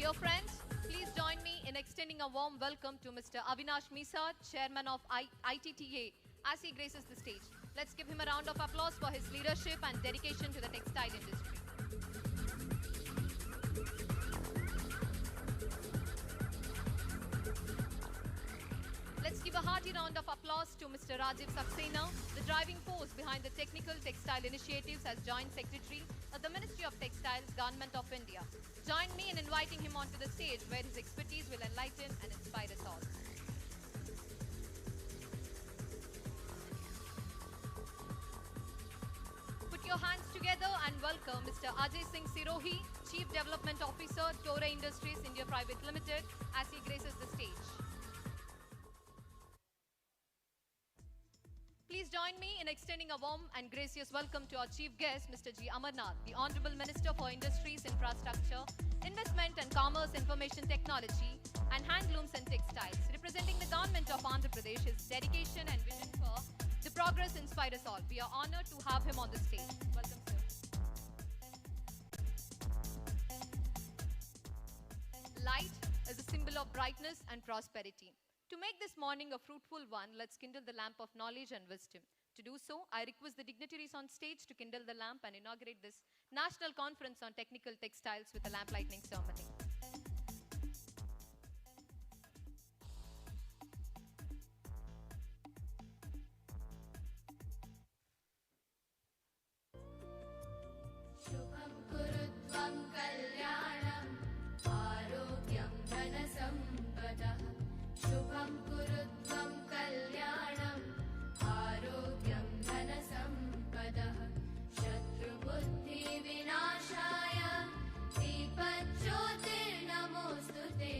Dear friends, please join me in extending a warm welcome to Mr. Avinash Misa, Chairman of ITTA, as he graces the stage. Let's give him a round of applause for his leadership and dedication to the textile industry. Let's give a hearty round of applause to Mr. Rajiv Saxena, the driving force behind the Technical Textile Initiatives as Joint Secretary of the Ministry of Textiles, Government of India. Join me in inviting him onto the stage where his expertise will enlighten and inspire us all. Put your hands together and welcome Mr. Ajay Singh Sirohi, Chief Development Officer, Torre Industries India Private Limited, as he graces the stage. Please join me in extending a warm and gracious welcome to our chief guest, Mr. G. Amarnath, the Honorable Minister for Industries, Infrastructure, Investment and Commerce, Information Technology, and Handlooms and Textiles. Representing the government of Andhra Pradesh, his dedication and vision for the progress inspire us all. We are honored to have him on the stage. Welcome, sir. Light is a symbol of brightness and prosperity. To make this morning a fruitful one, let's kindle the lamp of knowledge and wisdom. To do so, I request the dignitaries on stage to kindle the lamp and inaugurate this National Conference on Technical Textiles with a lamp lighting ceremony. Shubham kurutvam kalyanam arogyam dhanasampadah. Shubham kurutvam kalyanam arogyam dhanasampadah. Shatrubuddhi vinashaya deepajyotir namostute.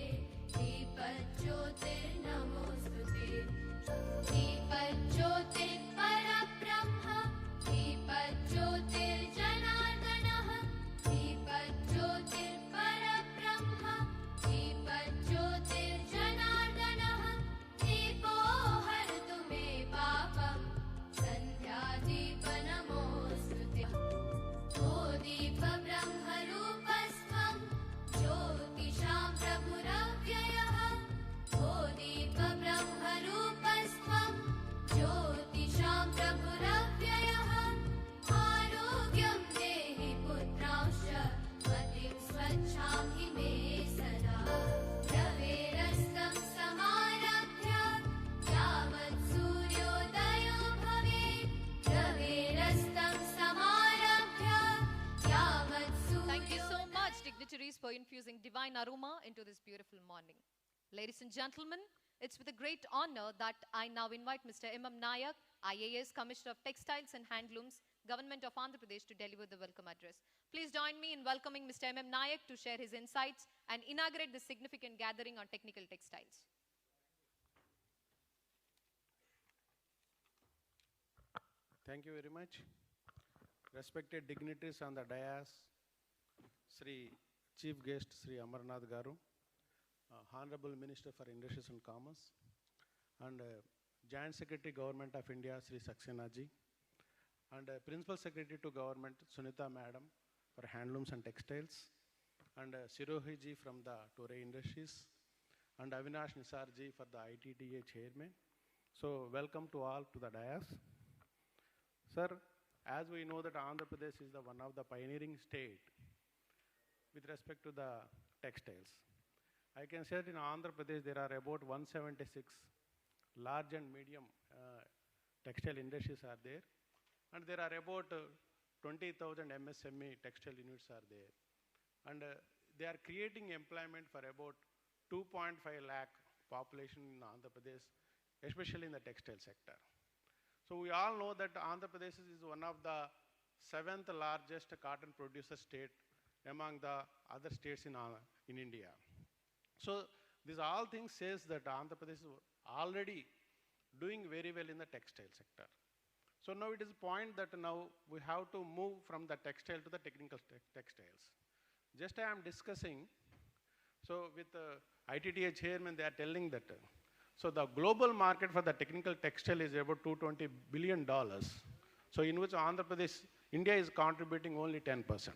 Deepajyotir namostute. Deepajyotir parabrahma. Deepajyotir janardanah. Deepajyotir parabrahma. Deepajyotir janardanah. Deepo hartu me papam. Sandhya deepa namostute. O deepa brahma rupasvam. Jyotisham prabhuravyayah. O deepa brahma rupasvam. Jyotisham prabhuravyayah. Arogyam dehi putranscha. Matim swachham hi me sada. Raverastam samarabhya. Yavat suryodayo bhavet. Raverastam samarabhya. Yavat Thank you so suryodayo. much, dignitaries, for infusing divine aroma into this beautiful morning. Ladies and gentlemen, it's with a great honor that I now invite Mr. M.M. Nayak, IAS Commissioner of Textiles and Handlooms, Government of Andhra Pradesh, to deliver the welcome address. Please join me in welcoming Mr. M.M. Nayak to share his insights and inaugurate this significant gathering on technical textiles. Thank you very much. Respected dignitaries on the dais, Sri Chief Guest Sri Amarnath Garu, Honorable Minister for Industries and Commerce, and Joint Secretary Government of India Sri Saxena ji, and Principal Secretary to Government Sunita Madam for Handlooms and Textiles, and Sirohi ji from the Torre Industries, and Avinash Nisar ji for the ITTA Chairman. So welcome to all to the dais. Sir, as we know that Andhra Pradesh is one of the pioneering state with respect to the textiles. I can say that in Andhra Pradesh there are about 176 large and medium textile industries are there, and there are about 20,000 MSME textile units are there, and they are creating employment for about 2.5 lakh population in Andhra Pradesh, especially in the textile sector. So we all know that Andhra Pradesh is one of the 7th largest cotton producer state among the other states in India. So these all things says that Andhra Pradesh is already doing very well in the textile sector. So now it is a point that now we have to move from the textile to the technical textiles. Just I am discussing, so with ITTA chairman, they are telling that, so the global market for the technical textile is about $220 billion. So in which Andhra Pradesh, India is contributing only 10%.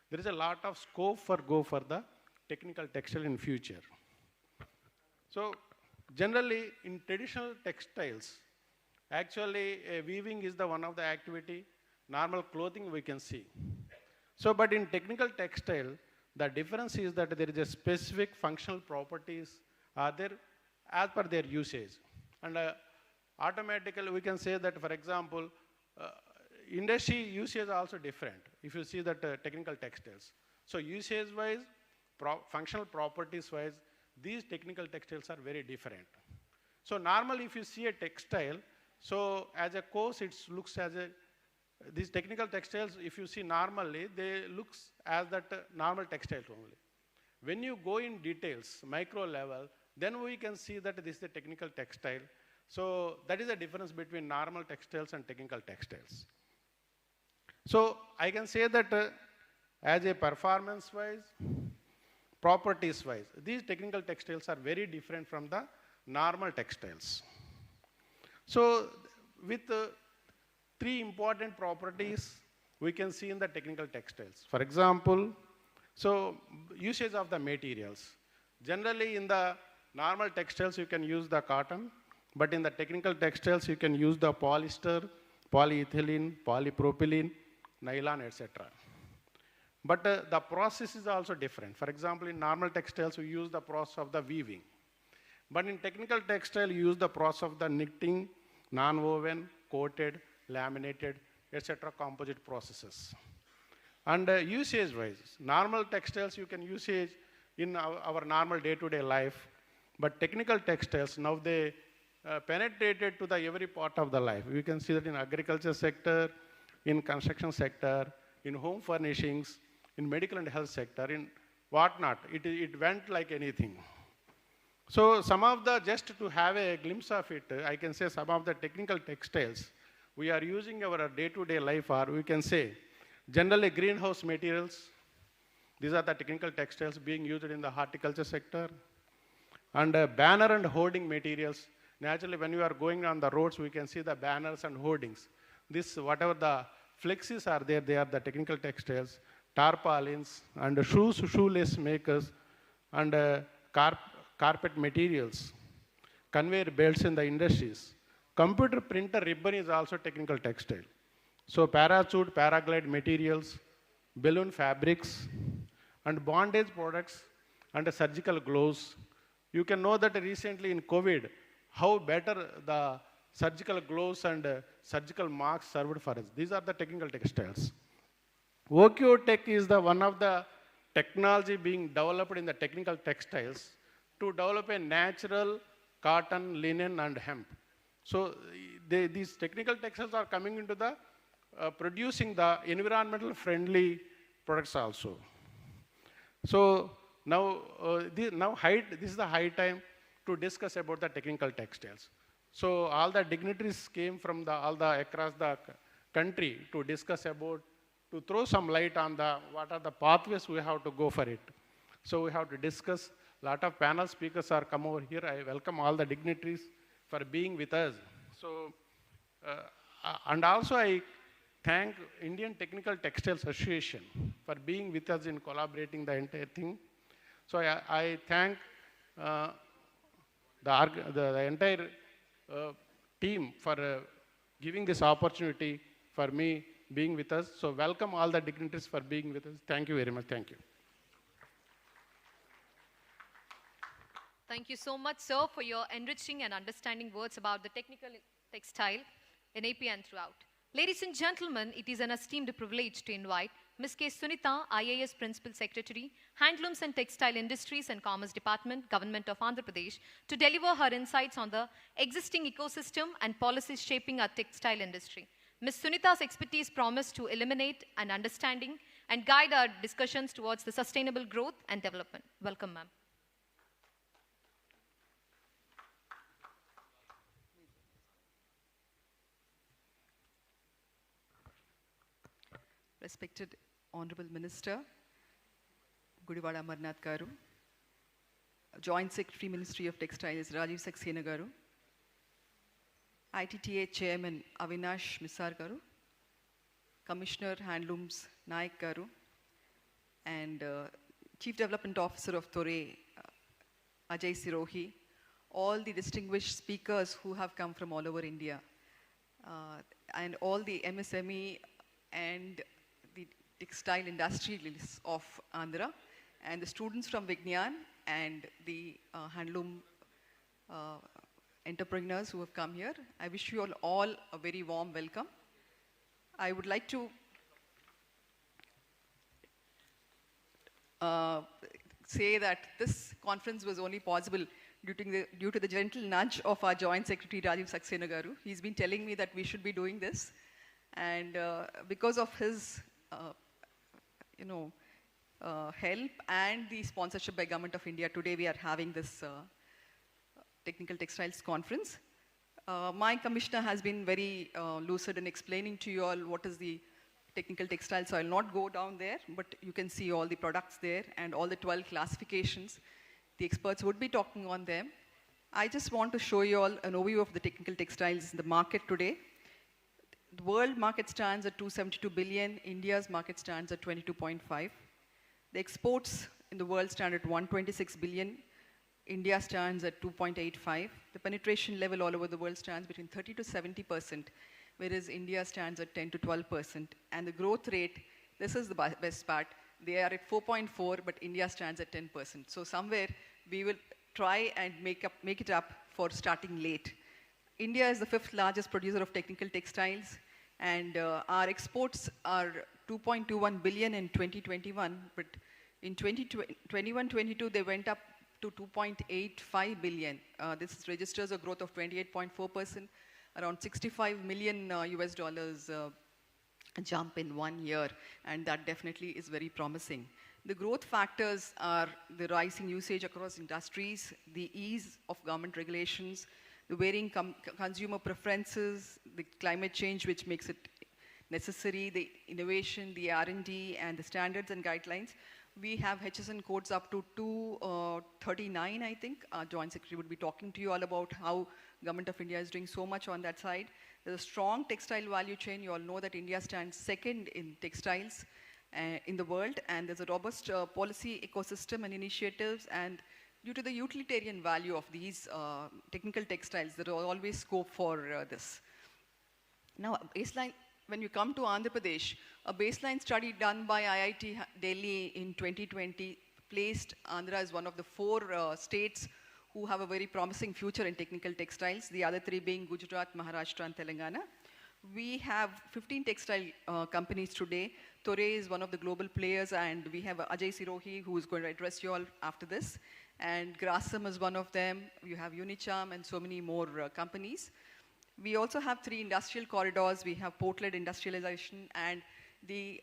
There is a lot of scope for the technical textile in future. So generally in traditional textiles, actually weaving is the one of the activity, normal clothing we can see. So but in technical textile, the difference is that there is a specific functional properties are there as per their usage. And automatically we can say that, for example, industry usage are also different. If you see that technical textiles. So usage wise, functional properties wise, these technical textiles are very different. So normally if you see a textile, so as a course it looks as a, these technical textiles, if you see normally, they looks as that normal textile only. When you go in details, micro level, then we can see that this is a technical textile. So that is the difference between normal textiles and technical textiles. So I can say that as a performance wise, properties wise, these technical textiles are very different from the normal textiles. So with three important properties we can see in the technical textiles. For example, so usage of the materials. Generally in the normal textiles you can use the cotton, but in the technical textiles you can use the polyester, polyethylene, polypropylene, nylon, etc. But the process is also different. For example, in normal textiles we use the process of the weaving. But in technical textile you use the process of the knitting, non-woven, coated, laminated, etc. composite processes. And usage wise, normal textiles you can use it in our normal day-to-day life, but technical textiles now they penetrated to the every part of the life. We can see that in agriculture sector, in construction sector, in home furnishings, in medical and health sector, in whatnot. It went like anything. So some of the, just to have a glimpse of it, I can say some of the technical textiles we are using our day-to-day life are, we can say, generally greenhouse materials. These are the technical textiles being used in the horticulture sector. And banner and hoarding materials. Naturally, when you are going on the roads, we can see the banners and hoardings. This, whatever the flexes are there, they are the technical textiles. Tarpaulins and shoelace makers and carpet materials. Conveyor belts in the industries. Computer printer ribbon is also technical textile. So parachute, paraglide materials, balloon fabrics, and bondage products, and surgical gloves. You can know that recently in COVID, how better the surgical gloves and surgical masks served for us. These are the technical textiles. Tech is the one of the technology being developed in the technical textiles to develop a natural cotton, linen, and hemp. So these technical textiles are coming into the producing the environmental friendly products also. So now, this is the high time to discuss about the technical textiles. So all the dignitaries came from across the country to discuss about, to throw some light on what are the pathways we have to go for it. So we have to discuss. A lot of panel speakers are come over here. I welcome all the dignitaries for being with us. So, and also I thank Indian Technical Textiles Association for being with us in collaborating the entire thing. So I thank the entire team for giving this opportunity for me being with us. So welcome all the dignitaries for being with us. Thank you very much. Thank you. Thank you so much, sir, for your enriching and understanding words about the technical textile in AP and throughout. Ladies and gentlemen, it is an esteemed privilege to invite Ms. K. Sunita, IAS Principal Secretary, Handlooms and Textile Industries and Commerce Department, Government of Andhra Pradesh, to deliver her insights on the existing ecosystem and policies shaping our textile industry. Ms. Sunita's expertise promised to eliminate an understanding and guide our discussions towards the sustainable growth and development. Welcome, ma'am. Respected Honorable Minister, Gudivada Amarnath Garu, Joint Secretary, Ministry of Textiles, Rajiv Saxena Garu, ITTA Chairman, Avinash Misar Garu, Commissioner, Handlooms, Naik Garu, and Chief Development Officer of Torre, Ajay Sirohi, all the distinguished speakers who have come from all over India, and all the MSME and the textile industrialists of Andhra, and the students from Vignan and the handloom entrepreneurs who have come here. I wish you all a very warm welcome. I would like to say that this conference was only possible due to the gentle nudge of our Joint Secretary Rajiv Saxena Garu. He's been telling me that we should be doing this, and because of his, help and the sponsorship by Government of India, today we are having this Technical Textiles Conference. My commissioner has been very lucid in explaining to you all what is the technical textiles, so I'll not go down there, but you can see all the products there and all the 12 classifications. The experts would be talking on them. I just want to show you all an overview of the technical textiles in the market today. The world market stands at 272 billion, India's market stands at 22.5. The exports in the world stand at 126 billion, India stands at 2.85. The penetration level all over the world stands between 30 to 70%, whereas India stands at 10 to 12%. And the growth rate, this is the best part, they are at 4.4, but India stands at 10%. So somewhere we will try and make it up for starting late. India is the 5th largest producer of technical textiles, and our exports are 2.21 billion in 2021, but in 2021-22 they went up to 2.85 billion. This registers a growth of 28.4%, around 65 million US dollars jump in 1 year, and that definitely is very promising. The growth factors are the rising usage across industries, the ease of government regulations, the varying consumer preferences, the climate change which makes it necessary, the innovation, the R&D, and the standards and guidelines. We have HSN codes up to 239, I think. Our Joint Secretary would be talking to you all about how Government of India is doing so much on that side. There's a strong textile value chain. You all know that India stands second in textiles in the world, and there's a robust policy ecosystem and initiatives, and due to the utilitarian value of these technical textiles, there are always scope for this. Now, baseline, when you come to Andhra Pradesh, a baseline study done by IIT Delhi in 2020 placed Andhra as one of the 4 states who have a very promising future in technical textiles, the other 3 being Gujarat, Maharashtra, and Telangana. We have 15 textile companies today. Torre is one of the global players, and we have Ajay Sirohi, who is going to address you all after this. And Grasim is one of them. You have Unicharm and so many more companies. We also have 3 industrial corridors. We have port-led industrialization, and the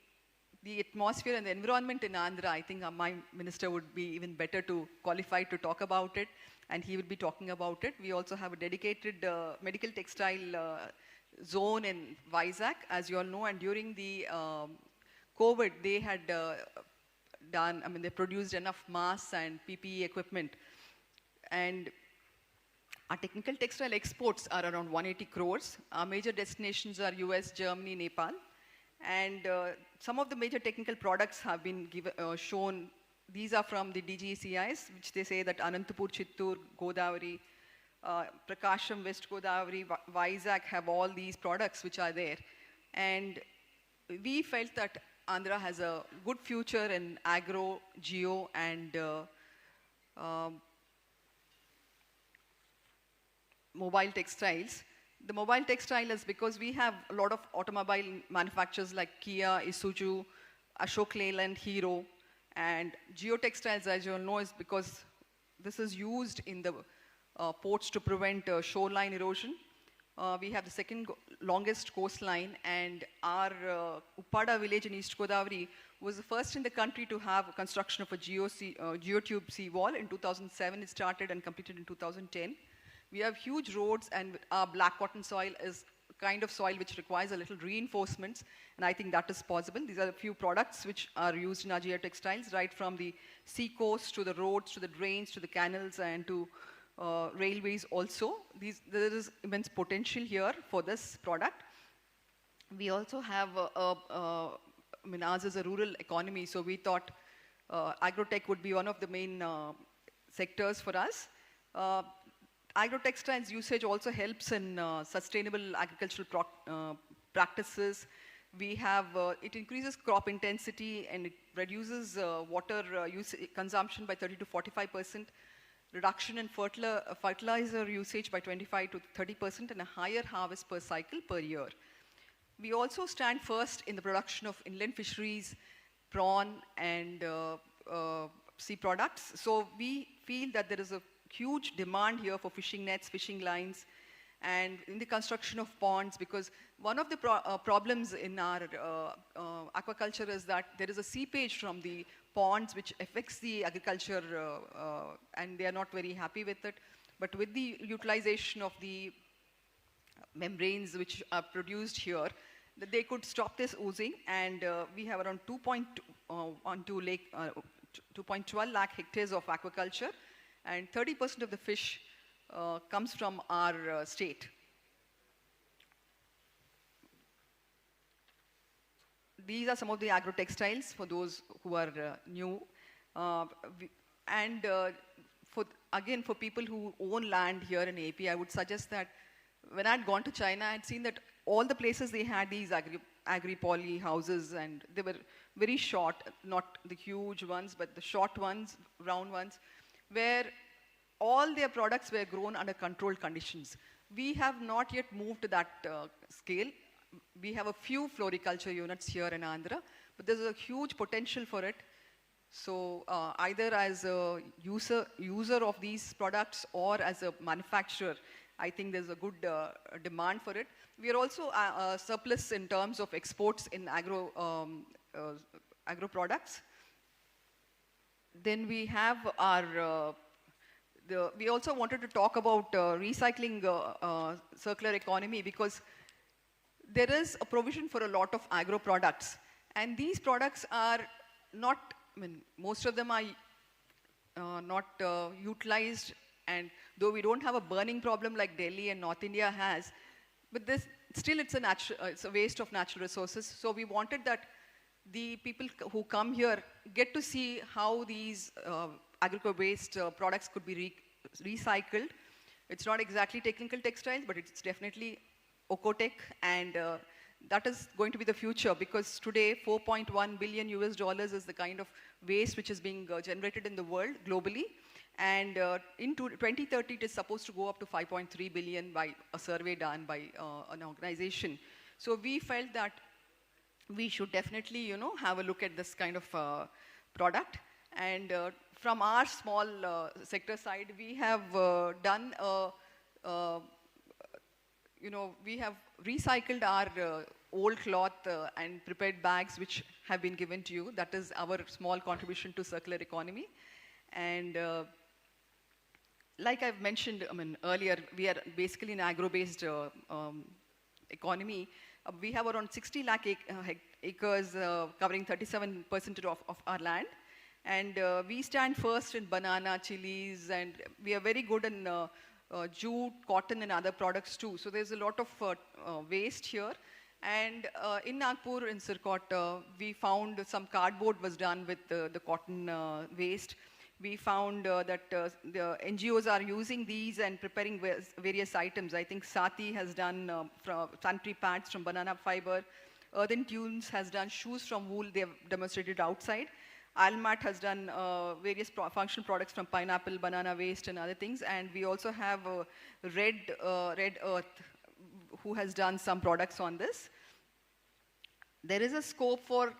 atmosphere and the environment in Andhra, I think my minister would be even better to qualified to talk about it, and he would be talking about it. We also have a dedicated medical textile zone in Vizag, as you all know, and during the COVID, they had they produced enough masks and PPE equipment. And our technical textile exports are around 180 crores. Our major destinations are US, Germany, Nepal. And some of the major technical products have been shown. These are from the DGCIs, which they say that Anantapur, Chittur, Godavari, Prakasham, West Godavari, Vizag have all these products which are there. And we felt that Andhra has a good future in agro, geo, and mobile textiles. The mobile textile is because we have a lot of automobile manufacturers like Kia, Isuzu, Ashok Leyland, Hero, and geotextiles, as you all know, is because this is used in the ports to prevent shoreline erosion. We have the second longest coastline, and our Uppada village in East Godavari was the first in the country to have construction of a geotube seawall. In 2007 it started and completed in 2010. We have huge roads, and our black cotton soil is kind of soil which requires a little reinforcements, and I think that is possible. These are a few products which are used in our geotextiles, right from the sea coast to the roads, to the drains, to the canals, and to railways also. There is immense potential here for this product. We also have, ours is a rural economy, so we thought agrotech would be one of the main sectors for us. Agrotextiles usage also helps in sustainable agricultural practices. We have, it increases crop intensity and it reduces water consumption by 30 to 45%, reduction in fertilizer usage by 25 to 30%, and a higher harvest per cycle per year. We also stand first in the production of inland fisheries, prawn and sea products. So we feel that there is a huge demand here for fishing nets, fishing lines, and in the construction of ponds, because one of the problems in our aquaculture is that there is a seepage from the ponds which affects the agriculture and they are not very happy with it. But with the utilization of the membranes which are produced here, they could stop this oozing, and we have around 2.12 lakh hectares of aquaculture, and 30% of the fish comes from our state. These are some of the agrotextiles for those who are new. Again, for people who own land here in AP, I would suggest that when I had gone to China, I had seen that all the places they had these agri-poly houses, and they were very short, not the huge ones, but the short ones, round ones, where all their products were grown under controlled conditions. We have not yet moved to that scale. We have a few floriculture units here in Andhra, but there's a huge potential for it. So either as a user of these products or as a manufacturer, I think there's a good demand for it. We are also surplus in terms of exports in agro products. Then we have our, we also wanted to talk about recycling circular economy, because there is a provision for a lot of agro products. And these products are not, I mean, most of them are not utilized, and though we don't have a burning problem like Delhi and North India has, but this, still it's a waste of natural resources. So we wanted that the people who come here get to see how these agricultural waste products could be recycled. It's not exactly technical textiles, but it's definitely Ocotech, and that is going to be the future, because today $4.1 billion is the kind of waste which is being generated in the world globally. And in 2030, it is supposed to go up to 5.3 billion by a survey done by an organization. So we felt that we should definitely, you know, have a look at this kind of product. And from our small sector side, we have done you know, we have recycled our old cloth and prepared bags which have been given to you. That is our small contribution to circular economy. And like I've mentioned, I mean, earlier, we are basically an agro-based economy. We have around 60 lakh acres covering 37% of our land. And we stand first in banana, chilies, and we are very good in jute, cotton, and other products too. So there's a lot of waste here. And in Nagpur, in Sirkot, we found some cardboard was done with the cotton waste. We found that the NGOs are using these and preparing various items. I think Sati has done sanitary pads from banana fiber. Earthen Tunes has done shoes from wool. They have demonstrated outside. Almat has done various functional products from pineapple, banana waste, and other things. And we also have Red Earth, who has done some products on this. There is a scope for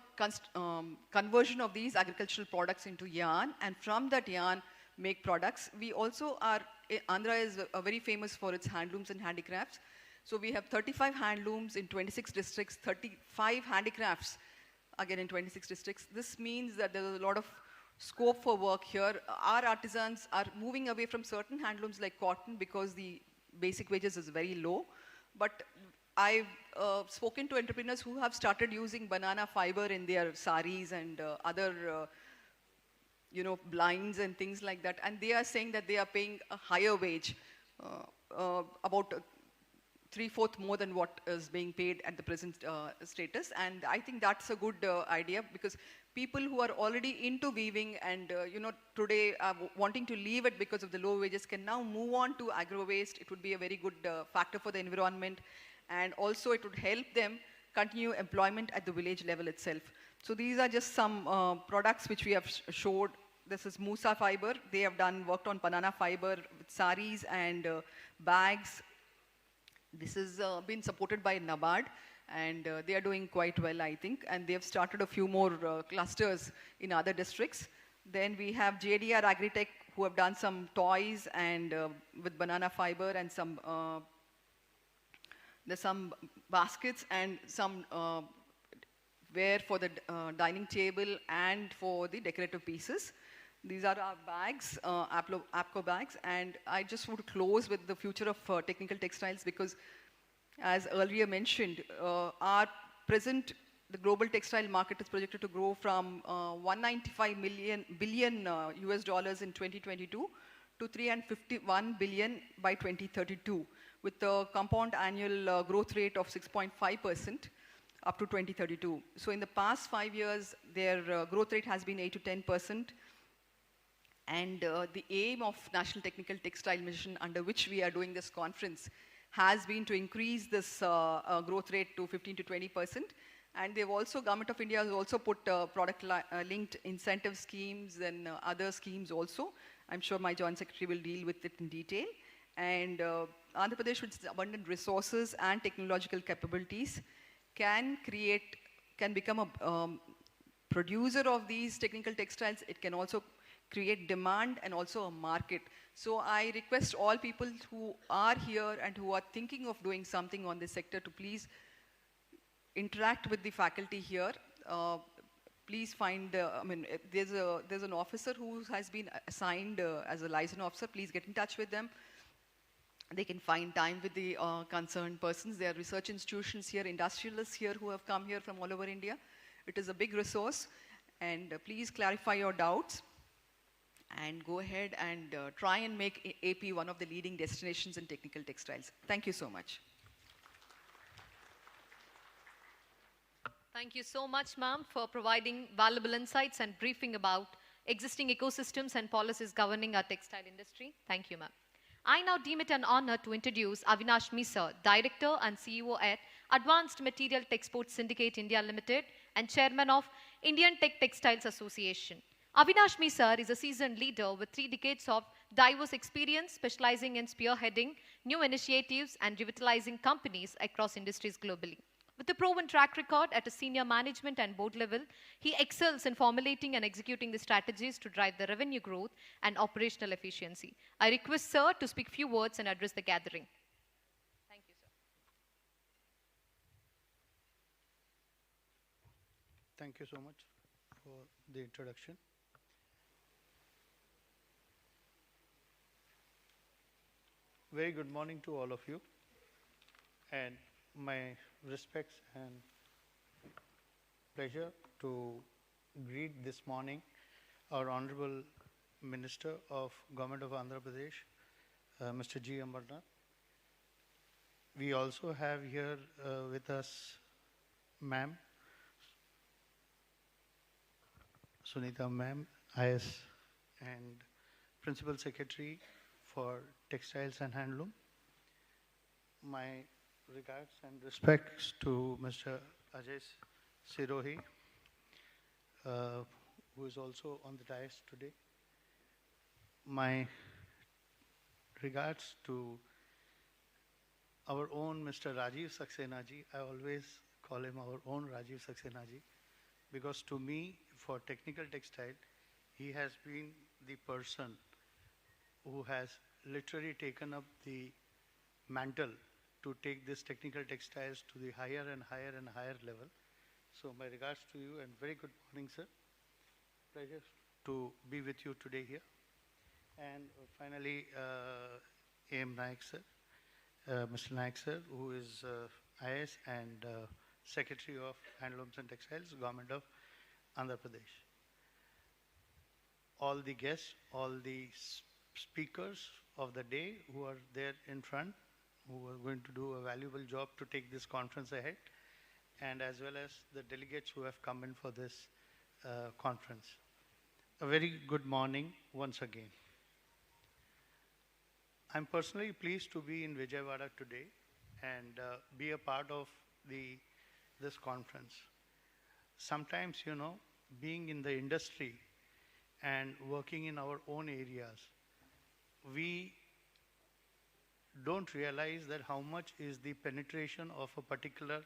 conversion of these agricultural products into yarn, and from that yarn, make products. We also are, Andhra is very famous for its handlooms and handicrafts. So we have 35 handlooms in 26 districts, 35 handicrafts, again in 26 districts. This means that there is a lot of scope for work here. Our artisans are moving away from certain handlooms like cotton because the basic wages is very low. But I've spoken to entrepreneurs who have started using banana fiber in their saris and other you know, blinds and things like that. And they are saying that they are paying a higher wage, about 3/4 more than what is being paid at the present status. And I think that's a good idea, because people who are already into weaving and today are wanting to leave it because of the low wages can now move on to agro waste. It would be a very good factor for the environment, and also it would help them continue employment at the village level itself. So these are just some products which we have showed. This is Musa fiber. They have worked on banana fiber with saris and bags. This has been supported by NABARD, and they are doing quite well, I think. And they have started a few more clusters in other districts. Then we have JDR Agritech, who have done some toys and with banana fiber, and there's some baskets and some wear for the dining table and for the decorative pieces. These are our bags, APCO bags, and I just want to close with the future of technical textiles, because as earlier mentioned, the global textile market is projected to grow from 195 billion US dollars in 2022 to 351 billion by 2032, with a compound annual growth rate of 6.5% up to 2032. So in the past 5 years, their growth rate has been 8 to 10%. And the aim of National Technical Textile Mission, under which we are doing this conference, has been to increase this growth rate to 15 to 20%. And they've also, Government of India has also put product-linked incentive schemes and other schemes also. I'm sure my Joint Secretary will deal with it in detail. And Andhra Pradesh, with its abundant resources and technological capabilities, can become a producer of these technical textiles. It can also create demand and also a market. So I request all people who are here and who are thinking of doing something on this sector to please interact with the faculty here. Please find, there's an officer who has been assigned as a liaison officer. Please get in touch with them. They can find time with the concerned persons. There are research institutions here, industrialists here who have come here from all over India. It is a big resource, and please clarify your doubts and go ahead and try and make AP one of the leading destinations in technical textiles. Thank you so much. Thank you so much, ma'am, for providing valuable insights and briefing about existing ecosystems and policies governing our textile industry. Thank you, ma'am. I now deem it an honor to introduce Avinash Misra, Director and CEO at Advanced Material Texport Syndicate India Limited and Chairman of Indian Tech Textiles Association. Avinash Misra is a seasoned leader with 3 decades of diverse experience, specializing in spearheading new initiatives and revitalizing companies across industries globally. With a proven track record at a senior management and board level, he excels in formulating and executing the strategies to drive the revenue growth and operational efficiency. I request sir to speak few words and address the gathering. Thank you, sir. Thank you so much for the introduction. Very good morning to all of you, and my respects and pleasure to greet this morning our Honorable Minister of Government of Andhra Pradesh, Mr. G. Amarnath. We also have here with us Ma'am, Sunita Ma'am, IS and Principal Secretary for Textiles and Handloom. My regards and respects to Mr. Ajay Sirohi, who is also on the dais today. My regards to our own Mr. Rajiv Saxena ji. I always call him our own Rajiv Saxena ji, because to me, for technical textile, he has been the person who has literally taken up the mantle to take this technical textiles to the higher and higher and higher level. So my regards to you, and very good morning, sir. Pleasure to be with you today here. And finally, AM Naik sir, Mr. Naik sir, who is IS and Secretary of Handlooms and Textiles, Government of Andhra Pradesh. All the guests, all the speakers of the day who are there in front, who are going to do a valuable job to take this conference ahead, and as well as the delegates who have come in for this conference. A very good morning once again. I'm personally pleased to be in Vijayawada today and be a part of this conference. Sometimes, you know, being in the industry and working in our own areas, we don't realize that how much is the penetration of a particular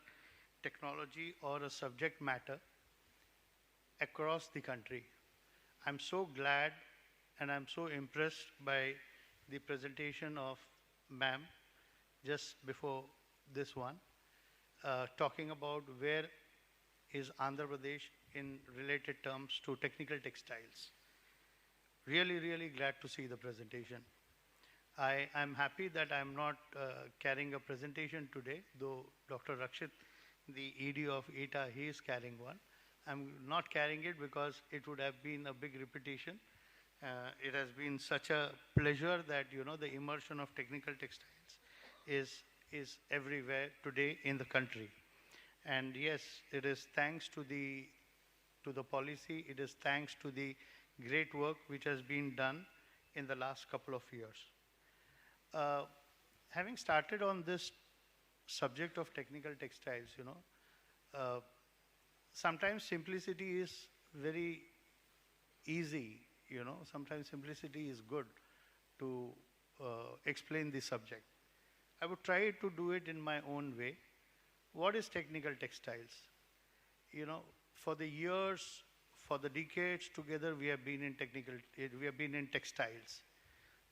technology or a subject matter across the country. I'm so glad and I'm so impressed by the presentation of ma'am just before this one, talking about where is Andhra Pradesh in related terms to technical textiles. Really, really glad to see the presentation. I am happy that I'm not carrying a presentation today, though Dr. Rakshit, the ED of ETA, he is carrying one. I'm not carrying it because it would have been a big repetition. It has been such a pleasure that, you know, the immersion of technical textiles is everywhere today in the country. And yes, it is thanks to the policy, it is thanks to the great work which has been done in the last couple of years. Having started on this subject of technical textiles, you know, sometimes simplicity is very easy, you know, sometimes simplicity is good to explain the subject. I would try to do it in my own way. What is technical textiles? You know, for the years, for the decades together, we have been in textiles.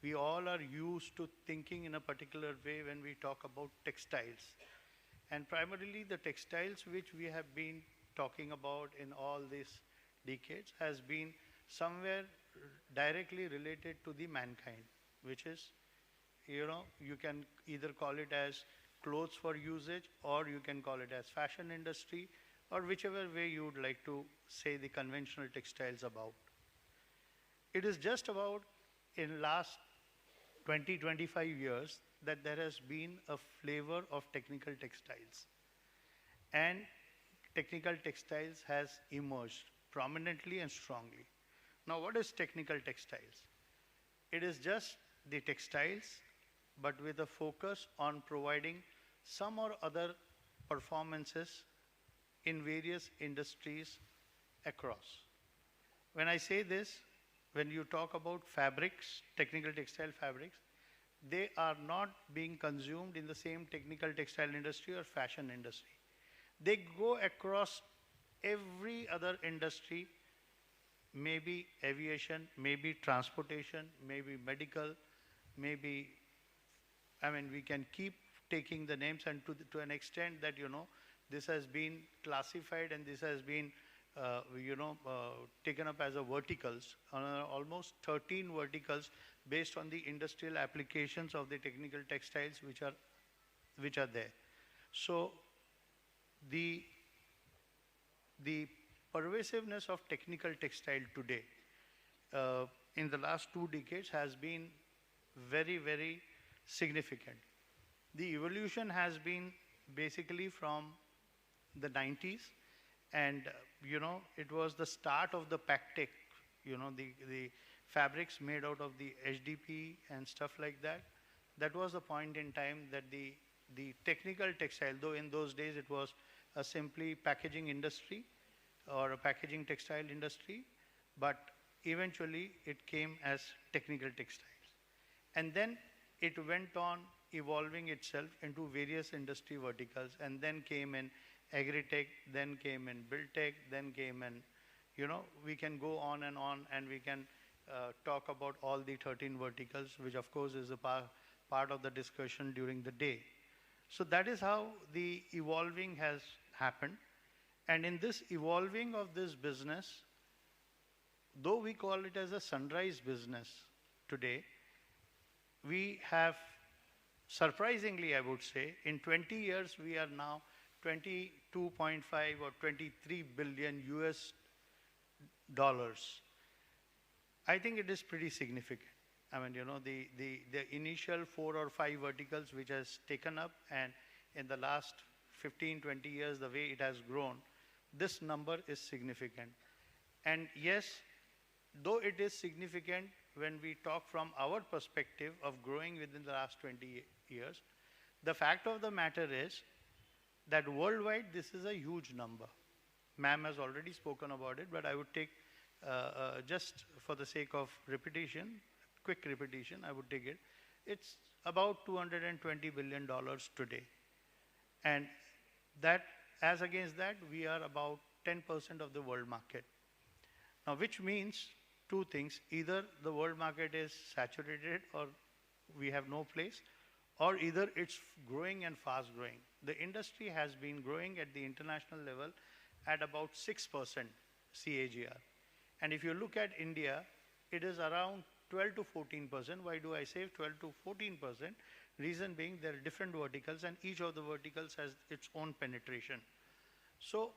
We all are used to thinking in a particular way when we talk about textiles. And primarily the textiles which we have been talking about in all these decades has been somewhere directly related to the mankind, which is, you know, you can either call it as clothes for usage, or you can call it as fashion industry, or whichever way you would like to say the conventional textiles about. It is just about in last 20-25 years that there has been a flavor of technical textiles. And technical textiles has emerged prominently and strongly. Now, what is technical textiles? It is just the textiles, but with a focus on providing some or other performances in various industries across. When I say this, when you talk about fabrics, technical textile fabrics, they are not being consumed in the same technical textile industry or fashion industry. They go across every other industry, maybe aviation, maybe transportation, maybe medical, maybe, I mean, we can keep taking the names, and to an extent that, you know, this has been classified and this has been, taken up as a verticals, almost 13 verticals based on the industrial applications of the technical textiles which are there. So the pervasiveness of technical textile today in the last 2 decades has been very, very significant. The evolution has been basically from the 90s, and you know, it was the start of the Pactec, you know, the fabrics made out of the HDP and stuff like that. That was the point in time that the technical textile, though in those days it was a simply packaging industry or a packaging textile industry, but eventually it came as technical textiles. And then it went on evolving itself into various industry verticals, and then came in agri-tech, then came in build-tech, then came in, you know, we can go on, and we can talk about all the 13 verticals, which of course is a part of the discussion during the day. So that is how the evolving has happened. And in this evolving of this business, though we call it as a sunrise business today, we have, surprisingly I would say, in 20 years we are now 22.5 or 23 billion US dollars. I think it is pretty significant. I mean, the initial 4 or 5 verticals which has taken up, and in the last 15, 20 years, the way it has grown, this number is significant. And yes, though it is significant when we talk from our perspective of growing within the last 20 years, the fact of the matter is that worldwide this is a huge number. Ma'am has already spoken about it, but I would take, just for the sake of repetition, quick repetition, I would take it. It's about $220 billion today. And that, as against that, we are about 10% of the world market. Now, which means two things. Either the world market is saturated or we have no place, or either it's growing and fast growing. The industry has been growing at the international level at about 6% CAGR. And if you look at India, it is around 12 to 14%. Why do I say 12 to 14%? Reason being there are different verticals and each of the verticals has its own penetration. So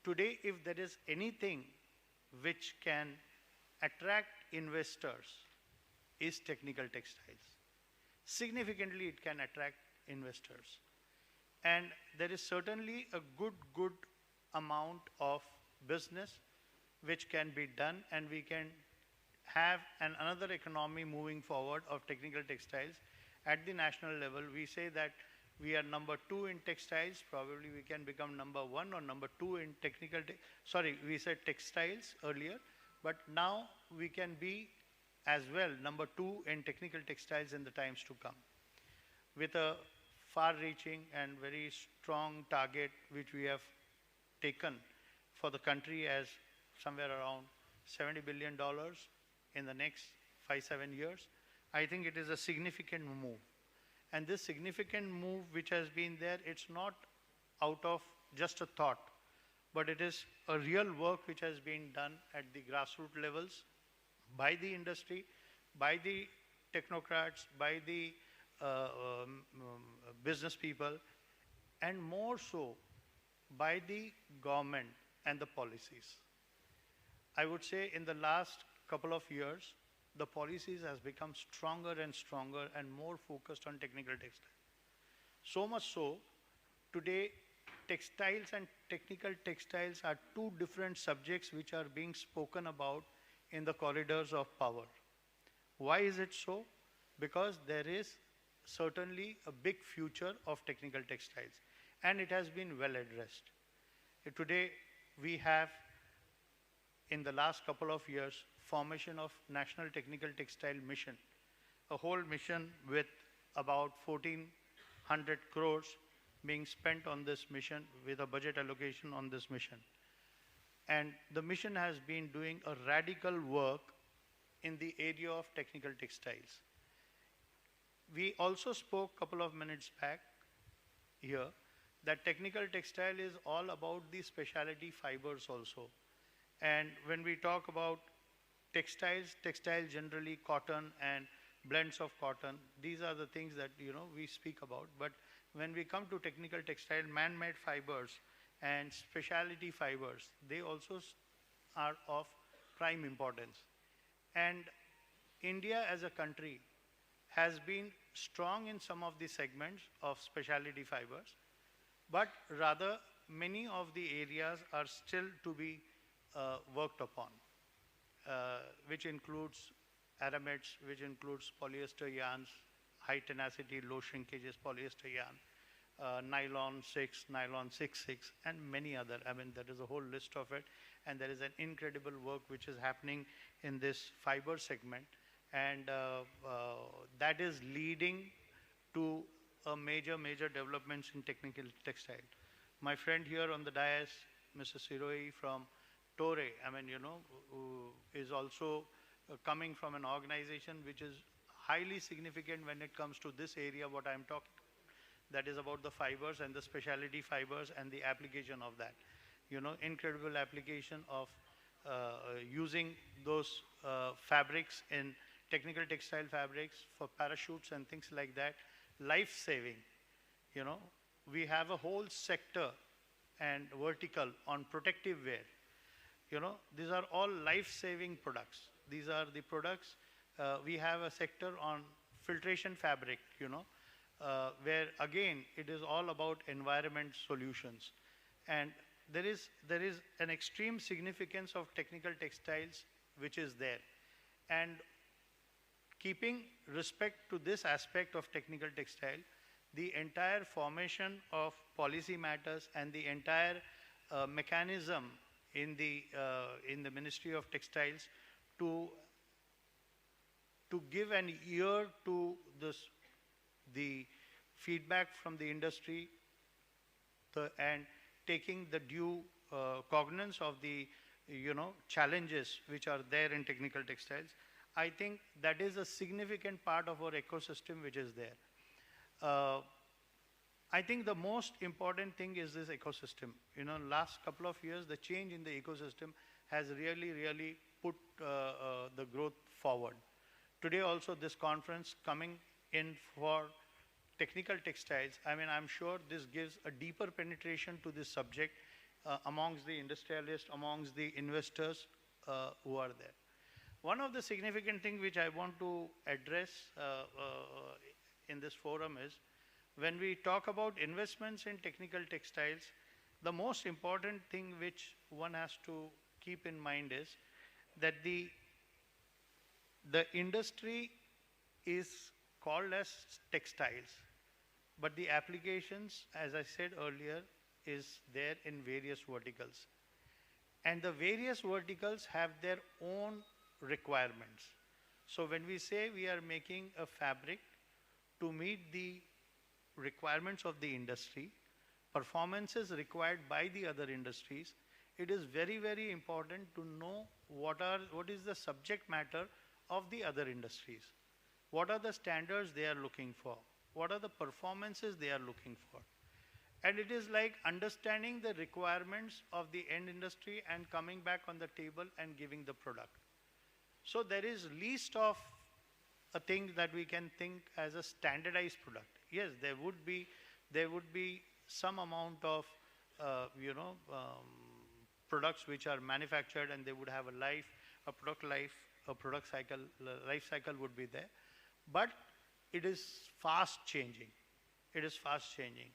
today, if there is anything which can attract investors, is technical textiles. Significantly, it can attract investors. And there is certainly a good amount of business which can be done, and we can have another economy moving forward of technical textiles. At the national level, we say that we are number 2 in textiles. Probably we can become number 1 or number 2 in technical, sorry, we said textiles earlier, but now we can be as well number 2 in technical textiles in the times to come, with a far-reaching and very strong target which we have taken for the country as somewhere around $70 billion in the next 5-7 years. I think it is a significant move. And this significant move which has been there, it's not out of just a thought, but it is a real work which has been done at the grassroots levels by the industry, by the technocrats, by the business people, and more so by the government and the policies. I would say in the last couple of years, the policies has become stronger and stronger and more focused on technical textiles. So much so, today textiles and technical textiles are two different subjects which are being spoken about in the corridors of power. Why is it so? Because there is certainly a big future of technical textiles, and it has been well addressed. Today we have, in the last couple of years, formation of National Technical Textile Mission, a whole mission with about 1,400 crores being spent on this mission, with a budget allocation on this mission. And the mission has been doing a radical work in the area of technical textiles. We also spoke a couple of minutes back here that technical textile is all about the specialty fibers also. And when we talk about textiles, textile generally cotton and blends of cotton, these are the things that we speak about. But when we come to technical textile, man-made fibers and specialty fibers, they also are of prime importance. And India as a country has been strong in some of the segments of specialty fibers, but rather many of the areas are still to be worked upon, which includes aramids, which includes polyester yarns, high tenacity, low shrinkages polyester yarn, nylon 6, nylon 6/6, and many other. I mean, there is a whole list of it, and there is an incredible work which is happening in this fiber segment, and that is leading to a major developments in technical textile. My friend here on the dais, Mr. Siroi from Torre, I mean, who is also coming from an organization which is highly significant when it comes to this area, what I'm talking, that is about the fibers and the specialty fibers and the application of that. Incredible application of using those fabrics in technical textile fabrics for parachutes and things like that, life-saving. We have a whole sector and vertical on protective wear. These are all life-saving products. These are the products We have a sector on filtration fabric, where again it is all about environment solutions. And there is an extreme significance of technical textiles which is there. And keeping respect to this aspect of technical textile, the entire formation of policy matters and the entire mechanism in the Ministry of Textiles to give an ear to the feedback from the industry and taking the due cognizance of the challenges which are there in technical textiles. I think that is a significant part of our ecosystem which is there. I think the most important thing is this ecosystem. Last couple of years, the change in the ecosystem has really put the growth forward. Today also this conference coming in for technical textiles, I'm sure this gives a deeper penetration to this subject amongst the industrialists, amongst the investors who are there. One of the significant things which I want to address in this forum is, when we talk about investments in technical textiles, the most important thing which one has to keep in mind is that the industry is called as textiles, but the applications, as I said earlier, is there in various verticals. And the various verticals have their own requirements. So when we say we are making a fabric to meet the requirements of the industry, performances required by the other industries, it is very important to know what is the subject matter of the other industries. What are the standards they are looking for? What are the performances they are looking for? And it is like understanding the requirements of the end industry and coming back on the table and giving the product. So there is least of a thing that we can think as a standardized product. Yes, there would be some amount of products which are manufactured and they would have a product cycle would be there. But it is fast changing. It is fast changing.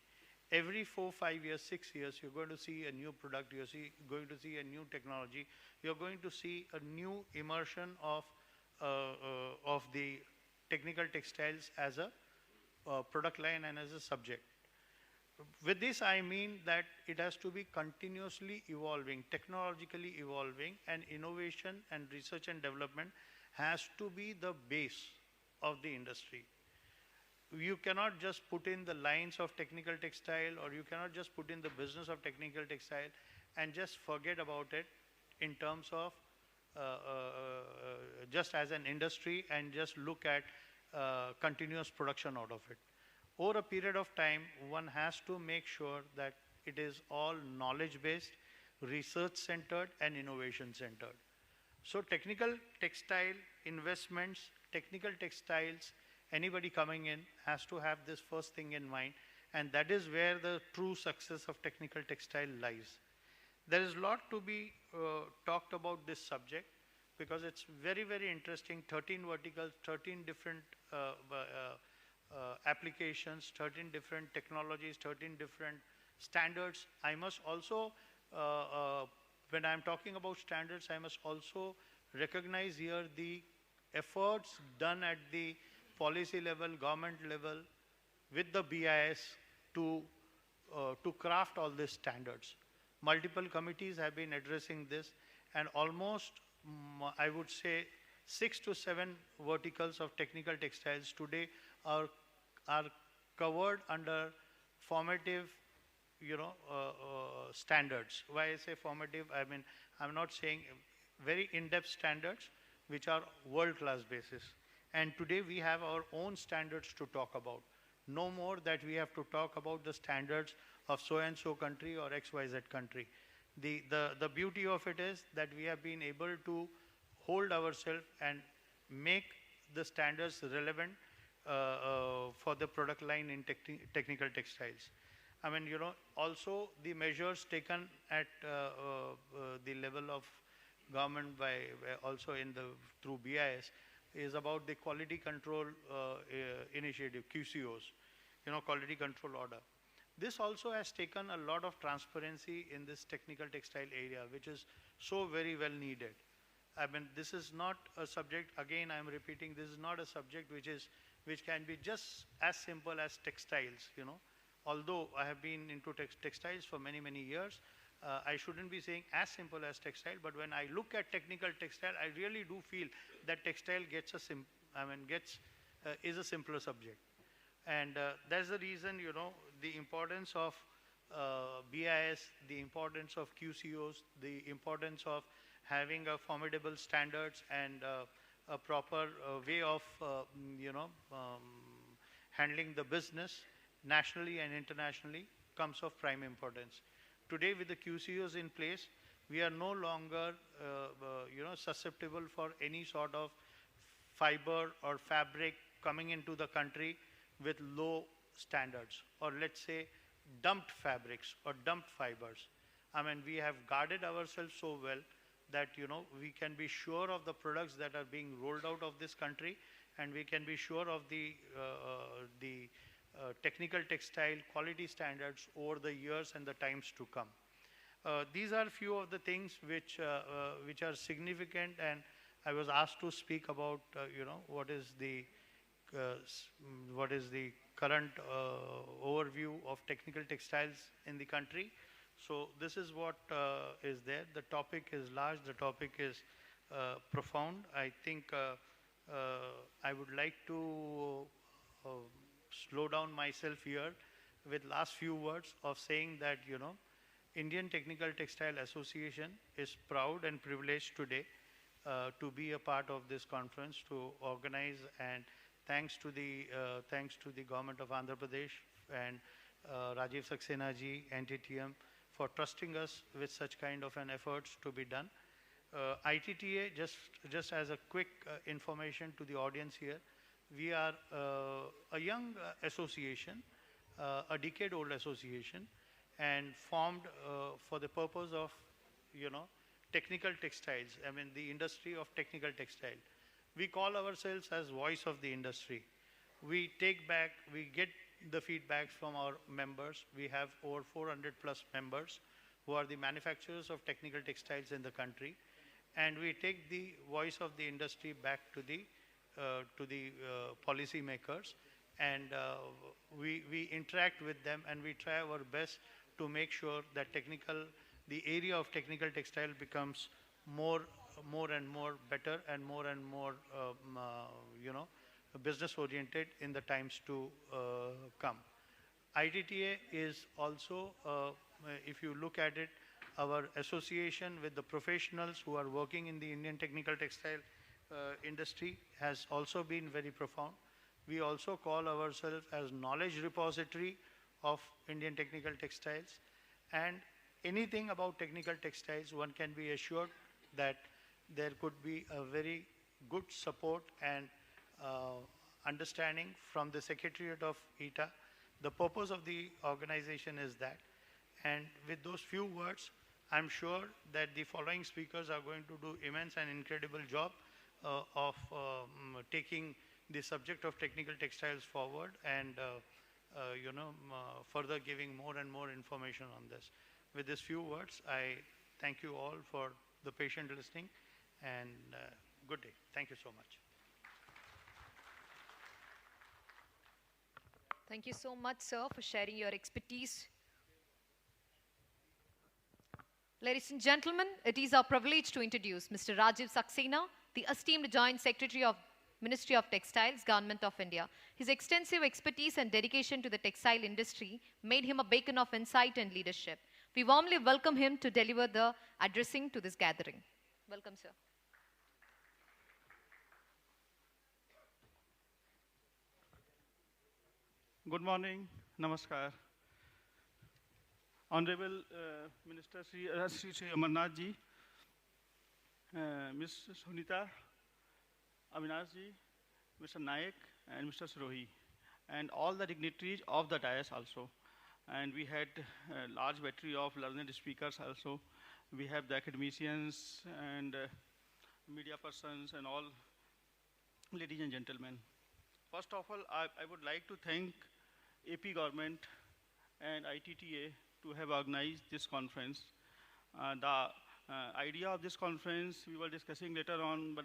Every 4, 5 years, 6 years, you're going to see a new product, you're going to see a new technology, you're going to see a new immersion of the technical textiles as a product line and as a subject. With this, I mean that it has to be continuously evolving, technologically evolving, and innovation and research and development has to be the base of the industry. You cannot just put in the lines of technical textile, or you cannot just put in the business of technical textile and just forget about it in terms of just as an industry and just look at continuous production out of it. Over a period of time, one has to make sure that it is all knowledge-based, research-centered, and innovation-centered. So technical textile investments, technical textiles, anybody coming in has to have this first thing in mind, and that is where the true success of technical textile lies. There is a lot to be talked about this subject because it's very interesting. 13 verticals, 13 different applications, 13 different technologies, 13 different standards. I must also, when I'm talking about standards, I must also recognize here the efforts done at the policy level, government level, with the BIS to craft all these standards. Multiple committees have been addressing this, and almost, I would say, 6 to 7 verticals of technical textiles today are covered under formative, standards. Why I say formative? I mean, I'm not saying very in-depth standards, which are world-class basis. And today we have our own standards to talk about. No more that we have to talk about the standards of so-and-so country or XYZ country. The beauty of it is that we have been able to hold ourselves and make the standards relevant for the product line in technical textiles. I mean, also the measures taken at the level of government by also through BIS is about the quality control initiative, QCOs, quality control order. This also has taken a lot of transparency in this technical textile area, which is so very well needed. I mean, this is not a subject, again, I'm repeating, this is not a subject which can be just as simple as textiles, Although I have been into textiles for many, many years, I shouldn't be saying as simple as textile, but when I look at technical textile, I really do feel that textile is a simpler subject. And that's the reason, the importance of BIS, the importance of QCOs, the importance of having a formidable standards and a proper way of, handling the business nationally and internationally comes of prime importance. Today, with the QCOs in place, we are no longer, susceptible for any sort of fiber or fabric coming into the country with low standards, or let's say dumped fabrics or dumped fibers. I mean, we have guarded ourselves so well that, we can be sure of the products that are being rolled out of this country, and we can be sure of the technical textile quality standards over the years and the times to come. These are few of the things which are significant, and I was asked to speak about, what is the current overview of technical textiles in the country. So this is what is there. The topic is large, the topic is profound. I think I would like to slow down myself here with last few words of saying that, Indian Technical Textile Association is proud and privileged today to be a part of this conference, to organize, and thanks to the government of Andhra Pradesh and Rajiv Saxena ji, NTTM, for trusting us with such kind of an efforts to be done. ITTA, just as a quick information to the audience here, we are a young association, a decade-old association, and formed for the purpose of, technical textiles. I mean, the industry of technical textile. We call ourselves as voice of the industry. We get the feedbacks from our members. We have over 400 plus members who are the manufacturers of technical textiles in the country. And we take the voice of the industry back to the policy makers, and we interact with them, and we try our best to make sure that the area of technical textile becomes more and more better and more business oriented in the times to come. ITTA is also, if you look at it, our association with the professionals who are working in the Indian technical textile industry has also been very profound. We also call ourselves as knowledge repository of Indian technical textiles, and anything about technical textiles, one can be assured that there could be a very good support and understanding from the Secretariat of ITA. The purpose of the organization is that. And with those few words, I'm sure that the following speakers are going to do immense and incredible job of taking the subject of technical textiles forward and further giving more and more information on this. With these few words, I thank you all for the patient listening, and good day. Thank you so much. Thank you so much, sir, for sharing your expertise. Ladies and gentlemen, it is our privilege to introduce Mr. Rajiv Saxena, the esteemed Joint Secretary of Ministry of Textiles, Government of India. His extensive expertise and dedication to the textile industry made him a beacon of insight and leadership. We warmly welcome him to deliver the addressing to this gathering. Welcome, sir. Good morning, namaskar. Honorable Minister Sri Amarnath ji, Ms. Sunita, Avinash ji, Mr. Nayak, and Mr. Sirohi, and all the dignitaries of the dais also. And we had a large battery of learned speakers also. We have the academicians and media persons and all ladies and gentlemen. First of all, I would like to thank AP government and ITTA to have organized this conference. The idea of this conference we were discussing later on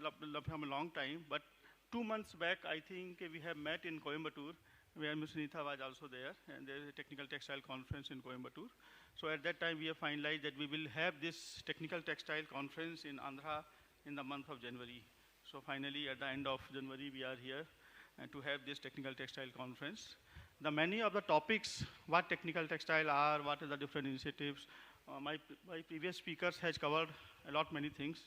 from a long time, but 2 months back I think we have met in Coimbatore, where Ms. Nitha was also there, and there is a technical textile conference in Coimbatore. So at that time we have finalized that we will have this technical textile conference in Andhra in the month of January. So finally at the end of January we are here to have this technical textile conference. The many of the topics, what technical textile are, what are the different initiatives, my previous speakers has covered a lot many things.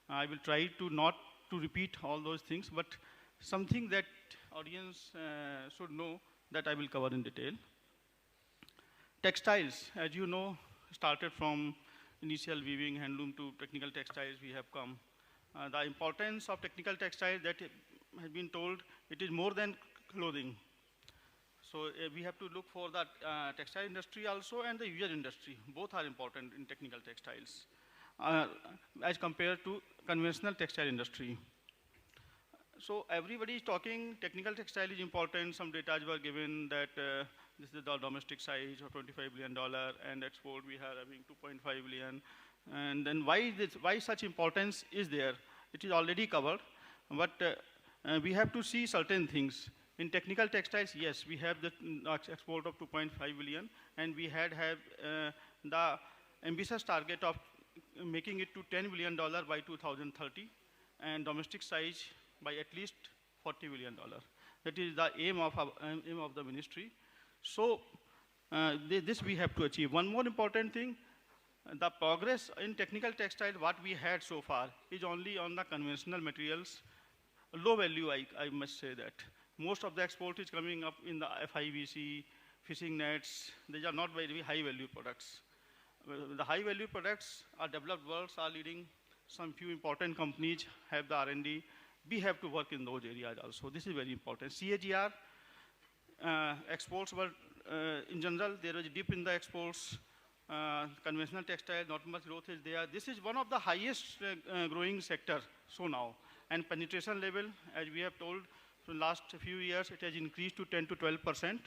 I will try to not to repeat all those things, but something that audience should know that I will cover in detail. Textiles, as you know, started from initial weaving, handloom to technical textiles we have come. The importance of technical textiles that has been told, it is more than clothing. So we have to look for the textile industry also and the user industry. Both are important in technical textiles as compared to conventional textile industry. So everybody is talking technical textile is important. Some data were given that this is the domestic size of $25 billion and export we are having 2.5 billion. And then why such importance is there? It is already covered, but we have to see certain things. In technical textiles, yes, we have the export of 2.5 billion, and we have the ambitious target of making it to $10 billion by 2030, and domestic size by at least $40 billion. That is the aim of the ministry. So this we have to achieve. One more important thing, the progress in technical textile, what we had so far, is only on the conventional materials, low value, I must say that. Most of the export is coming up in the FIVC, fishing nets. These are not very high value products. The high value products are developed worlds are leading. Some few important companies have the R&D. We have to work in those areas also. This is very important. CAGR exports were, in general, there was a dip in the exports. Conventional textile, not much growth is there. This is one of the highest growing sector so now. And penetration level, as we have told, for the last few years, it has increased to 10 to 12%,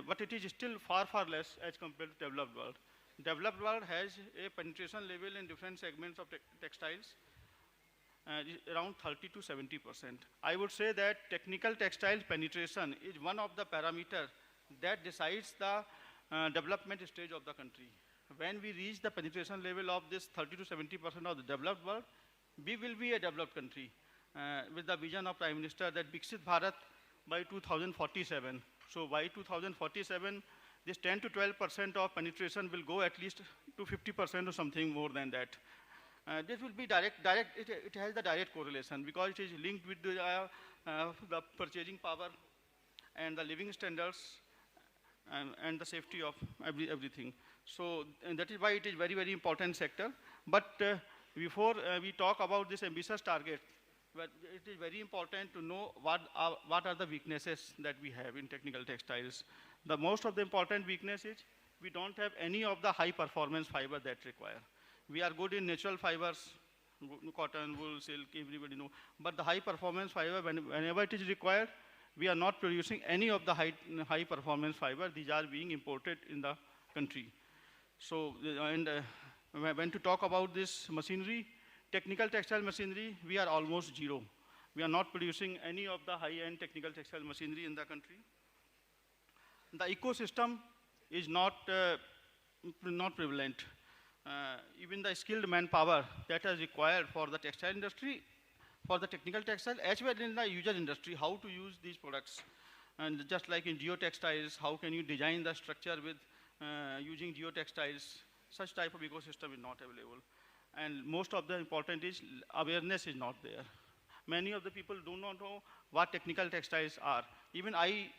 but it is still far, far less as compared to developed world. Developed world has a penetration level in different segments of textiles around 30 to 70%. I would say that technical textiles penetration is one of the parameters that decides the development stage of the country. When we reach the penetration level of this 30 to 70% of the developed world, we will be a developed country. With the vision of Prime Minister that Viksit Bharat by 2047. So by 2047, this 10 to 12% of penetration will go at least to 50% or something more than that. This will be direct, it has the direct correlation because it is linked with the purchasing power and the living standards and the safety of everything. So that is why it is very, very important sector. But before we talk about this ambitious target, but it is very important to know what are the weaknesses that we have in technical textiles. The most of the important weakness is we don't have any of the high performance fiber that require. We are good in natural fibers, cotton, wool, silk, everybody know. But the high performance fiber, whenever it is required, we are not producing any of the high performance fiber. These are being imported in the country. So, when to talk about this machinery, technical textile machinery, we are almost zero. We are not producing any of the high-end technical textile machinery in the country. The ecosystem is not prevalent. Even the skilled manpower that is required for the textile industry, for the technical textile, as well in the user industry, how to use these products. And just like in geotextiles, how can you design the structure with using geotextiles? Such type of ecosystem is not available. And most of the important is awareness is not there. Many of the people do not know what technical textiles are. Even I,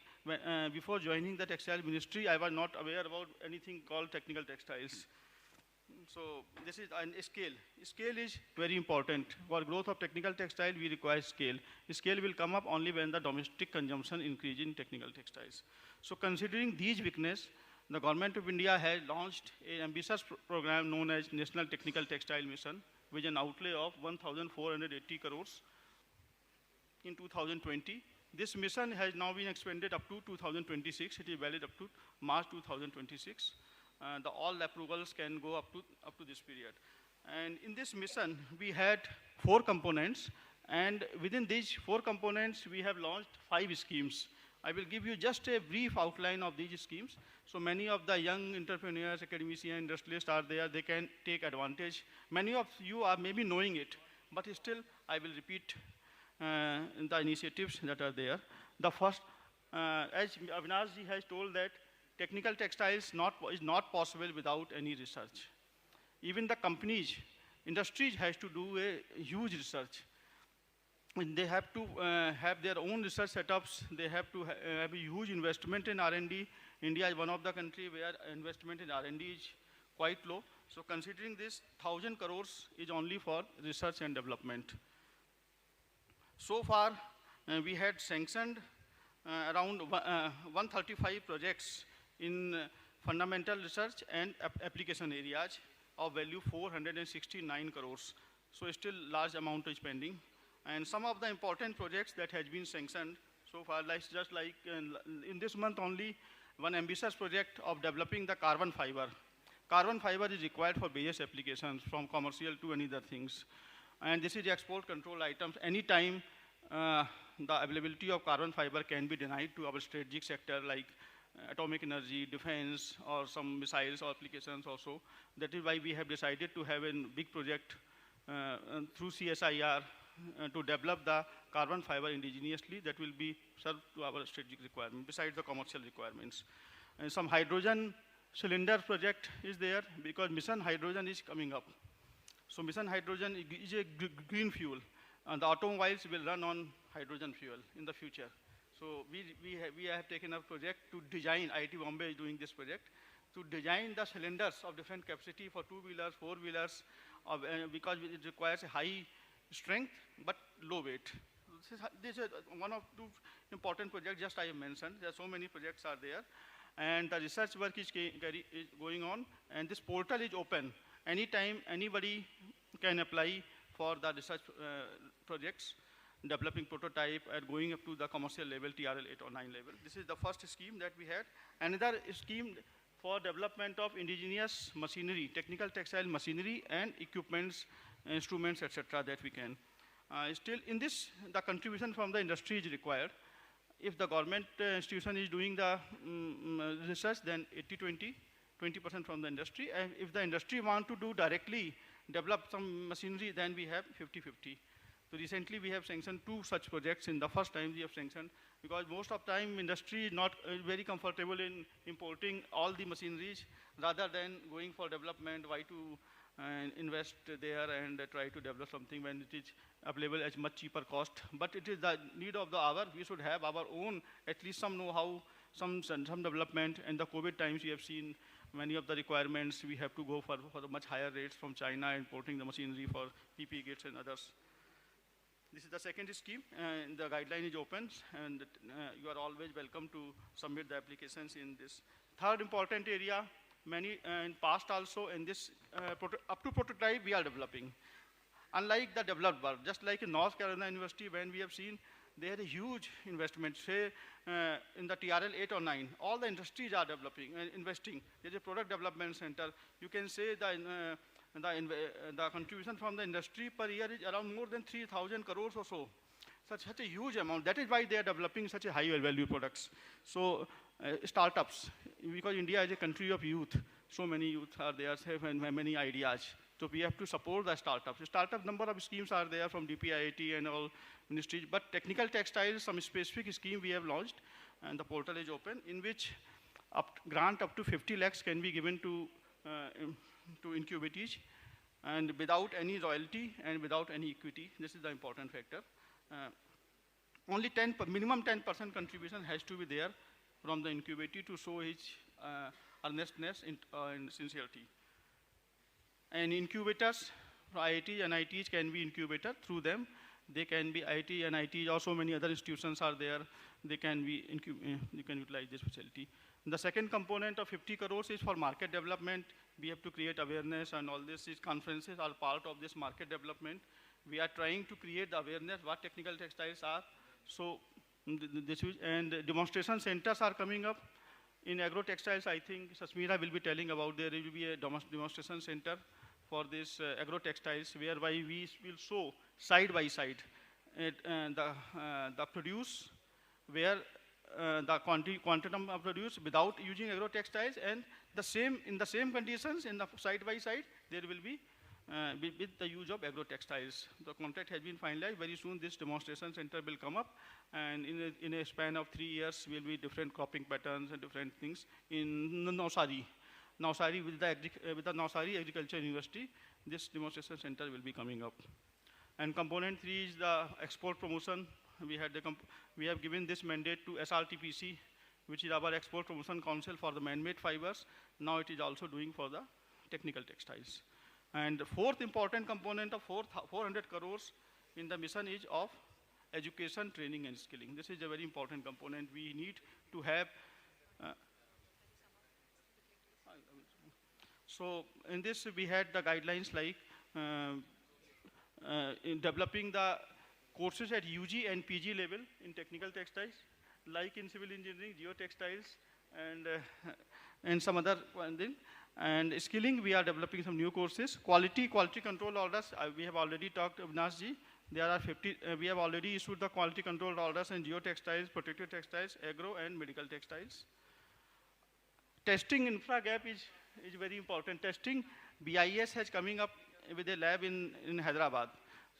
before joining the textile ministry, I was not aware about anything called technical textiles. So this is a scale. Scale is very important. For growth of technical textile, we require scale. Scale will come up only when the domestic consumption increase in technical textiles. So considering these weaknesses, the government of India has launched an ambitious program known as National Technical Textile Mission with an outlay of 1,480 crores. in 2020. This mission has now been expanded up to 2026. It is valid up to March 2026. All approvals can go up to this period. And in this mission, we had 4 components. And within these 4 components, we have launched 5 schemes. I will give you just a brief outline of these schemes. So many of the young entrepreneurs, academicians, industrialists are there. They can take advantage. Many of you are maybe knowing it, but still I will repeat the initiatives that are there. The first, as Avinash ji has told, that technical textiles is not possible without any research. Even the companies, industries has to do a huge research. And they have to have their own research setups. They have to have a huge investment in R&D. India is one of the countries where investment in R&D is quite low. So considering this, 1,000 crores is only for research and development. So far, we had sanctioned around 135 projects in fundamental research and application areas of value 469 crores. So still large amount is pending. And some of the important projects that has been sanctioned so far, just like in this month only, one ambitious project of developing the carbon fiber. Carbon fiber is required for various applications, from commercial to any other things. And this is export control items. Anytime the availability of carbon fiber can be denied to our strategic sector, like atomic energy, defense, or some missiles or applications also. That is why we have decided to have a big project through CSIR to develop the carbon fiber indigenously that will be served to our strategic requirement besides the commercial requirements. And some hydrogen cylinder project is there because mission hydrogen is coming up. So mission hydrogen is a green fuel, and the automobiles will run on hydrogen fuel in the future. So we have taken a project to design, IIT Bombay is doing this project, to design the cylinders of different capacity for 2-wheelers, 4-wheelers, because it requires a high strength but low weight. This is one of 2 important projects just I have mentioned. There are so many projects are there. And the research work is going on, and this portal is open. Anytime anybody can apply for the research projects, developing prototype and going up to the commercial level, TRL 8 or 9 level. This is the first scheme that we had. Another scheme for development of indigenous machinery, technical textile machinery and equipments, instruments, etc. that we can. Still in this, the contribution from the industry is required. If the government institution is doing the research, then 80-20, 20% from the industry. And if the industry want to do directly, develop some machinery, then we have 50-50. So recently we have sanctioned 2 such projects. In the first time we have sanctioned, because most of the time industry is not very comfortable in importing all the machineries, rather than going for development. Why to invest there and try to develop something when it is available at much cheaper cost. But it is the need of the hour. We should have our own, at least some know-how, some development. And the COVID times we have seen many of the requirements, we have to go for much higher rates from China, importing the machinery for PPE kits and others. This is the second scheme, and the guideline is open, and you are always welcome to submit the applications in this. Third important area, many in past also, in this up to prototype we are developing. Unlike the developed world, just like in North Carolina University, when we have seen they had a huge investment, say in the TRL 8 or 9, all the industries are developing and investing. There's a product development center. You can say the contribution from the industry per year is around more than 3,000 crores or so. Such a huge amount. That is why they are developing such a high value products. So startups, because India is a country of youth, so many youth are there, have many ideas. So we have to support the startups. The startup number of schemes are there from DPIIT and all ministries, but technical textiles, some specific scheme we have launched, and the portal is open, in which grant up to 50 lakhs can be given to incubatees, and without any royalty and without any equity. This is the important factor. Only minimum 10% contribution has to be there from the incubatee to show his earnestness and sincerity. And incubators, IIT and IITs can be incubator through them. They can be IIT and IIT, also many other institutions are there. They can be you can utilize this facility. The second component of 50 crores is for market development. We have to create awareness, and all these conferences are part of this market development. We are trying to create the awareness what technical textiles are. So and demonstration centers are coming up. In agro-textiles, I think Sasmira will be telling about there will be a demonstration center for this agro-textiles, whereby we will show side by side the produce, where the quantum of produce without using agro-textiles, and in the same conditions in the side by side there will be with the use of agro-textiles. The contract has been finalized. Very soon this demonstration center will come up, and in a span of 3 years will be different cropping patterns and different things in Navsari. Navsari with the Navsari Agriculture University, this demonstration center will be coming up. And component 3 is the export promotion. We have given this mandate to SRTPC, which is our export promotion council for the man-made fibers. Now it is also doing for the technical textiles. And the fourth important component of 400 crores in the mission is of education, training, and skilling. This is a very important component. We need to have. So in this, we had the guidelines like in developing the courses at UG and PG level in technical textiles, like in civil engineering, geotextiles, and some other thing. And skilling, we are developing some new courses. Quality control orders, we have already talked, Avinash ji. There are 50, we have already issued the quality control orders in geotextiles, protective textiles, agro, and medical textiles. Testing infra gap is very important. Testing, BIS has coming up with a lab in Hyderabad.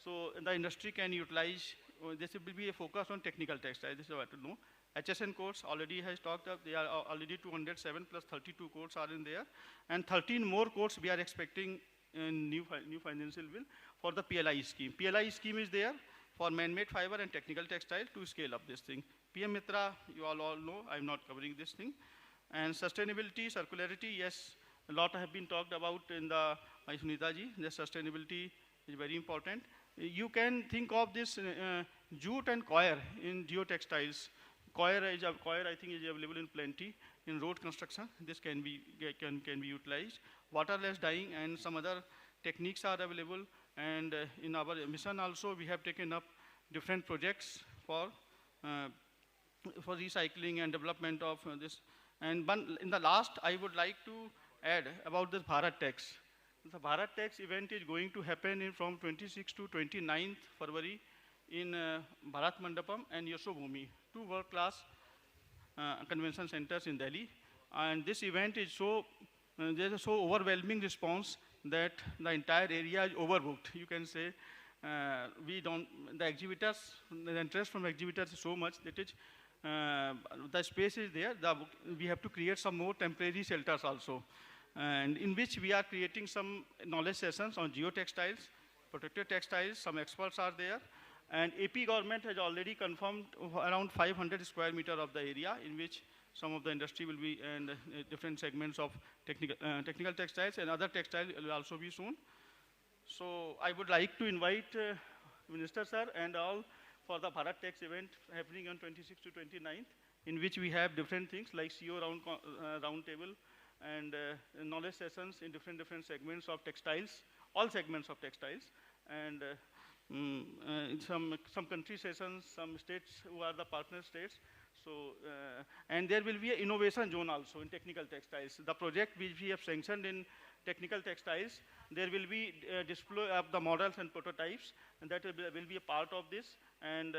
So the industry can utilize, this will be a focus on technical textiles, this is what to know. HSN course already has talked up, they are already 207 plus 32 courses are in there. And 13 more courses we are expecting in new financial bill for the PLI scheme. PLI scheme is there for man-made fiber and technical textile to scale up this thing. PM Mitra, you all know, I'm not covering this thing. And sustainability, circularity, yes, a lot have been talked about in the Sunita ji. The sustainability is very important. You can think of this jute and coir in geotextiles. Coir, I think, is available in plenty. In road construction, this can be utilized. Waterless dyeing and some other techniques are available. And in our mission also, we have taken up different projects for recycling and development of this. And in the last, I would like to add about this Bharat Tax. The Bharat Tax event is going to happen from 26th to 29th February in Bharat Mandapam and Yashobhumi, two world-class convention centers in Delhi. And this event is there's a so overwhelming response that the entire area is overbooked. You can say the interest from exhibitors is so much that the space is there. We have to create some more temporary shelters also, and in which we are creating some knowledge sessions on geotextiles, protective textiles. Some experts are there. And AP government has already confirmed around 500 square meter of the area in which some of the industry will be, and different segments of technical textiles and other textiles will also be soon. So I would like to invite Minister sir and all for the Bharat Tax event happening on 26th to 29th, in which we have different things like CEO round table and knowledge sessions in different segments of textiles, all segments of textiles, and some country sessions, some states who are the partner states. So, and there will be an innovation zone also in technical textiles. The project which we have sanctioned in technical textiles, there will be display of the models and prototypes, and that will be a part of this. And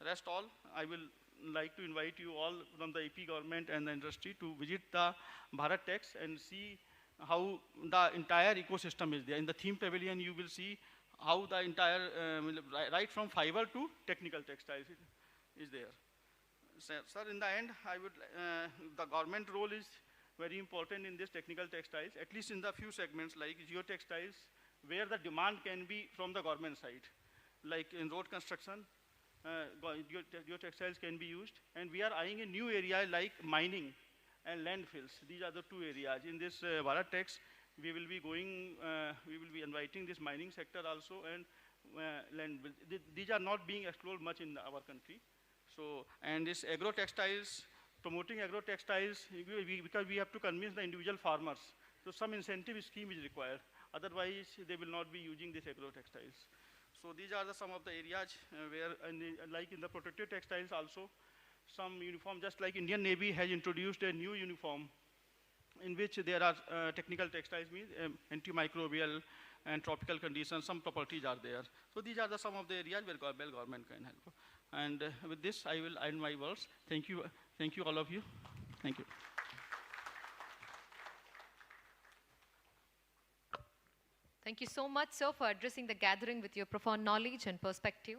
rest all, I will like to invite you all from the AP government and the industry to visit the Bharat Tax and see how the entire ecosystem is there. In the theme pavilion, you will see how the entire, right from fiber to technical textiles is there. Sir, in the end, the government role is very important in this technical textiles, at least in the few segments like geotextiles, where the demand can be from the government side. Like in road construction, geotextiles can be used. And we are eyeing a new area like mining and landfills. These are the two areas. In this Bharat Tax, we will be inviting this mining sector also, and these are not being explored much in our country. So, and this agro-textiles, promoting agro-textiles, because we have to convince the individual farmers. So some incentive scheme is required. Otherwise, they will not be using these agro-textiles. So these are some of the areas where, like in the protective textiles also, some uniform, just like Indian Navy has introduced a new uniform in which there are technical textiles, means antimicrobial and tropical conditions, some properties are there. So these are some of the areas where government can help. And with this, I will end my words. Thank you all of you. Thank you. Thank you so much, sir, for addressing the gathering with your profound knowledge and perspective.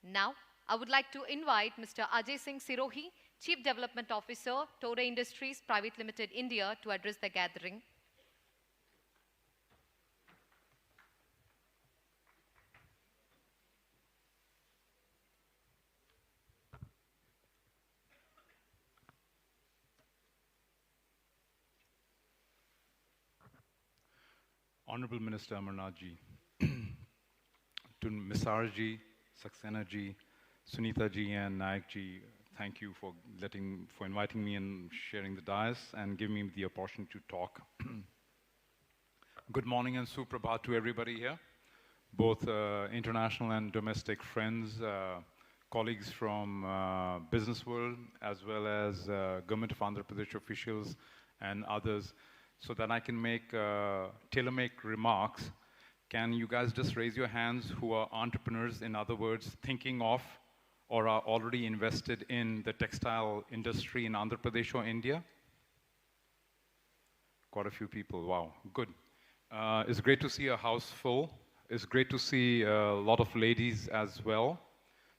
Now, I would like to invite Mr. Ajay Singh Sirohi, Chief Development Officer, Torre Industries Private Limited, India, to address the gathering. Honorable Minister Amarnath ji, to Misar ji, Saxena ji, Sunita ji, and Nayak ji, thank you for inviting me and sharing the dais and giving me the opportunity to talk. Good morning and suprabhat to everybody here, both international and domestic friends, colleagues from business world, as well as Government of Andhra Pradesh officials and others, so that I can make tailor-make remarks. Can you guys just raise your hands who are entrepreneurs, in other words, thinking of or are already invested in the textile industry in Andhra Pradesh or India? Quite a few people, wow, good. It's great to see a house full. It's great to see a lot of ladies as well.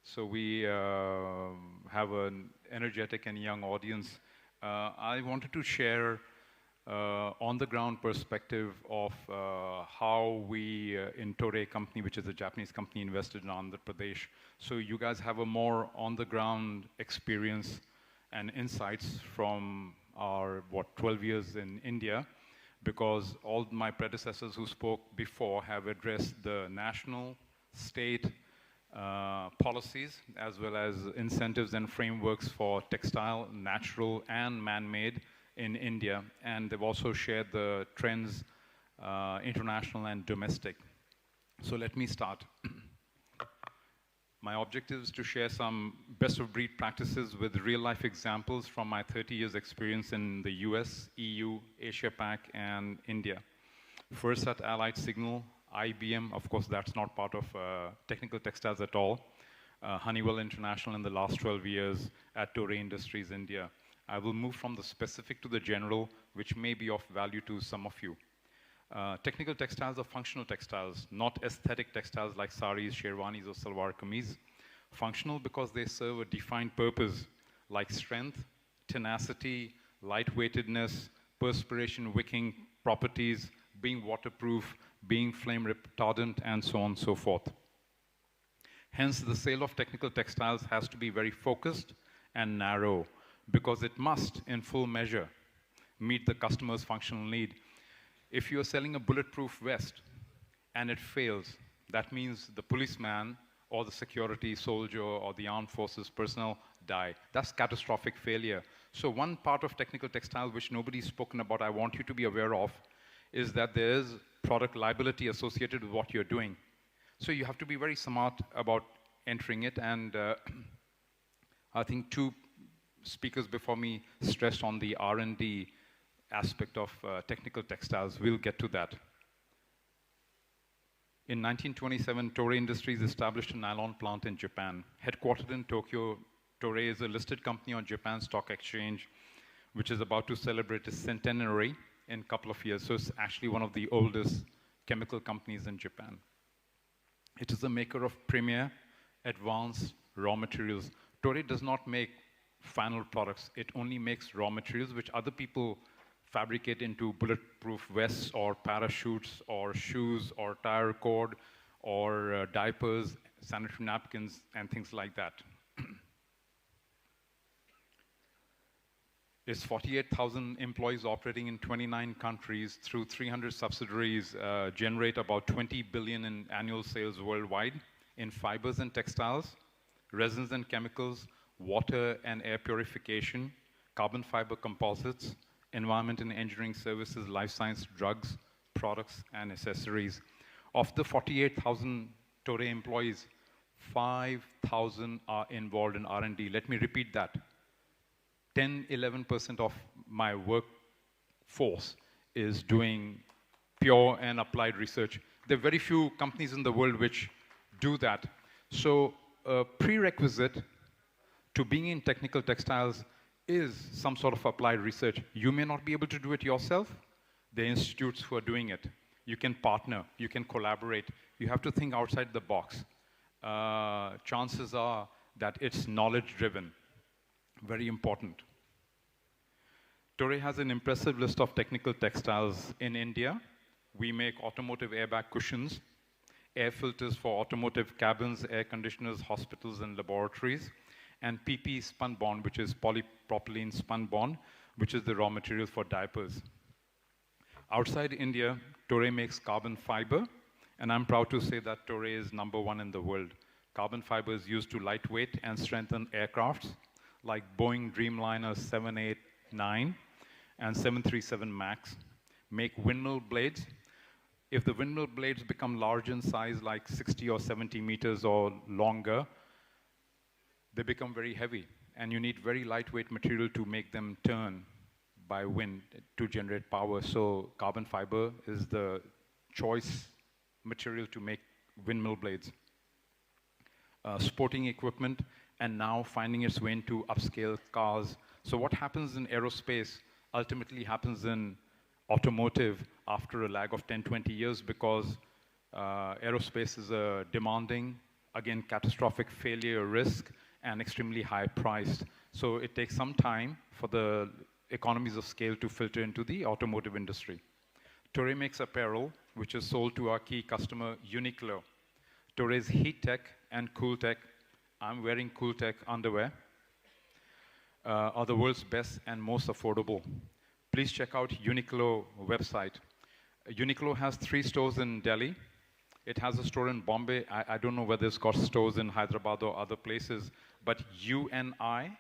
So we have an energetic and young audience. I wanted to share on-the-ground perspective of how we in Torre company, which is a Japanese company, invested in Andhra Pradesh. So you guys have a more on-the-ground experience and insights from our, 12 years in India, because all my predecessors who spoke before have addressed the national, state policies, as well as incentives and frameworks for textile, natural, and man-made in India, and they've also shared the trends, international and domestic. So let me start. My objective is to share some best-of-breed practices with real-life examples from my 30 years experience in the US, EU, Asia-Pac, and India. First at Allied Signal, IBM, of course that's not part of technical textiles at all. Honeywell International in the last 12 years at Torre Industries, India. I will move from the specific to the general, which may be of value to some of you. Technical textiles are functional textiles, not aesthetic textiles like saris, sherwanis, or salwar kameez. Functional because they serve a defined purpose, like strength, tenacity, lightweightedness, perspiration wicking properties, being waterproof, being flame retardant, and so on and so forth. Hence, the sale of technical textiles has to be very focused and narrow, because it must, in full measure, meet the customer's functional need. If you're selling a bulletproof vest and it fails, that means the policeman or the security soldier or the armed forces personnel die. That's catastrophic failure. So one part of technical textile which nobody's spoken about, I want you to be aware of, is that there is product liability associated with what you're doing. So you have to be very smart about entering it, and I think two speakers before me stressed on the R&D aspect of technical textiles. We'll get to that. In 1927, Torre Industries established a nylon plant in Japan. Headquartered in Tokyo, Torre is a listed company on Japan Stock Exchange, which is about to celebrate its centenary in a couple of years. So it's actually one of the oldest chemical companies in Japan. It is a maker of premier, advanced raw materials. Torre does not make final products. It only makes raw materials which other people fabricate into bulletproof vests or parachutes or shoes or tire cord or diapers, sanitary napkins, and things like that. Its 48,000 employees operating in 29 countries through 300 subsidiaries generate about 20 billion in annual sales worldwide in fibers and textiles, resins and chemicals, water and air purification, carbon fiber composites, environment and engineering services, life science, drugs, products, and accessories. Of the 48,000 Toray employees, 5,000 are involved in R&D. Let me repeat that. 10, 11% of my workforce is doing pure and applied research. There are very few companies in the world which do that. So a prerequisite to being in technical textiles is some sort of applied research. You may not be able to do it yourself. There are institutes who are doing it. You can partner, you can collaborate. You have to think outside the box. Chances are that it's knowledge-driven. Very important. Toray has an impressive list of technical textiles in India. We make automotive airbag cushions, air filters for automotive cabins, air conditioners, hospitals, and laboratories, and PP spun bond, which is polypropylene spun bond, which is the raw material for diapers. Outside India, Toray makes carbon fiber, and I'm proud to say that Toray is #1 in the world. Carbon fiber is used to lightweight and strengthen aircrafts like Boeing Dreamliner 789 and 737 MAX, make windmill blades. If the windmill blades become large in size, like 60 or 70 meters or longer, they become very heavy, and you need very lightweight material to make them turn by wind to generate power. So carbon fiber is the choice material to make windmill blades. Sporting equipment, and now finding its way into upscale cars. So what happens in aerospace ultimately happens in automotive after a lag of 10, 20 years, because aerospace is a demanding, again, catastrophic failure risk and extremely high priced. So it takes some time for the economies of scale to filter into the automotive industry. Toray makes apparel, which is sold to our key customer, Uniqlo. Toray's Heat Tech and Cool Tech, I'm wearing Cool Tech underwear, are the world's best and most affordable. Please check out Uniqlo website. Uniqlo has 3 stores in Delhi. It has a store in Bombay. I don't know whether it's got stores in Hyderabad or other places, but uniqlo.com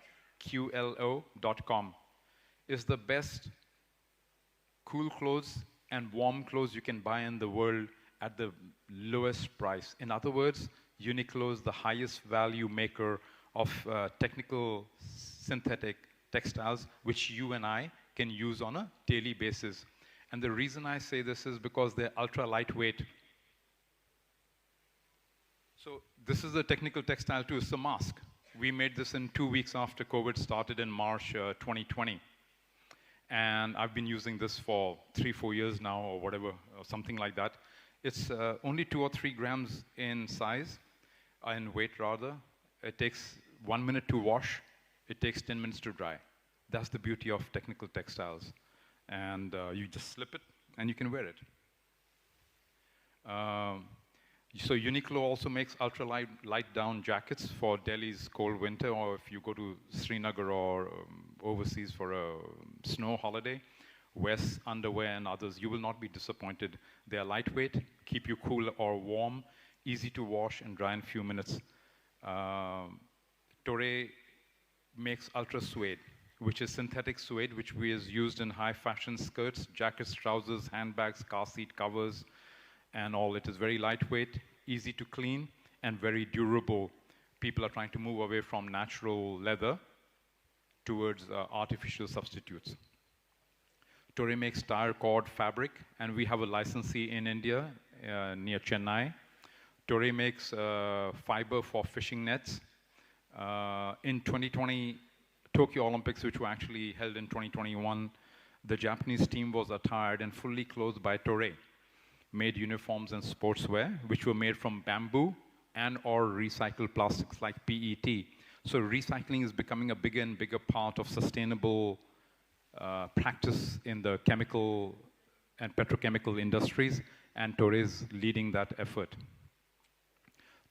is the best cool clothes and warm clothes you can buy in the world at the lowest price. In other words, Uniqlo is the highest value maker of technical synthetic textiles, which you and I can use on a daily basis. And the reason I say this is because they're ultra lightweight. So this is a technical textile too. It's a mask. We made this in 2 weeks after COVID started in March 2020. And I've been using this for 3-4 years now, or whatever, or something like that. It's only 2 or 3 grams in size, in weight rather. It takes 1 minute to wash. It takes 10 minutes to dry. That's the beauty of technical textiles. And you just slip it, and you can wear it. So Uniqlo also makes light down jackets for Delhi's cold winter, or if you go to Srinagar or overseas for a snow holiday, vests, underwear, and others. You will not be disappointed. They are lightweight, keep you cool or warm, easy to wash and dry in a few minutes. Toray makes ultra suede, which is synthetic suede, which is used in high fashion skirts, jackets, trousers, handbags, car seat covers, and all. It is very lightweight, easy to clean, and very durable. People are trying to move away from natural leather towards artificial substitutes. Toray makes tire cord fabric, and we have a licensee in India near Chennai. Toray makes fiber for fishing nets. In 2020 Tokyo Olympics, which were actually held in 2021, the Japanese team was attired and fully clothed by Toray, made uniforms and sportswear, which were made from bamboo and or recycled plastics like PET. So recycling is becoming a bigger and bigger part of sustainable practice in the chemical and petrochemical industries, and Toray is leading that effort.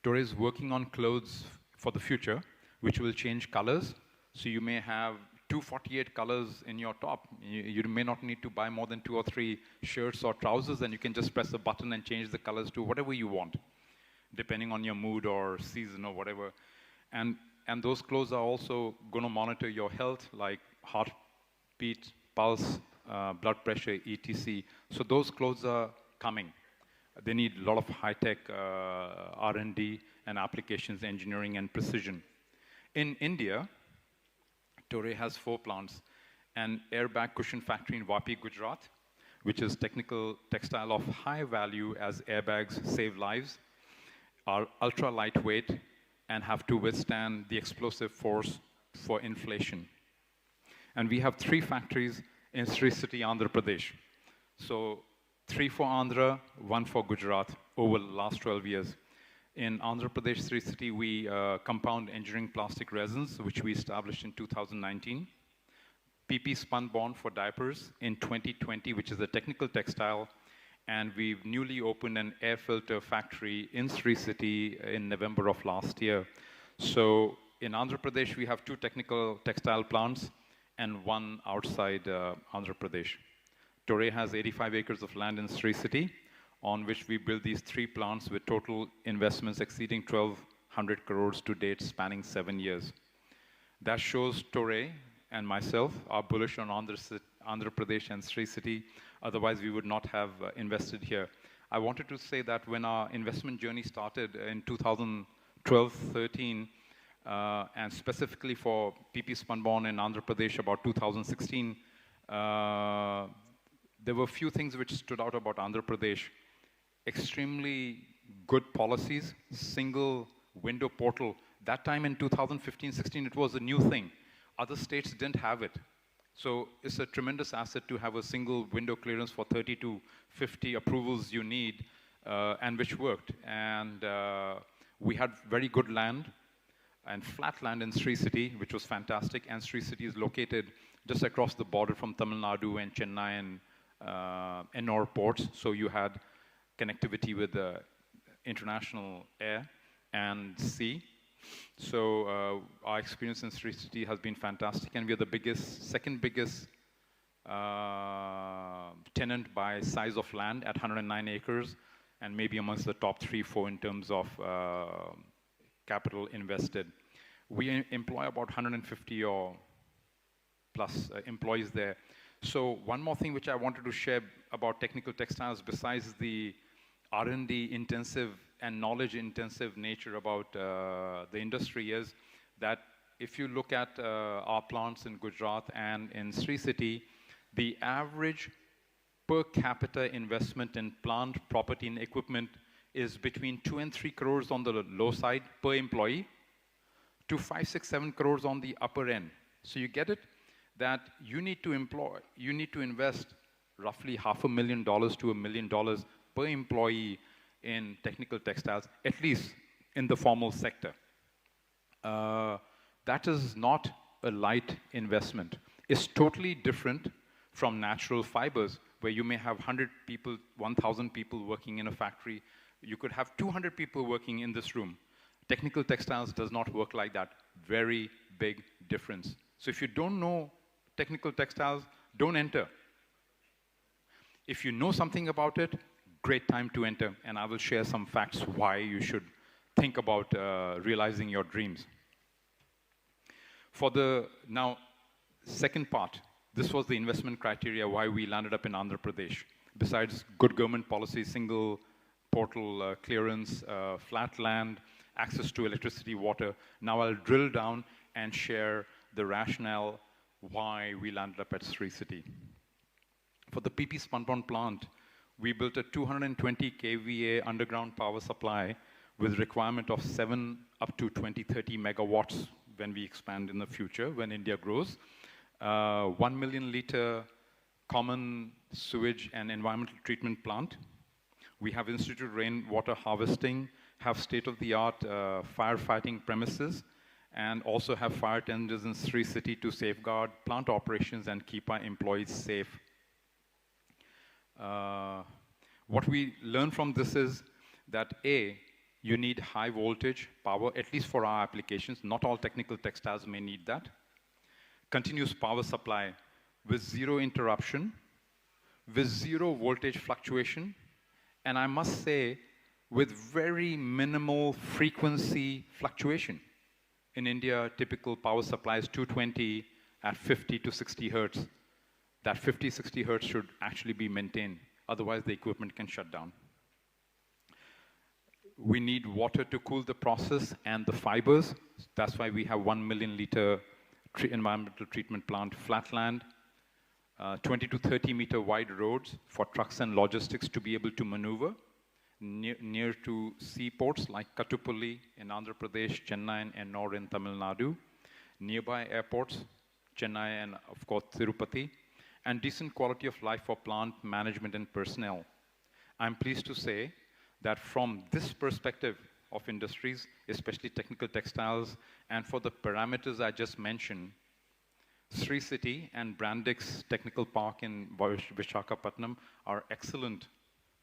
Toray is working on clothes for the future, which will change colors. So you may have 248 colors in your top. You may not need to buy more than 2 or 3 shirts or trousers, and you can just press a button and change the colors to whatever you want, depending on your mood or season or whatever. And those clothes are also going to monitor your health, like heartbeat, pulse, blood pressure, etc. So those clothes are coming. They need a lot of high-tech R&D and applications engineering and precision. In India, Torre has 4 plants: an airbag cushion factory in Vapi, Gujarat, which is technical textile of high value as airbags save lives, are ultra lightweight, and have to withstand the explosive force for inflation. And we have 3 factories in Sri City, Andhra Pradesh. So 3 for Andhra, 1 for Gujarat over the last 12 years. In Andhra Pradesh, Sri City, we compound engineering plastic resins, which we established in 2019. PP spun-bond for diapers in 2020, which is a technical textile. And we've newly opened an air filter factory in Sri City in November of last year. So in Andhra Pradesh, we have 2 technical textile plants and 1 outside Andhra Pradesh. Torre has 85 acres of land in Sri City, on which we built these 3 plants with total investments exceeding 1,200 crores to date, spanning 7 years. That shows Torre and myself are bullish on Andhra Pradesh and Sri City. Otherwise, we would not have invested here. I wanted to say that when our investment journey started in 2012-13, and specifically for PP Spunbond in Andhra Pradesh about 2016, there were a few things which stood out about Andhra Pradesh. Extremely good policies, single window portal. That time in 2015-16, it was a new thing. Other states didn't have it. So it's a tremendous asset to have a single window clearance for 30 to 50 approvals you need, and which worked. And we had very good land and flat land in Sri City, which was fantastic. And Sri City is located just across the border from Tamil Nadu and Chennai and Ennore ports. So you had connectivity with the international air and sea. So our experience in Sri City has been fantastic, and we are the second biggest tenant by size of land at 109 acres, and maybe amongst the top 3-4 in terms of capital invested. We employ about 150 or plus employees there. So one more thing which I wanted to share about technical textiles, besides the R&D intensive and knowledge intensive nature about the industry, is that if you look at our plants in Gujarat and in Sri City, the average per capita investment in plant, property and equipment is between 2 and 3 crores on the low side per employee to 5, 6, 7 crores on the upper end. So you get it? That you need to invest roughly $500,000 to $1 million per employee in technical textiles, at least in the formal sector. That is not a light investment. It's totally different from natural fibers, where you may have 100 people, 1,000 people working in a factory. You could have 200 people working in this room. Technical textiles does not work like that. Very big difference. So if you don't know technical textiles, don't enter. If you know something about it, great time to enter, and I will share some facts why you should think about realizing your dreams. For the now second part, this was the investment criteria why we landed up in Andhra Pradesh. Besides good government policy, single portal clearance, flat land, access to electricity, water. Now I'll drill down and share the rationale why we landed up at Sri City. For the PP Spunbond plant, we built a 220 kVA underground power supply with requirement of 7 up to 30 megawatts when we expand in the future, when India grows. 1 million liter common sewage and environmental treatment plant. We have instituted rainwater harvesting, have state-of-the-art firefighting premises, and also have fire tenders in Sri City to safeguard plant operations and keep our employees safe. What we learn from this is that A, you need high voltage power, at least for our applications. Not all technical textiles may need that. Continuous power supply with 0 interruption, with 0 voltage fluctuation, and I must say, with very minimal frequency fluctuation. In India, typical power supply is 220 at 50 to 60 hertz. That 50, 60 hertz should actually be maintained. Otherwise, the equipment can shut down. We need water to cool the process and the fibers. That's why we have 1 million liter environmental treatment plant, flatland, 20 to 30 meter wide roads for trucks and logistics to be able to maneuver near to seaports like Kattupalli in Andhra Pradesh, Chennai and Ennore in Tamil Nadu, nearby airports, Chennai and of course Tirupati, and decent quality of life for plant management and personnel. I'm pleased to say that from this perspective of industries, especially technical textiles, and for the parameters I just mentioned, Sri City and Brandix Technical Park in Vishakhapatnam are excellent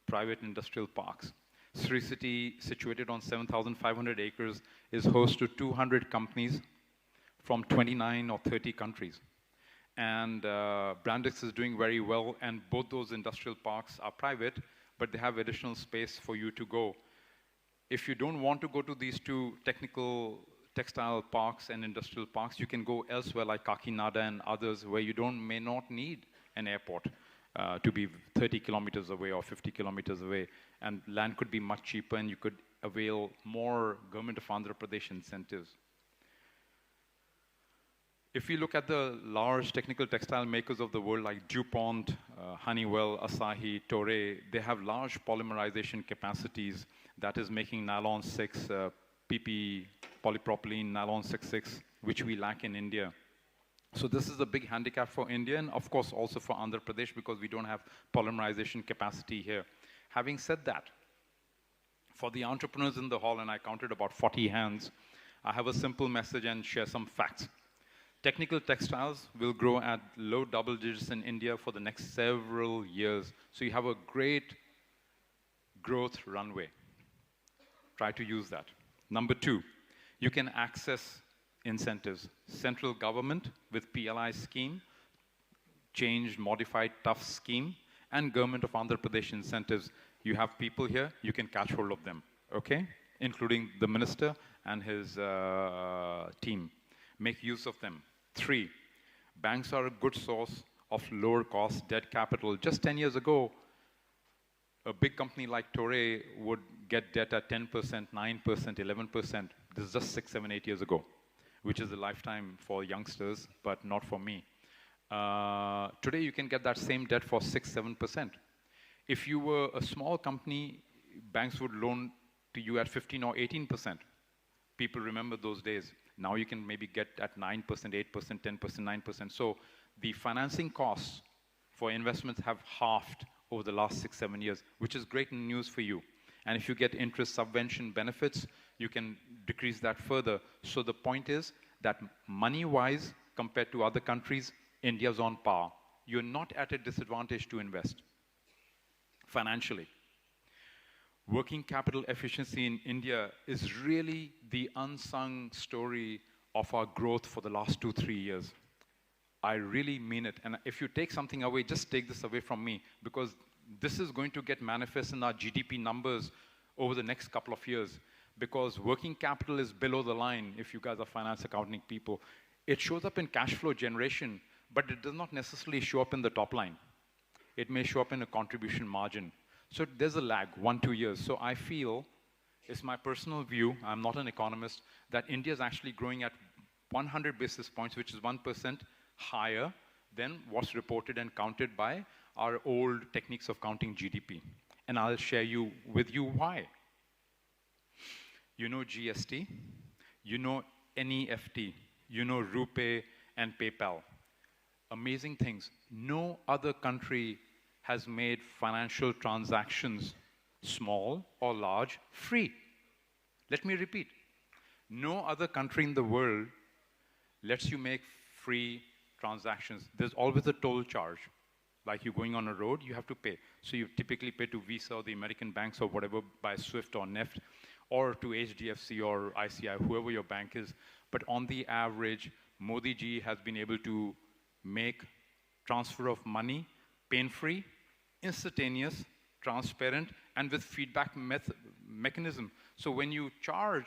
private industrial parks. Sri City, situated on 7,500 acres, is host to 200 companies from 29 or 30 countries. And Brandix is doing very well, and both those industrial parks are private, but they have additional space for you to go. If you don't want to go to these two technical textile parks and industrial parks, you can go elsewhere like Kakinada and others where you may not need an airport to be 30 kilometers away or 50 kilometers away. And land could be much cheaper and you could avail more Government of Andhra Pradesh incentives. If you look at the large technical textile makers of the world like DuPont, Honeywell, Asahi, Toray, they have large polymerization capacities that is making nylon 6, PP, polypropylene, nylon 6,6, which we lack in India. So this is a big handicap for India and of course also for Andhra Pradesh because we don't have polymerization capacity here. Having said that, for the entrepreneurs in the hall, and I counted about 40 hands, I have a simple message and share some facts. Technical textiles will grow at low double digits in India for the next several years. So you have a great growth runway. Try to use that. Number two, you can access incentives. Central government with PLI scheme, changed, modified, tough scheme, and Government of Andhra Pradesh incentives. You have people here, you can catch hold of them, okay? Including the minister and his team. Make use of them. Three, banks are a good source of lower cost debt capital. Just 10 years ago, a big company like Toray would get debt at 10%, 9%, 11%. This is just 6, 7, 8 years ago, which is a lifetime for youngsters, but not for me. Today, you can get that same debt for 6, 7%. If you were a small company, banks would loan to you at 15 or 18%. People remember those days. Now you can maybe get at 9%, 8%, 10%, 9%. So the financing costs for investments have halved over the last 6, 7 years, which is great news for you. And if you get interest subvention benefits, you can decrease that further. So the point is that money-wise, compared to other countries, India's on par. You're not at a disadvantage to invest financially. Working capital efficiency in India is really the unsung story of our growth for the last 2, 3 years. I really mean it. And if you take something away, just take this away from me, because this is going to get manifest in our GDP numbers over the next couple of years, because working capital is below the line, if you guys are finance accounting people. It shows up in cash flow generation, but it does not necessarily show up in the top line. It may show up in a contribution margin. So there's a lag, 1, 2 years. So I feel, it's my personal view, I'm not an economist, that India is actually growing at 100 basis points, which is 1% higher than what's reported and counted by our old techniques of counting GDP. And I'll share with you why. You know GST, you know NEFT, you know RuPay and PayPal. Amazing things. No other country has made financial transactions, small or large, free. Let me repeat. No other country in the world lets you make free transactions. There's always a toll charge. Like you're going on a road, you have to pay. So you typically pay to Visa or the American banks or whatever by SWIFT or NEFT, or to HDFC or ICI, whoever your bank is. But on the average, Modi ji has been able to make transfer of money pain-free, instantaneous, transparent, and with feedback mechanism. So when you charge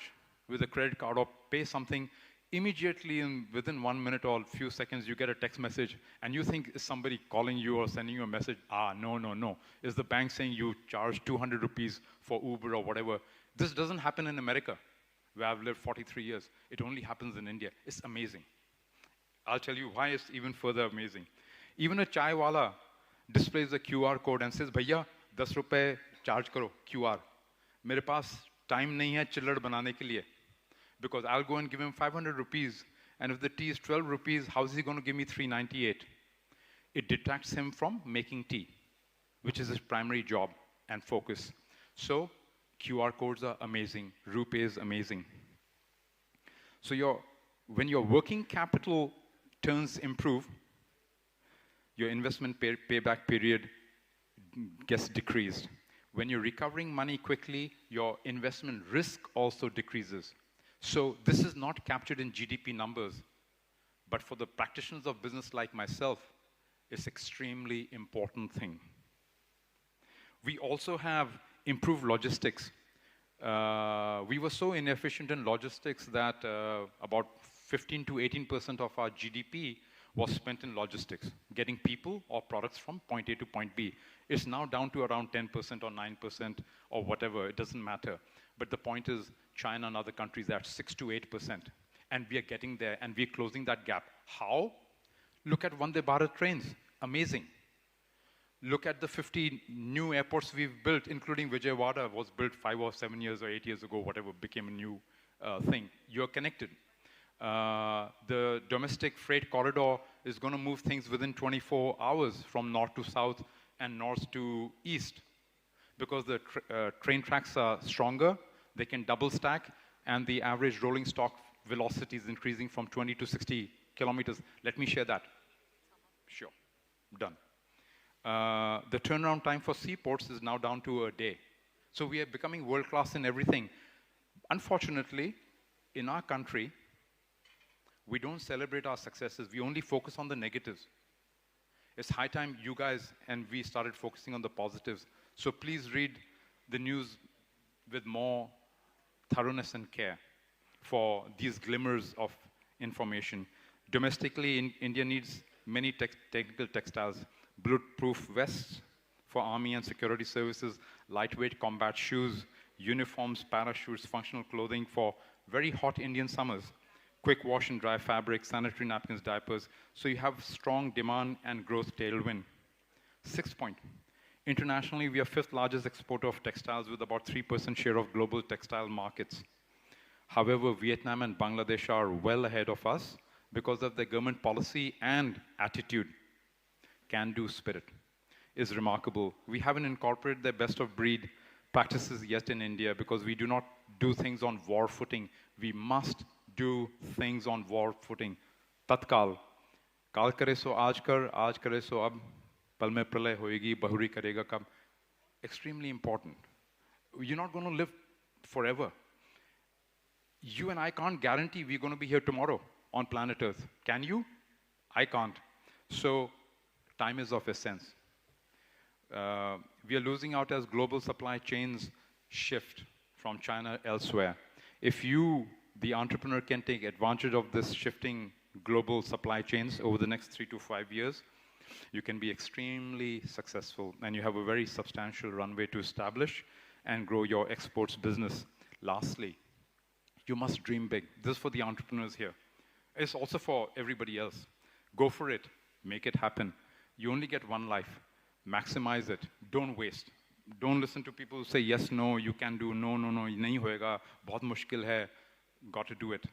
with a credit card or pay something, immediately within 1 minute or a few seconds, you get a text message, and you think, is somebody calling you or sending you a message? No. Is the bank saying you charge 200 rupees for Uber or whatever? This doesn't happen in America, where I've lived 43 years. It only happens in India. It's amazing. I'll tell you why it's even further amazing. Even a chai wala displays a QR code and says, "Bhaiya, 10 rupees charge karo, QR." मेरे पास time नहीं है चिल्लड़ बनाने के लिए, because I'll go and give him 500 rupees, and if the tea is 12 rupees, how is he going to give me 398? It detracts him from making tea, which is his primary job and focus. So QR codes are amazing. RuPay is amazing. So when your working capital turns improve, your investment payback period gets decreased. When you're recovering money quickly, your investment risk also decreases. So this is not captured in GDP numbers, but for the practitioners of business like myself, it's extremely important thing. We also have improved logistics. We were so inefficient in logistics that about 15 to 18% of our GDP was spent in logistics, getting people or products from point A to point B. It's now down to around 10% or 9% or whatever, it doesn't matter. But the point is, China and other countries are at 6 to 8%. And we are getting there, and we're closing that gap. How? Look at Vande Bharat trains, amazing. Look at the 50 new airports we've built, including Vijayawada was built 5 or 7 years or 8 years ago, whatever, became a new thing. You're connected. The domestic freight corridor is going to move things within 24 hours from north to south and north to east, because the train tracks are stronger, they can double stack, and the average rolling stock velocity is increasing from 20 to 60 kilometers. Let me share that. Sure, done. The turnaround time for seaports is now down to a day. So we are becoming world-class in everything. Unfortunately, in our country, we don't celebrate our successes. We only focus on the negatives. It's high time you guys and we started focusing on the positives. So please read the news with more thoroughness and care for these glimmers of information. Domestically, India needs many technical textiles, bulletproof vests for army and security services, lightweight combat shoes, uniforms, parachutes, functional clothing for very hot Indian summers, quick wash and dry fabric, sanitary napkins, diapers. So you have strong demand and growth tailwind. 6th point, internationally, we are 5th largest exporter of textiles with about 3% share of global textile markets. However, Vietnam and Bangladesh are well ahead of us because of their government policy and attitude. Can-do spirit is remarkable. We haven't incorporated their best-of-breed practices yet in India because we do not do things on war footing. We must do things on war footing. Tatkal. Kal kare so aaj kare so ab, pal mein pralay hoegi, bahuri karega kab. Extremely important. You're not going to live forever. You and I can't guarantee we're going to be here tomorrow on planet Earth. Can you? I can't. So time is of essence. We are losing out as global supply chains shift from China elsewhere. If you, the entrepreneur, can take advantage of this shifting global supply chains over the next 3 to 5 years, you can be extremely successful, and you have a very substantial runway to establish and grow your exports business. Lastly, you must dream big. This is for the entrepreneurs here. It's also for everybody else. Go for it. Make it happen. You only get one life. Maximize it. Don't waste. Don't listen to people who say, yes, no, you can do, no, nahi hoega, bahut mushkil hai. Got to do it.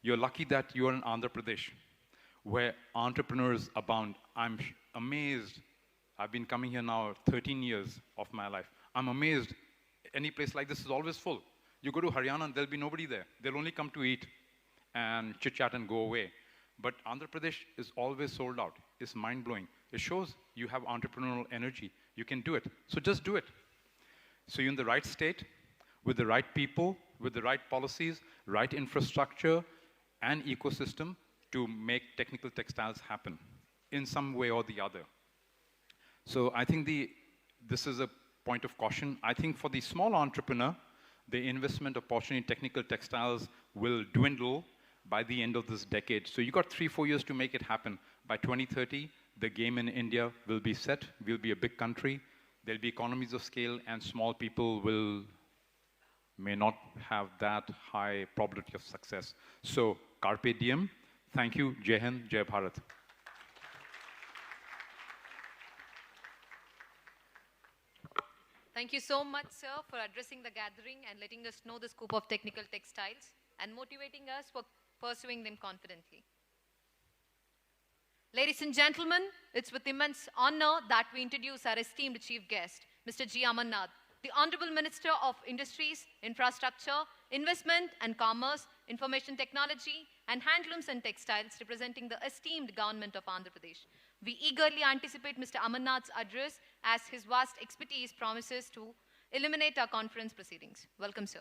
You're lucky that you're in Andhra Pradesh, where entrepreneurs abound. I'm amazed. I've been coming here now 13 years of my life. I'm amazed. Any place like this is always full. You go to Haryana and there'll be nobody there. They'll only come to eat and chit-chat and go away. But Andhra Pradesh is always sold out. It's mind-blowing. It shows you have entrepreneurial energy. You can do it. So just do it. So you're in the right state, with the right people, with the right policies, right infrastructure, and ecosystem to make technical textiles happen in some way or the other. So I think this is a point of caution. I think for the small entrepreneur, the investment opportunity in technical textiles will dwindle by the end of this decade. So you got 3-4 years to make it happen. By 2030, the game in India will be set. We'll be a big country. There'll be economies of scale, and small people will may not have that high probability of success. So, carpe diem. Thank you. Jai Hind, Jai Bharat. Thank you so much, sir, for addressing the gathering and letting us know the scope of technical textiles and motivating us for pursuing them confidently. Ladies and gentlemen, it's with immense honor that we introduce our esteemed chief guest, Mr. G. Amarnath, the Honorable Minister of Industries, Infrastructure, Investment and Commerce, Information Technology, and Handlooms and Textiles, representing the esteemed government of Andhra Pradesh. We eagerly anticipate Mr. Amarnath's address as his vast expertise promises to illuminate our conference proceedings. Welcome, sir.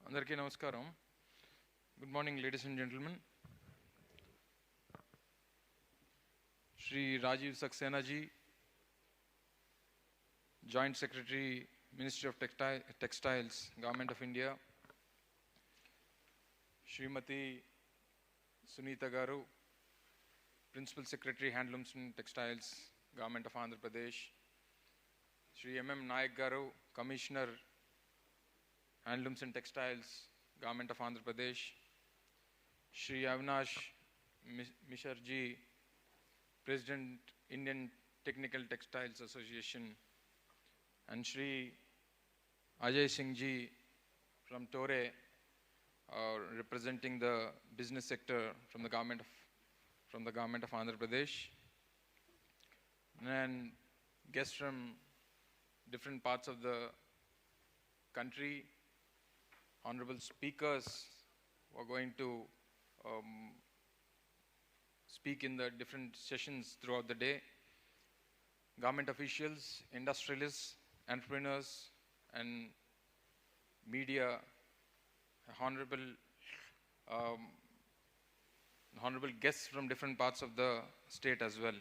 Andarki namaskaram. Good morning, ladies and gentlemen. Shri Rajiv Saxena ji, Joint Secretary, Ministry of Textiles, Government of India. Srimati Sunita Garu, Principal Secretary, Handlooms and Textiles, Government of Andhra Pradesh. Shri M.M. Nayak Garu, Commissioner, Handlooms and Textiles, Government of Andhra Pradesh. Shri Avinash Misharji, President, Indian Technical Textiles Association. And Shri Ajay Singh ji from Tore, representing the business sector from the government of Andhra Pradesh. And guests from different parts of the country, honorable speakers who are going to speak in the different sessions throughout the day, government officials, industrialists, entrepreneurs, and media, honorable guests from different parts of the state as well.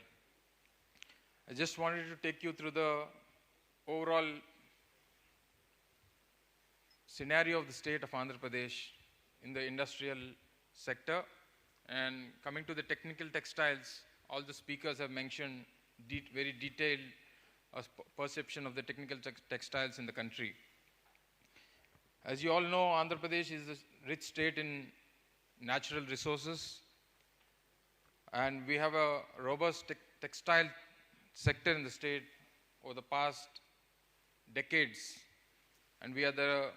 I just wanted to take you through the overall scenario of the state of Andhra Pradesh in the industrial sector. And coming to the technical textiles, all the speakers have mentioned very detailed perception of the technical textiles in the country. As you all know, Andhra Pradesh is a rich state in natural resources, and we have a robust textile sector in the state over the past decades, and we are the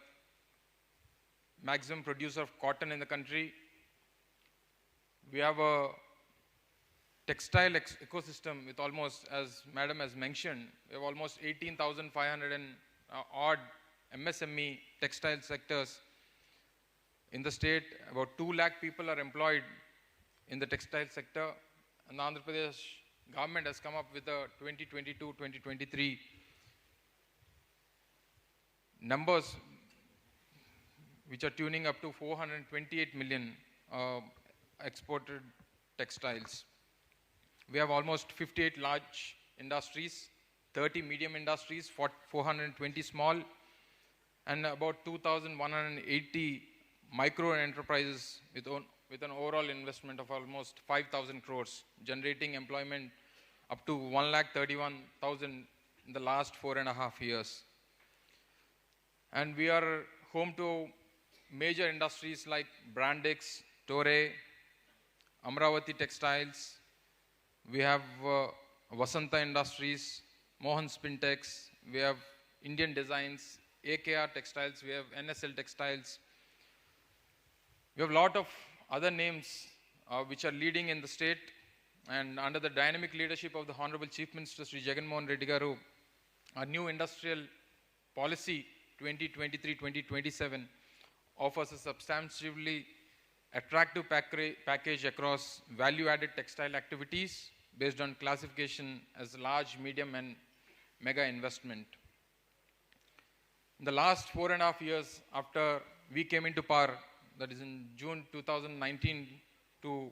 maximum producer of cotton in the country. We have a textile ecosystem with almost, as Madam has mentioned, we have almost 18,500 and odd MSME textile sectors in the state. About 2 lakh people are employed in the textile sector, and the Andhra Pradesh government has come up with the 2022-2023 numbers, which are tuning up to 428 million exported textiles. We have almost 58 large industries, 30 medium industries, 420 small, and about 2,180 micro enterprises with an overall investment of almost 5,000 crores, generating employment up to 1,31,000 in the last 4.5 years. And we are home to major industries like Brandix, Tore, Amravati Textiles. We have Vasanta Industries, Mohan Spintex. We have Indian Designs, AKR Textiles. We have NSL Textiles. We have a lot of other names which are leading in the state. And under the dynamic leadership of the Honorable Chief Minister, Sri Jagan Mohan Reddy Garu, our new industrial policy 2023-2027 offers a substantially attractive package across value-added textile activities based on classification as large, medium, and mega investment. In the last 4.5 years after we came into power, that is in June 2019 to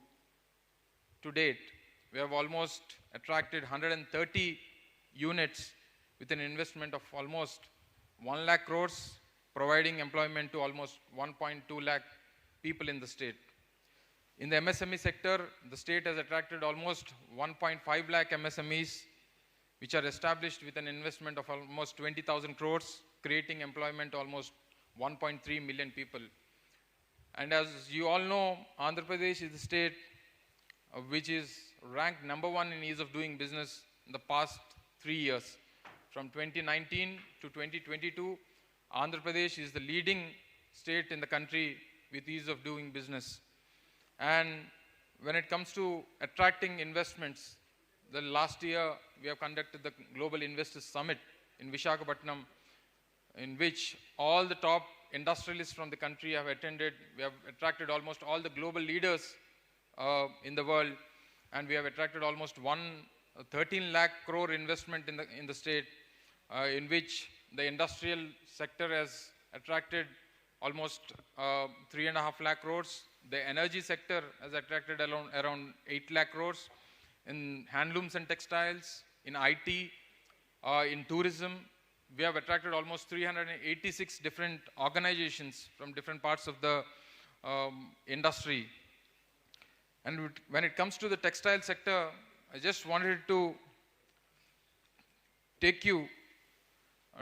date, we have almost attracted 130 units with an investment of almost 1 lakh crores, providing employment to almost 1.2 lakh people in the state. In the MSME sector, the state has attracted almost 1.5 lakh MSMEs, which are established with an investment of almost 20,000 crores, creating employment to almost 1.3 million people. And as you all know, Andhra Pradesh is the state which is ranked #1 in ease of doing business in the past 3 years. From 2019 to 2022, Andhra Pradesh is the leading state in the country with ease of doing business. And when it comes to attracting investments, the last year we have conducted the Global Investors Summit in Visakhapatnam, in which all the top industrialists from the country have attended. We have attracted almost all the global leaders in the world, and we have attracted almost 13 lakh crore investment in the state, in which the industrial sector has attracted almost 3.5 lakh crores. The energy sector has attracted around 8 lakh crores. In handlooms and textiles, in IT, in tourism, we have attracted almost 386 different organizations from different parts of the industry. And when it comes to the textile sector, I just wanted to take you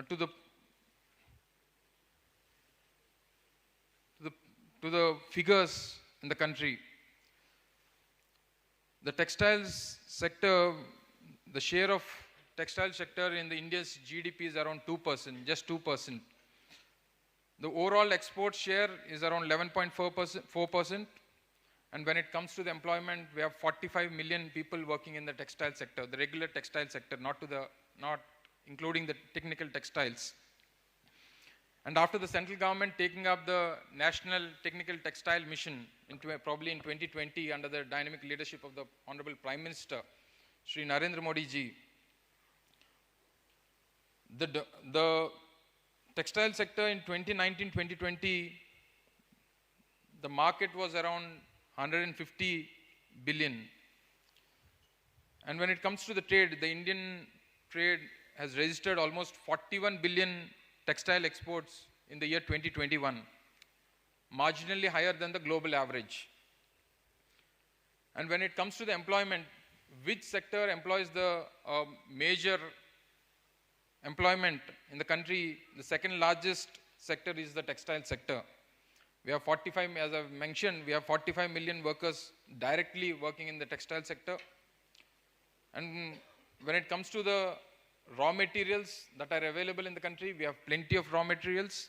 to the figures in the country. The textiles sector, the share of textile sector in the India's GDP is around 2%, just 2%. The overall export share is around 11.4%. And when it comes to the employment, we have 45 million people working in the textile sector, the regular textile sector, not including the technical textiles. And after the central government taking up the National Technical Textile Mission, probably in 2020, under the dynamic leadership of the Honorable Prime Minister, Shri Narendra Modi ji, the textile sector in 2019-2020, the market was around 150 billion. And when it comes to the trade, the Indian trade has registered almost 41 billion textile exports in the year 2021, marginally higher than the global average. And when it comes to the employment, which sector employs the major employment in the country? The second largest sector is the textile sector. We have 45, as I've mentioned, we have 45 million workers directly working in the textile sector. And when it comes to the raw materials that are available in the country, we have plenty of raw materials.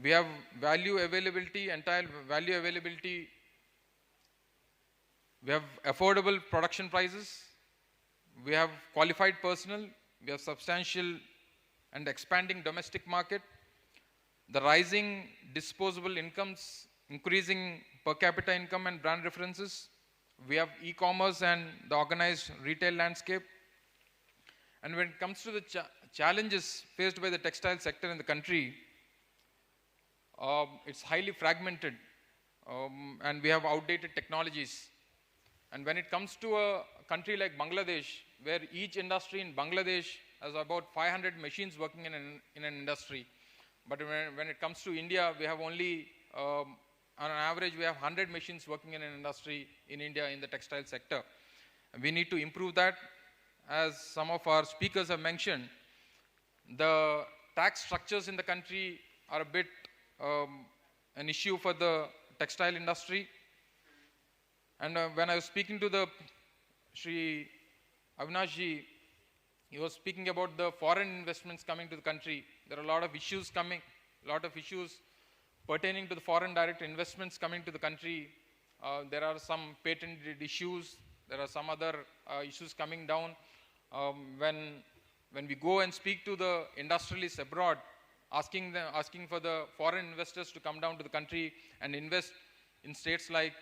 We have value availability, entire value availability. We have affordable production prices. We have qualified personnel. We have substantial and expanding domestic market. The rising disposable incomes, increasing per capita income and brand references. We have e-commerce and the organized retail landscape. And when it comes to the challenges faced by the textile sector in the country, it's highly fragmented, and we have outdated technologies. And when it comes to a country like Bangladesh, where each industry in Bangladesh has about 500 machines working in an industry, but when it comes to India, we have only, on average, we have 100 machines working in an industry in India in the textile sector. And we need to improve that. As some of our speakers have mentioned, the tax structures in the country are a bit an issue for the textile industry. And when I was speaking to the Shri Avinash ji, he was speaking about the foreign investments coming to the country. There are a lot of issues coming, a lot of issues pertaining to the foreign direct investments coming to the country. There are some patented issues. There are some other issues coming down. When we go and speak to the industrialists abroad, asking for the foreign investors to come down to the country and invest in states like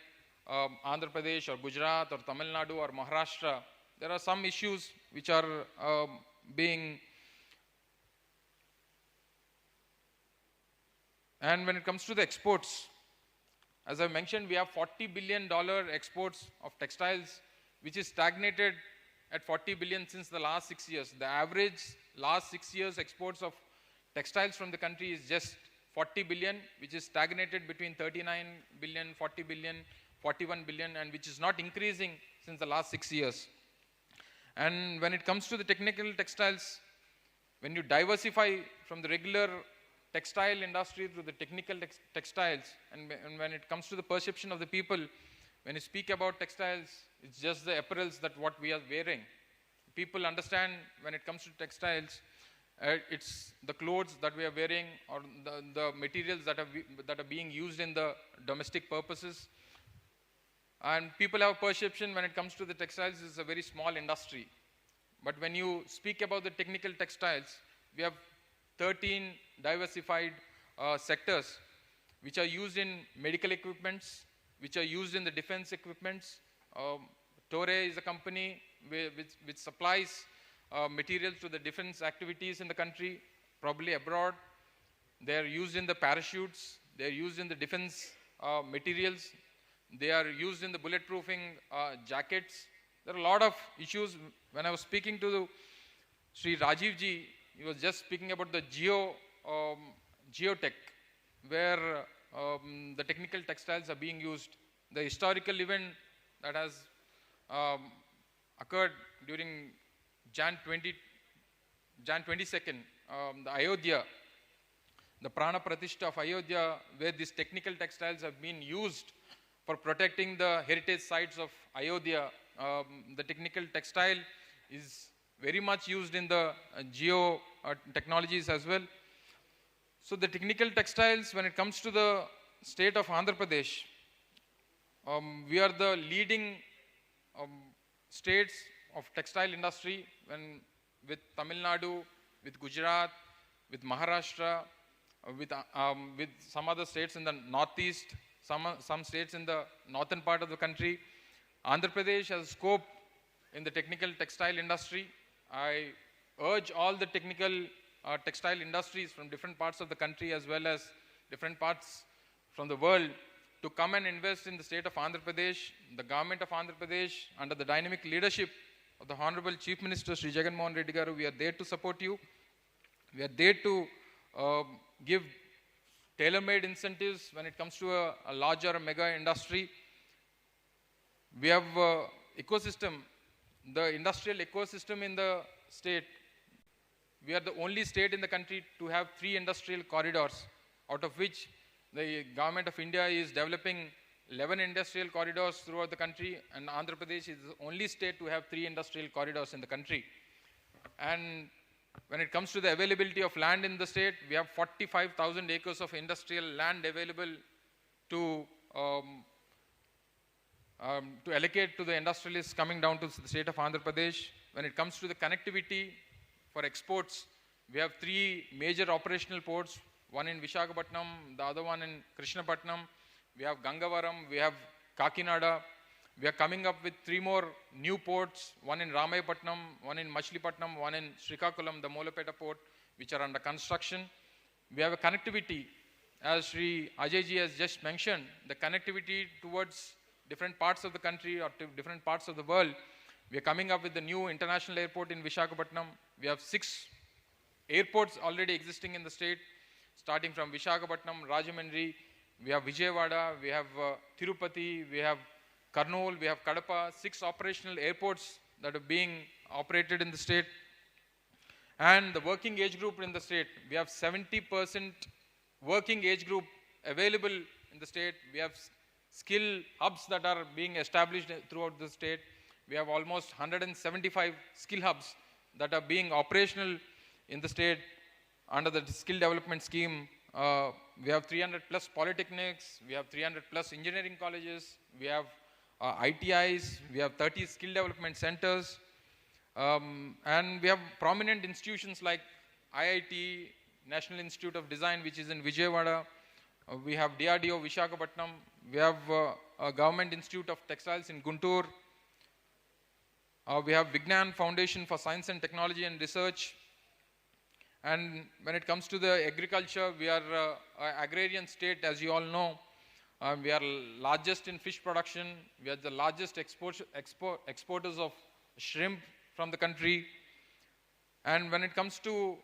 Andhra Pradesh or Gujarat or Tamil Nadu or Maharashtra, there are some issues which are being. And when it comes to the exports, as I mentioned, we have $40 billion exports of textiles, which is stagnated at 40 billion since the last 6 years. The average last 6 years exports of textiles from the country is just 40 billion, which is stagnated between 39 billion, 40 billion 41 billion, and which is not increasing since the last 6 years. And when it comes to the technical textiles, when you diversify from the regular textile industry to the technical textiles, and when it comes to the perception of the people, when you speak about textiles, it's just the apparels that what we are wearing. People understand when it comes to textiles, it's the clothes that we are wearing, or the materials that are being used in the domestic purposes. And people have a perception when it comes to the textiles, it's a very small industry. But when you speak about the technical textiles, we have 13 diversified sectors which are used in medical equipments, which are used in the defense equipments. Torre is a company which supplies materials to the defense activities in the country, probably abroad. They are used in the parachutes, they are used in the defense materials, they are used in the bulletproofing jackets. There are a lot of issues. When I was speaking to Sri Rajiv ji, he was just speaking about the geotech, where the technical textiles are being used. The historical event that has occurred during Jan 22nd, the Ayodhya, the Prana Pratishtha of Ayodhya, where these technical textiles have been used for protecting the heritage sites of Ayodhya. The technical textile is very much used in the geo technologies as well. So the technical textiles, when it comes to the state of Andhra Pradesh, we are the leading states of textile industry, with Tamil Nadu, with Gujarat, with Maharashtra, with some other states in the northeast, some states in the northern part of the country. Andhra Pradesh has scope in the technical textile industry. I urge all the technical textile industries from different parts of the country as well as different parts from the world to come and invest in the state of Andhra Pradesh. The government of Andhra Pradesh, under the dynamic leadership of the Honorable Chief Minister Sri Jagan Mohan Reddy Garu, we are there to support you. We are there to give tailor-made incentives when it comes to a larger mega industry. We have ecosystem, the industrial ecosystem in the state. We are the only state in the country to have 3 industrial corridors, out of which the government of India is developing 11 industrial corridors throughout the country, and Andhra Pradesh is the only state to have 3 industrial corridors in the country. And when it comes to the availability of land in the state, we have 45,000 acres of industrial land available to allocate to the industrialists coming down to the state of Andhra Pradesh. When it comes to the connectivity for exports, we have 3 major operational ports, one in Visakhapatnam, the other one in Krishnapatnam. We have Gangavaram, we have Kakinada. We are coming up with 3 more new ports, one in Ramayapatnam, one in Machilipatnam, one in Srikakulam, the Molapeta port, which are under construction. We have a connectivity, as Sri Ajay ji has just mentioned, the connectivity towards different parts of the country or to different parts of the world. We are coming up with the new international airport in Visakhapatnam. We have 6 airports already existing in the state, starting from Visakhapatnam, Rajahmundry. We have Vijayawada, we have Tirupati, we have Kurnool, we have Kadapa, 6 operational airports that are being operated in the state. And the working age group in the state, we have 70% working age group available in the state. We have skill hubs that are being established throughout the state. We have almost 175 skill hubs that are being operational in the state under the skill development scheme. We have 300 plus polytechnics, we have 300 plus engineering colleges, we have ITIs, we have 30 skill development centers, and we have prominent institutions like IIT, National Institute of Design, which is in Vijayawada. We have DRDO Visakhapatnam, we have a Government Institute of Textiles in Guntur. We have Vignan Foundation for Science and Technology and Research. And when it comes to the agriculture, we are an agrarian state, as you all know. We are largest in fish production. We are the largest exporters of shrimp from the country. And when it comes to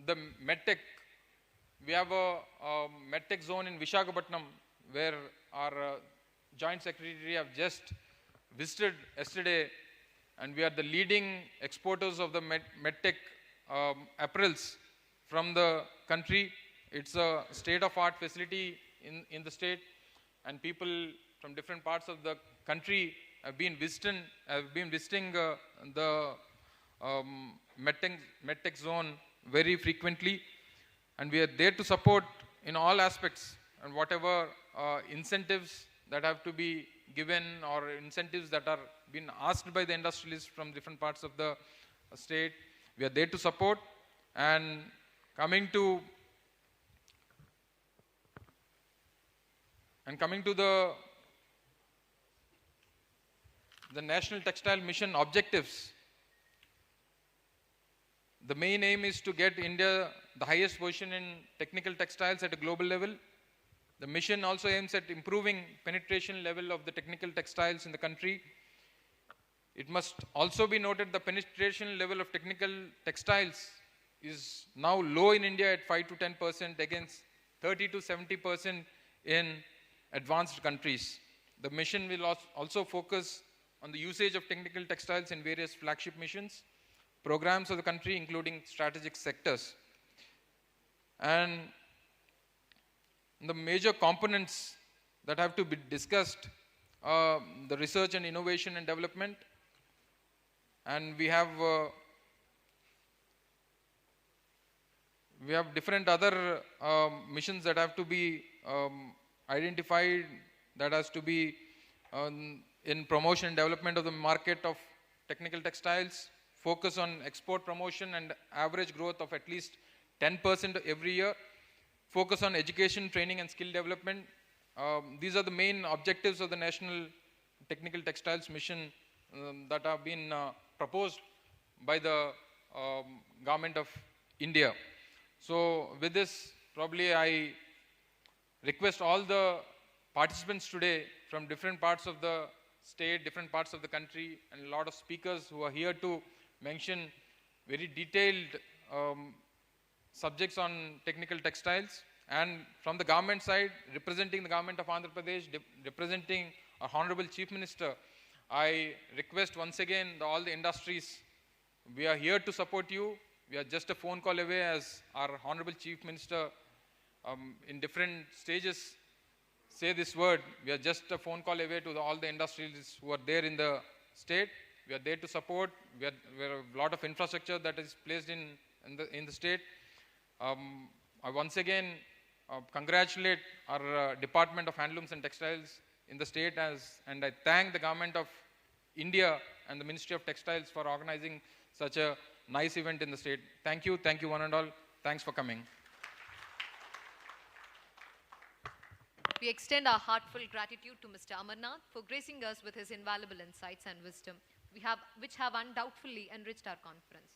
the medtech, we have a medtech zone in Visakhapatnam, where our Joint Secretary have just visited yesterday, and we are the leading exporters of the medtech apparels from the country. It's a state-of-art facility in the state, and people from different parts of the country have been visiting the medtech zone very frequently, and we are there to support in all aspects, and whatever incentives that have to be given or incentives that are being asked by the industrialists from different parts of the state, we are there to support. And coming to the National Textile Mission objectives, the main aim is to get India the highest position in technical textiles at a global level. The mission also aims at improving penetration level of the technical textiles in the country. It must also be noted the penetration level of technical textiles is now low in India at 5 to 10% against 30 to 70% in advanced countries. The mission will also focus on the usage of technical textiles in various flagship missions, programs of the country, including strategic sectors. And the major components that have to be discussed are the research and innovation and development. And we have different other missions that have to be identified, that has to be in promotion and development of the market of technical textiles, focus on export promotion and average growth of at least 10% every year, focus on education, training and skill development. These are the main objectives of the National Technical Textiles Mission that have been proposed by the Government of India. So with this, probably I request all the participants today from different parts of the state, different parts of the country, and a lot of speakers who are here to mention very detailed subjects on technical textiles. And from the government side, representing the government of Andhra Pradesh, representing our Honorable Chief Minister, I request once again all the industries, we are here to support you. We are just a phone call away, as our Honorable Chief Minister in different stages say this word. We are just a phone call away to all the industries who are there in the state. We are there to support. We are a lot of infrastructure that is placed in the state. I once again congratulate our Department of Handlooms and Textiles in the state, and I thank the Government of India and the Ministry of Textiles for organizing such a nice event in the state. Thank you one and all. Thanks for coming. We extend our heartfelt gratitude to Mr. Amarnath for gracing us with his invaluable insights and wisdom, which have undoubtedly enriched our conference.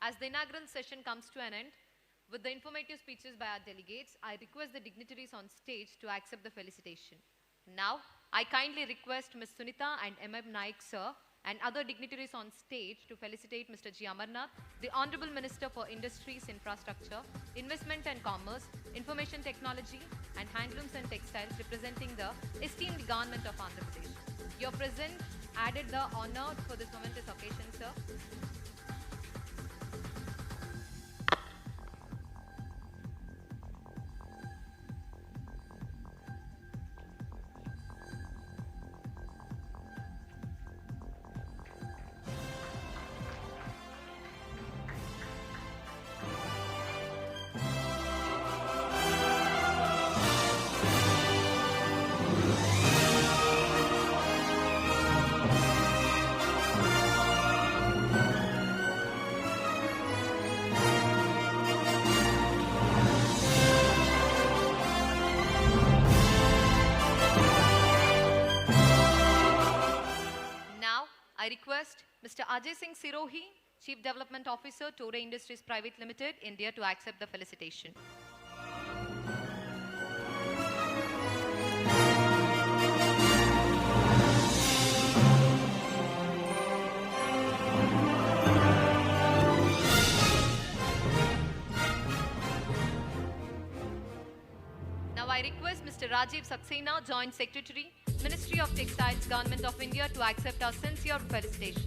As the inaugural session comes to an end, with the informative speeches by our delegates, I request the dignitaries on stage to accept the felicitation. Now, I kindly request Ms. Sunita and M.M. Naik sir and other dignitaries on stage to felicitate Mr. G. Amarnath, the Honorable Minister for Industries, Infrastructure, Investment and Commerce, Information Technology and Handlooms and Textiles, representing the esteemed government of Andhra Pradesh. Your presence added the honor for this momentous occasion, sir. I request Mr. Ajay Singh Sirohi, Chief Development Officer, Torre Industries Private Limited, India, to accept the felicitation. Now I request Mr. Rajiv Saxena, Joint Secretary, Ministry of Textiles, Government of India to accept our sincere felicitation.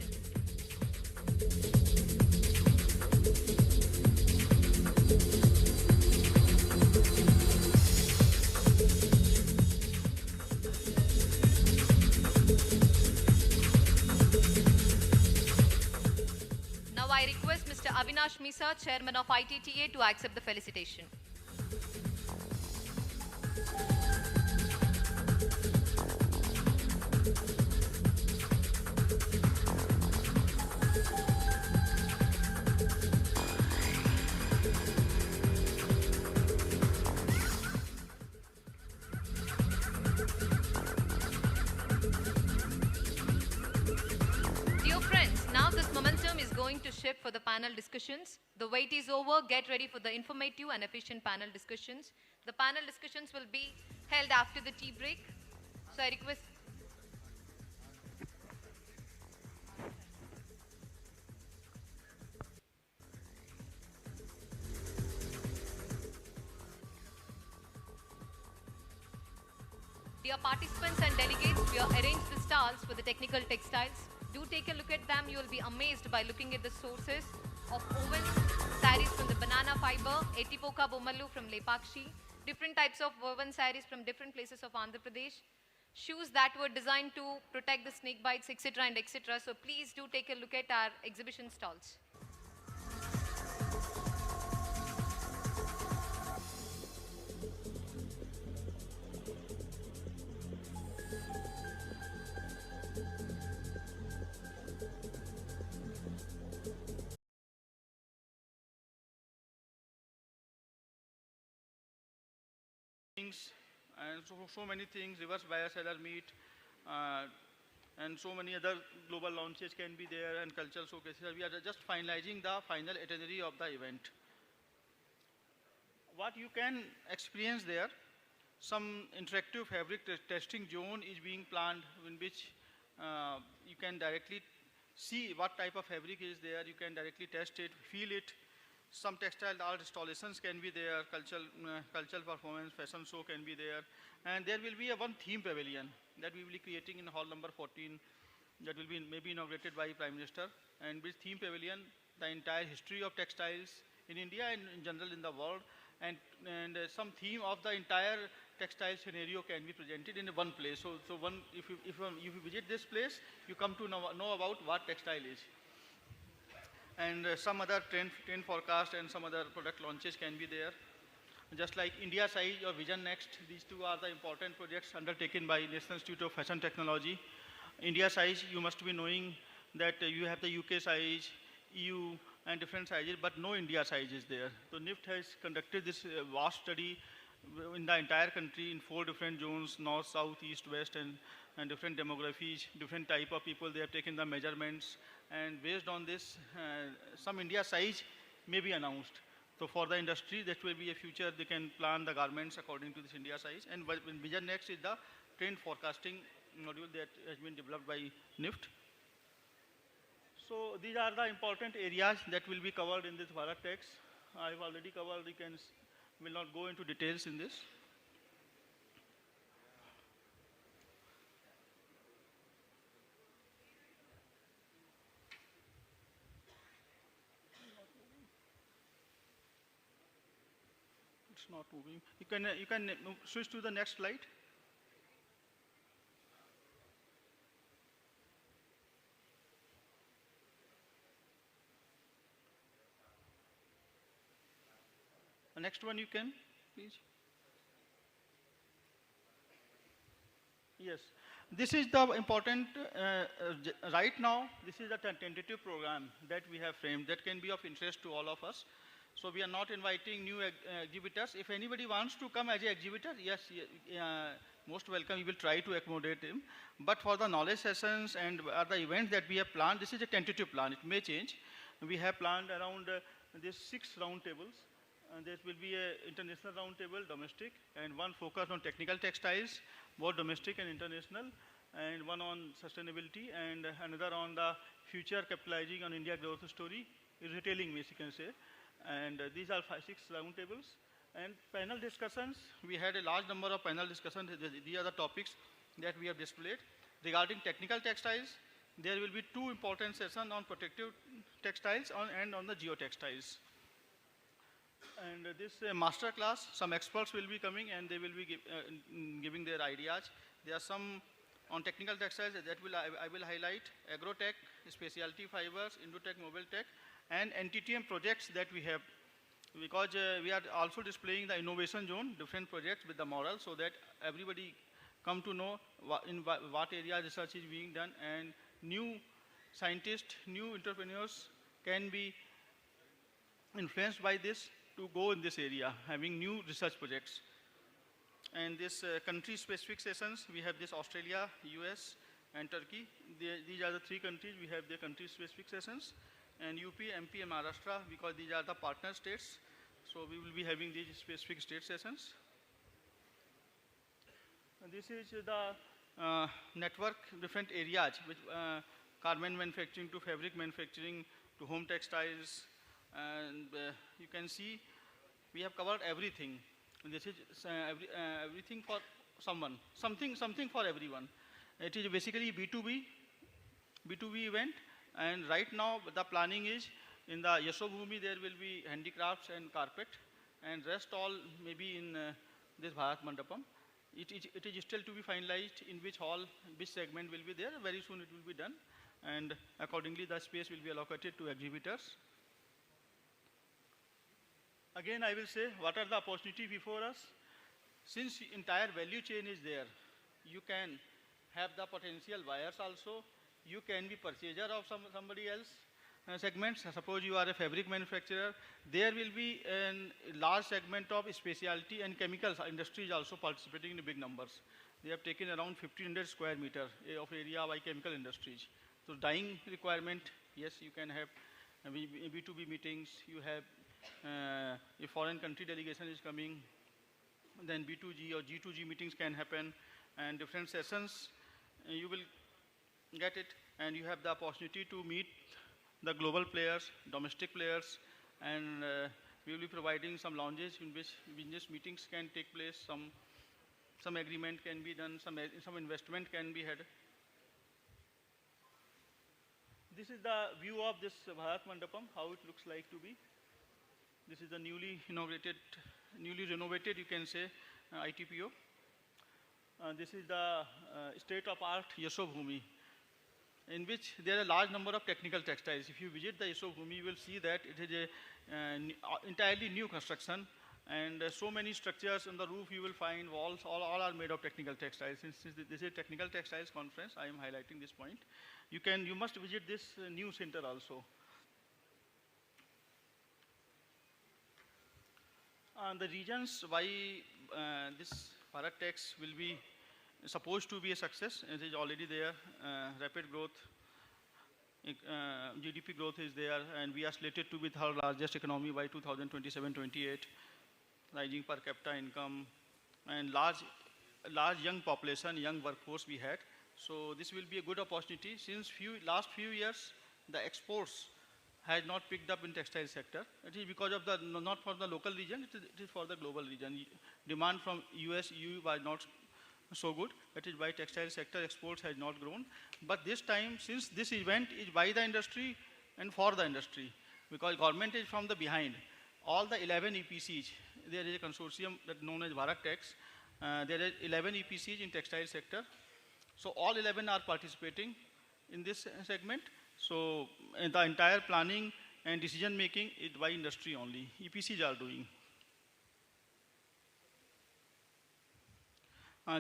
Now I request Mr. Avinash Misa, Chairman of ITTA, to accept the felicitation. Dear friends, now this momentum is going to shift for the panel discussions. The wait is over. Get ready for the informative and efficient panel discussions. The panel discussions will be held after the tea break. So I request. Dear participants and delegates, we have arranged the stalls for the technical textiles. Do take a look at them. You will be amazed by looking at the sources of woven saris from the banana fiber, Etipoka Bomalu from Lepakshi, different types of woven saris from different places of Andhra Pradesh, shoes that were designed to protect the snake bites, etc. and etc. So please do take a look at our exhibition stalls. Things and so many things, reverse biocellular meet, and so many other global launches can be there, and cultural showcases. We are just finalizing the final itinerary of the event. What you can experience there, some interactive fabric testing zone is being planned, in which you can directly see what type of fabric is there. You can directly test it, feel it. Some textile art installations can be there, cultural performance, fashion show can be there. And there will be one theme pavilion that we will be creating in hall number 14 that will be maybe inaugurated by Prime Minister. And with theme pavilion, the entire history of textiles in India and in general in the world, and some theme of the entire textile scenario can be presented in one place. So if you visit this place, you come to know about what textile is. And some other trend forecast and some other product launches can be there. Just like India Size or Vision Next, these two are the important projects undertaken by National Institute of Fashion Technology. India Size, you must be knowing that you have the UK size, EU, and different sizes, but no India size is there. So NIFT has conducted this vast study in the entire country in 4 different zones, north, south, east, west, and different demographies, different type of people. They have taken the measurements, and based on this, some India size may be announced. So for the industry, that will be a future. They can plan the garments according to this India size. And Vision Next is the trend forecasting module that has been developed by NIFT. So these are the important areas that will be covered in this Bharat Text. I've already covered. Will not go into details in this. It's not moving. You can switch to the next slide. The next one you can, please. Yes, this is the important, right now, this is a tentative program that we have framed that can be of interest to all of us. So we are not inviting new exhibitors. If anybody wants to come as an exhibitor, yes, most welcome. We will try to accommodate him. But for the knowledge sessions and the events that we have planned, this is a tentative plan. It may change. We have planned around these 6 round tables. And there will be an international roundtable, domestic, and one focused on technical textiles, both domestic and international, and one on sustainability, and another on the future capitalizing on India growth story, retailing, you can say. And these are 6 roundtables. And panel discussions, we had a large number of panel discussions. These are the topics that we have displayed. Regarding technical textiles, there will be 2 important sessions on protective textiles and on the geotextiles. And this master class, some experts will be coming and they will be giving their ideas. There are some on technical textiles that I will highlight: agrotech, specialty fibers, Indotech, mobile tech, and NTTM projects that we have. Because we are also displaying the innovation zone, different projects with the model, so that everybody come to know in what area research is being done, and new scientists, new entrepreneurs can be influenced by this to go in this area, having new research projects. And this country-specific sessions, we have this Australia, US, and Turkey. These are the 3 countries, we have their country-specific sessions. And UP, MP, and Maharashtra, because these are the partner states. So we will be having these specific state sessions. And this is the network, different areas, which garment manufacturing to fabric manufacturing to home textiles. And you can see we have covered everything. This is everything for someone, something for everyone. It is basically B2B event. And right now the planning is in the Yashobhumi there will be handicrafts and carpet, and rest all maybe in this Bharat Mandapam. It is still to be finalized in which hall, which segment will be there. Very soon it will be done, and accordingly the space will be allocated to exhibitors. Again, I will say what are the opportunity before us. Since entire value chain is there, you can have the potential buyers also. You can be purchaser of somebody else segments. Suppose you are a fabric manufacturer, there will be a large segment of specialty and chemicals industries also participating in big numbers. They have taken around 1500 square meter of area by chemical industries. So dyeing requirement, yes, you can have B2B meetings. You have a foreign country delegation is coming, then B2G or G2G meetings can happen, and different sessions you will get it, and you have the opportunity to meet the global players, domestic players, and we will be providing some lounges in which business meetings can take place, some agreement can be done, some investment can be had. This is the view of this Bharat Mandapam, how it looks like to be. This is the newly renovated, you can say, ITPO. This is the state-of-art Yashobhumi, in which there are a large number of technical textiles. If you visit the Yashobhumi, you will see that it is an entirely new construction, and so many structures on the roof you will find, walls, all are made of technical textiles. Since this is a technical textiles conference, I am highlighting this point. You must visit this new center also. The reasons why this Bharat Tex will be supposed to be a success, it is already there. Rapid growth, GDP growth is there, and we are slated to be the largest economy by 2027-28. Rising per capita income, and large young population, young workforce we had. So this will be a good opportunity. Since last few years, the exports has not picked up in textile sector. It is because of not for the local region, it is for the global region. Demand from US, EU was not so good. That is why textile sector exports has not grown. But this time, since this event is by the industry and for the industry, because government is from the behind, all the 11 EPCs, there is a consortium that known as Bharat Tex. There are 11 EPCs in textile sector. So all 11 are participating in this segment. So the entire planning and decision making is by industry only. EPCs are doing.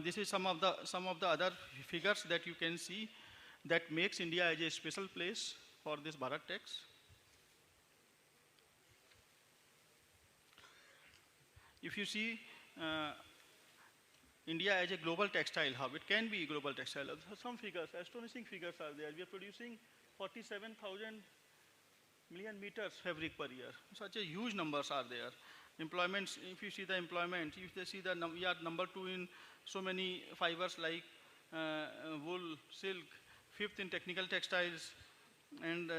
This is some of the other figures that you can see that makes India as a special place for this Bharat Tex. If you see India as a global textile hub, it can be a global textile hub. Some figures, astonishing figures are there. We are producing 47,000 million meters fabric per year. Such a huge numbers are there. Employments, if you see the employment, if they see we are number 2 in so many fibers like wool, silk, 5th in technical textiles, and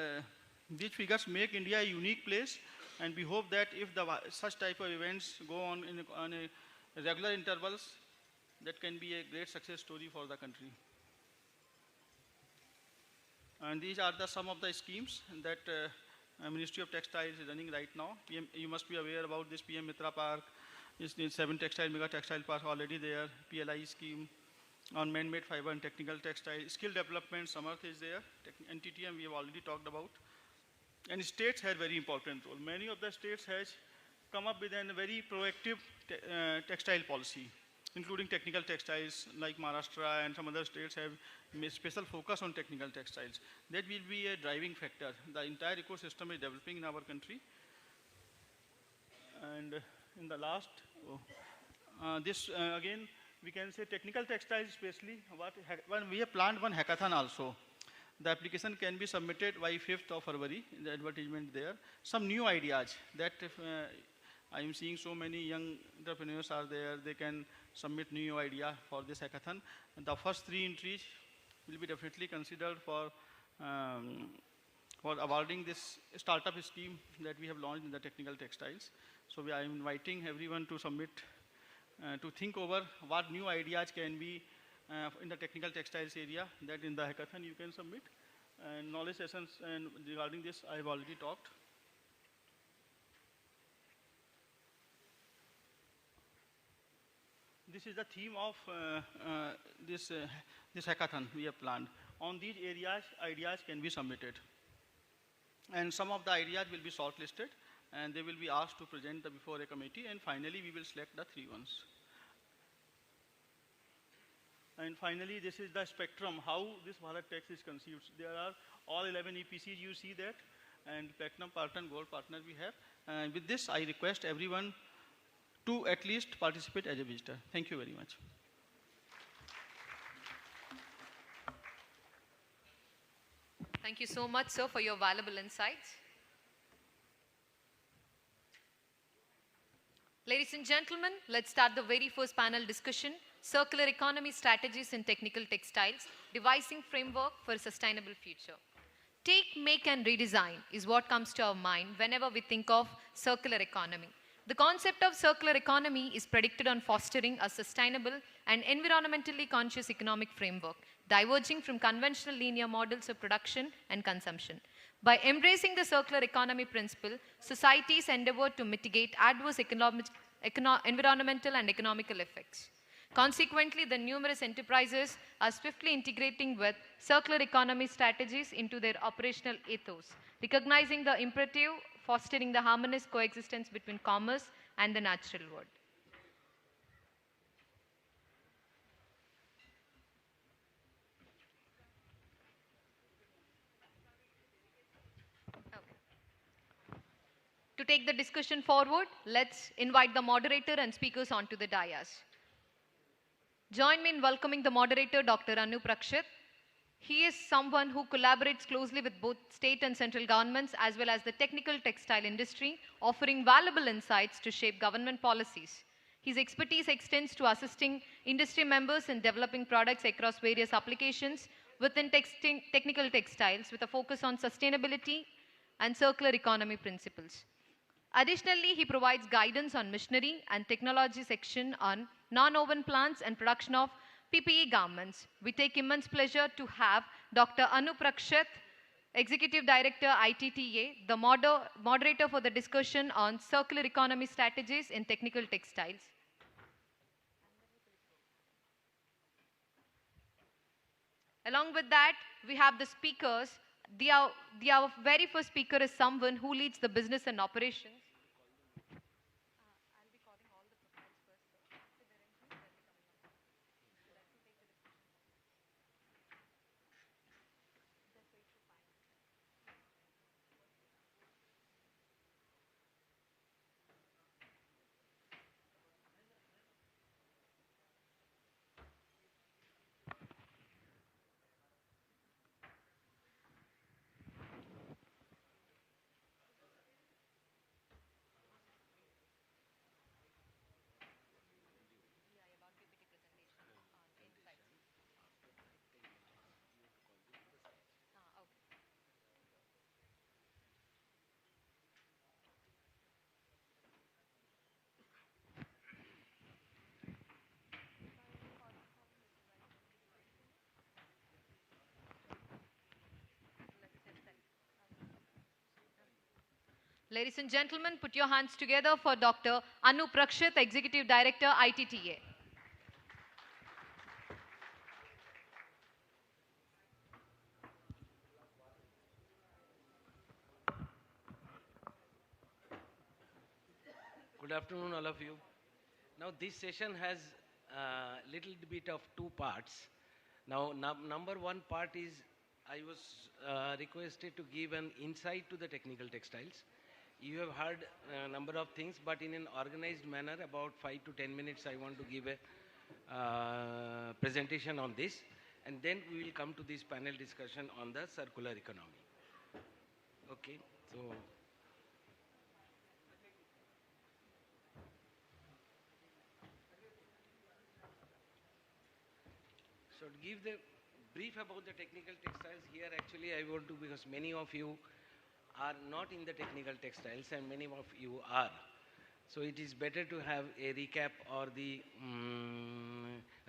these figures make India a unique place. And we hope that if such type of events go on a regular intervals, that can be a great success story for the country. And these are some of the schemes that Ministry of Textiles is running right now. You must be aware about this PM Mitra Park. Is 7 mega textile parks already there. PLI scheme on man-made fiber and technical textile. Skill development, Samarth is there. NTTM we have already talked about. And states have very important role. Many of the states has come up with a very proactive textile policy, including technical textiles like Maharashtra and some other states have made special focus on technical textiles. That will be a driving factor. The entire ecosystem is developing in our country. And in the last, again, we can say technical textiles especially, when we have planned one hackathon also. The application can be submitted by 5th of February, the advertisement there. Some new ideas that if, I am seeing so many young entrepreneurs are there, they can submit new idea for this hackathon. And the first 3 entries will be definitely considered for awarding this startup scheme that we have launched in the technical textiles. So I am inviting everyone to submit, to think over what new ideas can be in the technical textiles area that in the hackathon you can submit. And knowledge sessions and regarding this I have already talked. This is the theme of this hackathon we have planned. On these areas, ideas can be submitted. And some of the ideas will be shortlisted and they will be asked to present before a committee, and finally we will select the 3 ones. And finally, this is the spectrum, how this Bharat Tax is conceived. There are all 11 EPCs, you see that, and platinum partner and gold partner we have. And with this, I request everyone to at least participate as a visitor. Thank you very much. Thank you so much, sir, for your valuable insights. Ladies and gentlemen, let's start the very first panel discussion, Circular Economy Strategies in Technical Textiles, Devising Framework for a Sustainable Future. Take, make and redesign is what comes to our mind whenever we think of circular economy. The concept of circular economy is predicated on fostering a sustainable and environmentally conscious economic framework, diverging from conventional linear models of production and consumption. By embracing the circular economy principle, societies endeavor to mitigate adverse environmental and economical effects. Consequently, the numerous enterprises are swiftly integrating with circular economy strategies into their operational ethos, recognizing the imperative fostering the harmonious coexistence between commerce and the natural world. To take the discussion forward, let's invite the moderator and speakers onto the dais. Join me in welcoming the moderator, Dr. Anu Prakshit. He is someone who collaborates closely with both state and central governments as well as the technical textile industry, offering valuable insights to shape government policies. His expertise extends to assisting industry members in developing products across various applications within technical textiles with a focus on sustainability and circular economy principles. Additionally, he provides guidance on machinery and technology section on non-woven plants and production of PPE garments. We take immense pleasure to have Dr. Anu Prakshit, Executive Director, ITTA, the moderator for the discussion on circular economy strategies in technical textiles. Along with that, we have the speakers. Our very first speaker is someone who leads the business and operations. Ladies and gentlemen, put your hands together for Dr. Anu Prakshit, Executive Director, ITTA. Good afternoon, all of you. Now, this session has a little bit of two parts. Now, number one part is I was requested to give an insight to the technical textiles. You have heard a number of things, but in an organized manner, about 5 to 10 minutes, I want to give a presentation on this. And then we will come to this panel discussion on the circular economy. Okay, so to give the brief about the technical textiles here, actually I want to, because many of you are not in the technical textiles and many of you are. So it is better to have a recap or the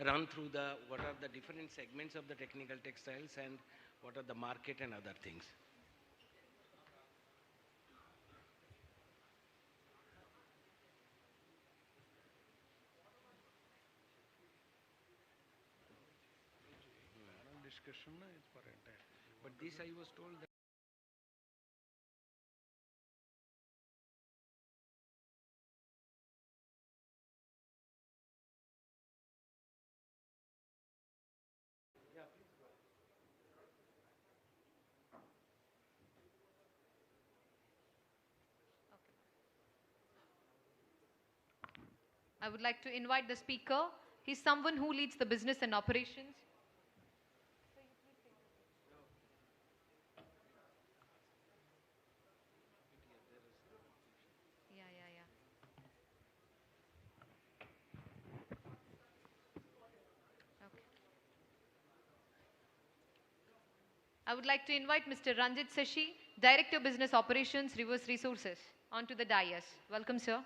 run through the what are the different segments of the technical textiles and what are the market and other things. Discussion is for entire. But this I was told that I would like to invite the speaker. He's someone who leads the business and operations. Yeah. Okay. I would like to invite Mr. Ranjit Sashi, Director Business Operations, Reverse Resources, onto the dais. Welcome, sir.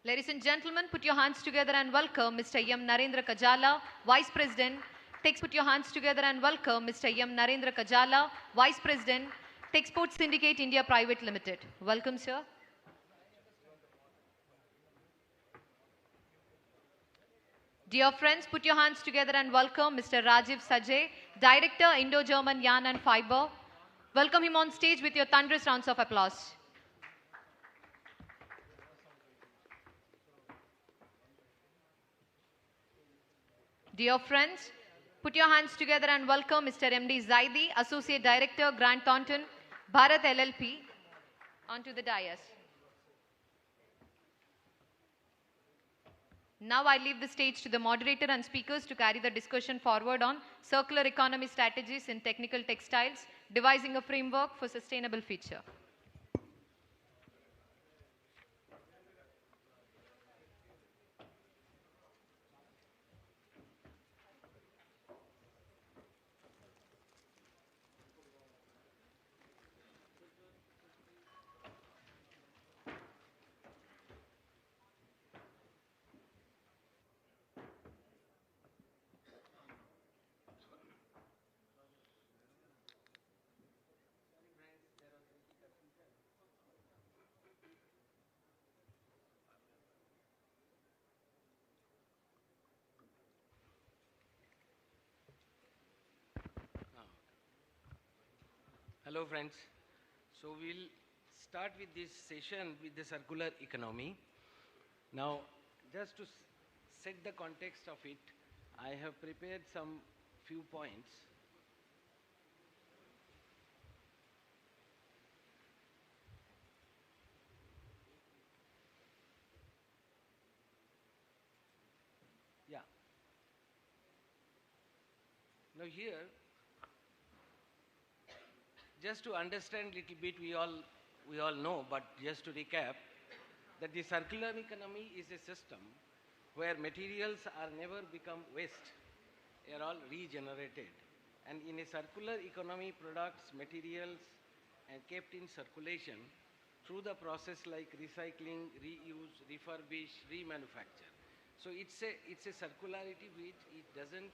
Ladies and gentlemen, put your hands together and welcome Mr. M. Narendra Kajala, Vice President. Put your hands together and welcome Mr. M. Narendra Kajala, Vice President, Texport Syndicate India Private Limited. Welcome, sir. Dear friends, put your hands together and welcome Mr. Rajiv Sajay, Director, Indo-German Yarn and Fiber. Welcome him on stage with your thunderous rounds of applause. Dear friends, put your hands together and welcome Mr. M.D. Zaidi, Associate Director, Grant Thornton, Bharat LLP, onto the dais. Now I leave the stage to the moderator and speakers to carry the discussion forward on circular economy strategies in technical textiles, devising a framework for sustainable future. hello friends. So we'll start with this session with the circular economy. Now, just to set the context of it, I have prepared some few points. Yeah. Now here, just to understand little bit, we all know, but just to recap, that the circular economy is a system where materials are never become waste. They are all regenerated. And in a circular economy, products, materials are kept in circulation through the process like recycling, reuse, refurbish, remanufacture. So it's a circularity which it doesn't,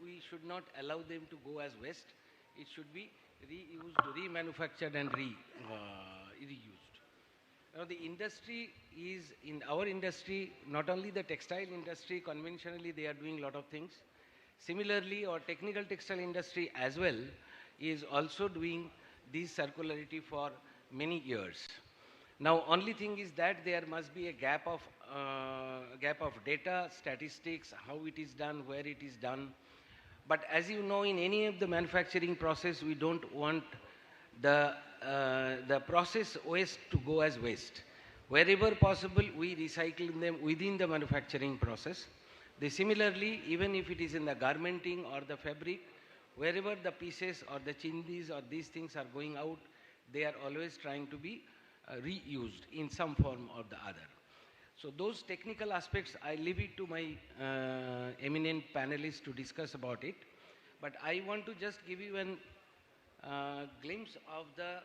we should not allow them to go as waste. It should be reused, remanufactured, and reused. Now, the industry is, in our industry, not only the textile industry, conventionally they are doing a lot of things. Similarly, our technical textile industry as well is also doing this circularity for many years. Now, only thing is that there must be a gap of data, statistics, how it is done, where it is done. But as you know, in any of the manufacturing process, we don't want the process waste to go as waste. Wherever possible, we recycle them within the manufacturing process. Similarly, even if it is in the garmenting or the fabric, wherever the pieces or the chindis or these things are going out, they are always trying to be reused in some form or the other. So those technical aspects, I leave it to my eminent panelists to discuss about it. But I want to just give you an glimpse of the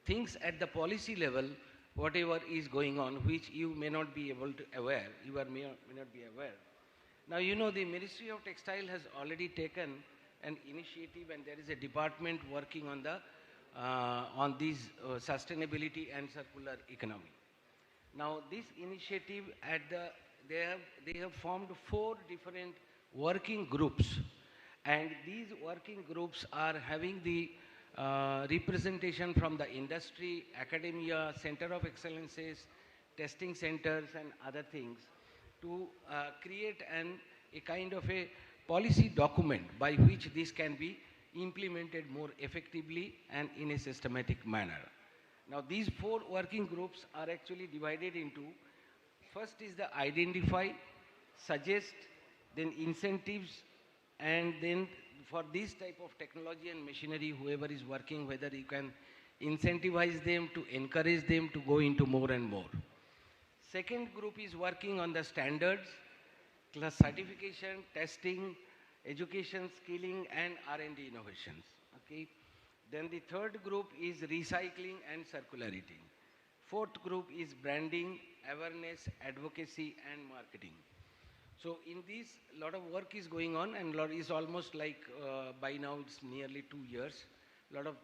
things at the policy level, whatever is going on, which you may not be able to aware, may not be aware. Now, you know, the Ministry of Textile has already taken an initiative, and there is a department working on the on these sustainability and circular economy. Now, this initiative they have formed 4 different working groups, and these working groups are having the representation from the industry, academia, center of excellences, testing centers, and other things to create a kind of a policy document by which this can be implemented more effectively and in a systematic manner. Now, these 4 working groups are actually divided into, first is the identify, suggest, then incentives, and then for this type of technology and machinery, whoever is working, whether you can incentivize them to encourage them to go into more and more. Second group is working on the standards, class certification, testing, education, skilling, and R&D innovations. Okay. Then the third group is recycling and circularity. Fourth group is branding, awareness, advocacy, and marketing. So in this, a lot of work is going on, and lot is almost like by now it's nearly 2 years. A lot of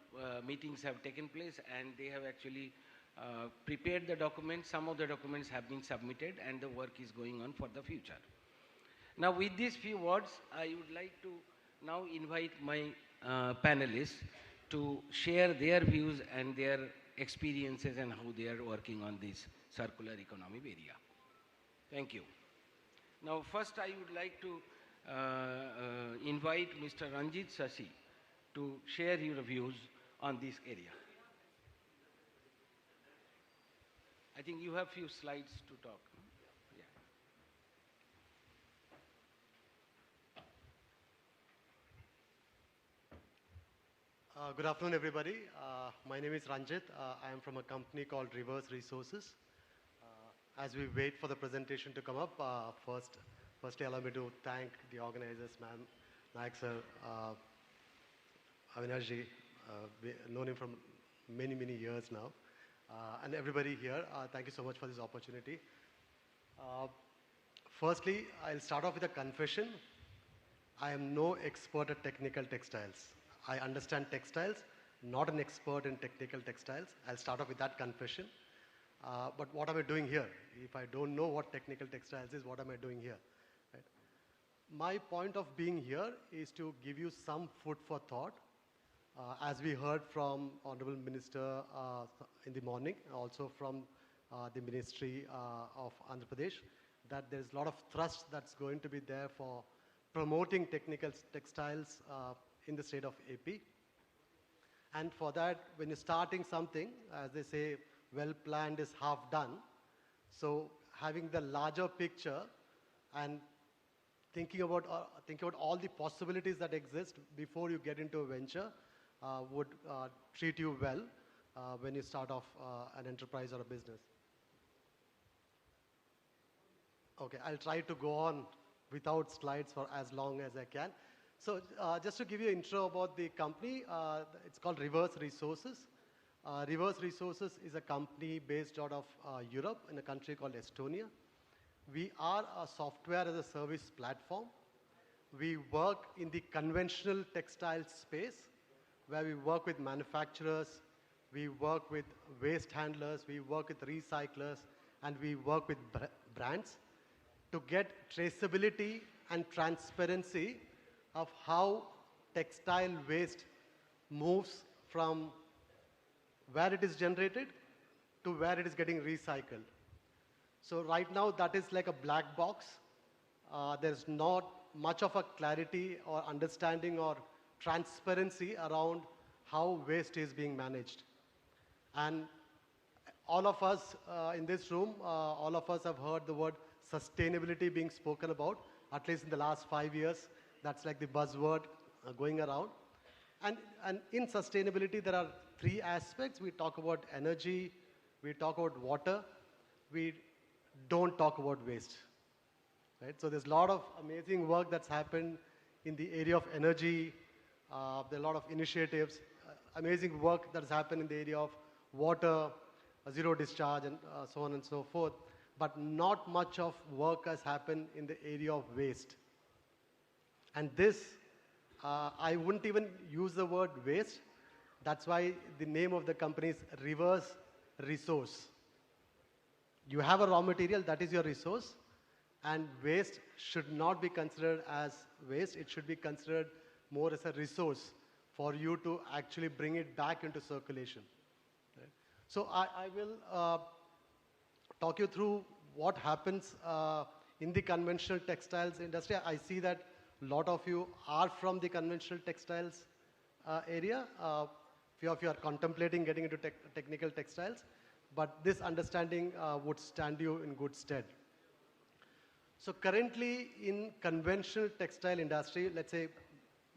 meetings have taken place, and they have actually prepared the documents. Some of the documents have been submitted, and the work is going on for the future. Now, with these few words, I would like to now invite my panelists to share their views and their experiences and how they are working on this circular economy area. Thank you. Now, first I would like to invite Mr. Ranjit Sasi to share your views on this area. I think you have few slides to talk. Yeah. Good afternoon, everybody. My name is Ranjit. I am from a company called Reverse Resources. As we wait for the presentation to come up, firstly, allow me to thank the organizers, ma'am, Nayak sir, Avinash, known him from many, many years now, and everybody here. Thank you so much for this opportunity. Firstly, I'll start off with a confession. I am no expert at technical textiles. I understand textiles, not an expert in technical textiles. I'll start off with that confession. But what am I doing here? If I don't know what technical textiles is, what am I doing here? Right? My point of being here is to give you some food for thought. As we heard from Honorable Minister in the morning, also from the Ministry of Andhra Pradesh, that there's a lot of thrust that's going to be there for promoting technical textiles in the state of AP. And for that, when you're starting something, as they say, well planned is half done. So having the larger picture and thinking about all the possibilities that exist before you get into a venture would treat you well when you start off an enterprise or a business. Okay, I'll try to go on without slides for as long as I can. So just to give you an intro about the company, it's called Reverse Resources. Reverse Resources is a company based out of Europe in a country called Estonia. We are a software as a service platform. We work in the conventional textile space, where we work with manufacturers, we work with waste handlers, we work with recyclers, and we work with brands to get traceability and transparency of how textile waste moves from where it is generated to where it is getting recycled. So right now that is like a black box. There's not much of a clarity or understanding or transparency around how waste is being managed. And all of us in this room, all of us have heard the word sustainability being spoken about, at least in the last 5 years. That's like the buzzword going around. And in sustainability, there are 3 aspects. We talk about energy, we talk about water, we don't talk about waste. Right? So there's a lot of amazing work that's happened in the area of energy. There are a lot of initiatives, amazing work that's happened in the area of water, zero discharge, and so on and so forth. But not much of work has happened in the area of waste. And this, I wouldn't even use the word waste. That's why the name of the company is reverse resource. You have a raw material, that is your resource, and waste should not be considered as waste. It should be considered more as a resource for you to actually bring it back into circulation. Right? So I will talk you through what happens in the conventional textiles industry. I see that a lot of you are from the conventional textiles area. Few of you are contemplating getting into technical textiles, but this understanding would stand you in good stead. So currently in conventional textile industry, let's say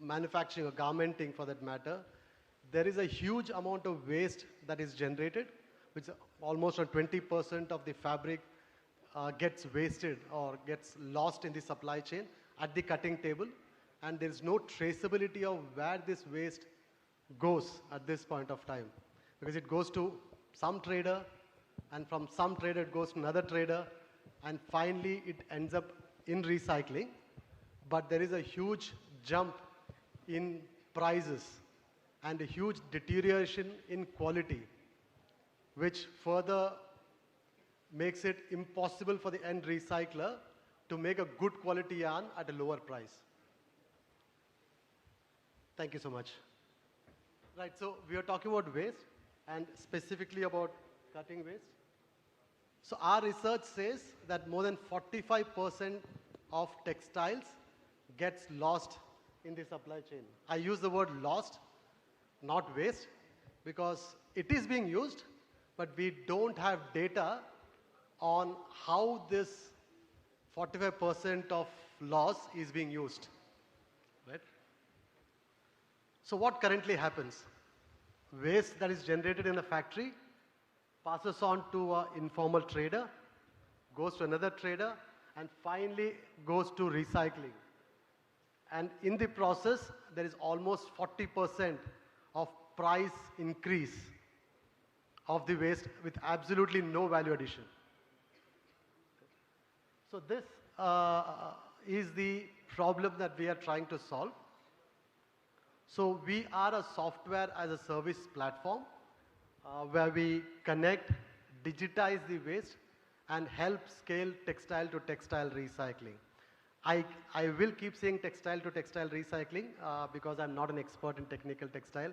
manufacturing or garmenting for that matter, there is a huge amount of waste that is generated, which almost 20% of the fabric gets wasted or gets lost in the supply chain at the cutting table, and there is no traceability of where this waste goes at this point of time, because it goes to some trader, and from some trader it goes to another trader, and finally it ends up in recycling. But there is a huge jump in prices and a huge deterioration in quality, which further makes it impossible for the end recycler to make a good quality yarn at a lower price. Thank you so much. Right, so we are talking about waste and specifically about cutting waste. So our research says that more than 45% of textiles gets lost in the supply chain. I use the word lost, not waste, because it is being used, but we don't have data on how this 45% of loss is being used. Right? So what currently happens? Waste that is generated in a factory passes on to an informal trader, goes to another trader, and finally goes to recycling. And in the process, there is almost 40% of price increase of the waste with absolutely no value addition. So this is the problem that we are trying to solve. So we are a software as a service platform where we connect, digitize the waste, and help scale textile to textile recycling. I will keep saying textile to textile recycling because I'm not an expert in technical textile.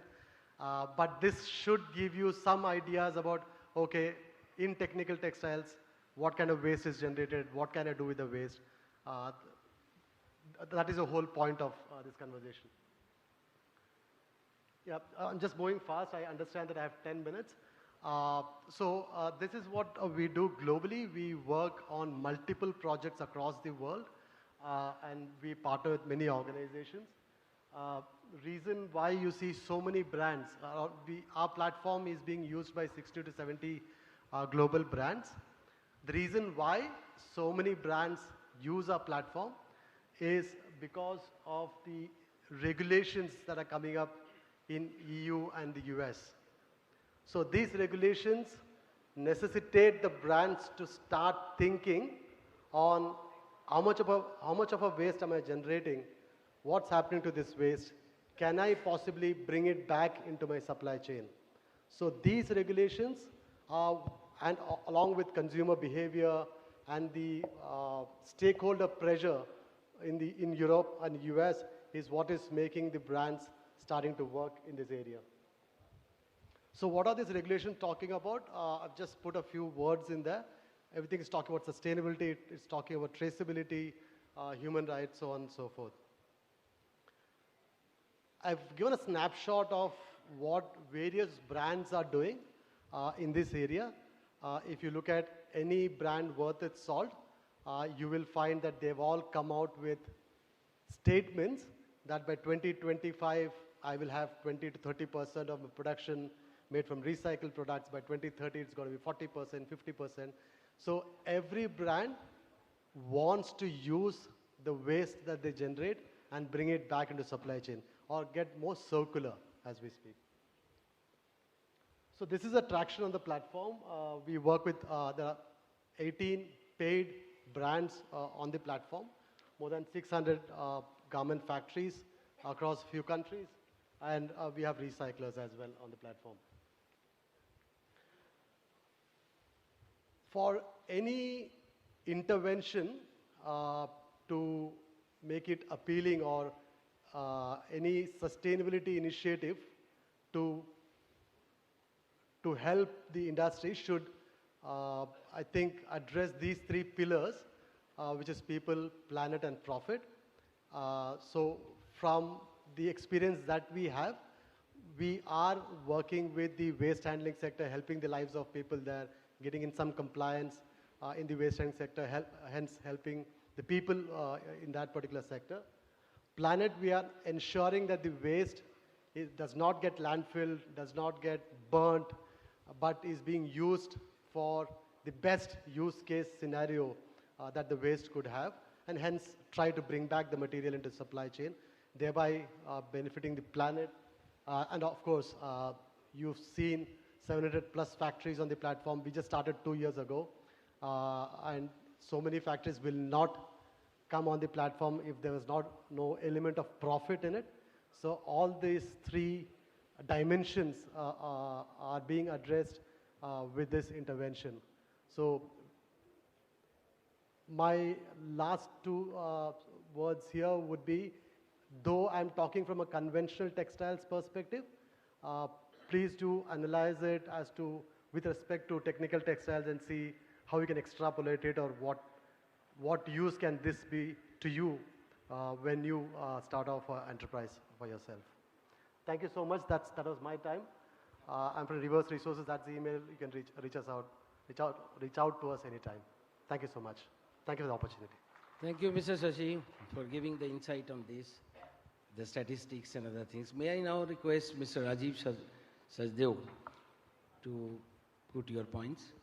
But this should give you some ideas about, okay, in technical textiles, what kind of waste is generated, what can I do with the waste. That is the whole point of this conversation. Yeah, I'm just moving fast. I understand that I have 10 minutes. This is what we do globally. We work on multiple projects across the world, and we partner with many organizations. Reason why you see so many brands, our platform is being used by 60 to 70 global brands. The reason why so many brands use our platform is because of the regulations that are coming up in EU and the US. So these regulations necessitate the brands to start thinking on how much of a waste am I generating, what's happening to this waste, can I possibly bring it back into my supply chain? So these regulations, along with consumer behavior and the stakeholder pressure in Europe and US, is what is making the brands starting to work in this area. So what are these regulations talking about? I've just put a few words in there. Everything is talking about sustainability, it's talking about traceability, human rights, so on and so forth. I've given a snapshot of what various brands are doing in this area. If you look at any brand worth its salt, you will find that they've all come out with statements that by 2025, I will have 20 to 30% of my production made from recycled products. By 2030, it's going to be 40%, 50%. So every brand wants to use the waste that they generate and bring it back into supply chain or get more circular as we speak. So this is a traction on the platform. We work with, there are 18 paid brands on the platform, more than 600 garment factories across a few countries, and we have recyclers as well on the platform. For any intervention to make it appealing or any sustainability initiative to help the industry should, I think, address these three pillars, which is people, planet, and profit. So from the experience that we have, we are working with the waste handling sector, helping the lives of people there, getting in some compliance in the waste handling sector, hence helping the people in that particular sector. Planet, we are ensuring that the waste does not get landfilled, does not get burnt, but is being used for the best use case scenario that the waste could have, and hence try to bring back the material into supply chain, thereby benefiting the planet. And of course, you've seen 700 plus factories on the platform. We just started 2 years ago, and so many factories will not come on the platform if there was no element of profit in it. So all these three dimensions are being addressed with this intervention. So my last two words here would be, though I'm talking from a conventional textiles perspective, please do analyze it as to, with respect to technical textiles, and see how you can extrapolate it, or what use can this be to you when you start off an enterprise for yourself. Thank you so much. That was my time. I'm from Reverse Resources. That's the email. You can reach us out. Reach out to us anytime. Thank you so much. Thank you for the opportunity. Thank you, Mr. Shashi, for giving the insight on this, the statistics and other things. May I now request Mr. Rajiv Sajdev to put your points.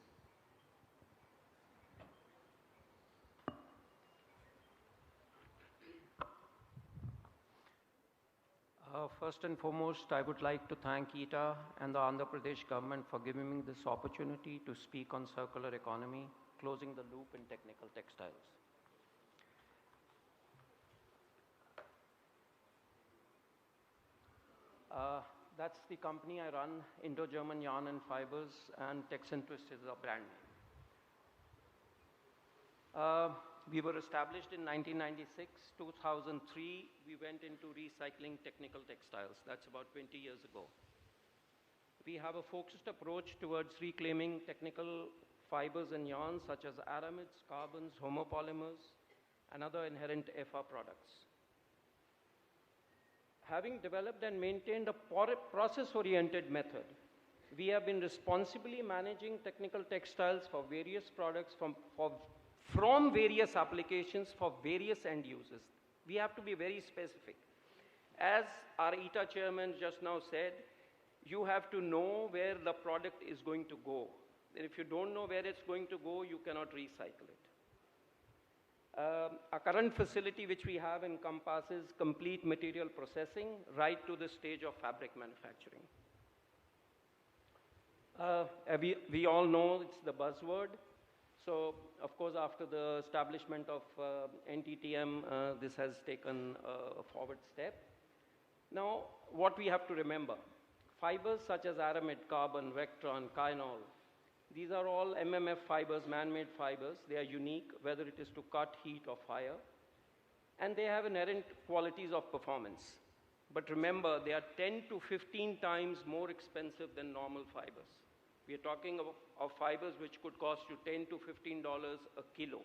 First and foremost, I would like to thank ETA and the Andhra Pradesh government for giving me this opportunity to speak on circular economy, closing the loop in technical textiles. That's the company I run, Indo-German Yarn and Fibers, and Tex and Twist is our brand name. We were established in 1996. 2003, we went into recycling technical textiles. That's about 20 years ago. We have a focused approach towards reclaiming technical fibers and yarns such as aramids, carbons, homopolymers, and other inherent FR products. Having developed and maintained a process-oriented method, we have been responsibly managing technical textiles for various products from various applications for various end users. We have to be very specific. As our ETA chairman just now said, you have to know where the product is going to go. And if you don't know where it's going to go, you cannot recycle it. Our current facility which we have encompasses complete material processing right to the stage of fabric manufacturing. We all know it's the buzzword. So, of course, after the establishment of NTTM, this has taken a forward step. Now, what we have to remember, fibers such as aramid, carbon, Vectron, Kynol, these are all MMF fibers, man-made fibers. They are unique, whether it is to cut, heat, or fire. And they have inherent qualities of performance. But remember, they are 10 to 15 times more expensive than normal fibers. We are talking of fibers which could cost you $10 to $15 a kilo,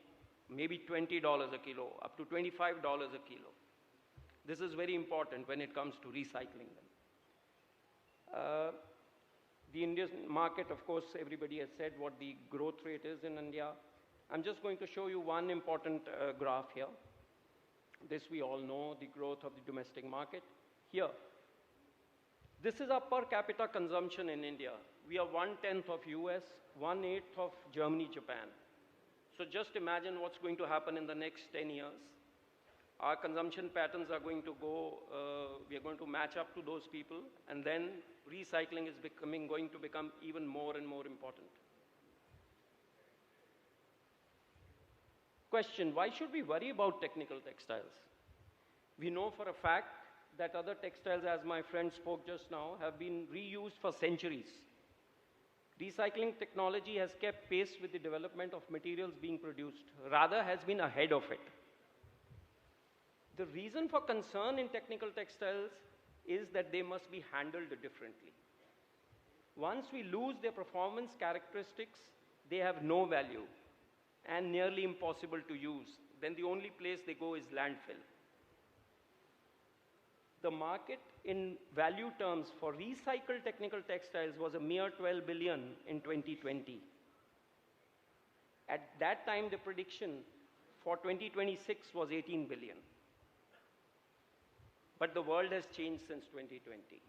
maybe $20 a kilo, up to $25 a kilo. This is very important when it comes to recycling them. The Indian market, of course, everybody has said what the growth rate is in India. I'm just going to show you one important graph here. This we all know, the growth of the domestic market. Here, this is our per capita consumption in India. We are 1/10 of US, 1/8 of Germany, Japan. So just imagine what's going to happen in the next 10 years. Our consumption patterns are going to go, we are going to match up to those people, and then recycling is going to become even more and more important. Question, why should we worry about technical textiles? We know for a fact that other textiles, as my friend spoke just now, have been reused for centuries. Recycling technology has kept pace with the development of materials being produced, rather has been ahead of it. The reason for concern in technical textiles is that they must be handled differently. Once we lose their performance characteristics, they have no value and nearly impossible to use. Then the only place they go is landfill. The market in value terms for recycled technical textiles was a mere 12 billion in 2020. At that time, the prediction for 2026 was 18 billion. But the world has changed since 2020.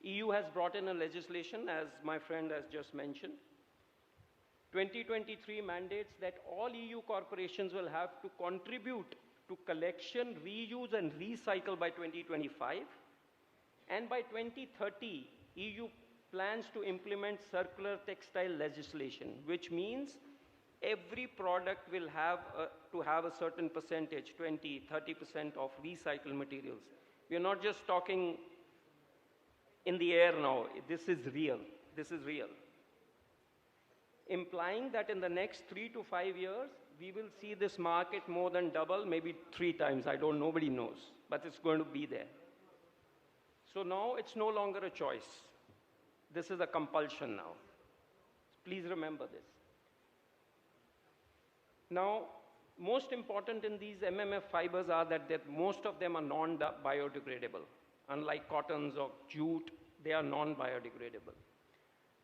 EU has brought in a legislation, as my friend has just mentioned. 2023 mandates that all EU corporations will have to contribute to collection, reuse, and recycle by 2025. And by 2030, EU plans to implement circular textile legislation, which means every product will have to have a certain percentage, 20, 30% of recycled materials. We are not just talking in the air now. This is real. This is real. Implying that in the next 3 to 5 years, we will see this market more than double, maybe 3 times. I don't, nobody knows, but it's going to be there. So now it's no longer a choice. This is a compulsion now. Please remember this. Now, most important in these MMF fibers are that most of them are non-biodegradable. Unlike cottons or jute, they are non-biodegradable.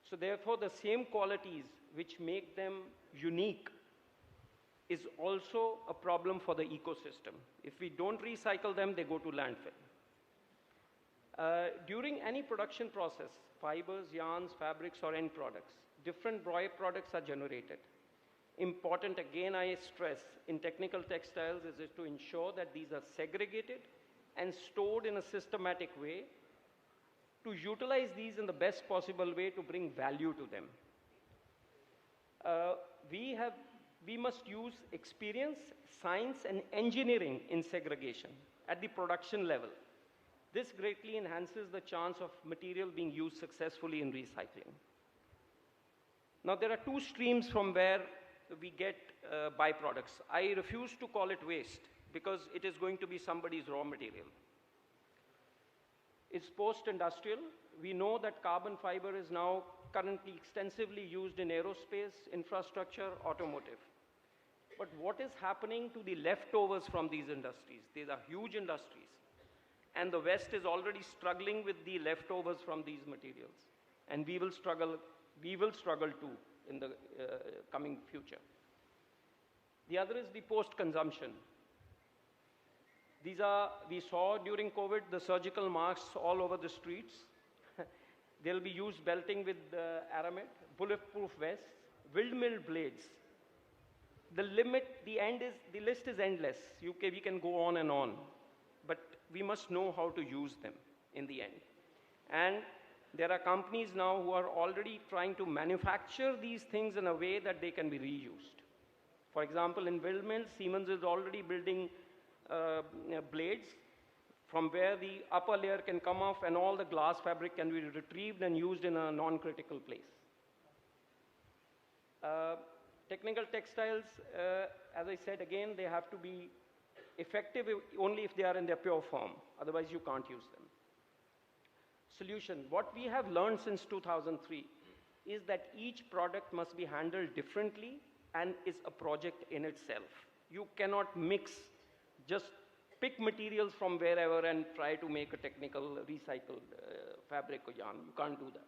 So therefore, the same qualities which make them unique is also a problem for the ecosystem. If we don't recycle them, they go to landfill. During any production process, fibers, yarns, fabrics, or end products, different products are generated. Important, again, I stress, in technical textiles is to ensure that these are segregated and stored in a systematic way to utilize these in the best possible way to bring value to them. We must use experience, science, and engineering in segregation at the production level. This greatly enhances the chance of material being used successfully in recycling. Now, there are 2 streams from where we get byproducts. I refuse to call it waste because it is going to be somebody's raw material. It's post-industrial. We know that carbon fiber is now currently extensively used in aerospace, infrastructure, automotive. But what is happening to the leftovers from these industries? These are huge industries. And the West is already struggling with the leftovers from these materials. And we will struggle too in the coming future. The other is the post-consumption. We saw during COVID the surgical masks all over the streets. They'll be used belting with aramid, bulletproof vests, windmill blades. The list is endless. We can go on and on. But we must know how to use them in the end. And there are companies now who are already trying to manufacture these things in a way that they can be reused. For example, in windmills, Siemens is already building blades from where the upper layer can come off and all the glass fabric can be retrieved and used in a non-critical place. Technical textiles, as I said again, they have to be effective only if they are in their pure form. Otherwise, you can't use them. Solution. What we have learned since 2003 is that each product must be handled differently and is a project in itself. You cannot mix, just pick materials from wherever and try to make a technical recycled fabric or yarn. You can't do that.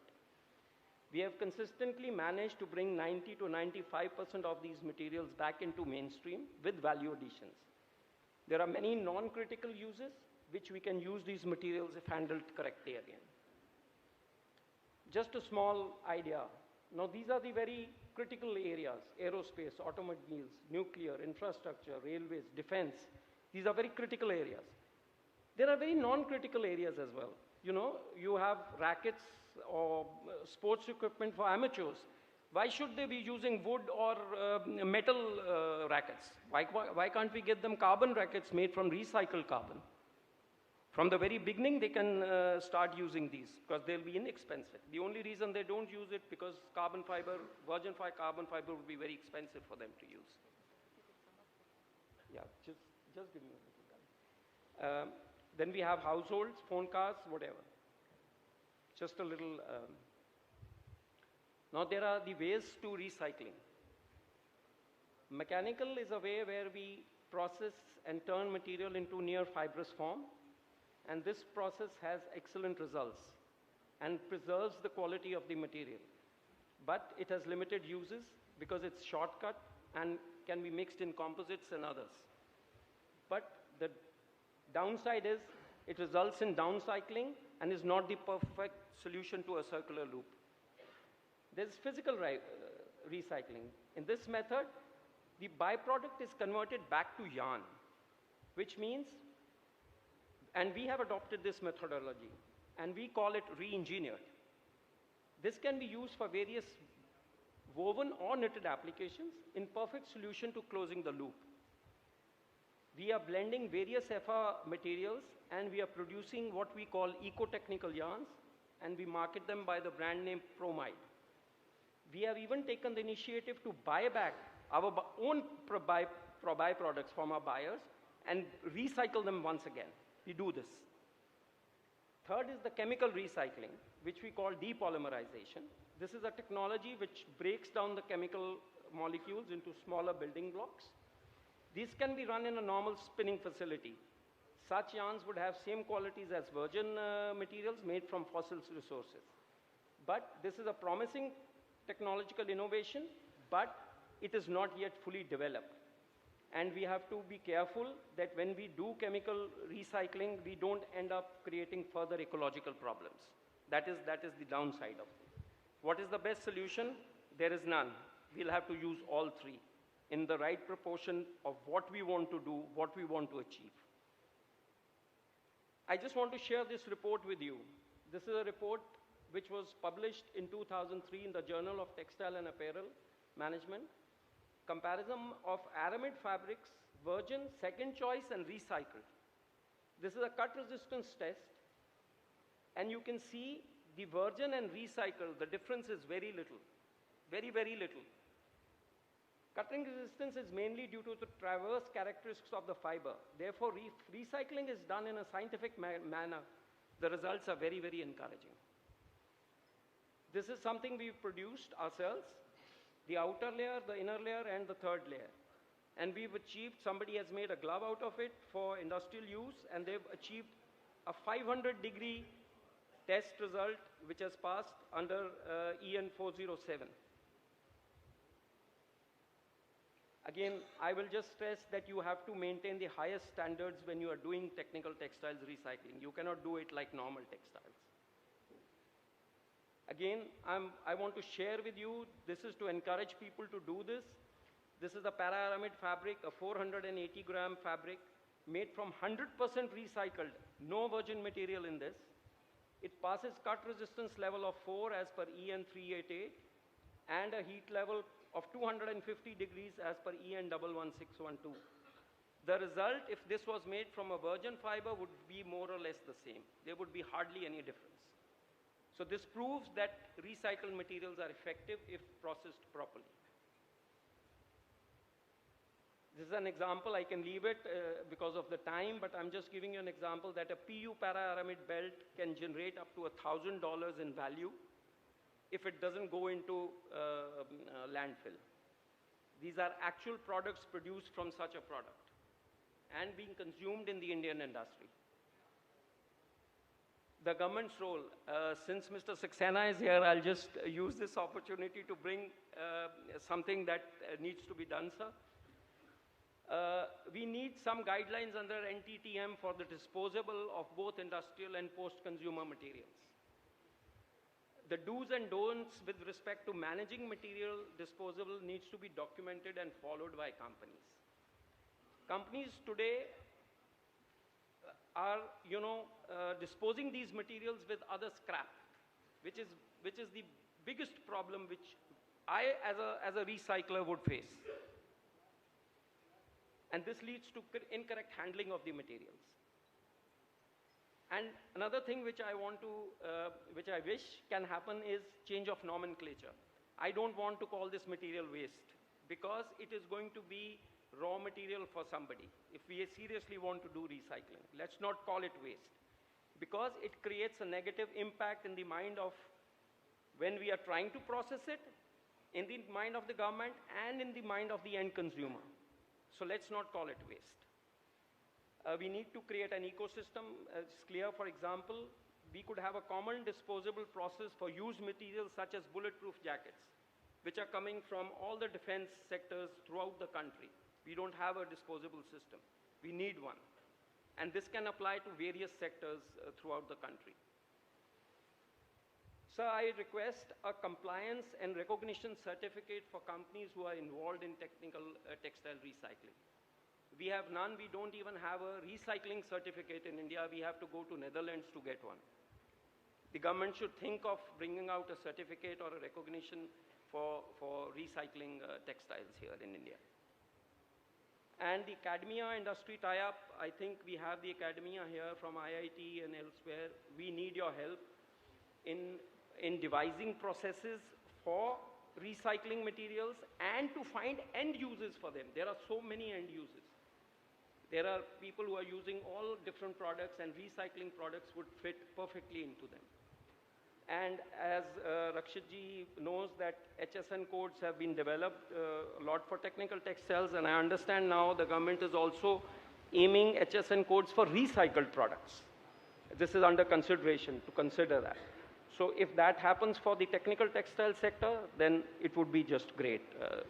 We have consistently managed to bring 90 to 95% of these materials back into mainstream with value additions. There are many non-critical uses which we can use these materials if handled correctly again. Just a small idea. Now these are the very critical areas: aerospace, automobiles, nuclear, infrastructure, railways, defense. These are very critical areas. There are very non-critical areas as well. You know, you have rackets or sports equipment for amateurs. Why should they be using wood or metal rackets? Why can't we get them carbon rackets made from recycled carbon? From the very beginning, they can start using these because they'll be inexpensive. The only reason they don't use it because carbon fiber, virgin carbon fiber would be very expensive for them to use. Yeah, just give me a little time. Then we have households, phone cars, whatever. Just a little. Now there are the ways to recycling. Mechanical is a way where we process and turn material into near fibrous form. And this process has excellent results and preserves the quality of the material. But it has limited uses because it's shortcut and can be mixed in composites and others. But the downside is it results in downcycling and is not the perfect solution to a circular loop. There's physical recycling. In this method, the byproduct is converted back to yarn, which means, and we have adopted this methodology, and we call it re-engineered. This can be used for various woven or knitted applications in perfect solution to closing the loop. We are blending various FR materials and we are producing what we call eco-technical yarns, and we market them by the brand name Promide. We have even taken the initiative to buy back our own byproducts from our buyers and recycle them once again. We do this. Third is the chemical recycling, which we call depolymerization. This is a technology which breaks down the chemical molecules into smaller building blocks. These can be run in a normal spinning facility. Such yarns would have same qualities as virgin materials made from fossil resources. But this is a promising technological innovation, but it is not yet fully developed. And we have to be careful that when we do chemical recycling, we don't end up creating further ecological problems. That is the downside of it. What is the best solution? There is none. We'll have to use all three in the right proportion of what we want to do, what we want to achieve. I just want to share this report with you. This is a report which was published in 2003 in the Journal of Textile and Apparel Management. Comparison of aramid fabrics, virgin, second choice, and recycled. This is a cut resistance test, and you can see the virgin and recycled, the difference is very little, very, very little. Cutting resistance is mainly due to the transverse characteristics of the fiber. Therefore, recycling is done in a scientific manner. The results are very, very encouraging. This is something we've produced ourselves. The outer layer, the inner layer, and the third layer. And we've achieved, somebody has made a glove out of it for industrial use, and they've achieved a 500-degree test result, which has passed under EN 407. Again, I will just stress that you have to maintain the highest standards when you are doing technical textiles recycling. You cannot do it like normal textiles. Again, I want to share with you, this is to encourage people to do this. This is a para-aramid fabric, a 480-gram fabric made from 100% recycled, no virgin material in this. It passes cut resistance level of 4 as per EN 388 and a heat level of 250 degrees as per EN 11612. The result, if this was made from a virgin fiber, would be more or less the same. There would be hardly any difference. So this proves that recycled materials are effective if processed properly. This is an example. I can leave it because of the time, but I'm just giving you an example that a PU para-aramid belt can generate up to $1,000 in value if it doesn't go into landfill. These are actual products produced from such a product and being consumed in the Indian industry. The government's role, since Mr. Saxena is here, I'll just use this opportunity to bring something that needs to be done, sir. We need some guidelines under NTTM for the disposable of both industrial and post-consumer materials. The do's and don'ts with respect to managing material disposable needs to be documented and followed by companies. Companies today are, disposing these materials with other scrap, which is the biggest problem which I, as a recycler, would face. And this leads to incorrect handling of the materials. And another thing which I want to, which I wish can happen is change of nomenclature. I don't want to call this material waste because it is going to be raw material for somebody. If we seriously want to do recycling, let's not call it waste because it creates a negative impact in the mind of when we are trying to process it, in the mind of the government and in the mind of the end consumer. So let's not call it waste. We need to create an ecosystem. It's clear, for example, we could have a common disposable process for used materials such as bulletproof jackets, which are coming from all the defense sectors throughout the country. We don't have a disposable system. We need one. And this can apply to various sectors throughout the country. So I request a compliance and recognition certificate for companies who are involved in technical textile recycling. We have none. We don't even have a recycling certificate in India. We have to go to Netherlands to get one. The government should think of bringing out a certificate or a recognition for recycling textiles here in India. And the academia industry tie-up, I think we have the academia here from IIT and elsewhere. We need your help in devising processes for recycling materials and to find end uses for them. There are so many end uses. There are people who are using all different products and recycling products would fit perfectly into them. And as Rakshitji knows that HSN codes have been developed a lot for technical textiles, and I understand now the government is also aiming HSN codes for recycled products. This is under consideration to consider that. So if that happens for the technical textile sector, then it would be just great.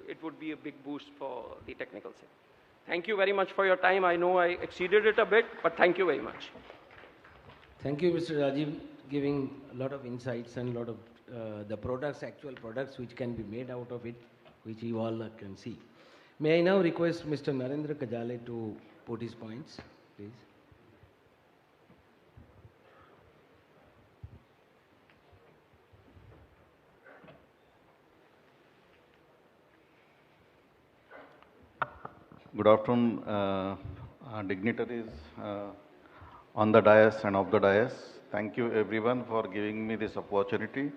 It would be a big boost for the technical sector. Thank you very much for your time. I know I exceeded it a bit, but thank you very much. Thank you, Mr. Rajiv, giving a lot of insights and a lot of the products, actual products which can be made out of it, which you all can see. May I now request Mr. Narendra Kajale to put his points, please. Good afternoon, dignitaries on the dais and off the dais. Thank you everyone for giving me this opportunity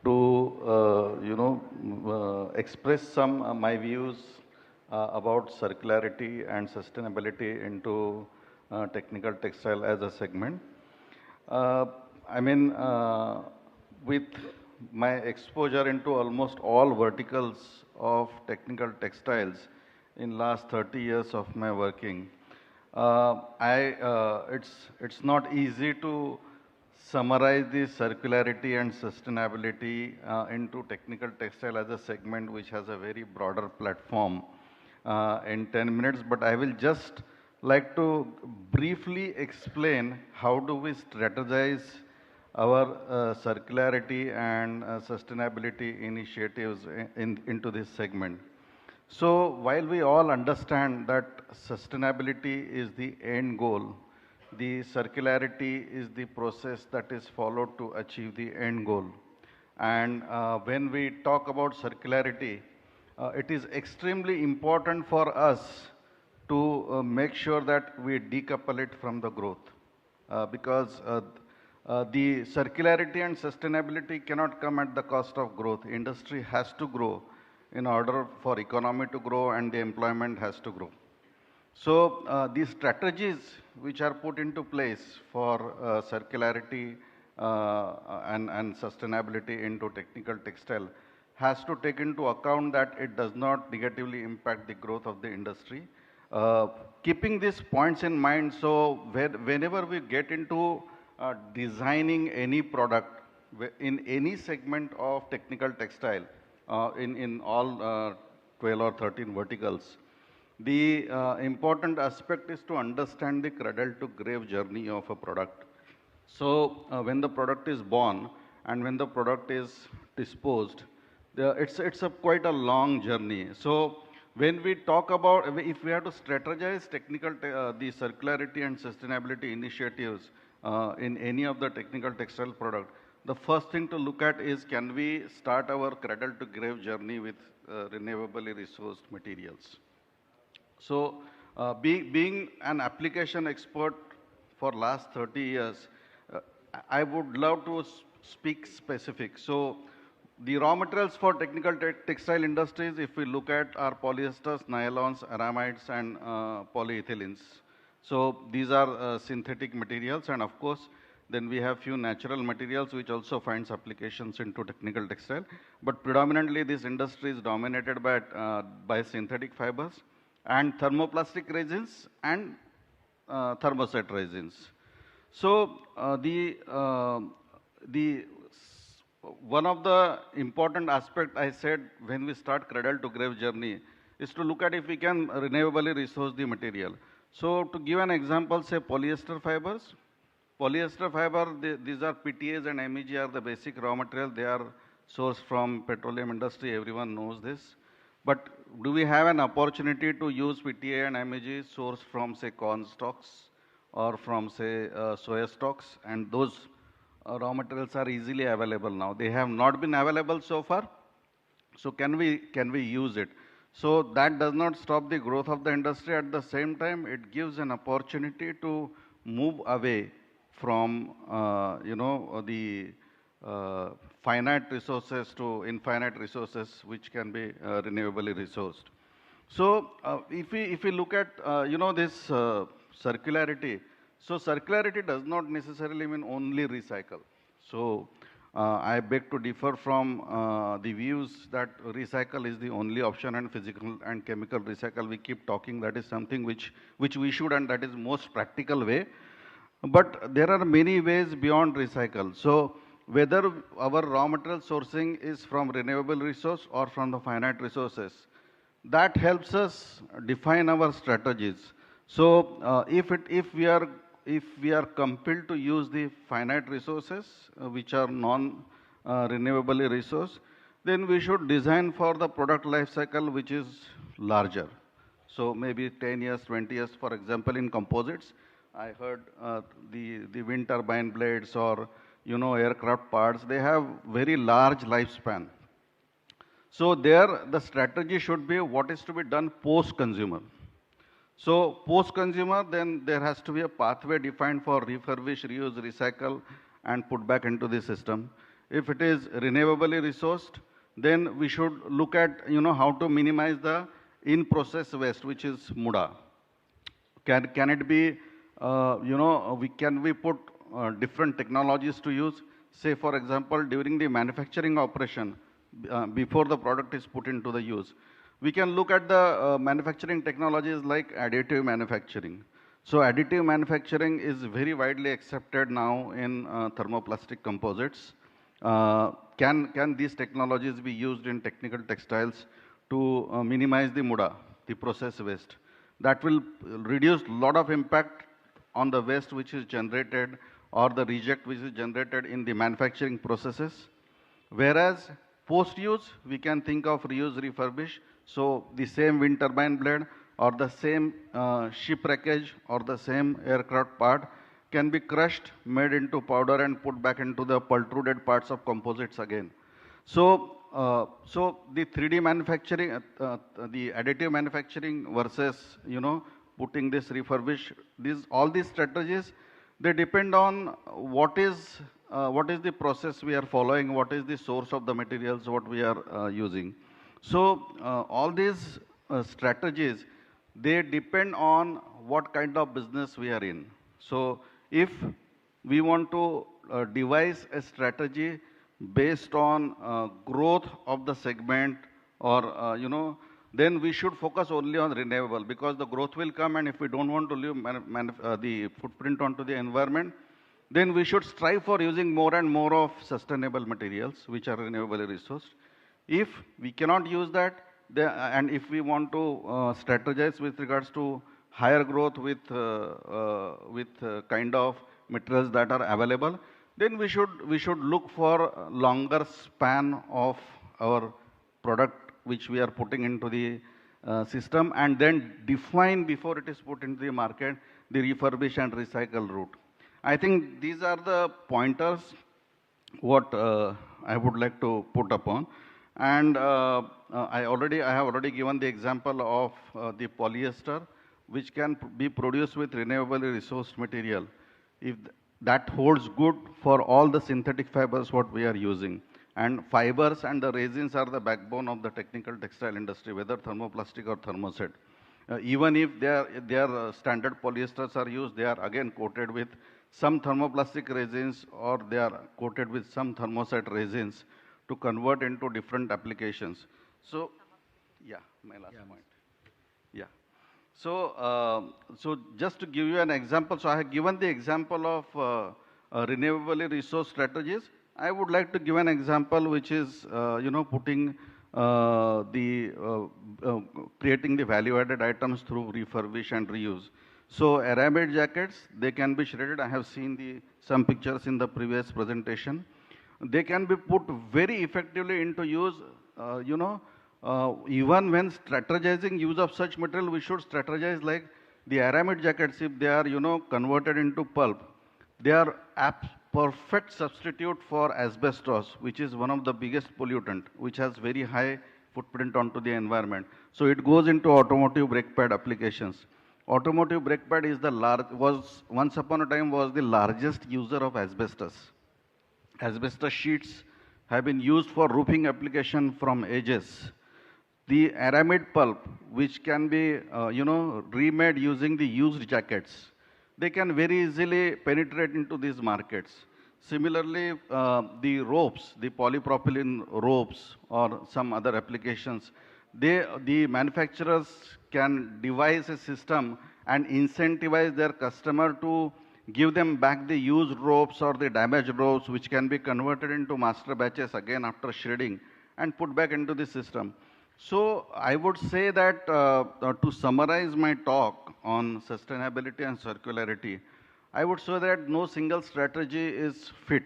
to, express some my views about circularity and sustainability into technical textile as a segment. With my exposure into almost all verticals of technical textiles, in last 30 years of my working, it's not easy to summarize the circularity and sustainability into technical textile as a segment which has a very broader platform in 10 minutes, but I will just like to briefly explain how do we strategize our circularity and sustainability initiatives into this segment. So while we all understand that sustainability is the end goal, the circularity is the process that is followed to achieve the end goal. And when we talk about circularity, it is extremely important for us to make sure that we decouple it from the growth. Because the circularity and sustainability cannot come at the cost of growth. Industry has to grow in order for economy to grow and the employment has to grow. So these strategies which are put into place for circularity and sustainability into technical textile has to take into account that it does not negatively impact the growth of the industry. Keeping these points in mind, so whenever we get into designing any product in any segment of technical textile, in all 12 or 13 verticals, the important aspect is to understand the cradle to grave journey of a product. So when the product is born and when the product is disposed, it's a quite a long journey. So when we talk about, if we have to strategize the circularity and sustainability initiatives in any of the technical textile product, the first thing to look at is, can we start our cradle to grave journey with renewably resourced materials? So being an application expert for last 30 years, I would love to speak specific. So the raw materials for technical textile industries, if we look at, are polyesters, nylons, aramides, and polyethylenes. So these are synthetic materials, and of course, then we have few natural materials which also finds applications into technical textile. But predominantly, this industry is dominated by synthetic fibers and thermoplastic resins and thermoset resins. So one of the important aspect I said when we start cradle to grave journey is to look at if we can renewably resource the material. So to give an example, say polyester fibers. Polyester fiber, these are PTAs and MEG are the basic raw material. They are sourced from petroleum industry. Everyone knows this. But do we have an opportunity to use PTA and MEG sourced from, say, corn stalks or from, say, soya stalks? And those raw materials are easily available now. They have not been available so far. So can we use it? So that does not stop the growth of the industry. At the same time, it gives an opportunity to move away from the finite resources to infinite resources which can be renewably resourced. So if we look at this circularity, so circularity does not necessarily mean only recycle. So I beg to differ from the views that recycle is the only option and physical and chemical recycle we keep talking, that is something which we should, and that is most practical way. But there are many ways beyond recycle. So whether our raw material sourcing is from renewable resource or from the finite resources, that helps us define our strategies. So if we are compelled to use the finite resources which are non-renewably resource, then we should design for the product life cycle which is larger. So maybe 10 years, 20 years, for example, in composites, I heard the wind turbine blades or aircraft parts, they have very large lifespan. So there the strategy should be what is to be done post-consumer. So post-consumer, then there has to be a pathway defined for refurbish, reuse, recycle, and put back into the system. If it is renewably resourced, then we should look at how to minimize the in-process waste, which is muda. Can it be can we put different technologies to use? Say, for example, during the manufacturing operation, before the product is put into the use, we can look at the manufacturing technologies like additive manufacturing. So additive manufacturing is very widely accepted now in thermoplastic composites. Can these technologies be used in technical textiles to minimize the muda, the process waste? That will reduce a lot of impact on the waste which is generated or the reject which is generated in the manufacturing processes. Whereas post-use, we can think of reuse, refurbish. So the same wind turbine blade or the same ship wreckage or the same aircraft part can be crushed, made into powder and put back into the pultruded parts of composites again. So the 3D manufacturing, the additive manufacturing versus, putting this refurbish, all these strategies, they depend on what is the process we are following, what is the source of the materials, what we are using. So all these strategies, they depend on what kind of business we are in. So if we want to devise a strategy based on growth of the segment, or then we should focus only on renewable, because the growth will come, and if we don't want to leave the footprint onto the environment, then we should strive for using more and more of sustainable materials which are renewably resourced. If we cannot use that, and if we want to strategize with regards to higher growth with kind of materials that are available, then we should look for longer span of our product which we are putting into the system, and then define before it is put into the market the refurbish and recycle route. I think these are the pointers what I would like to put upon. And I have already given the example of the polyester, which can be produced with renewably resourced material. If that holds good for all the synthetic fibers what we are using. And fibers and the resins are the backbone of the technical textile industry, whether thermoplastic or thermoset. Even if their standard polyesters are used, they are again coated with some thermoplastic resins, or they are coated with some thermoset resins to convert into different applications. So, yeah, my last point. Yeah. So, so just to give you an example, so I have given the example of renewably resource strategies. I would like to give an example which is, putting creating the value-added items through refurbish and reuse. So aramid jackets, they can be shredded. I have seen some pictures in the previous presentation. They can be put very effectively into use. Even when strategizing use of such material, we should strategize like the aramid jackets. If they are, converted into pulp, they are perfect substitute for asbestos, which is one of the biggest pollutant, which has very high footprint onto the environment. So it goes into automotive brake pad applications. Automotive brake pad is once upon a time was the largest user of asbestos. Asbestos sheets have been used for roofing application from ages. The aramid pulp, which can be, remade using the used jackets, they can very easily penetrate into these markets. Similarly, the ropes, the polypropylene ropes or some other applications, the manufacturers can devise a system and incentivize their customer to give them back the used ropes or the damaged ropes, which can be converted into master batches again after shredding and put back into the system. So I would say that to summarize my talk on sustainability and circularity, I would say that no single strategy is fit.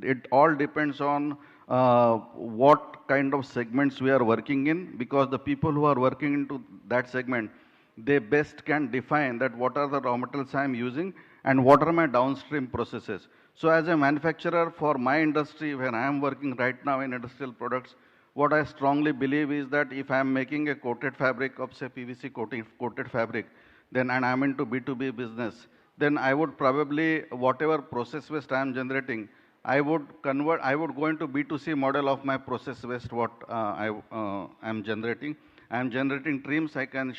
It all depends on what kind of segments we are working in, because the people who are working into that segment, they best can define that what are the raw materials I am using and what are my downstream processes. So as a manufacturer for my industry, when I am working right now in industrial products, what I strongly believe is that if I am making a coated fabric of say PVC coated fabric, then and I am into B2B business, then I would probably, whatever process waste I am generating, I would go into B2C model of my process waste, what I am generating. I am generating trims, I can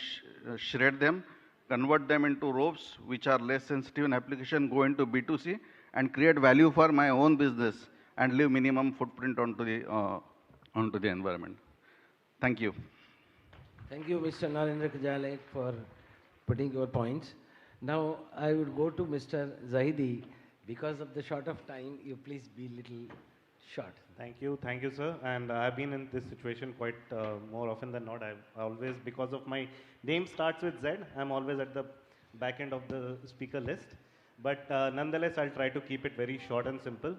shred them, convert them into ropes, which are less sensitive in application, go into B2C, and create value for my own business, and leave minimum footprint onto the environment. Thank you. Thank you, Mr. Narendra Kajale, for putting your points. Now, I would go to Mr. Zahidi. Because of the short of time, you please be little short. Thank you, sir. And I've been in this situation quite more often than not. I've always, because of my name starts with Z, I'm always at the back end of the speaker list. But nonetheless, I'll try to keep it very short and simple.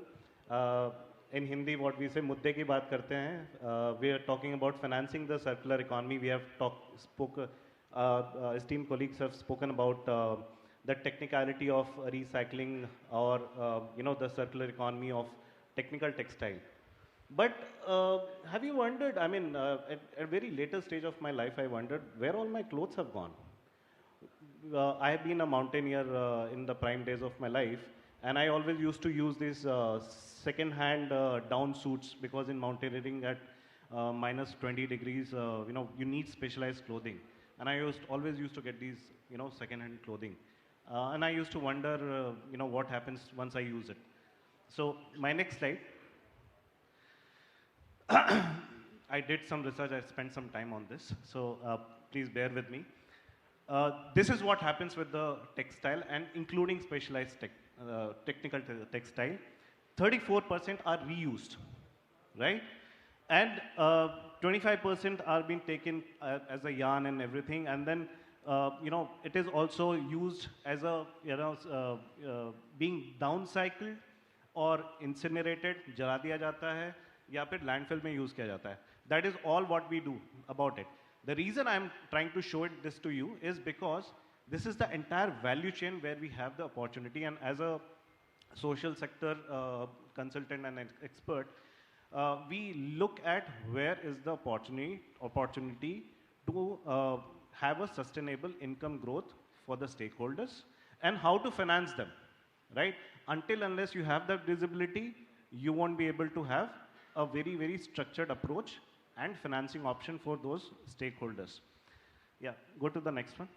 In Hindi, what we say, मुद्दे की बात करते हैं. We are talking about financing the circular economy. We have esteemed colleagues have spoken about the technicality of recycling, or the circular economy of technical textile. But have you wondered, I mean, at a very later stage of my life, I wondered where all my clothes have gone. I have been a mountaineer in the prime days of my life, and I always used to use these second-hand down suits because in mountaineering at minus 20 degrees, you need specialized clothing. And I always used to get these, second-hand clothing. And I used to wonder, what happens once I use it. So my next slide. I did some research, I spent some time on this, so please bear with me. This is what happens with the textile and including specialized technical textile. 34% are reused, right? And 25% are being taken as a yarn and everything, and then it is also used as a being downcycled or incinerated, जला दिया जाता है या फिर landfill में use किया जाता है. That is all what we do about it. The reason I'm trying to show this to you is because this is the entire value chain where we have the opportunity, and as a social sector consultant and expert, we look at where is the opportunity to have a sustainable income growth for the stakeholders and how to finance them, right? Until unless you have that visibility, you won't be able to have a very, very structured approach and financing option for those stakeholders. Yeah, go to the next one.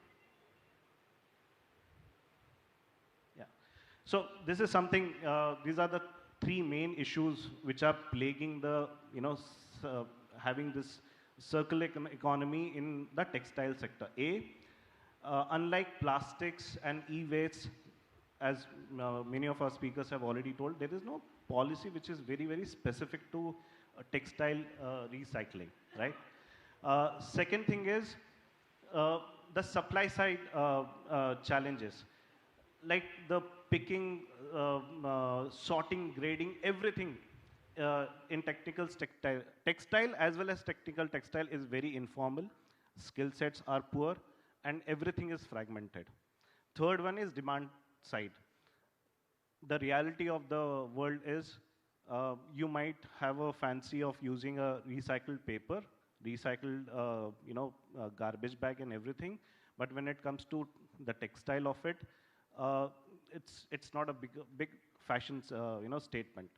Yeah. So this is something, these are the three main issues which are plaguing the, having this circular economy in the textile sector. Unlike plastics and e-waste, as many of our speakers have already told, there is no policy which is very, very specific to textile recycling, right? Second thing is the supply side challenges, like the picking, sorting, grading, everything in textile as well as technical textile is very informal, skill sets are poor, and everything is fragmented. Third one is demand side. The reality of the world is you might have a fancy of using a recycled paper, recycled garbage bag and everything, but when it comes to the textile of it, it's not a big fashion statement,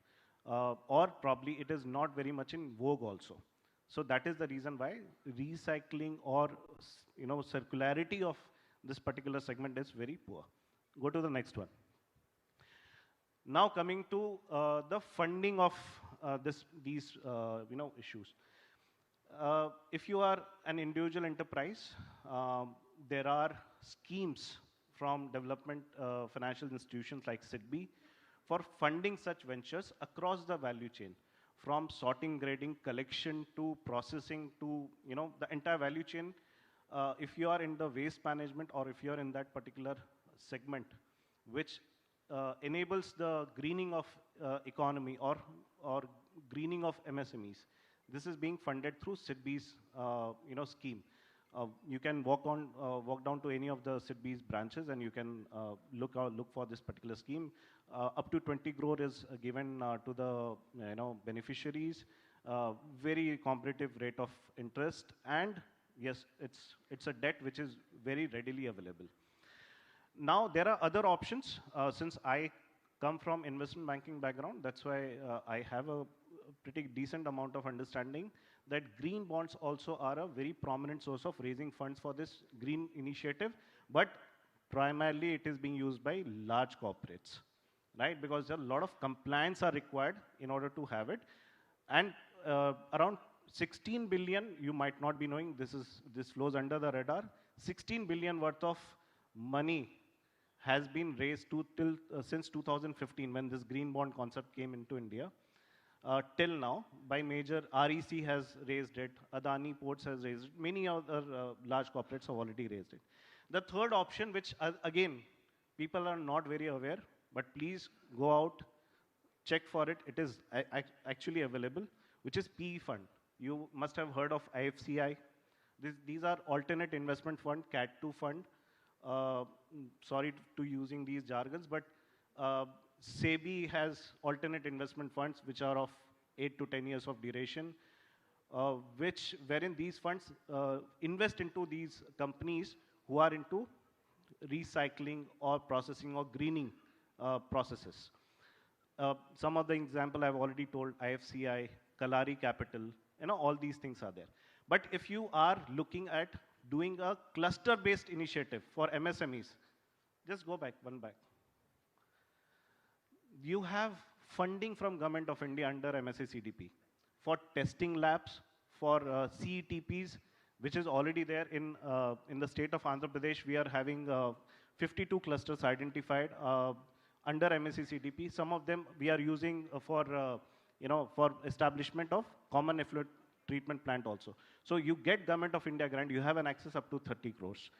or probably it is not very much in vogue also. So that is the reason why recycling or circularity of this particular segment is very poor. Go to the next one. Now coming to the funding of these issues. If you are an individual enterprise, there are schemes from development financial institutions like SIDBI for funding such ventures across the value chain, from sorting, grading, collection to processing to the entire value chain. If you are in the waste management or if you are in that particular segment, which enables the greening of economy or greening of MSMEs. This is being funded through SIDBI's scheme. You can walk down to any of the SIDBI's branches and you can look for this particular scheme. Up to 20 crore is given to the beneficiaries. Very competitive rate of interest, and yes, it's a debt which is very readily available. Now, there are other options. Since I come from investment banking background, that's why I have a pretty decent amount of understanding that green bonds also are a very prominent source of raising funds for this green initiative, but primarily it is being used by large corporates, right? Because a lot of compliance are required in order to have it. And around 16 billion, you might not be knowing, this flows under the radar, 16 billion worth of money has been raised since 2015 when this green bond concept came into India. Till now, by major, REC has raised it, Adani Ports has raised it, many other large corporates have already raised it. The third option, which again, people are not very aware, but please go out, check for it, it is actually available, which is PE fund. You must have heard of IFCI. These are alternate investment fund, CAT2 fund. Sorry to using these jargons, but SEBI has alternate investment funds which are of 8 to 10 years of duration, wherein these funds invest into these companies who are into recycling or processing or greening processes. Some of the example I've already told, IFCI, Kalari Capital, all these things are there. But if you are looking at doing a cluster-based initiative for MSMEs, just go back, one back. You have funding from Government of India under MSA CDP for testing labs, for CETPs, which is already there in the state of Andhra Pradesh. We are having 52 clusters identified under MSc CDP. Some of them we are using for establishment of common effluent treatment plant also. So you get Government of India grant, you have an access up to 30 crores.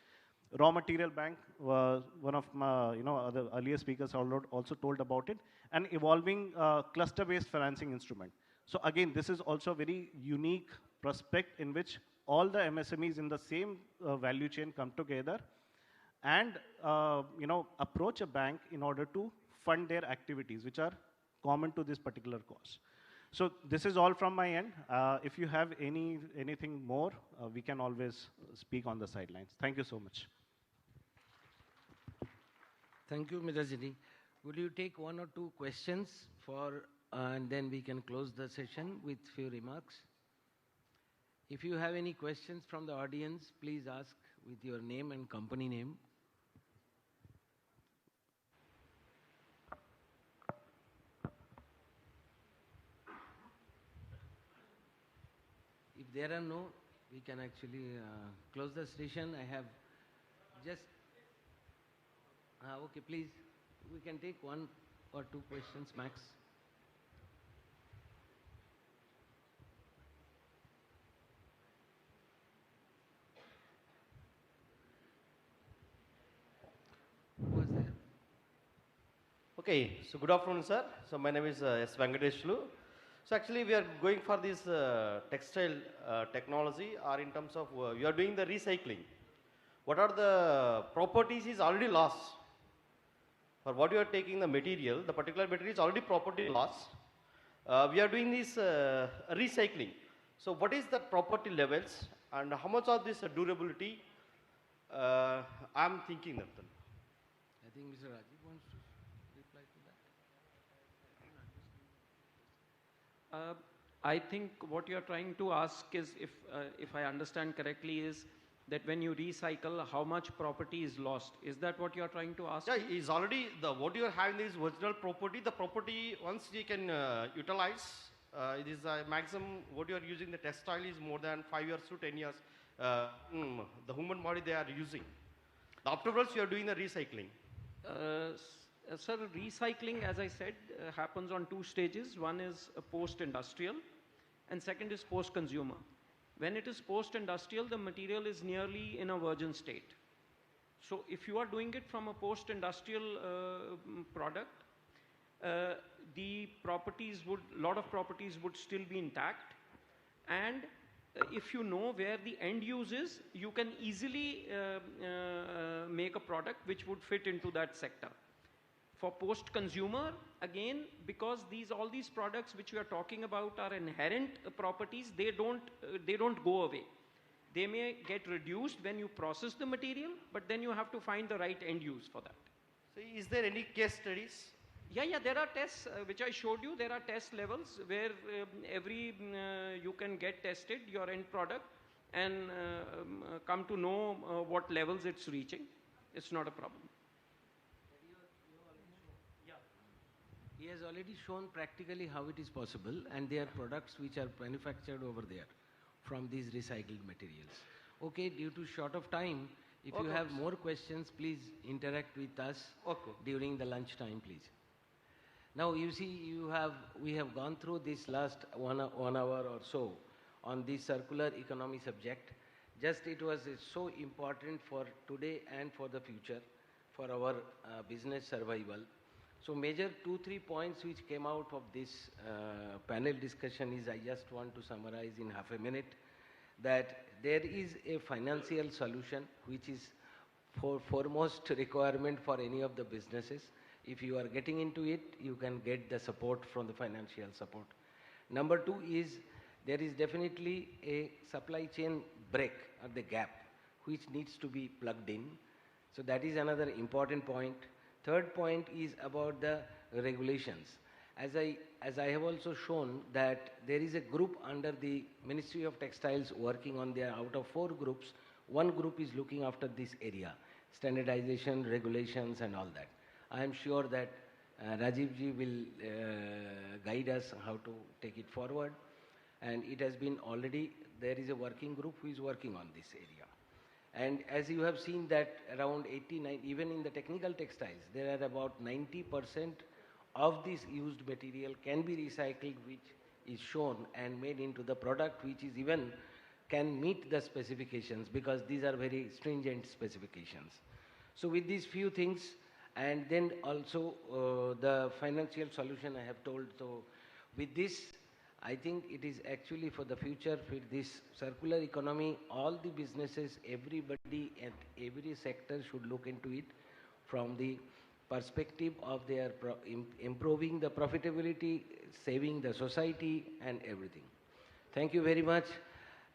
Raw Material Bank, one of my other earlier speakers also told about it, an evolving cluster-based financing instrument. So again, this is also a very unique prospect in which all the MSMEs in the same value chain come together and approach a bank in order to fund their activities, which are common to this particular cause. So this is all from my end. If you have anything more, we can always speak on the sidelines. Thank you so much. Thank you, Mr. Jini. Would you take one or two questions and then we can close the session with few remarks? If you have any questions from the audience, please ask with your name and company name. If there are no, we can actually close the session. I have just, okay, please, we can take one or two questions max. Who was there? Okay, so good afternoon, sir. So my name is S. Venkateshlu. So actually we are going for this textile technology, or in terms of you are doing the recycling. What are the properties is already lost. For what you are taking the material, the particular material is already property lost. We are doing this recycling. So what is the property levels and how much of this durability? I am thinking that. I think Mr. Rajiv wants to reply to that. I think what you're trying to ask is, if I understand correctly, is that when you recycle, how much property is lost? Is that what you're trying to ask? Yeah, is already what you are having is original property. The property, once you can utilize, it is maximum. What you are using the textile is more than 5 years to 10 years. The human body they are using. Afterwards, you are doing the recycling. Sir, recycling, as I said, happens on two stages. One is post-industrial, and second is post-consumer. When it is post-industrial, the material is nearly in a virgin state. So if you are doing it from a post-industrial product, the properties lot of properties would still be intact. And if you know where the end use is, you can easily make a product which would fit into that sector. For post-consumer, again, because all these products which we are talking about are inherent properties, they don't go away. They may get reduced when you process the material, but then you have to find the right end use for that. So is there any case studies? Yeah, there are tests which I showed you. There are test levels where you can get tested your end product and come to know what levels it's reaching. It's not a problem. He has already shown practically how it is possible, and there are products which are manufactured over there from these recycled materials. Okay, due to short of time, if you have more questions, please interact with us during the lunch time, please. Now, you see, we have gone through this last one hour or so on this circular economy subject. Just it was so important for today and for the future, for our business survival. So major 2-3 points which came out of this panel discussion is, I just want to summarize in half a minute, that there is a financial solution which is foremost requirement for any of the businesses. If you are getting into it, you can get the support from the financial support. Number 2 is, there is definitely a supply chain break or the gap which needs to be plugged in. So that is another important point. Third point is about the regulations. As I have also shown that there is a group under the Ministry of Textiles working on there. Out of 4 groups, 1 group is looking after this area, standardization, regulations and all that. I am sure that Rajiv ji will guide us how to take it forward. And it has been already, there is a working group who is working on this area. And as you have seen that around 89, even in the technical textiles, there are about 90% of this used material can be recycled, which is shown and made into the product, which is even can meet the specifications, because these are very stringent specifications. So with these few things, and then also the financial solution I have told. So with this, I think it is actually for the future, for this circular economy, all the businesses, everybody at every sector should look into it from the perspective of their improving the profitability, saving the society and everything. Thank you very much.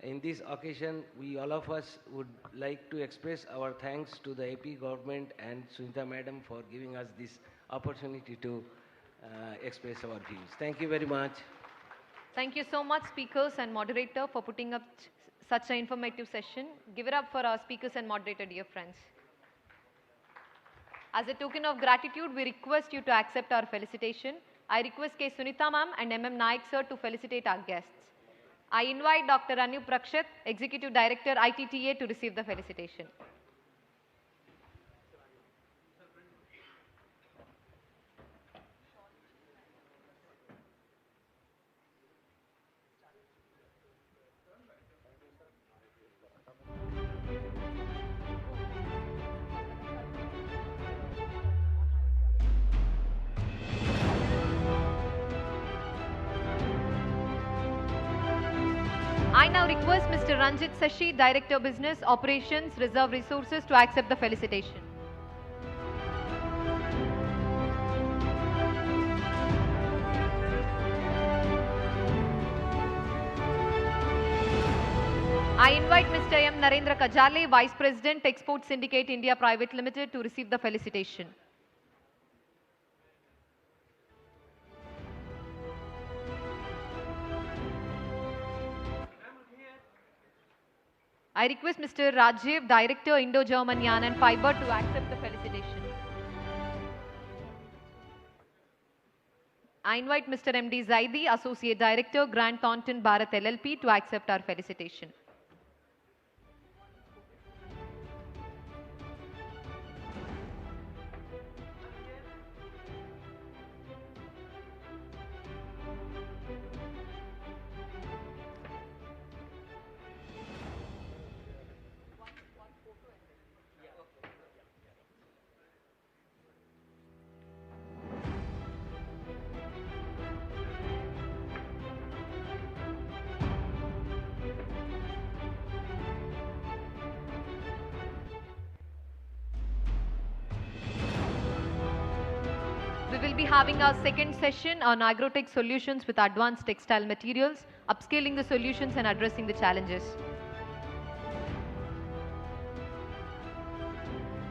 In this occasion, we all of us would like to express our thanks to the AP government and Sunita madam for giving us this opportunity to express our views. Thank you very much. Thank you so much, speakers and moderator, for putting up such an informative session. Give it up for our speakers and moderator, dear friends. As a token of gratitude, we request you to accept our felicitation. I request K. Sunita ma'am and MM Naik sir to felicitate our guests. I invite Dr. Anup Prakshat, Executive Director, ITTA, to receive the felicitation. I now request Mr. Ranjit Sashi, Director Business Operations, Reserve Resources, to accept the felicitation. I invite Mr. M. Narendra Kajale, Vice President, Export Syndicate India Private Limited, to receive the felicitation. I request Mr. Rajiv, Director, Indo-German Yarn and Fiber, to accept the felicitation. I invite Mr. M.D. Zaidi, Associate Director, Grant Thornton Bharat LLP, to accept our felicitation. We will be having our second session on agrotech solutions with advanced textile materials, upscaling the solutions and addressing the challenges.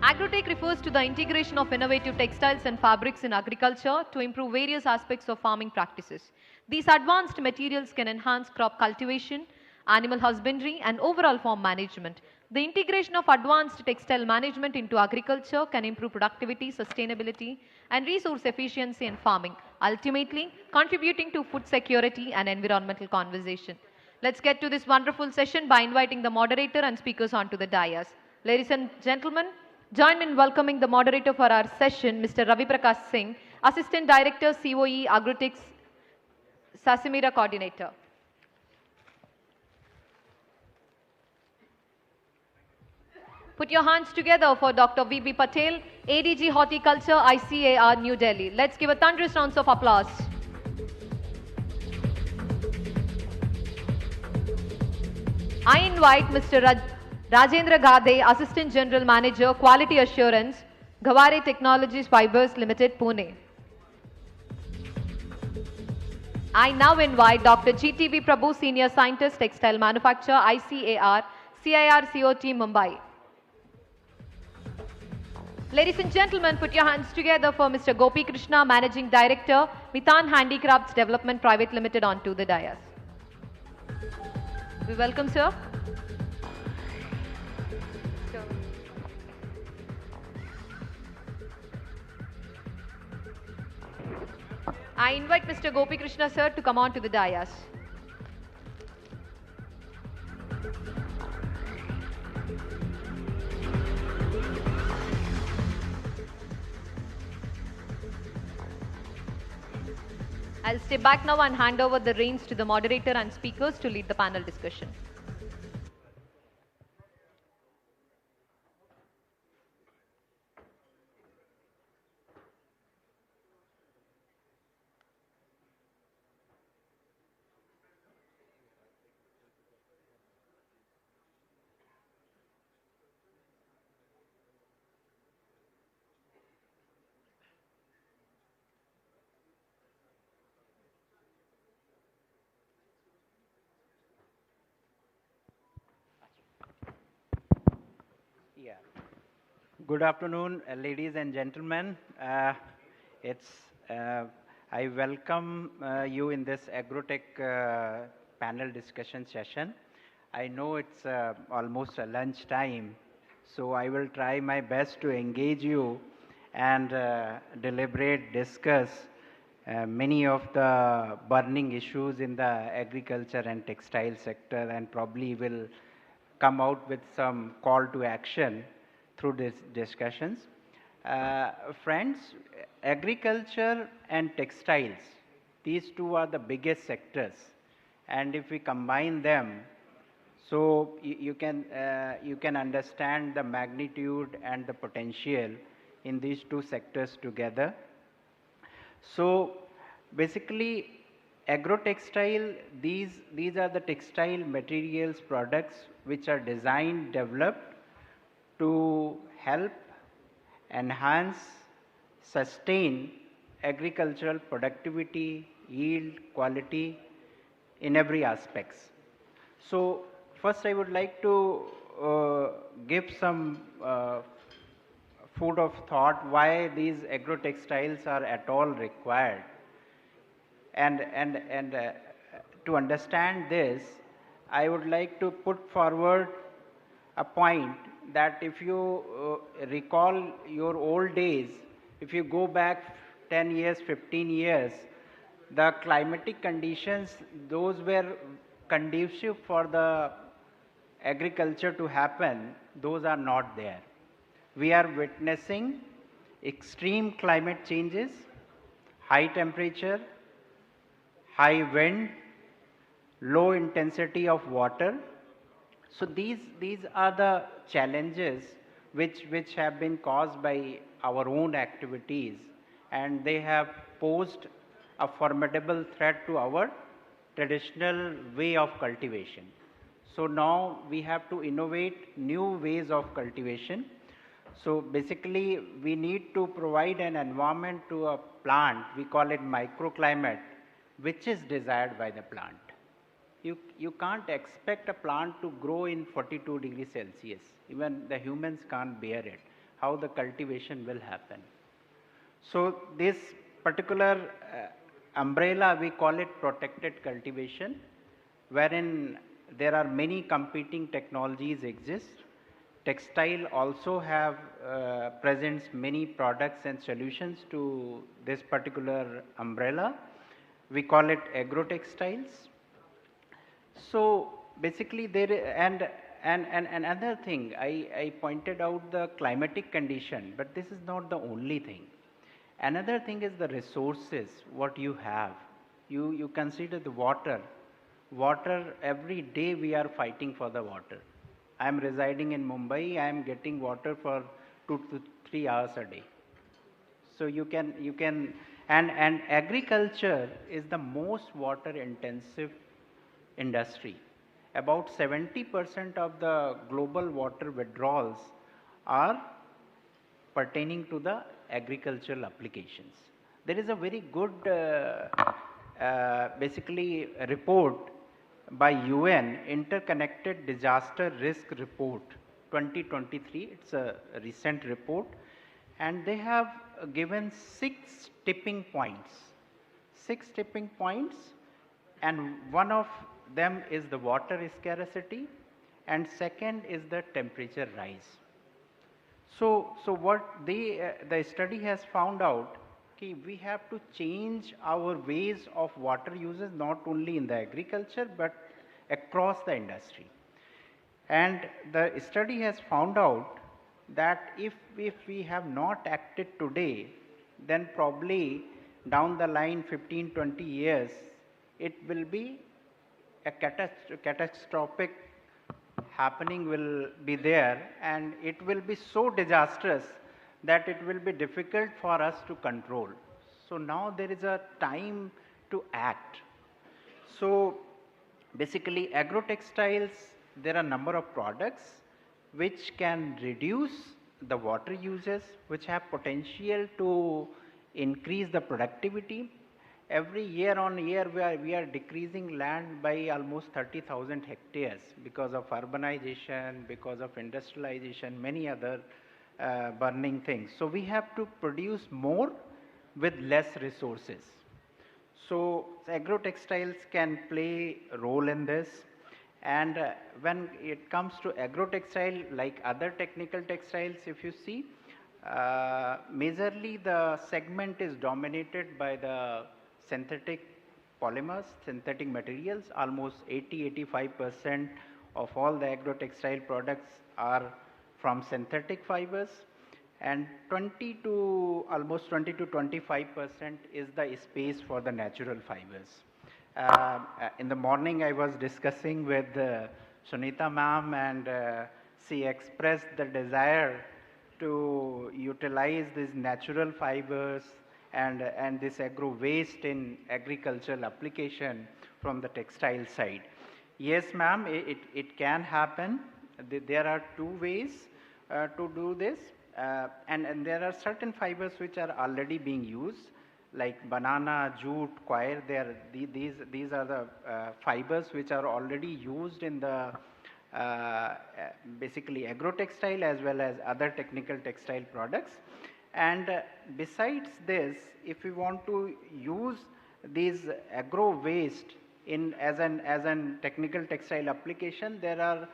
Agrotech refers to the integration of innovative textiles and fabrics in agriculture to improve various aspects of farming practices. These advanced materials can enhance crop cultivation, animal husbandry and overall farm management. The integration of advanced textile management into agriculture can improve productivity, sustainability and resource efficiency in farming, ultimately contributing to food security and environmental conservation. Let's get to this wonderful session by inviting the moderator and speakers onto the dais. Ladies and gentlemen, join me in welcoming the moderator for our session, Mr. Ravi Prakash Singh, Assistant Director, COE, Agrotech, Sasimira Coordinator. Put your hands together for Dr. V.B. Patel, ADG Horticulture, ICAR, New Delhi. Let's give a thunderous round of applause. I invite Mr. Rajendra Gade, Assistant General Manager, Quality Assurance, Gaware Technologies Fibers Limited, Pune. I now invite Dr. GTV Prabhu, Senior Scientist, Textile Manufacturer, ICAR, CIR COT, Mumbai. Ladies and gentlemen, put your hands together for Mr. Gopi Krishna, Managing Director, Mithan Handicrafts Development Private Limited, onto the dais. We welcome, sir. I invite Mr. Gopi Krishna, sir, to come on to the dais. I'll step back now and hand over the reins to the moderator and speakers to lead the panel discussion. Yeah. Good afternoon, ladies and gentlemen. I welcome you in this agrotech panel discussion session. I know it's almost a lunch time, so I will try my best to engage you and deliberate, discuss many of the burning issues in the agriculture and textile sector, and probably will come out with some call to action through these discussions. Friends, agriculture and textiles, these two are the biggest sectors, and if we combine them, so you can understand the magnitude and the potential in these two sectors together. So basically, agrotextile, these are the textile materials products which are designed, developed to help enhance, sustain agricultural productivity, yield, quality in every aspects. So first I would like to give some food of thought why these agrotextiles are at all required. And to understand this, I would like to put forward a point that if you recall your old days, if you go back 10 years, 15 years, the climatic conditions, those were conducive for the agriculture to happen, those are not there. We are witnessing extreme climate changes, high temperature, high wind, low intensity of water. So these are the challenges which have been caused by our own activities, and they have posed a formidable threat to our traditional way of cultivation. So now we have to innovate new ways of cultivation. So basically we need to provide an environment to a plant, we call it microclimate, which is desired by the plant. You can't expect a plant to grow in 42 degrees Celsius. Even the humans can't bear it. How the cultivation will happen? So this particular umbrella, we call it protected cultivation, wherein there are many competing technologies exist. Textile also have presents many products and solutions to this particular umbrella. We call it agrotextiles. So basically and another thing, I pointed out the climatic condition, but this is not the only thing. Another thing is the resources, what you have. You consider the water. Water, every day we are fighting for the water. I am residing in Mumbai, I am getting water for 2 to 3 hours a day. So you can and agriculture is the most water intensive industry. About 70% of the global water withdrawals are pertaining to the agricultural applications. There is a very good basically report by UN, Interconnected Disaster Risk Report 2023. It's a recent report. and they have given 6 tipping points. 6 tipping points, and one of them is the water scarcity, and second is the temperature rise. So what the study has found out, okay, we have to change our ways of water uses not only in the agriculture but across the industry. And the study has found out that if we have not acted today, then probably down the line 15-20 years, it will be a catastrophic happening will be there, and it will be so disastrous that it will be difficult for us to control. So now there is a time to act. So basically agrotextiles, there are a number of products which can reduce the water uses, which have potential to increase the productivity. Every year on year we are decreasing land by almost 30,000 hectares because of urbanization, because of industrialization, many other burning things. So we have to produce more with less resources. So agrotextiles can play a role in this. And when it comes to agrotextile, like other technical textiles, if you see, majorly the segment is dominated by the synthetic polymers, synthetic materials. Almost 80-85% of all the agrotextile products are from synthetic fibers, and 20 to 25% is the space for the natural fibers. In the morning I was discussing with Sunita ma'am, and she expressed the desire to utilize these natural fibers and this agro waste in agricultural application from the textile side. Yes ma'am, it can happen. There are 2 ways to do this, and there are certain fibers which are already being used, like banana, jute, coir. These are the fibers which are already used in the basically agrotextile as well as other technical textile products. And besides this, if we want to use these agro waste in as an technical textile application, there are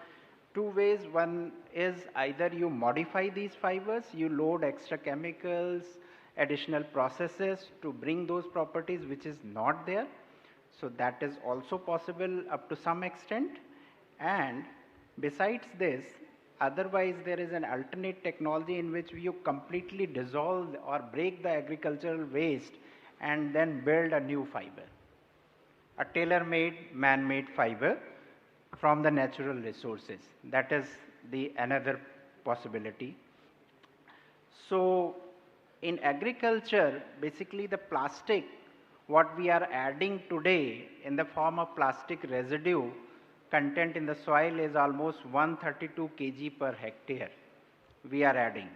2 ways. One is either you modify these fibers, you load extra chemicals, additional processes to bring those properties which is not there. So that is also possible up to some extent. And besides this, otherwise there is an alternate technology in which you completely dissolve or break the agricultural waste and then build a new fiber, a tailor-made, man-made fiber from the natural resources. That is the another possibility. So in agriculture, basically the plastic, what we are adding today in the form of plastic residue content in the soil is almost 132 kg per hectare we are adding.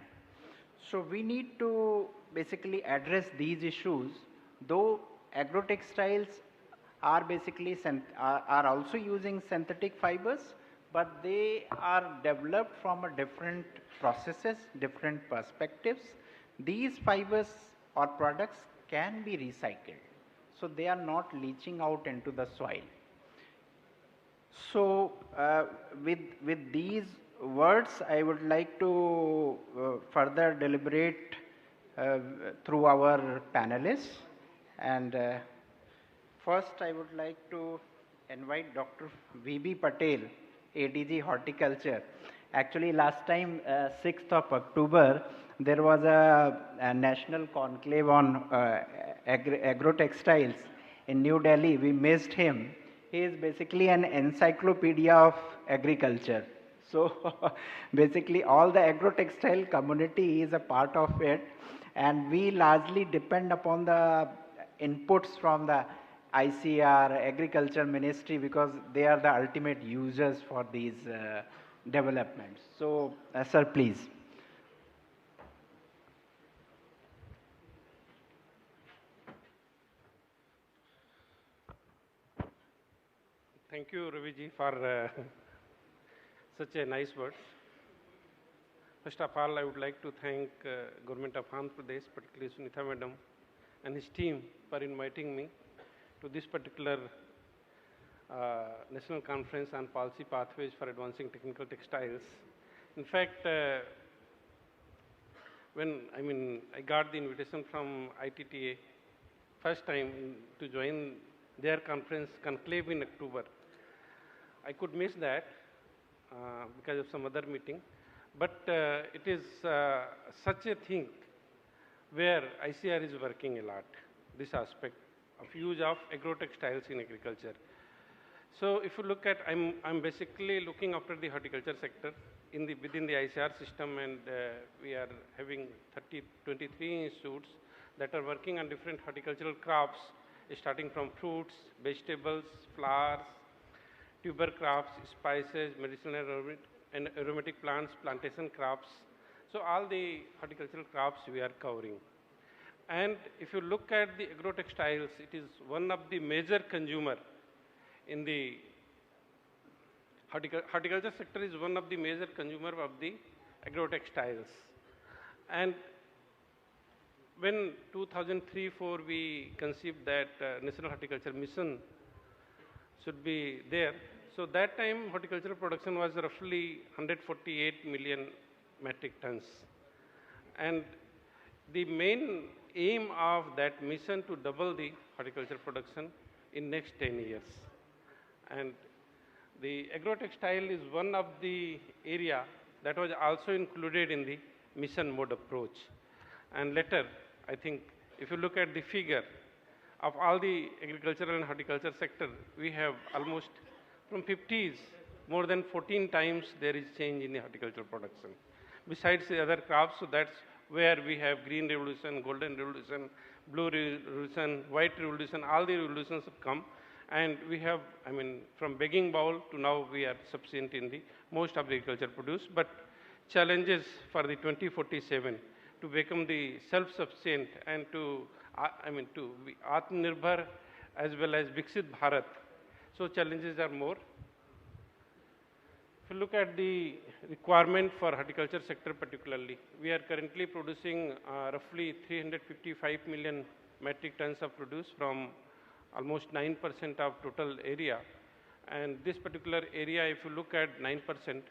So we need to basically address these issues, though agrotextiles are basically are also using synthetic fibers, but they are developed from a different processes, different perspectives. These fibers or products can be recycled, so they are not leaching out into the soil. So with these words, I would like to further deliberate through our panelists. And first I would like to invite Dr. V.B. Patel, ADG Horticulture. Actually last time, 6th of October, there was a national conclave on agrotextiles in New Delhi. We missed him. He is basically an encyclopedia of agriculture. So basically all the agrotextile community is a part of it, and we largely depend upon the inputs from the ICR, Agriculture Ministry, because they are the ultimate users for these developments. So sir, please. Thank you, Raviji, for such a nice words. First of all, I would like to thank Government of Andhra Pradesh, particularly Sunitha Madam and his team for inviting me to this particular National Conference on Policy Pathways for Advancing Technical Textiles. In fact, when I got the invitation from ITTA first time to join their conference conclave in October, I could miss that because of some other meeting. But it is such a thing where ICR is working a lot, this aspect of use of agro-textiles in agriculture. So if you look at, I'm basically looking after the horticulture sector within the ICR system, and we are having 23 institutes that are working on different horticultural crops, starting from fruits, vegetables, flowers, tuber crops, spices, medicinal and aromatic plants, plantation crops. So all the horticultural crops we are covering. And if you look at the agro-textiles, it is one of the major consumer in the horticulture sector is one of the major consumer of the agro-textiles. And when 2003-04 we conceived that National Horticulture Mission should be there. So that time horticultural production was roughly 148 million metric tons. And the main aim of that mission to double the horticulture production in next 10 years. And the agro-textile is one of the area that was also included in the mission mode approach. And later, I think, if you look at the figure of all the agricultural and horticulture sector, we have almost from 50s, more than 14 times there is change in the horticultural production. Besides the other crops, so that's where we have green revolution, golden revolution, blue revolution, white revolution, all the revolutions have come. And we have, from begging bowl to now we are sufficient in the most of the agriculture produce. But challenges for the 2047 to become the self-sufficient and to be Atmanirbhar as well as Viksit Bharat. So challenges are more. If you look at the requirement for horticulture sector particularly, we are currently producing roughly 355 million metric tons of produce from almost 9% of total area. And this particular area, if you look at 9%,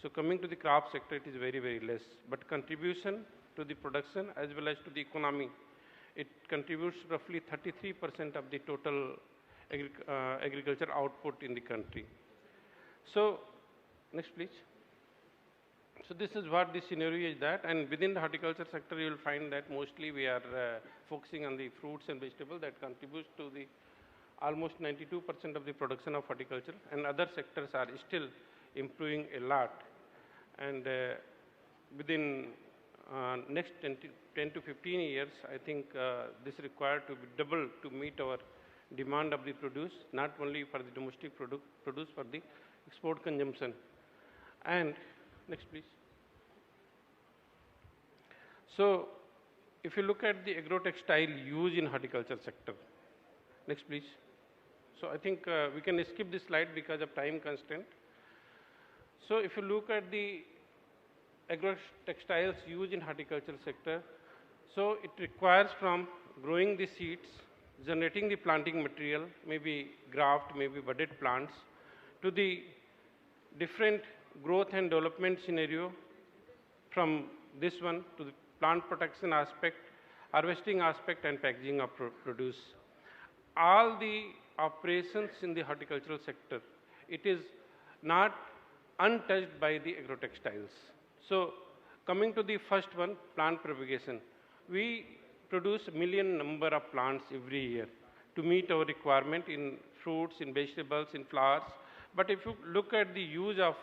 so coming to the crop sector, it is very, very less. But contribution to the production as well as to the economy, it contributes roughly 33% of the total agriculture output in the country. So, next please. So this is what the scenario is that, and within the horticulture sector you will find that mostly we are focusing on the fruits and vegetables that contributes to the almost 92% of the production of horticulture, and other sectors are still improving a lot. And within next 10 to 15 years, I think this is required to be doubled to meet our demand of the produce, not only for the domestic produce, for the export consumption. And next please. So if you look at the agro-textile use in horticulture sector, next please. So I think we can skip this slide because of time constraint. So if you look at the agro-textiles used in horticulture sector, so it requires from growing the seeds, generating the planting material, maybe graft, maybe budded plants, to the different growth and development scenario, from this one to the plant protection aspect, harvesting aspect, and packaging of produce. All the operations in the horticultural sector, it is not untouched by the agro-textiles. So coming to the first one, plant propagation. We produce a million number of plants every year to meet our requirement in fruits, in vegetables, in flowers. But if you look at the use of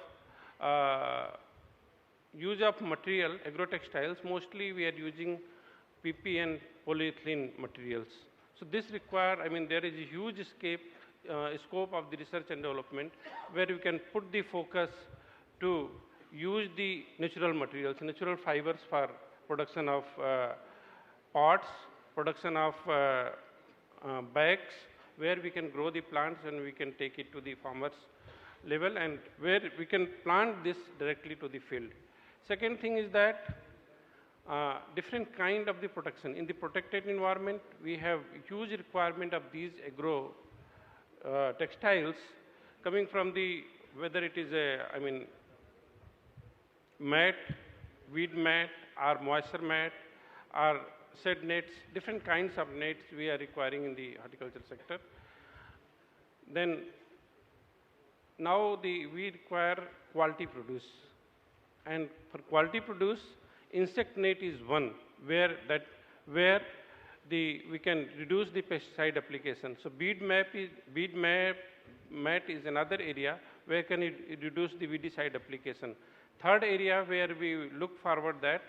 material, agro-textiles, mostly we are using PP and polyethylene materials. So this require, there is a huge scope of the research and development where we can put the focus to use the natural materials, natural fibers for production of pots, production of bags, where we can grow the plants and we can take it to the farmers level, and where we can plant this directly to the field. Second thing is that different kind of the protection. In the protected environment, we have huge requirement of these agro textiles coming from the, whether it is a, mat, weed mat, or moisture mat, or shed nets, different kinds of nets we are requiring in the horticulture sector. Then now we require quality produce. And for quality produce, insect net is one where we can reduce the pesticide application. So mat is another area where can it reduce the weedicide application. Third area where we look forward that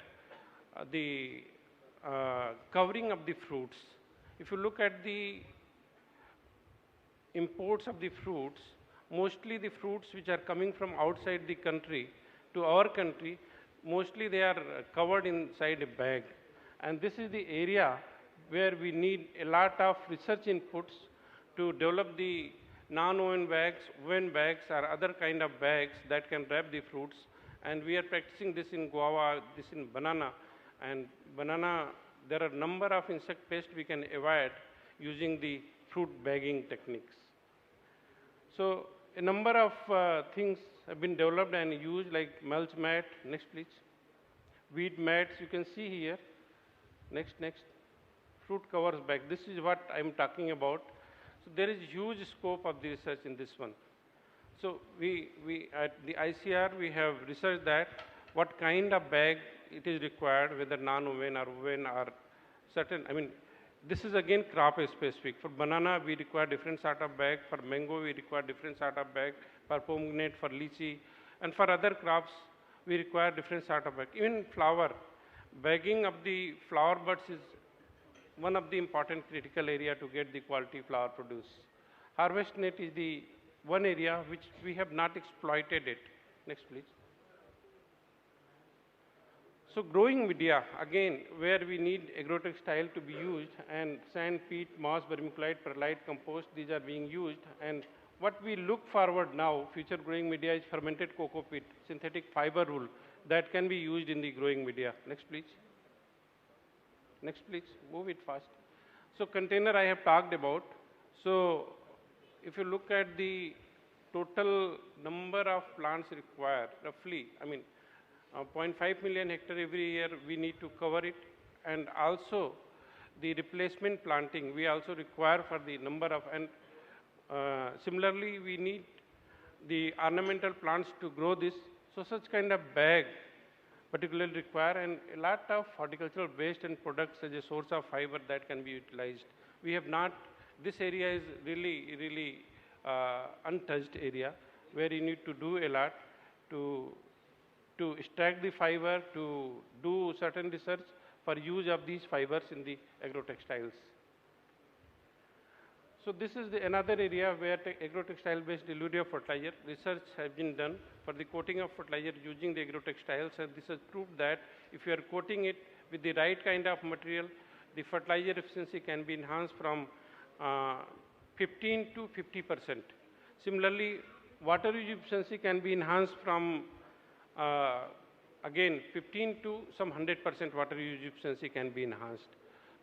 the covering of the fruits. If you look at the imports of the fruits, mostly the fruits which are coming from outside the country to our country, mostly they are covered inside a bag. And this is the area where we need a lot of research inputs to develop the non-woven bags, woven bags, or other kind of bags that can wrap the fruits. And we are practicing this in guava, this in banana. And banana, there are a number of insect pests we can avoid using the fruit bagging techniques. So a number of things have been developed and used, like mulch mat. Next, please. Weed mats, you can see here. Next. Fruit covers bag. This is what I'm talking about. So there is huge scope of the research in this one. So we at the ICR, we have researched that what kind of bag it is required, whether non-woven or woven or certain, this is again crop specific. For banana, we require different sort of bag. For mango, we require different sort of bag. For pomegranate, for lychee. And for other crops, we require different sort of bag. Even flower, bagging of the flower buds is one of the important critical area to get the quality flower produce. Harvest net is the one area which we have not exploited it. Next, please. So growing media, again, where we need agrotextile to be used, and sand, peat, moss, vermiculite, perlite, compost, these are being used. And what we look forward now, future growing media, is fermented cocoa peat, synthetic fiber wool, that can be used in the growing media. Next, please. Next, please. Move it fast. So container I have talked about. So if you look at the total number of plants required, roughly, 0.5 million hectare every year we need to cover it. And also the replacement planting we also require for the number of, and similarly we need the ornamental plants to grow this. So such kind of bag particularly require, and a lot of horticultural waste and products as a source of fiber that can be utilized. We have not, this area is really untouched area where you need to do a lot to extract the fiber, to do certain research for use of these fibers in the agrotextiles. So this is another area where agrotextile-based delivery of fertilizer research has been done for the coating of fertilizer using the agrotextiles, and this has proved that if you are coating it with the right kind of material, the fertilizer efficiency can be enhanced from 15 to 50%. Similarly, water use efficiency can be enhanced from again 15 to some 100% water use efficiency can be enhanced.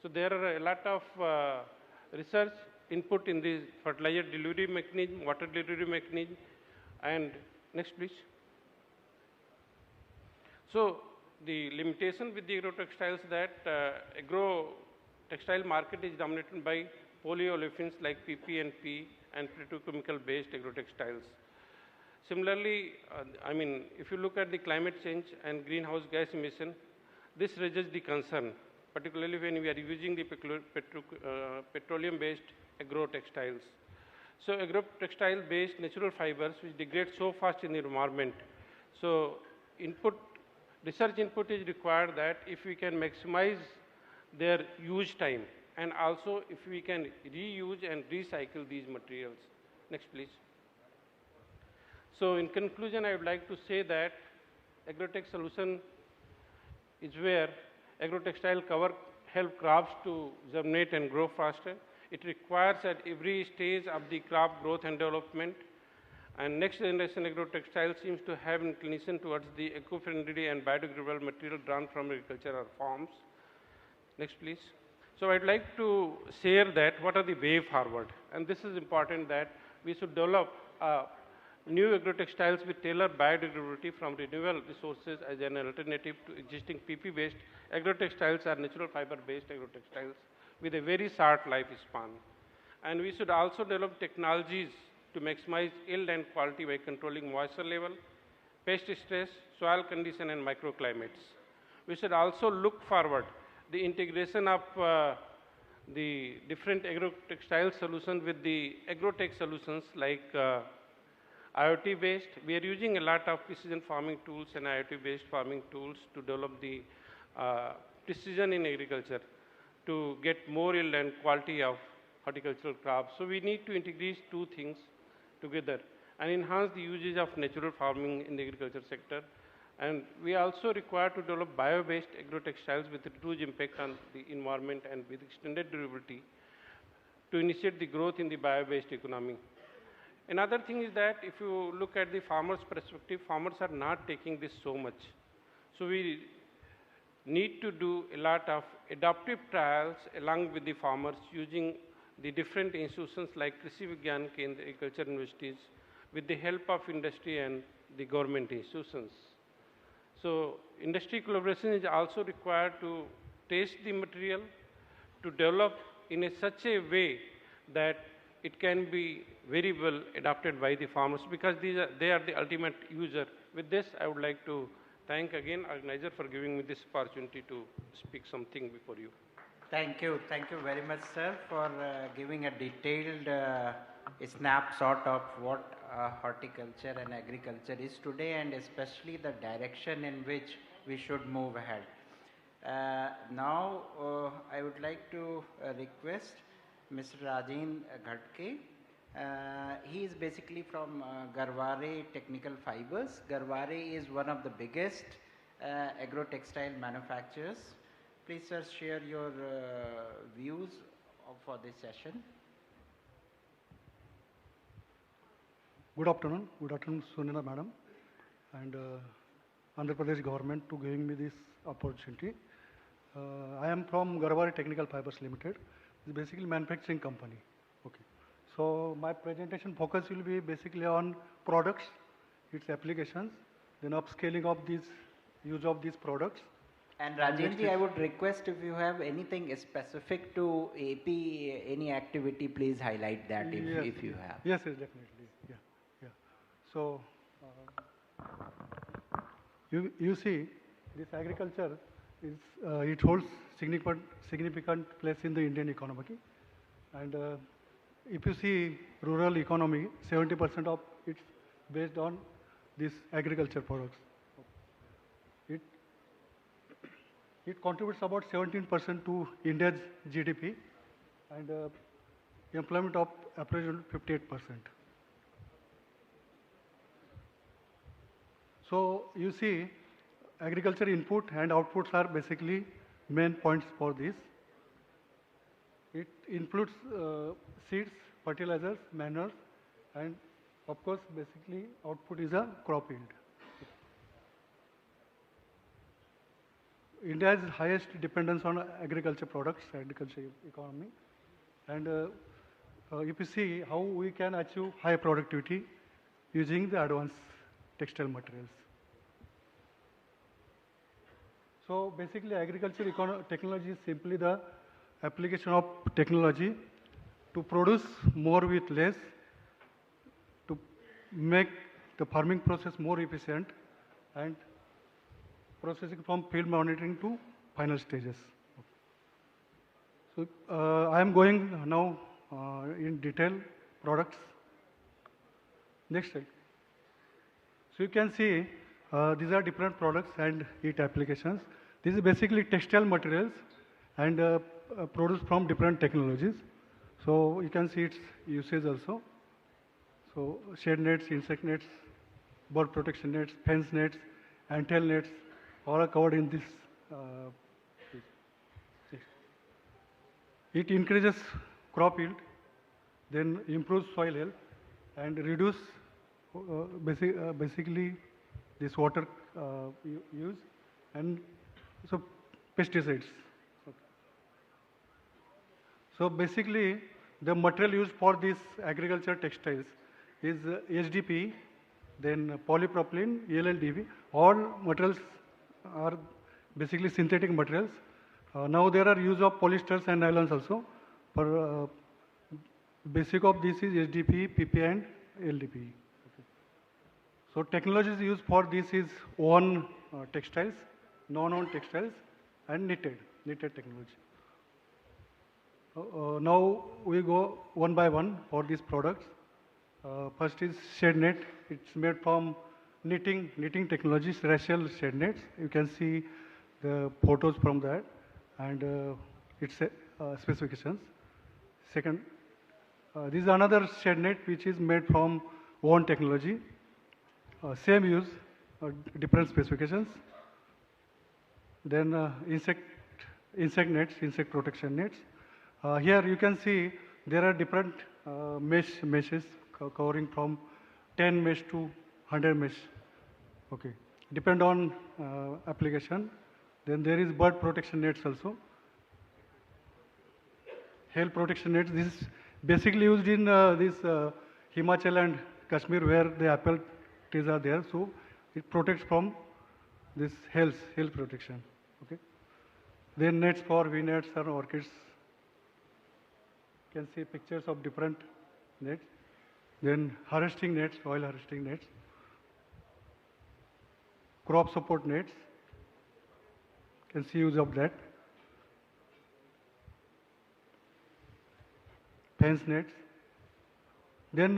So there are a lot of research input in the fertilizer delivery mechanism, water delivery mechanism. And next, please. So the limitation with the agrotextiles that agrotextile market is dominated by polyolefins like PP and P and petrochemical based agrotextiles. Similarly, if you look at the climate change and greenhouse gas emission, this raises the concern, particularly when we are using the petroleum-based agrotextiles. So agrotextile-based natural fibers which degrade so fast in the environment. So research input is required that if we can maximize their use time, and also if we can reuse and recycle these materials. Next, please. So in conclusion, I would like to say that agrotech solution is where agrotextile help crops to germinate and grow faster. It requires at every stage of the crop growth and development. And next generation agrotextile seems to have inclination towards the eco-friendly and biodegradable material drawn from agricultural farms. Next, please. So I'd like to share that what are the way forward. And this is important that we should develop new agrotextiles with tailored biodegradability from renewable resources as an alternative to existing PP-based agrotextiles or natural fiber-based agrotextiles with a very short lifespan. And we should also develop technologies to maximize yield and quality by controlling moisture level, pest stress, soil condition, and microclimates. We should also look forward the integration of the different agrotextile solutions with the agrotech solutions like IoT based. We are using a lot of precision farming tools and IoT based farming tools to develop the precision in agriculture to get more yield and quality of horticultural crops. So we need to integrate two things together and enhance the usage of natural farming in the agriculture sector. And we also require to develop bio-based agrotextiles with a huge impact on the environment and with extended durability to initiate the growth in the bio-based economy. Another thing is that if you look at the farmer's perspective, farmers are not taking this so much. So we need to do a lot of adaptive trials along with the farmers using the different institutions like Krishi Vigyan Kendra agriculture universities with the help of industry and the government institutions. So industry collaboration is also required to test the material, to develop in such a way that it can be very well adopted by the farmers because they are the ultimate user. With this, I would like to thank again organizer for giving me this opportunity to speak something before you. Thank you very much, sir, for giving a detailed snapshot of what horticulture and agriculture is today, and especially the direction in which we should move ahead. Now, I would like to request Mr. Rajin Ghatke. He is basically from Garware Technical Fibers. Garware is one of the biggest agro-textile manufacturers. Please, sir, share your views for this session. Good afternoon, Sunila Madam, and Andhra Pradesh government to giving me this opportunity. I am from Garware Technical Fibers Limited. It's basically manufacturing company. Okay. So my presentation focus will be basically on products, its applications, then upscaling of these use of these products. And Rajenji, I would request if you have anything specific to AP, any activity, please highlight that if you have. Yes, definitely. Yeah. So you see, this agriculture is it holds significant place in the Indian economy, and if you see rural economy, 70% of it's based on these agriculture products. It contributes about 17% to India's GDP and employment of approximately 58%. So you see, agriculture input and outputs are basically main points for this. It includes seeds, fertilizers, manures, and of course, basically output is a crop yield. India's highest dependence on agriculture products, agriculture economy, and if you see how we can achieve high productivity using the advanced textile materials. So basically, agriculture technology is simply the application of technology to produce more with less, to make the farming process more efficient, and processing from field monitoring to final stages. So I am going now in detail products. Next slide. So you can see these are different products and its applications. This is basically textile materials and produced from different technologies. So you can see its usage also. So shade nets, insect nets, bird protection nets, fence nets, antenna nets, all are covered in this. It increases crop yield, then improves soil health, and reduce basically this water use, and so pesticides. So basically, the material used for these agriculture textiles is HDPE, then polypropylene, ELLDB. All materials are basically synthetic materials. Now there are use of polyesters and nylons also. For basic of this is HDPE, PP, and LDPE. So technologies used for this is woven textiles, non-woven textiles, and knitted technology. Now we go one by one for these products. First is shade net. It's made from knitting technologies, racial shade nets. You can see the photos from that and its specifications. Second, this is another shade net which is made from woven technology. Same use, different specifications. Then insect nets, insect protection nets. Here you can see there are different meshes covering from 10 mesh to 100 mesh. Okay, depend on application. Then there is bird protection nets also. Hail protection nets. This is basically used in this Himachal and Kashmir where the apple trees are there. So it protects from this hail protection. Okay. Then nets for V-nets and orchids. You can see pictures of different nets. Then harvesting nets, oil harvesting nets. Crop support nets. You can see use of that. Fence nets. Then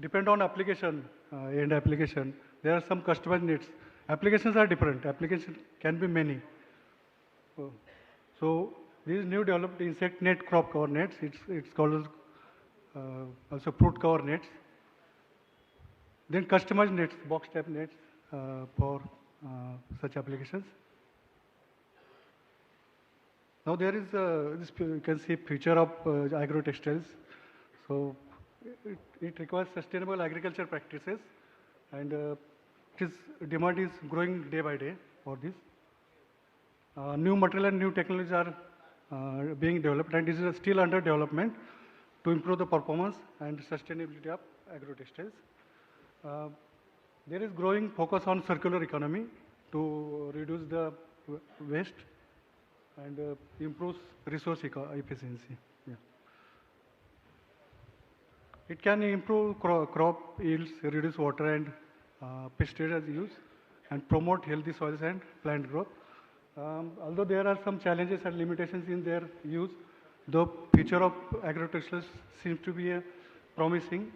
depend on application, end application. There are some customized nets. Applications are different. Application can be many. So these new developed insect net crop cover nets. It's called also fruit cover nets. Then customized nets, box type nets for such applications. Now there is this, you can see picture of agro textiles. So it requires sustainable agriculture practices, and demand is growing day by day for this. New material and new technologies are being developed, and this is still under development to improve the performance and sustainability of agro textiles. There is growing focus on circular economy to reduce the waste and improves resource efficiency. Yeah. It can improve crop yields, reduce water and pesticide use, and promote healthy soils and plant growth. Although there are some challenges and limitations in their use, the future of agro-textiles seems to be promising,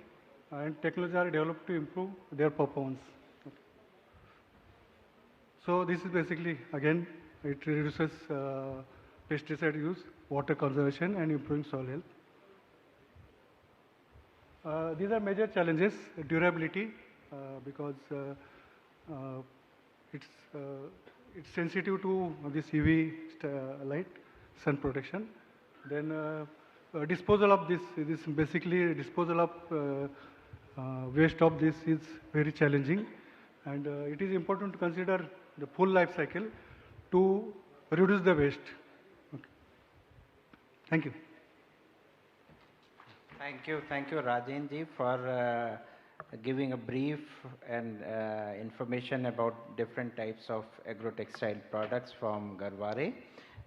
and technologies are developed to improve their performance. Okay. So this is basically, again, it reduces pesticide use, water conservation, and improving soil health. These are major challenges: durability, because it's sensitive to this UV light, sun protection. Then disposal of this basically disposal of waste of this is very challenging, and it is important to consider the full life cycle to reduce the waste. Okay. Thank you. Thank you, Rajen ji, for giving a brief and information about different types of agro-textile products from Garware.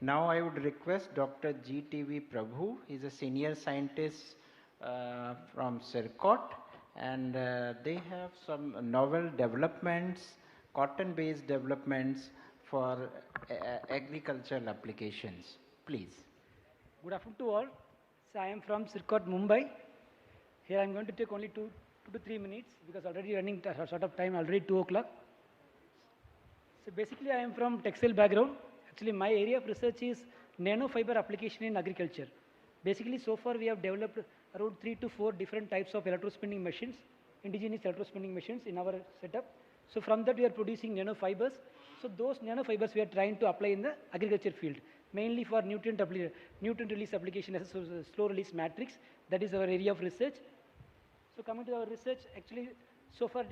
Now I would request Dr. G.T.V. Prabhu. He's a senior scientist from CIRCOT, and they have some novel developments, cotton-based developments for agricultural applications. Please. Good afternoon to all. So I am from CIRCOT, Mumbai. Here I am going to take only 2 to 3 minutes because already running short of time, already 2 o'clock. So basically I am from textile background. Actually my area of research is nanofiber application in agriculture. Basically so far we have developed around 3 to 4 different types of electrospinning machines, indigenous electrospinning machines in our setup. So from that we are producing nanofibers. So those nanofibers we are trying to apply in the agriculture field, mainly for nutrient release application as a slow release matrix. That is our area of research. So coming to our research, actually, so far,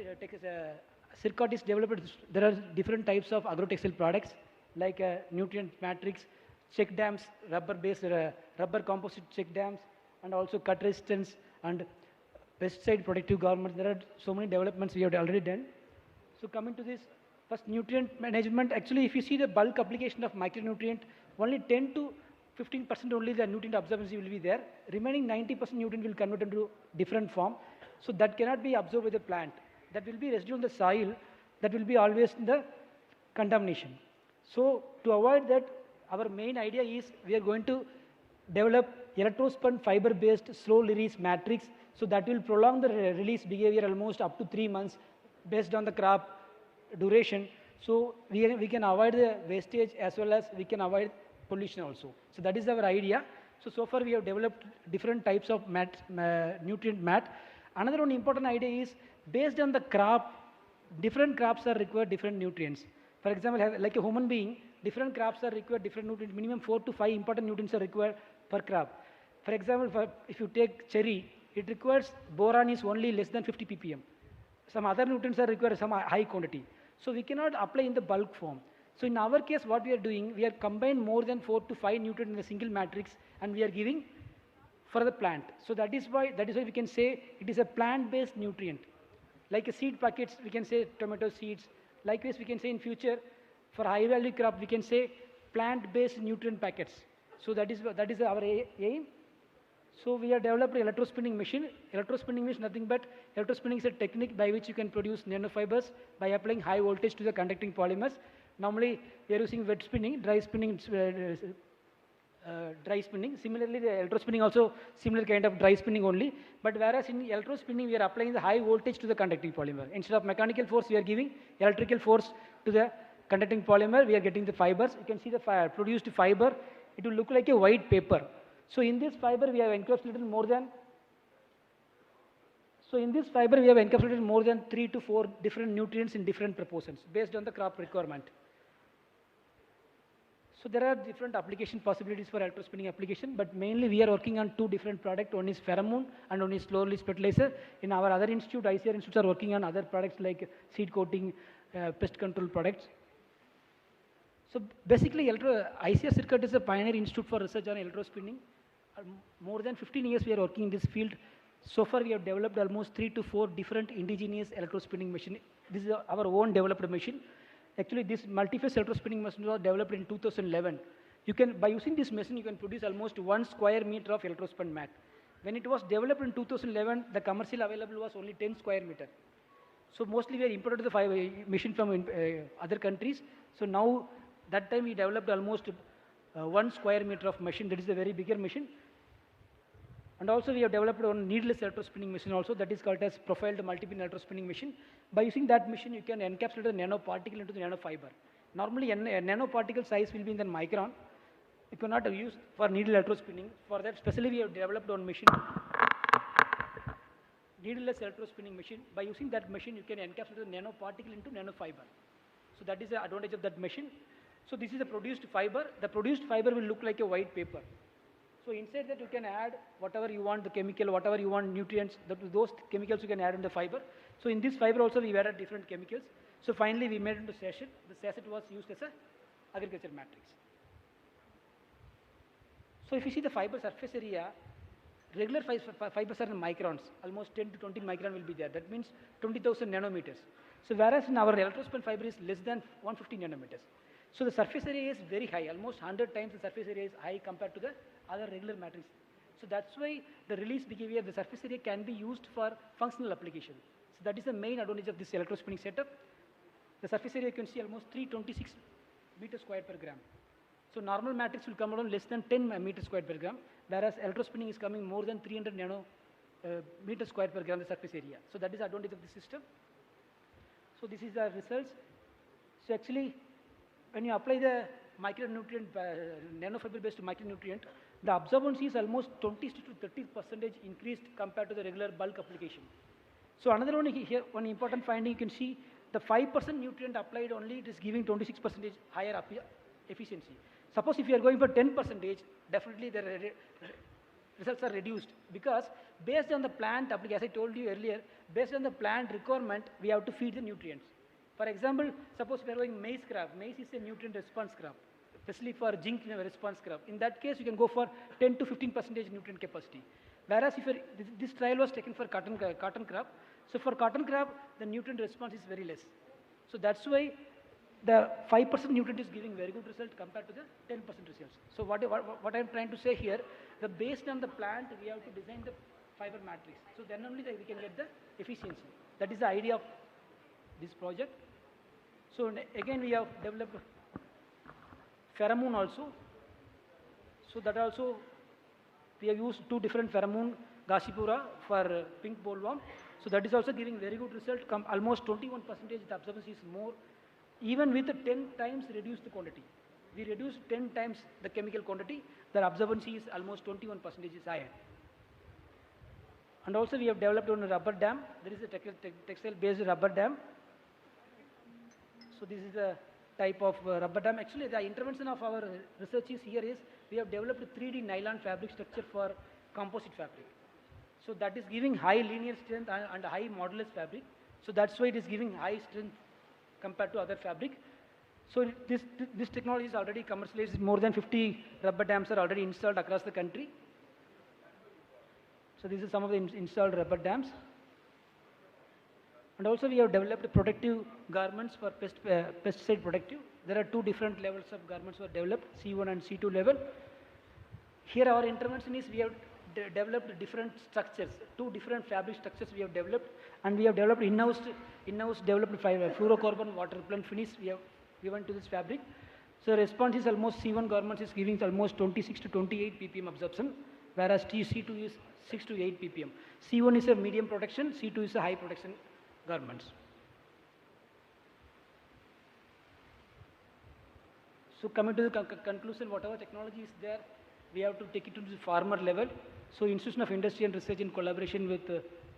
Circot is developed, there are different types of agrotextile products, like nutrient matrix, check dams, rubber-based, rubber composite check dams, and also cut resistance and pesticide protective garments. There are so many developments we have already done. So coming to this, first nutrient management, actually if you see the bulk application of micronutrient, only 10 to 15% only the nutrient absorbency will be there. Remaining 90% nutrient will convert into different form. So that cannot be absorbed by the plant. That will be residue on the soil. That will be always in the contamination. So to avoid that, our main idea is we are going to develop electrospun fiber-based slow release matrix. So that will prolong the release behavior almost up to 3 months based on the crop duration. So we can avoid the wastage as well as we can avoid pollution also. So that is our idea. So far we have developed different types of nutrient mat. Another one important idea is based on the crop, different crops are required different nutrients. For example, like a human being, different crops are required different nutrients. Minimum 4 to 5 important nutrients are required per crop. For example, if you take cherry, it requires boron is only less than 50 ppm. Some other nutrients are required some high quantity. So we cannot apply in the bulk form. So in our case, what we are doing, we are combined more than 4 to 5 nutrients in a single matrix, and we are giving for the plant. So that is why we can say it is a plant-based nutrient. Like a seed packets, we can say tomato seeds. Likewise, we can say in future, for high-value crop, we can say plant-based nutrient packets. So that is our aim. So we have developed an electrospinning machine. Electrospinning means nothing but electrospinning is a technique by which you can produce nanofibers by applying high voltage to the conducting polymers. Normally, we are using wet spinning, dry spinning, dry spinning. Similarly, the electrospinning also similar kind of dry spinning only. But whereas in electrospinning, we are applying the high voltage to the conducting polymer. Instead of mechanical force, we are giving electrical force to the conducting polymer. We are getting the fibers. You can see the produced fiber. It will look like a white paper. So in this fiber, we have encapsulated more than 3 to 4 different nutrients in different proportions based on the crop requirement. So there are different application possibilities for electrospinning application, but mainly we are working on 2 different products. One is pheromone and one is slow release fertilizer. In our other institute, ICR institutes are working on other products like seed coating, pest control products. So basically, ICR Circuit is a pioneer institute for research on electrospinning. More than 15 years we are working in this field. So far we have developed almost 3 to 4 different indigenous electrospinning machine. This is our own developed machine. Actually, this multi-phase electrospinning machine was developed in 2011. By using this machine, you can produce almost 1 square meter of electrospun mat. When it was developed in 2011, the commercial available was only 10 square meter. So mostly we are imported the machine from other countries. So now, that time we developed almost 1 square meter of machine. That is a very bigger machine. And also we have developed one needless electrospinning machine also, that is called as profiled multi-pin electrospinning machine. By using that machine, you can encapsulate a nanoparticle into the nanofiber. Normally, a nanoparticle size will be in the micron. You cannot use for needle electrospinning. For that, specially we have developed one machine, needleless electrospinning machine. By using that machine, you can encapsulate the nanoparticle into nanofiber. So that is the advantage of that machine. So this is the produced fiber. The produced fiber will look like a white paper. So inside that you can add whatever you want, the chemical, whatever you want, nutrients, those chemicals you can add in the fiber. So in this fiber also we added different chemicals. So finally we made it into sachet. The sachet was used as a agriculture matrix. So if you see the fiber surface area, regular fibers are in microns, almost 10 to 20 micron will be there. That means 20,000 nanometers. So whereas in our electrospun fiber is less than 150 nanometers. So the surface area is very high, almost 100 times the surface area is high compared to the other regular matrix. So that's why the release behavior, the surface area can be used for functional application. So that is the main advantage of this electrospinning setup. The surface area you can see almost 326 meters square per gram. So normal matrix will come around less than 10 meters square per gram, whereas electrospinning is coming more than 300 meters square per gram the surface area. So that is the advantage of the system. So this is the results. So actually, when you apply the micronutrient, nanofiber-based micronutrient, the absorbency is almost 20 to 30% increased compared to the regular bulk application. So another one here, one important finding you can see, the 5% nutrient applied only, it is giving 26% higher efficiency. Suppose if you are going for 10%, definitely the results are reduced because based on the plant, as I told you earlier, based on the plant requirement, we have to feed the nutrients. For example, suppose we are going maize crop. Maize is a nutrient response crop, especially for zinc response crop. In that case, you can go for 10 to 15% nutrient capacity. Whereas if this trial was taken for cotton crop, so for cotton crop, the nutrient response is very less. So that's why the 5% nutrient is giving very good result compared to the 10% results. So what I'm trying to say here, based on the plant, we have to design the fiber matrix. So then only we can get the efficiency. That is the idea of this project. So again, we have developed pheromone also. So that also, we have used 2 different pheromone, Gashipura for pink bollworm. So that is also giving very good result. Almost 21% the absorbency is more. Even with 10 times reduced the quantity. We reduced 10 times the chemical quantity. The absorbency is almost 21% is higher. And also we have developed on a rubber dam. There is a textile-based rubber dam. So this is a type of rubber dam. Actually, the intervention of our research is here is we have developed a 3D nylon fabric structure for composite fabric. So that is giving high linear strength and high modulus fabric. So that's why it is giving high strength compared to other fabric. So this technology is already commercialized. More than 50 rubber dams are already installed across the country. So this is some of the installed rubber dams. And also we have developed protective garments for pesticide protective. There are 2 different levels of garments were developed, C1 and C2 level. Here our intervention is we have developed different structures, 2 different fabric structures we have developed, and we have developed in-house developed fluorocarbon water repellent finish we have given to this fabric. So response is almost C1 garments is giving almost 26 to 28 ppm absorption, whereas C2 is 6 to 8 ppm. C1 is a medium protection, C2 is a high protection garments. So coming to the conclusion, whatever technology is there, we have to take it to the farmer level. So Institution of Industry and Research in collaboration with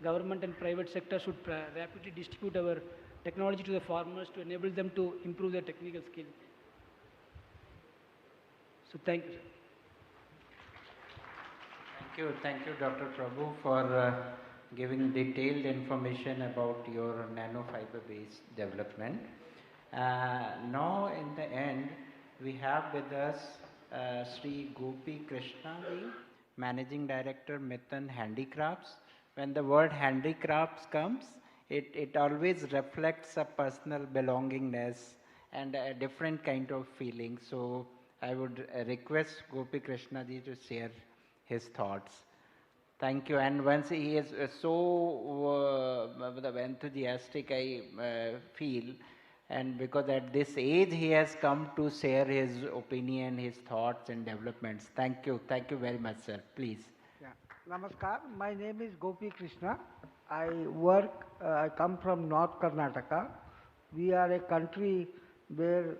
government and private sector should rapidly distribute our technology to the farmers to enable them to improve their technical skill. So thank you, sir. Thank you, Dr. Prabhu, for giving detailed information about your nanofiber-based development. Now, in the end, we have with us Sri Gopi Krishna ji, Managing Director, Mithun Handicrafts. When the word handicrafts comes, it always reflects a personal belongingness and a different kind of feeling. So I would request Gopi Krishna ji to share his thoughts. Thank you. And once he is so enthusiastic, I feel, and because at this age he has come to share his opinion, his thoughts and developments. Thank you very much, sir. Please. Yeah. Namaskar. My name is Gopi Krishna. I come from North Karnataka. We are a country where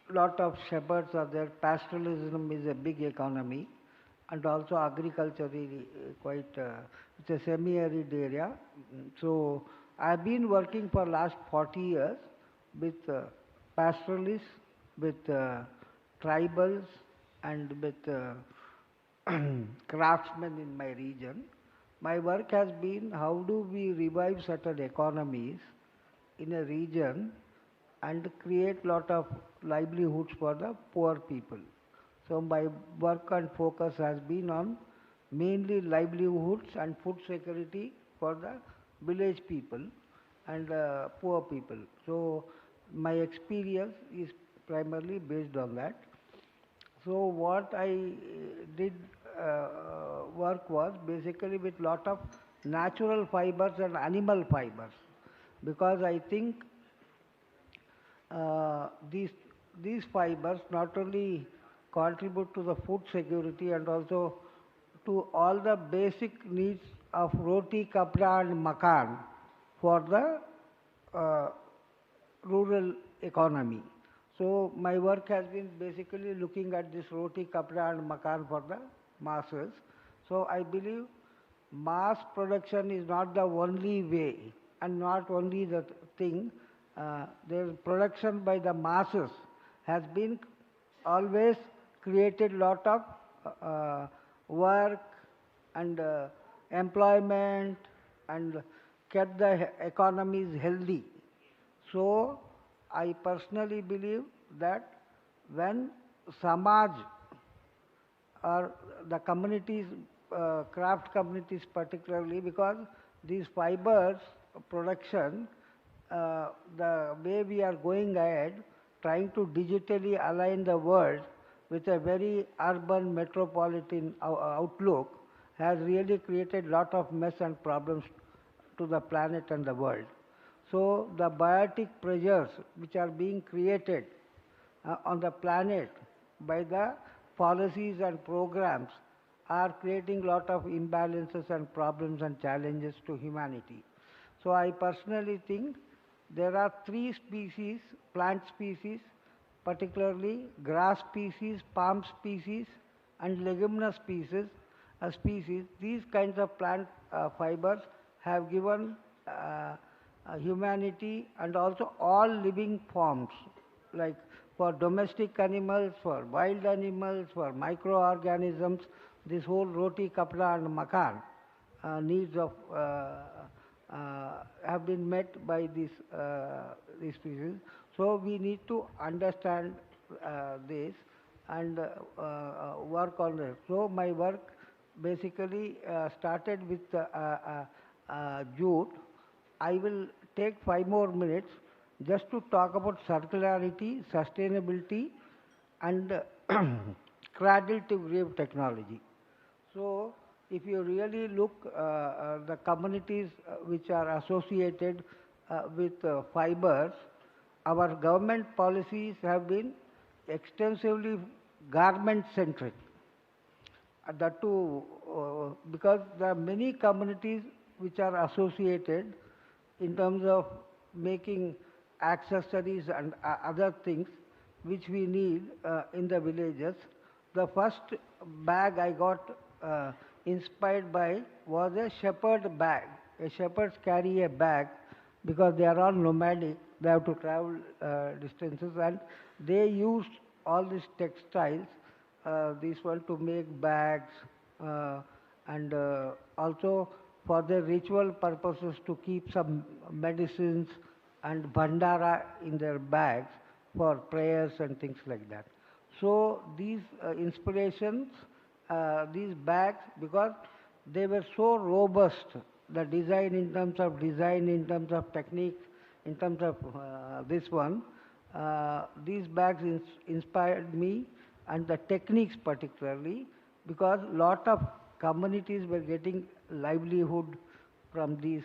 lot of shepherds are there. Pastoralism is a big economy, and also agriculture is quite, it's a semi-arid area. So I've been working for last 40 years with pastoralists, with tribals, and with craftsmen in my region. My work has been how do we revive certain economies in a region and create lot of livelihoods for the poor people. So my work and focus has been on mainly livelihoods and food security for the village people and poor people. So my experience is primarily based on that. So what I did work was basically with lot of natural fibers and animal fibers, because I think these fibers not only contribute to the food security and also to all the basic needs of roti, kapra and makan for the rural economy. So my work has been basically looking at this roti, kapra and makan for the masses. So I believe mass production is not the only way and not only the thing. The production by the masses has been always created lot of work and employment and kept the economies healthy. So I personally believe that when Samaj or the communities, craft communities particularly, because these fibers production, the way we are going ahead, trying to digitally align the world with a very urban metropolitan outlook, has really created a lot of mess and problems to the planet and the world. So the biotic pressures which are being created on the planet by the policies and programs are creating a lot of imbalances and problems and challenges to humanity. So I personally think there are 3 species, plant species, particularly grass species, palm species, and leguminous species. These kinds of plant fibers have given humanity and also all living forms, like for domestic animals, for wild animals, for microorganisms, this whole roti, kapda and makan needs of have been met by these species. So we need to understand this and work on it. So my work basically started with jute. I will take 5 more minutes just to talk about circularity, sustainability, and cradle to grave technology. So if you really look the communities which are associated with fibers, our government policies have been extensively garment centric. That too, because there are many communities which are associated in terms of making accessories and other things which we need in the villages. The first bag I got inspired by was a shepherd bag. A shepherds carry a bag because they are all nomadic, they have to travel distances, and they used all these textiles, this one to make bags and also for their ritual purposes to keep some medicines and bhandara in their bags for prayers and things like that. So these inspirations, these bags, because they were so robust, the design in terms of design, in terms of techniques, in terms of this one, these bags inspired me, and the techniques particularly, because lot of communities were getting livelihood from these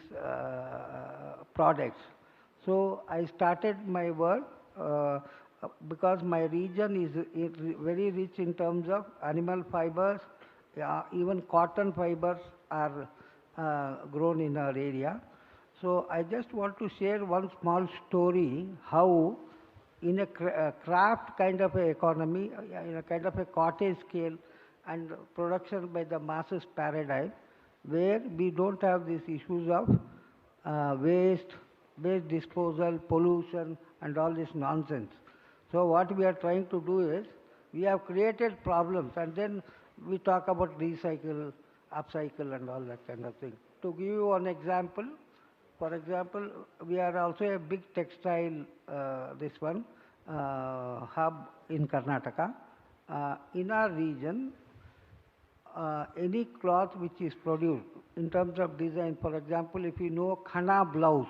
products. So I started my work because my region is very rich in terms of animal fibers, even cotton fibers are grown in our area. So I just want to share one small story how in a craft kind of a economy, in a kind of a cottage scale and production by the masses paradigm, where we don't have these issues of waste disposal, pollution and all this nonsense. So what we are trying to do is, we have created problems and then we talk about recycle, upcycle and all that kind of thing. To give you one example, for example, we are also a big textile, hub in Karnataka. In our region, any cloth which is produced in terms of design, for example, if you know khana blouse,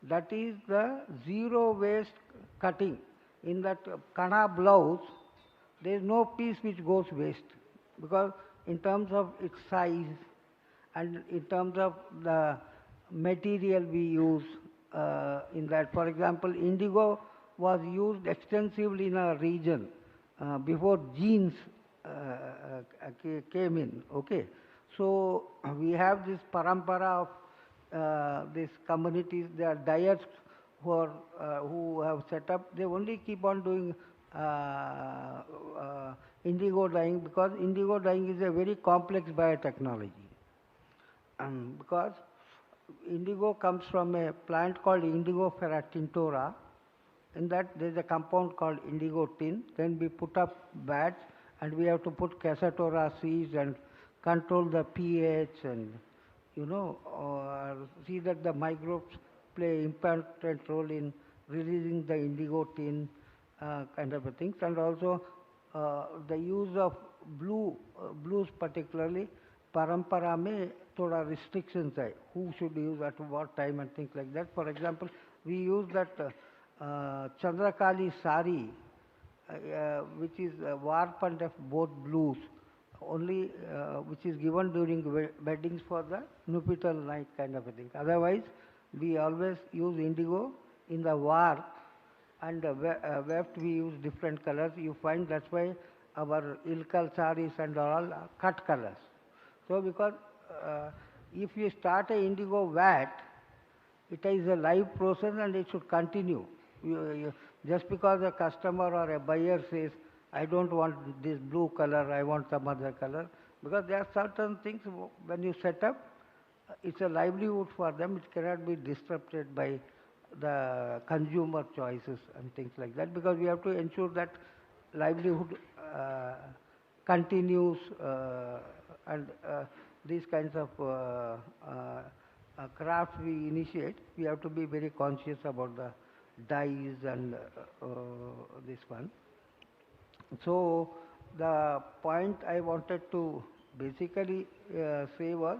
that is the zero waste cutting. In that khana blouse, there is no piece which goes waste, because in terms of its size and in terms of the material we use in that. For example, indigo was used extensively in our region before jeans came in, okay. So we have this parampara of these communities, their dyers who have set up, they only keep on doing indigo dyeing, because indigo dyeing is a very complex biotechnology. Because indigo comes from a plant called Indigo ferratintora. In that there is a compound called indigo tin. Then we put up bats and we have to put Casatora seeds and control the pH and, see that the microbes play important role in releasing the indigo tin kind of a things. And also the use of blues particularly, parampara में थोड़ा restrictions है, who should use at what time and things like that. For example, we use that Chandrakali sari, which is warp and of both blues, only which is given during weddings for the nuptial night kind of a thing. Otherwise, we always use indigo in the warp, and weft we use different colors. You find that's why our ilkal saris and all are cut colors. So because if you start a indigo vat, it is a live process and it should continue. Just because a customer or a buyer says, I don't want this blue color, I want some other color, because there are certain things when you set up, it's a livelihood for them, it cannot be disrupted by the consumer choices and things like that, because we have to ensure that livelihood continues and these kinds of crafts we initiate, we have to be very conscious about the dyes and this one. So the point I wanted to basically say was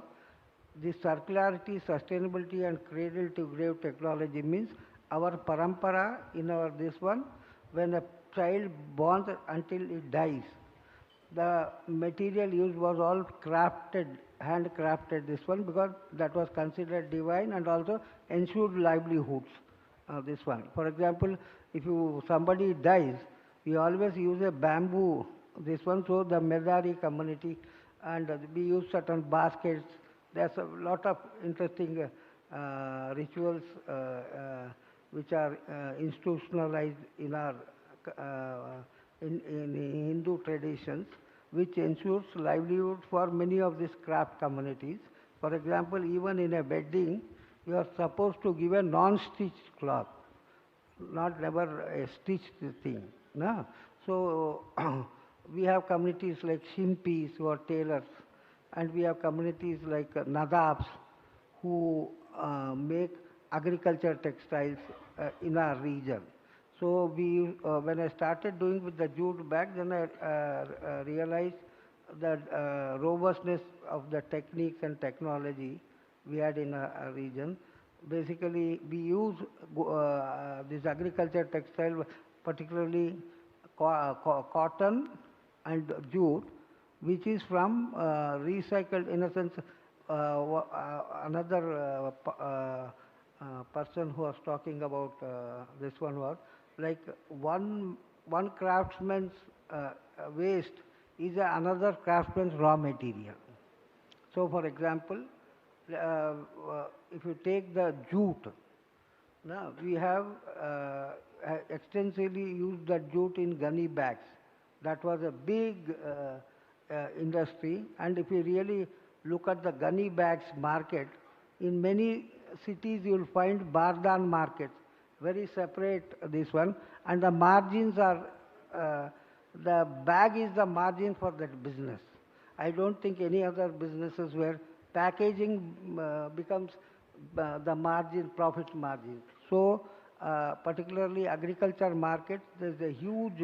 the circularity, sustainability and cradle to grave technology means our parampara in our this one, when a child born until it dies, the material used was all crafted, handcrafted this one, because that was considered divine and also ensured livelihoods, this one. For example, if somebody dies, we always use a bamboo, this one, so the Medari community, and we use certain baskets. There's a lot of interesting rituals which are institutionalized in our in Hindu traditions, which ensures livelihood for many of these craft communities. For example, even in a wedding, you are supposed to give a non-stitched cloth, not never a stitched thing. No? So we have communities like Shimpis who are tailors, and we have communities like Nadabs who make agriculture textiles in our region. So we, when I started doing with the jute bag, then I realized that robustness of the techniques and technology we had in our region. Basically, we use this agriculture textile, particularly cotton and jute, which is from recycled, in a sense, another person who was talking about this one was, like one craftsman's waste is another craftsman's raw material. So for example, if you take the jute, now we have extensively used the jute in gunny bags. That was a big industry, and if you really look at the gunny bags market, in many cities you will find bardan markets, very separate this one, and the margins are, the bag is the margin for that business. I don't think any other businesses where packaging becomes the margin, profit margin. So particularly agriculture markets, there's a huge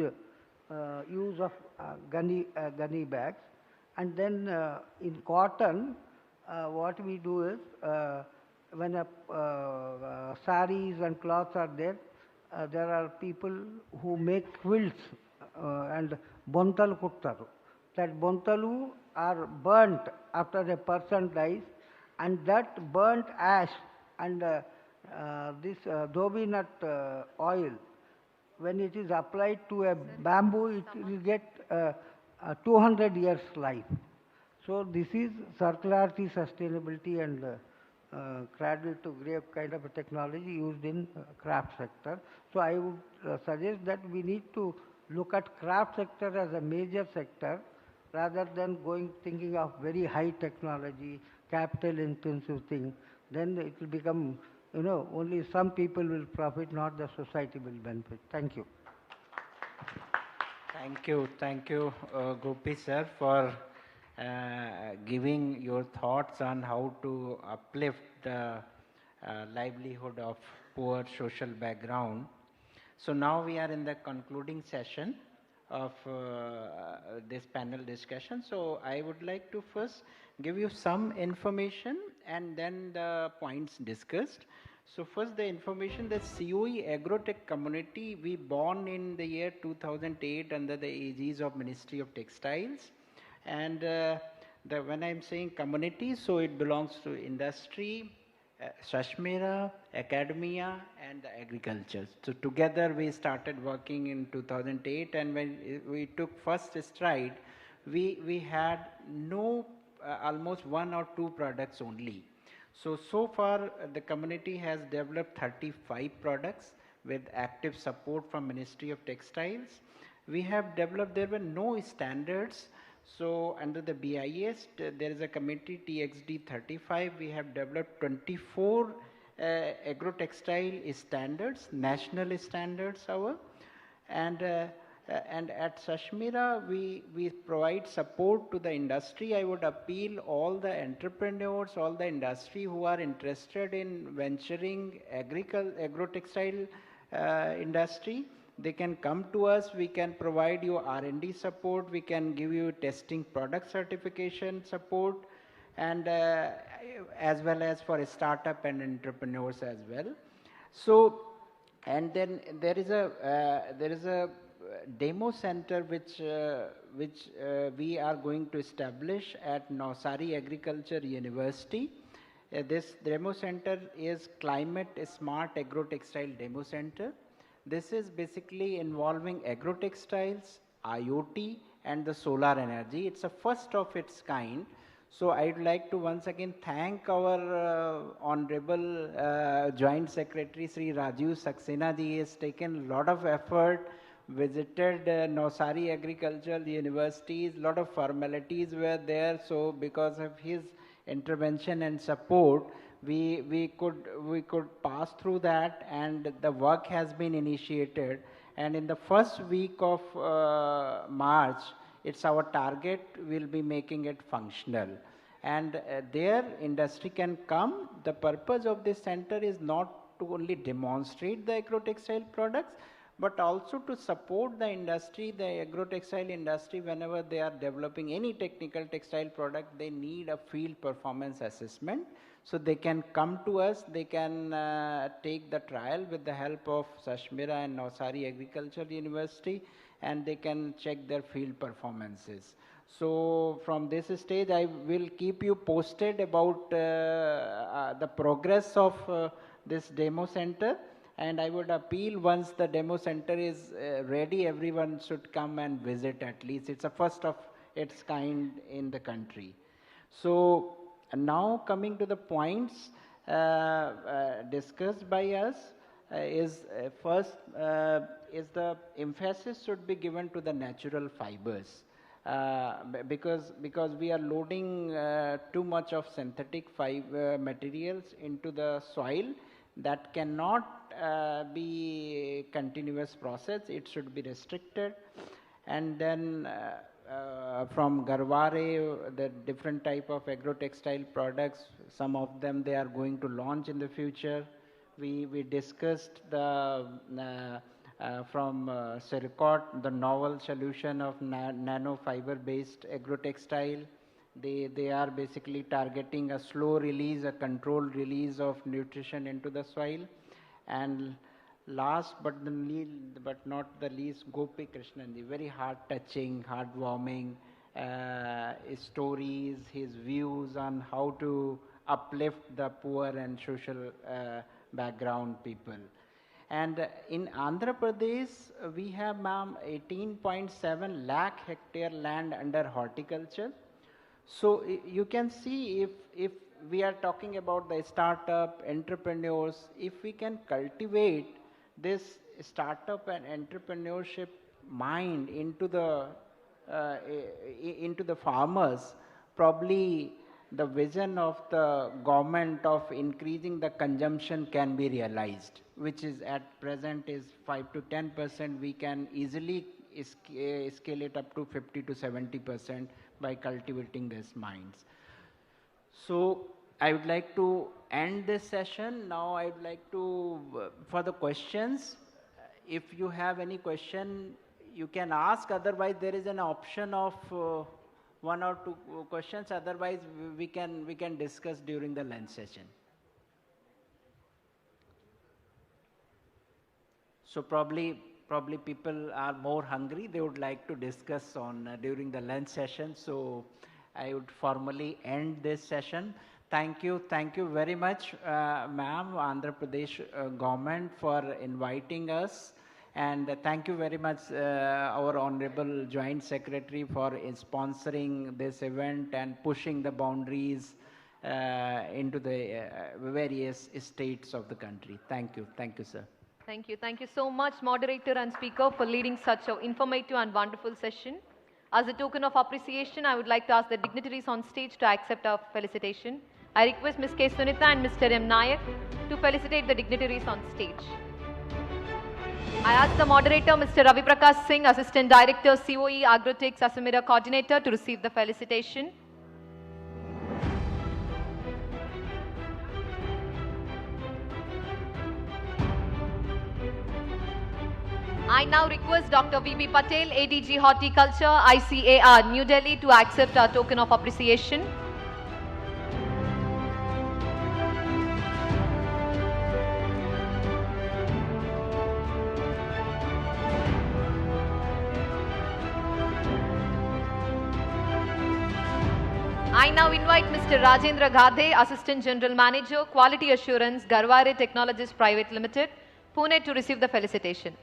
use of gunny bags. And then in cotton, what we do is, when saris and cloths are there are people who make quilts and bontal kuttaru. That bontalu are burnt after a person dies, and that burnt ash and this dhobi nut oil, when it is applied to a bamboo, it will get 200 years life. So this is circularity, sustainability and cradle to grave kind of a technology used in craft sector. So I would suggest that we need to look at craft sector as a major sector rather than thinking of very high technology, capital intensive thing. Then it will become, only some people will profit, not the society will benefit. Thank you. Thank you, Gopi sir, for giving your thoughts on how to uplift the livelihood of poor social background. So now we are in the concluding session of this panel discussion. So I would like to first give you some information and then the points discussed. So first the information, that COE Agrotech community, we born in the year 2008 under the aegis of Ministry of Textiles. And when I'm saying community, so it belongs to industry, Sashmira, academia, and the agriculture. So together we started working in 2008, and when we took first stride, we had no almost 1 or 2 products only. So far the community has developed 35 products with active support from Ministry of Textiles. We have developed, there were no standards. So under the BIS, there is a committee TXD 35. We have developed 24 agro-textile standards, national standards and at Sashmira we provide support to the industry. I would appeal all the entrepreneurs, all the industry who are interested in venturing agro-textile industry. They can come to us, we can provide you R&D support, we can give you testing product certification support, and as well as for a startup and entrepreneurs as well. So, and then there is a demo center which we are going to establish at Navsari Agriculture University. This demo center is Climate Smart Agro-Textile Demo Center. This is basically involving agro-textiles, IoT, and the solar energy. It's a first of its kind. So I'd like to once again thank our Honorable Joint Secretary Sri Rajiv Saxena ji. He has taken a lot of effort, visited Navsari Agricultural Universities, a lot of formalities were there. So because of his intervention and support, we could pass through that, and the work has been initiated, and in the first week of March, it's our target, we'll be making it functional, and there industry can come. The purpose of this center is not to only demonstrate the agro-textile products, but also to support the industry, the agro-textile industry. Whenever they are developing any technical textile product, they need a field performance assessment. So they can come to us, they can take the trial with the help of Sashmira and Navsari Agriculture University, and they can check their field performances. So from this stage, I will keep you posted about the progress of this demo center. And I would appeal, once the demo center is ready, everyone should come and visit at least. It's a first of its kind in the country. So now coming to the points discussed by us, first is the emphasis should be given to the natural fibers. Because we are loading too much of synthetic fiber materials into the soil. That cannot be continuous process, it should be restricted. And then from Garware, the different type of agro-textile products, some of them they are going to launch in the future. We discussed the from Sircot, the novel solution of nano fiber based agro-textile. They are basically targeting a slow release, a controlled release of nutrition into the soil. And last but not the least, Gopi Krishnan, the very heart-touching, heartwarming stories, his views on how to uplift the poor and social background people. And in Andhra Pradesh, we have 18.7 lakh hectare land under horticulture. So you can see, if we are talking about the startup entrepreneurs, if we can cultivate this startup and entrepreneurship mind into the farmers, probably the vision of the government of increasing the consumption can be realized, which is at present is 5 to 10%. We can easily scale it up to 50 to 70%. by cultivating these minds. So I would like to end this session. Now I would like to, for the questions, if you have any question, you can ask. Otherwise, there is an option of one or two questions. Otherwise, we can discuss during the lunch session. So probably people are more hungry. They would like to discuss on during the lunch session. So I would formally end this session. Thank you very much, ma'am, Andhra Pradesh government for inviting us. And thank you very much, our Honorable Joint Secretary for sponsoring this event and pushing the boundaries into the various states of the country. Thank you, sir. Thank you. Thank you so much, moderator and speaker, for leading such an informative and wonderful session. As a token of appreciation, I would like to ask the dignitaries on stage to accept our felicitation. I request Ms. K. Sunita and Mr. M. Nayak to felicitate the dignitaries on stage. I ask the moderator, Mr. Ravi Prakash Singh, Assistant Director, COE, Agrotech, Asamira Coordinator, to receive the felicitation. I now request Dr. V.B. Patel, ADG Horticulture, ICAR, New Delhi, to accept our token of appreciation. I now invite Mr. Rajendra Ghade, Assistant General Manager, Quality Assurance, Garware Technologies Private Limited, Pune, to receive the felicitation.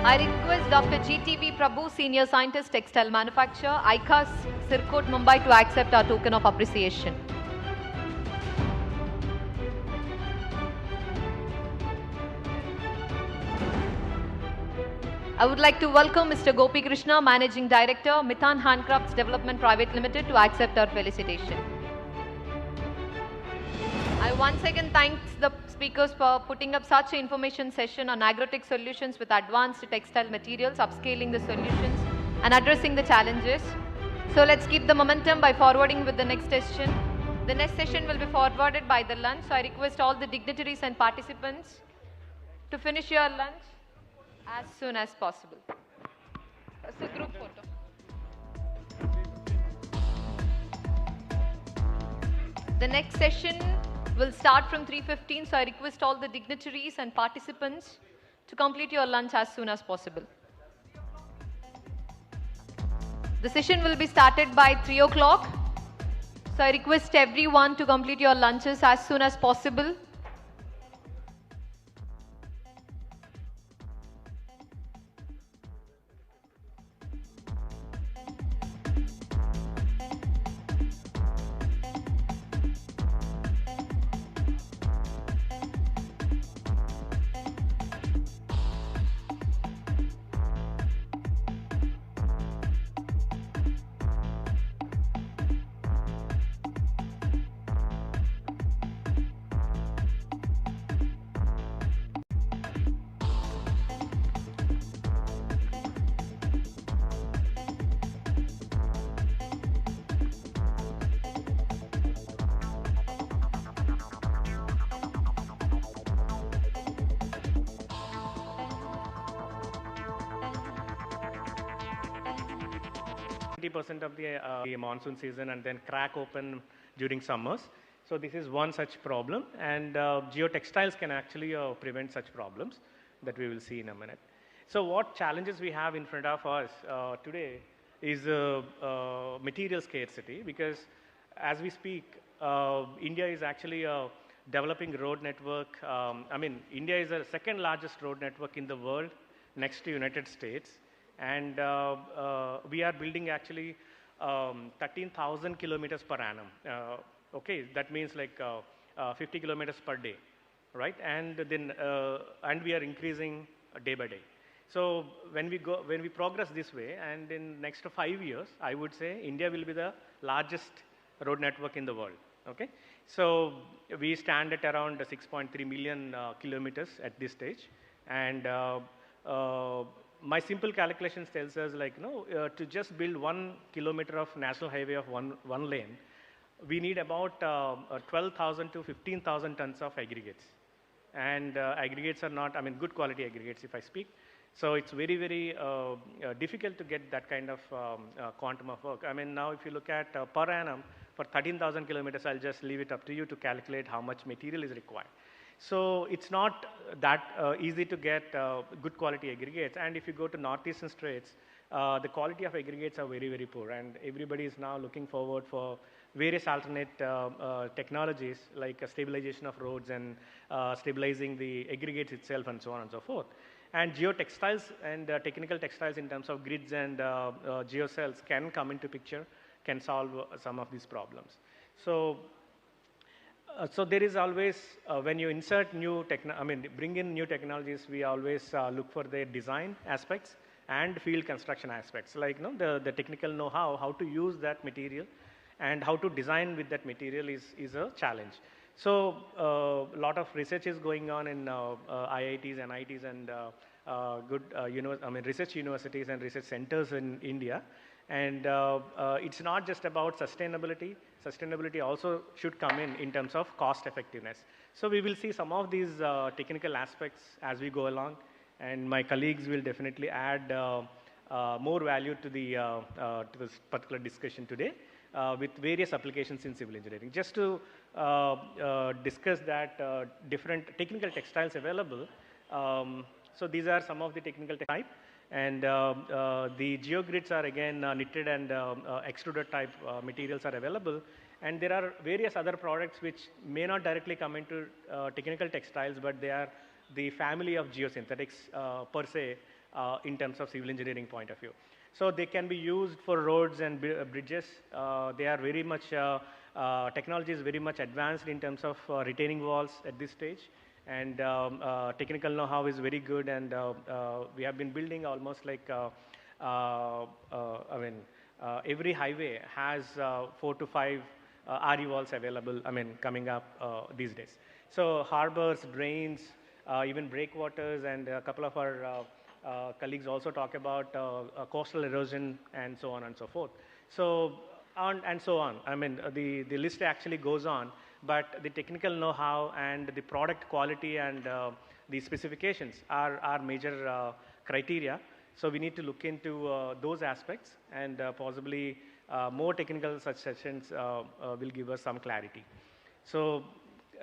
I request Dr. GTV Prabhu, Senior Scientist, Textile Manufacturer, ICAS, Sirkot, Mumbai, to accept our token of appreciation. I would like to welcome Mr. Gopi Krishna, Managing Director, Mithan Handcrafts Development Private Limited, to accept our felicitation. I once again thank the speakers for putting up such an information session on agrotech solutions with advanced textile materials, upscaling the solutions and addressing the challenges. So let's keep the momentum by forwarding with the next session. The next session will be forwarded by the lunch. So I request all the dignitaries and participants to finish your lunch as soon as possible. It's a group photo. The next session will start from 3:15, so I request all the dignitaries and participants to complete your lunch as soon as possible. The session will be started by 3 o'clock, so I request everyone to complete your lunches as soon as possible. Percent of the monsoon season and then crack open during summers. So this is one such problem, and geotextiles can actually prevent such problems that we will see in a minute. So what challenges we have in front of us today is material scarcity, because as we speak, India is actually developing road network. India is the second largest road network in the world next to United States. And we are building actually 13,000 kilometers per annum. Okay, that means like 50 kilometers per day, right? And then and we are increasing day by day. So when we progress this way, and in next 5 years, I would say India will be the largest road network in the world. Okay, so we stand at around 6.3 million kilometers at this stage, and my simple calculations tells us like to just build 1 kilometer of national highway of one lane, we need about 12,000 to 15,000 tons of aggregates. And aggregates are not, I mean, good quality aggregates if I speak. So it's very, very difficult to get that kind of quantum of work. I mean, now if you look at per annum, for 13,000 kilometers, I'll just leave it up to you to calculate how much material is required. So it's not that easy to get good quality aggregates. And if you go to northeastern states, the quality of aggregates are very, very poor. And everybody is now looking forward for various alternate technologies like stabilization of roads and stabilizing the aggregates itself and so on and so forth. And geotextiles and technical textiles in terms of grids and geocells can come into picture, can solve some of these problems. So, so there is always, when you insert new bring in new technologies, we always look for their design aspects and field construction aspects, like the technical know-how, how to use that material and how to design with that material is a challenge. So a lot of research is going on in IITs, NITs, and good research universities and research centers in India. And it's not just about sustainability. Sustainability also should come in terms of cost effectiveness. So we will see some of these technical aspects as we go along, and my colleagues will definitely add more value to this particular discussion today with various applications in civil engineering. Just to discuss that different technical textiles available. So these are some of the technical type. And the geogrids are again knitted and extruded type materials are available. And there are various other products which may not directly come into technical textiles, but they are the family of geosynthetics per se in terms of civil engineering point of view. So they can be used for roads and bridges. They are very much, technology is very much advanced in terms of retaining walls at this stage. And technical know-how is very good, and we have been building almost like, every highway has 4 to 5 RE walls available, coming up these days. So harbors, drains, even breakwaters, and a couple of our colleagues also talk about coastal erosion and so on and so forth. So and so on. The list actually goes on, but the technical know-how and the product quality and the specifications are major criteria. So we need to look into those aspects, and possibly more technical such sessions will give us some clarity. So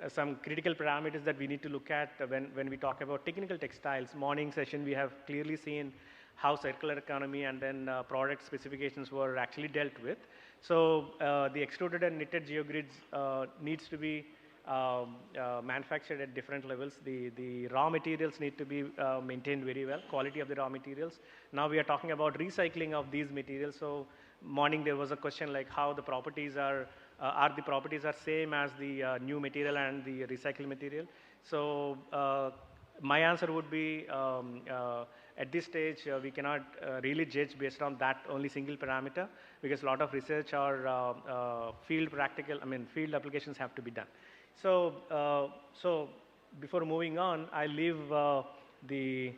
some critical parameters that we need to look at when we talk about technical textiles. Morning session, we have clearly seen how circular economy and then product specifications were actually dealt with. So the extruded and knitted geogrids needs to be manufactured at different levels. The raw materials need to be maintained very well, quality of the raw materials. Now we are talking about recycling of these materials. So morning there was a question like how the properties are the properties are same as the new material and the recycled material. So my answer would be at this stage we cannot really judge based on that only single parameter, because a lot of research or field applications have to be done. So so before moving on, I leave the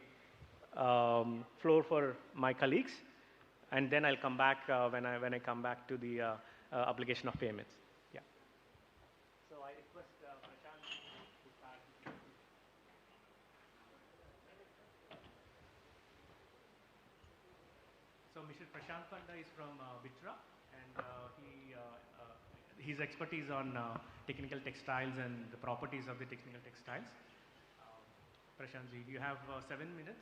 floor for my colleagues, and then I'll come back when I come back to the application of payments. Yeah. So I request Prashant to start. So Mr. Prashant Panda is from Bitra, and his expertise on technical textiles and the properties of the technical textiles. Prashant ji, you have 7 minutes.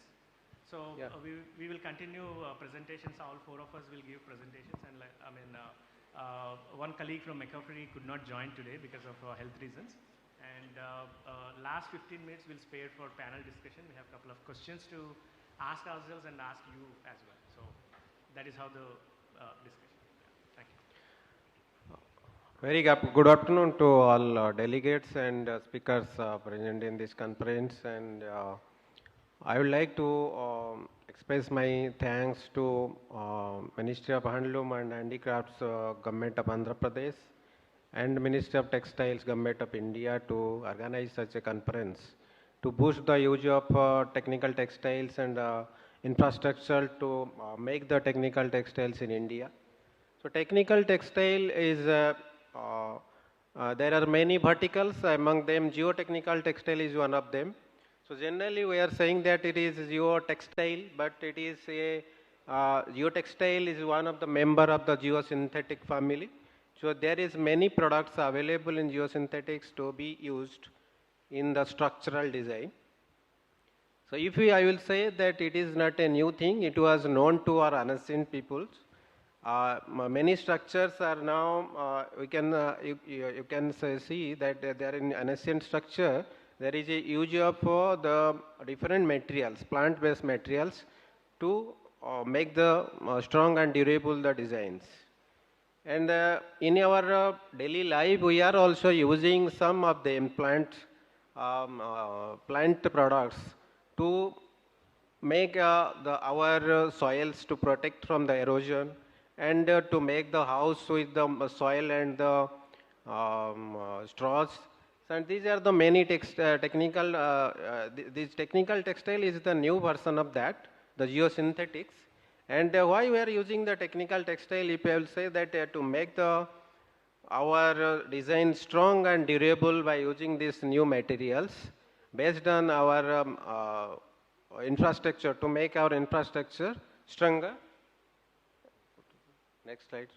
So yeah. We will continue presentations. All 4 of us will give presentations, and one colleague from McAfee could not join today because of health reasons. And last 15 minutes we'll spare for panel discussion. We have a couple of questions to ask ourselves and ask you as well. So that is how the discussion. Thank you. Very good afternoon to all delegates and speakers present in this conference. And I would like to express my thanks to Ministry of Handloom and Handicrafts, Government of Andhra Pradesh, and Ministry of Textiles, Government of India to organize such a conference to boost the use of technical textiles and infrastructure to make the technical textiles in India. So technical textile is, there are many verticals, among them geotechnical textile is one of them. So generally we are saying that it is geotextile, but it is a, geotextile is one of the member of the geosynthetic family. So there is many products available in geosynthetics to be used in the structural design. So if I will say that it is not a new thing, it was known to our ancient peoples. Many structures are now, you can see that they are in ancient structure. There is a use of the different materials, plant-based materials, to make the strong and durable the designs. And in our daily life, we are also using some of the plant products to make our soils to protect from the erosion, and to make the house with the soil and the straws. And these are the many technical, this technical textile is the new version of that, the geosynthetics. And why we are using the technical textile, if I will say that to make our design strong and durable by using these new materials based on our infrastructure, to make our infrastructure stronger. Next slide.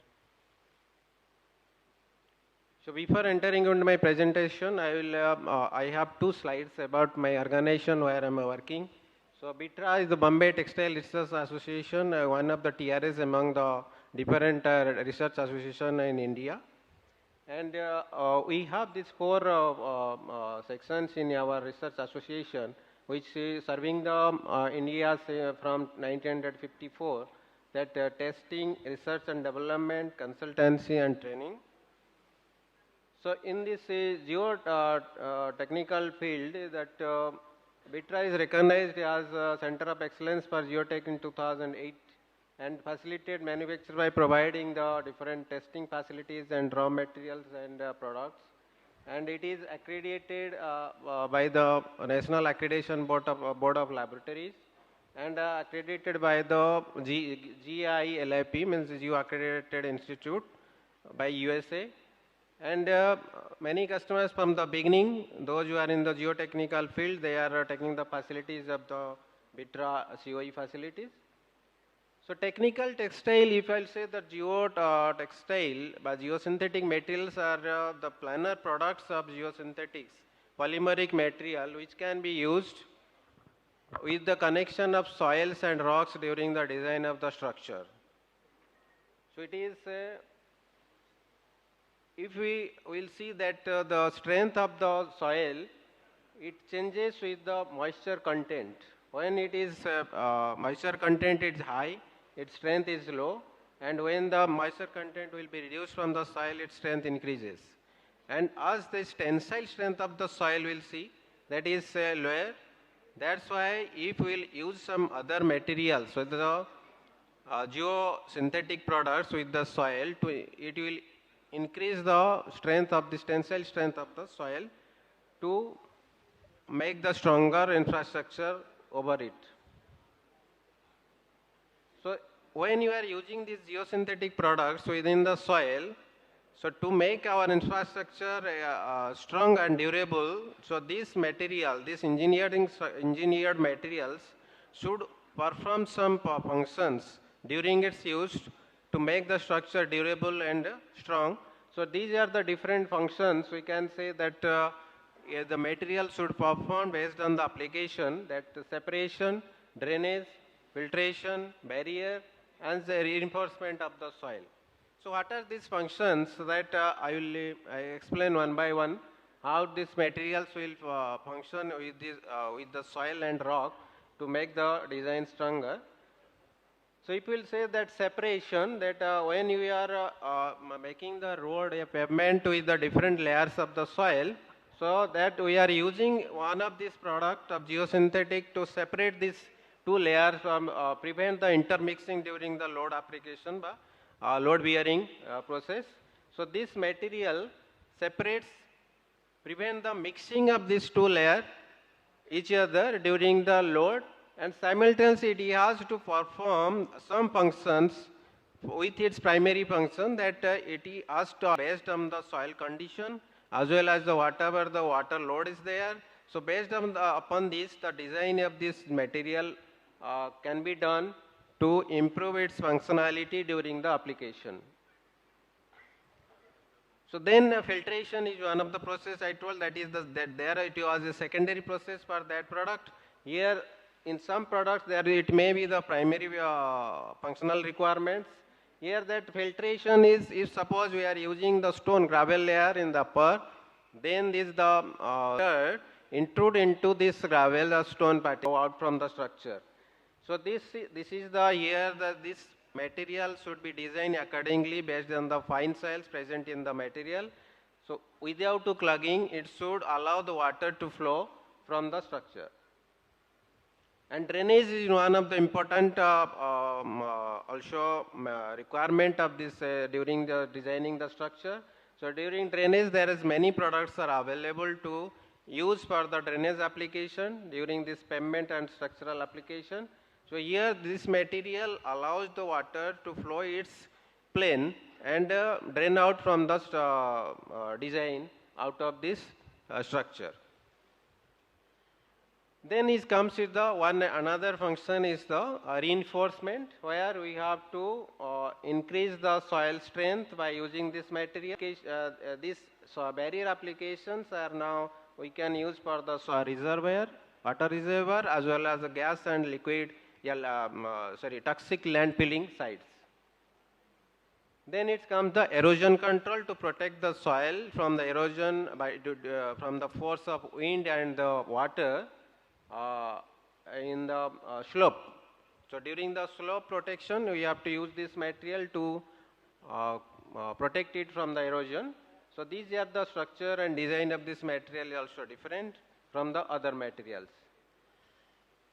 So before entering into my presentation, I have 2 slides about my organization where I am working. So BITRA is the Bombay Textile Research Association, one of the TRS among the different research association in India. And we have these 4 sections in our research association, which is serving the India from 1954, that testing, research and development, consultancy and training. So in this geotechnical field, that BITRA is recognized as a Center of Excellence for Geotech in 2008 and facilitate manufacture by providing the different testing facilities and raw materials and products. And it is accredited by the National Accreditation Board of Laboratories, and accredited by the GILIP, means Geo Accredited Institute by USA. And many customers from the beginning, those who are in the geotechnical field, they are taking the facilities of the BITRA COE facilities. So technical textile, if I'll say that geotextile, but geosynthetic materials are the planar products of geosynthetics, polymeric material which can be used with the connection of soils and rocks during the design of the structure. So it is, if we will see that the strength of the soil, it changes with the moisture content. When it is moisture content is high, its strength is low, and when the moisture content will be reduced from the soil, its strength increases. And as the tensile strength of the soil will see, that is lower. That's why if we will use some other materials, so the geosynthetic products with the soil, it will increase the strength of this tensile strength of the soil to make the stronger infrastructure over it. So when you are using these geosynthetic products within the soil, so to make our infrastructure strong and durable, so this material, this engineered materials should perform some functions during its use to make the structure durable and strong. So these are the different functions. We can say that the material should perform based on the application, that separation, drainage, filtration, barrier, and the reinforcement of the soil. So what are these functions that I will explain one by one, how these materials will function with the soil and rock to make the design stronger. So if we will say that separation, that when you are making the road, a pavement with the different layers of the soil, so that we are using one of these product of geosynthetic to separate these 2 layers from prevent the intermixing during the load application by load bearing process. So this material separates, prevent the mixing of these two layers each other during the load, and simultaneously it has to perform some functions with its primary function that it has to based on the soil condition as well as the whatever the water load is there. So based on upon this, the design of this material can be done to improve its functionality during the application. So then filtration is one of the process I told, that is that there it was a secondary process for that product. Here in some products there it may be the primary functional requirements. Here that filtration is, if suppose we are using the stone gravel layer in the upper, then this the intrude into this gravel or stone particle out from the structure. So this is the here that this material should be designed accordingly based on the fine soils present in the material. So without clogging, it should allow the water to flow from the structure. And drainage is one of the important also requirement of this during the designing the structure. So during drainage, there is many products are available to use for the drainage application during this pavement and structural application. So here this material allows the water to flow its plane and drain out from the design out of this structure. Then it comes with the another function is the reinforcement, where we have to increase the soil strength by using this material. These barrier applications are now we can use for the reservoir, water reservoir, as well as the gas and liquid, toxic landfilling sites. Then it comes the erosion control to protect the soil from the erosion from the force of wind and the water in the slope. So during the slope protection, we have to use this material to protect it from the erosion. So these are the structure and design of this material also different from the other materials.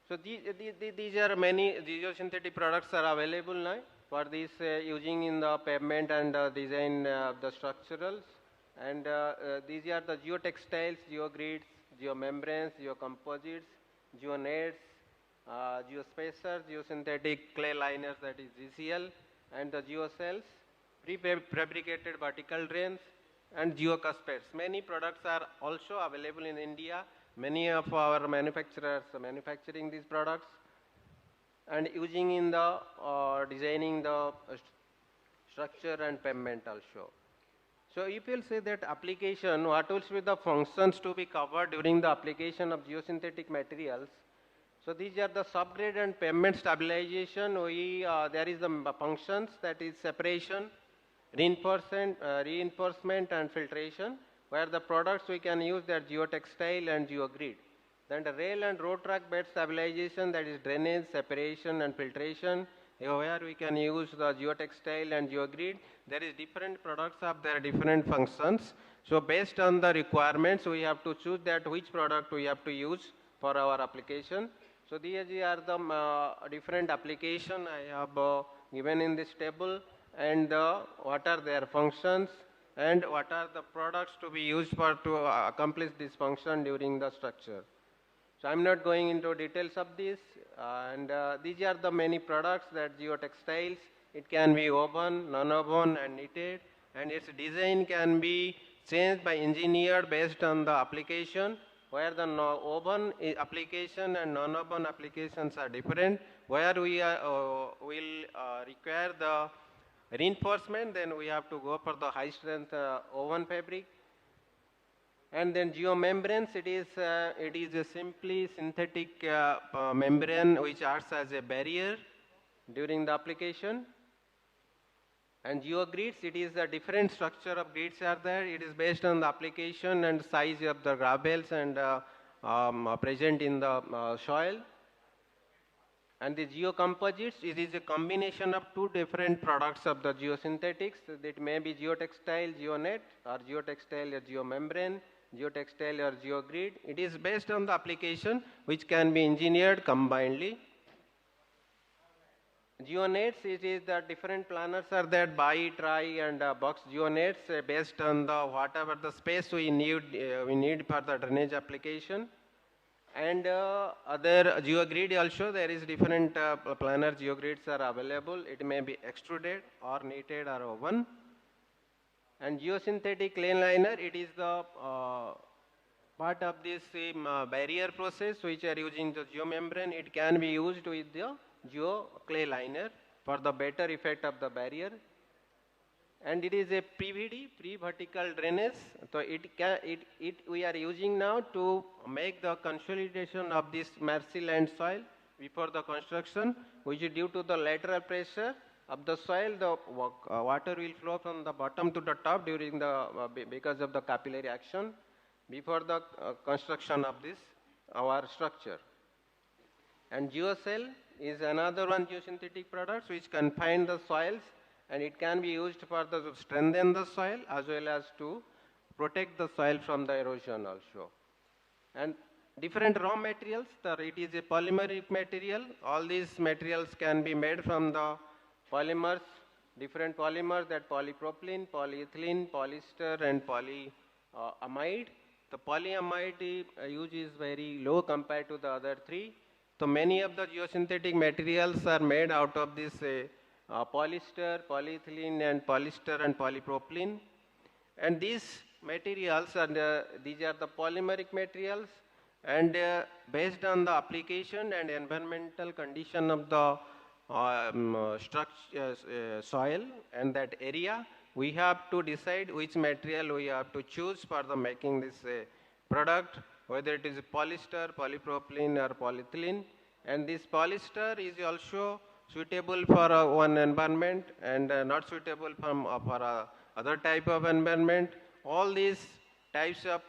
So these are many geosynthetic products are available now for this using in the pavement and design of the structurals. And these are the geotextiles, geogrids, geomembranes, geocomposites, geonets, geospacers, geosynthetic clay liners, that is GCL, and the geocells, prefabricated vertical drains, and geocuspates. Many products are also available in India. Many of our manufacturers are manufacturing these products and using in the designing the structure and pavement also. So if you'll say that application, what will be the functions to be covered during the application of geosynthetic materials? So these are the subgrade and pavement stabilization. There is the functions, that is separation, reinforcement and filtration, where the products we can use that geotextile and geogrid. Then the rail and road track bed stabilization, that is drainage, separation and filtration, where we can use the geotextile and geogrid. There is different products have their different functions. So based on the requirements, we have to choose that which product we have to use for our application. So these are the different application I have given in this table, and what are their functions and what are the products to be used for to accomplish this function during the structure. So I'm not going into details of this, and these are the many products that geotextiles. It can be woven, non-woven and knitted, and its design can be changed by engineered based on the application, where the woven application and non-woven applications are different. Where we will require the reinforcement, then we have to go for the high strength woven fabric. And then geomembranes, it is a simply synthetic membrane which acts as a barrier during the application. And geogrids, it is a different structure of grids are there. It is based on the application and size of the gravels and present in the soil. And the geocomposites, it is a combination of two different products of the geosynthetics. It may be geotextile, geonet, or geotextile or geomembrane, geotextile or geogrid. It is based on the application which can be engineered combinedly. geonets, it is the different planners are there, bi, tri, and box geonets based on the whatever the space we need for the drainage application. And other geogrid also, there is different planar geogrids are available. It may be extruded or knitted or woven. And geosynthetic clay liner, it is the part of this barrier process which are using the geomembrane. It can be used with the geo clay liner for the better effect of the barrier. And it is a PVD, pre-vertical drainage. So we are using now to make the consolidation of this marshy land soil before the construction, which is due to the lateral pressure of the soil, the water will flow from the bottom to the top during the because of the capillary action before the construction of this our structure. And geocell is another one geosynthetic product which confine the soils, and it can be used for the strengthen the soil as well as to protect the soil from the erosion also. And different raw materials, it is a polymeric material. All these materials can be made from the polymers, different polymers, that polypropylene, polyethylene, polyester, and polyamide. The polyamide use is very low compared to the other three. So many of the geosynthetic materials are made out of this polyester, polyethylene, and polyester and polypropylene. And these materials, these are the polymeric materials, and based on the application and environmental condition of the soil and that area, we have to decide which material we have to choose for the making this product, whether it is polyester, polypropylene, or polyethylene. And this polyester is also suitable for one environment and not suitable for other type of environment. All these types of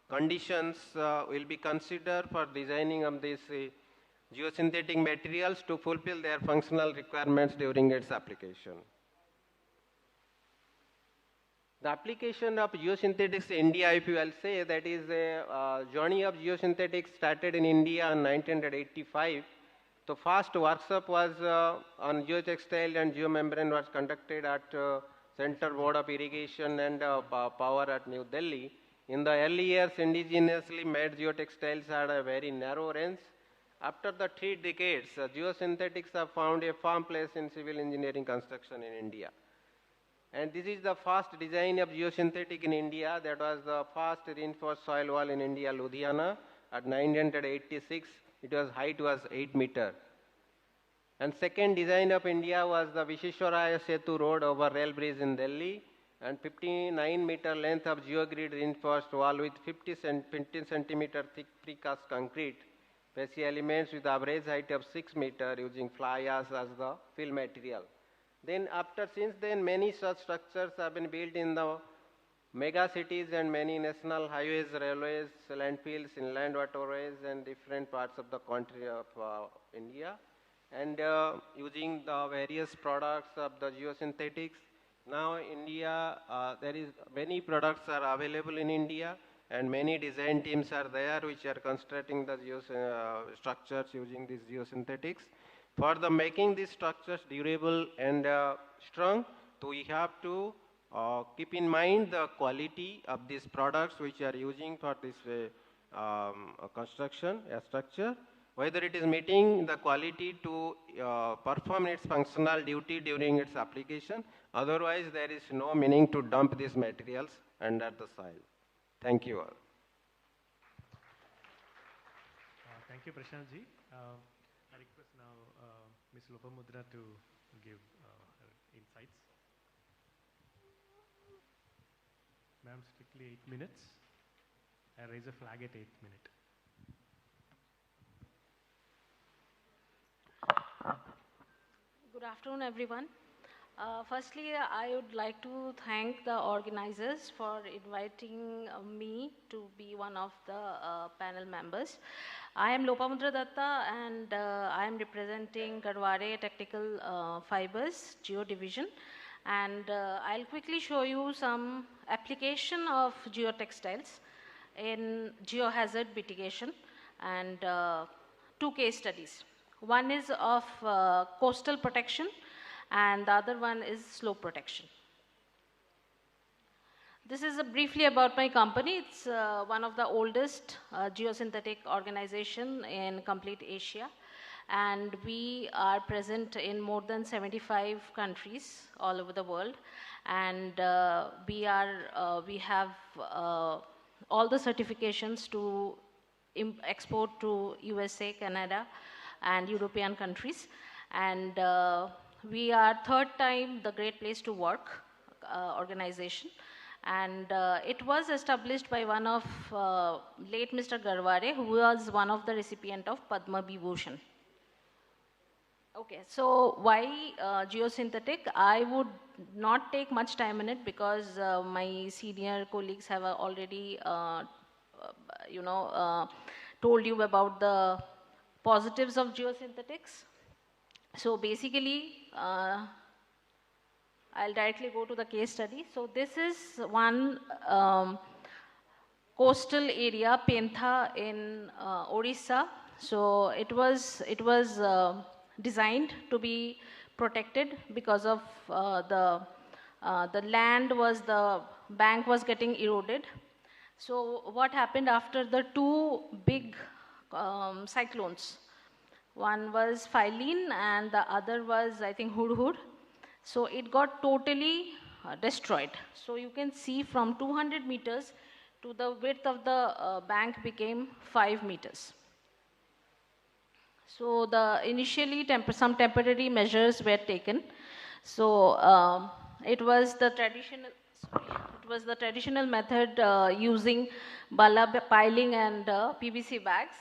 conditions will be considered for designing of these geosynthetic materials to fulfill their functional requirements during its application. The application of geosynthetics in India, if you will say, that is a journey of geosynthetics started in India in 1985. The first workshop was on geotextile and geomembrane was conducted at Center Board of Irrigation and Power at New Delhi. In the early years, indigenously made geotextiles had a very narrow range. After the 3 decades, geosynthetics have found a firm place in civil engineering construction in India. And this is the first design of geosynthetic in India. That was the first reinforced soil wall in India, Ludhiana, at 1986. Its height was 8 meters. And second design of India was the Visheshwaraya Setu Road over rail bridge in Delhi, and 59-meter length of geogrid reinforced wall with 15 centimeter thick precast concrete, fascia elements with average height of 6 meters using fly ash as the fill material. Then since then, many such structures have been built in the mega cities and many national highways, railways, landfills, inland waterways, and different parts of the country of India. And using the various products of the geosynthetics, now India, there is many products are available in India, and many design teams are there which are constructing the structures using these geosynthetics. For the making these structures durable and strong, so we have to keep in mind the quality of these products which are using for this construction structure, whether it is meeting the quality to perform its functional duty during its application. Otherwise, there is no meaning to dump these materials under the soil. Thank you all. Thank you, Prashant ji. I request now Ms. Lopamudra to give her insights. Ma'am, strictly 8 minutes. I raise a flag at 8th minute. Good afternoon, everyone. Firstly, I would like to thank the organizers for inviting me to be one of the panel members. I am Lopamudra Datta, and I am representing Garware Technical Fibers Geo Division. And I'll quickly show you some application of geotextiles in geohazard mitigation and 2 case studies. One is of coastal protection and the other one is slope protection. This is briefly about my company. It's one of the oldest geosynthetic organization in complete Asia, and we are present in more than 75 countries all over the world, and we have all the certifications to export to USA, Canada, and European countries, and we are third time the Great Place to Work organization. And it was established by one of late Mr. Garware, who was one of the recipient of Padma Vibhushan. Okay, so why geosynthetic? I would not take much time in it because my senior colleagues have already, told you about the positives of geosynthetics. So basically, I'll directly go to the case study. So this is one coastal area, Pentha in Orissa. So it was designed to be protected because of the bank was getting eroded. So what happened after the two big cyclones? One was Philene and the other was, I think, Hudhud. So it got totally destroyed. So you can see from 200 meters to the width of the bank became 5 meters. So initially some temporary measures were taken. So it was the traditional method using bala piling and PVC bags,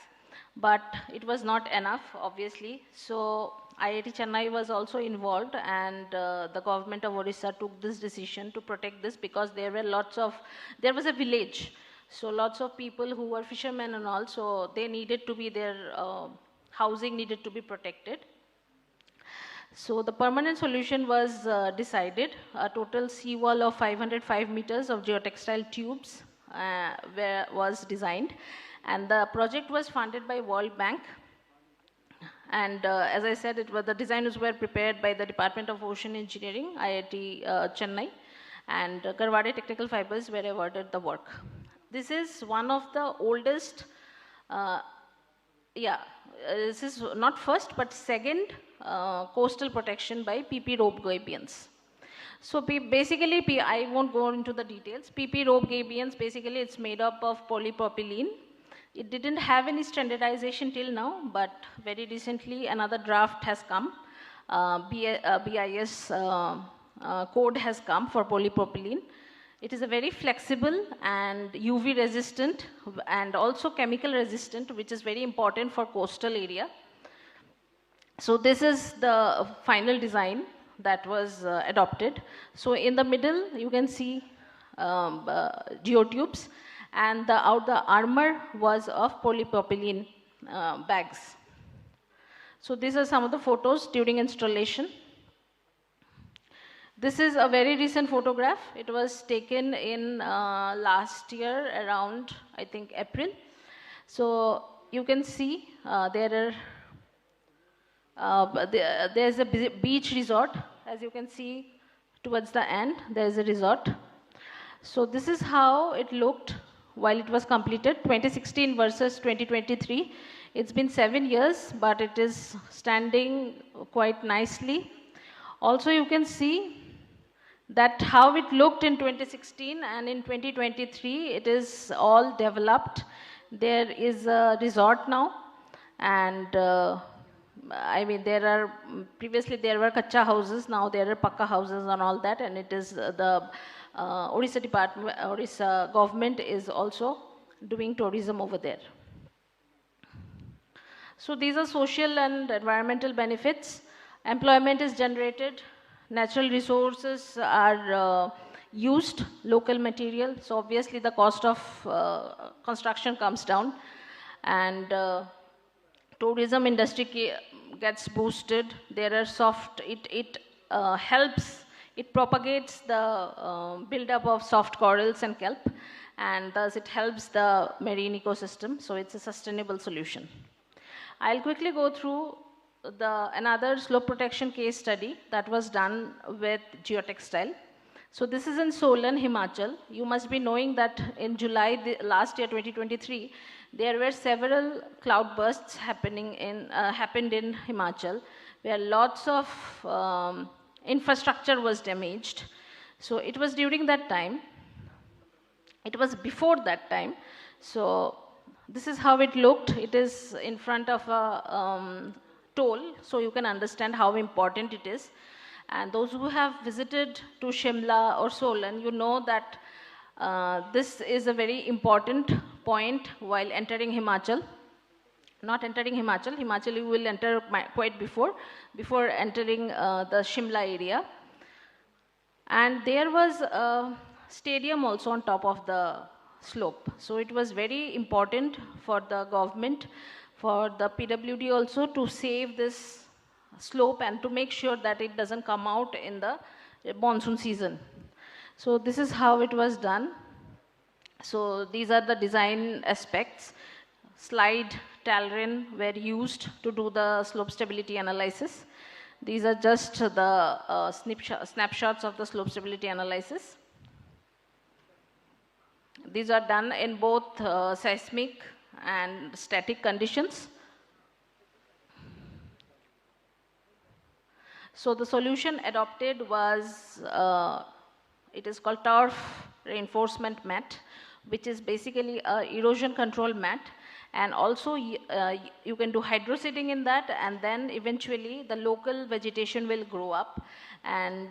but it was not enough, obviously. So IIT Chennai was also involved, and the government of Orissa took this decision to protect this because there was a village. So lots of people who were fishermen and all, so they needed to be their housing needed to be protected. So the permanent solution was decided. A total seawall of 505 meters of geotextile tubes was designed, and the project was funded by World Bank. And as I said, the designs were prepared by the Department of Ocean Engineering, IIT Chennai, and Garwade Technical Fibers were awarded the work. This is one of the oldest, this is not first but second coastal protection by PP rope gabions. So basically, I won't go into the details. PP rope gabions, basically it's made up of polypropylene. It didn't have any standardization till now, but very recently another draft has come. BIS code has come for polypropylene. It is a very flexible and UV resistant and also chemical resistant, which is very important for coastal area. So this is the final design that was adopted. So in the middle, you can see geotubes, and the armor was of polypropylene bags. So these are some of the photos during installation. This is a very recent photograph. It was taken in last year around, I think, April. So you can see there's a beach resort. As you can see towards the end, there's a resort. So this is how it looked while it was completed, 2016 versus 2023. It's been 7 years, but it is standing quite nicely. Also, you can see that how it looked in 2016 and in 2023, it is all developed. There is a resort now, and previously there were kacha houses, now there are pakka houses and all that, and it is the Orissa government is also doing tourism over there. So these are social and environmental benefits. Employment is generated, natural resources are used, local material, so obviously the cost of construction comes down, and tourism industry gets boosted. There are it helps, it propagates the buildup of soft corals and kelp, and thus it helps the marine ecosystem, so it's a sustainable solution. I'll quickly go through another slope protection case study that was done with geotextile. So this is in Solan, Himachal. You must be knowing that in July last year, 2023, there were several cloud bursts happened in Himachal, where lots of infrastructure was damaged. So it was during that time. It was before that time. So this is how it looked. It is in front of a toll, so you can understand how important it is. And those who have visited to Shimla or Solan, you know that this is a very important point while entering Himachal. Not entering Himachal. Himachal you will enter quite before entering the Shimla area. And there was a stadium also on top of the slope. So it was very important for the government, for the PWD also to save this slope and to make sure that it doesn't come out in the monsoon season. So this is how it was done. So these are the design aspects. Slide, Talrin were used to do the slope stability analysis. These are just the snapshots of the slope stability analysis. These are done in both seismic and static conditions. So the solution adopted was, it is called turf reinforcement mat, which is basically a erosion control mat. And also you can do hydroseeding in that, and then eventually the local vegetation will grow up, and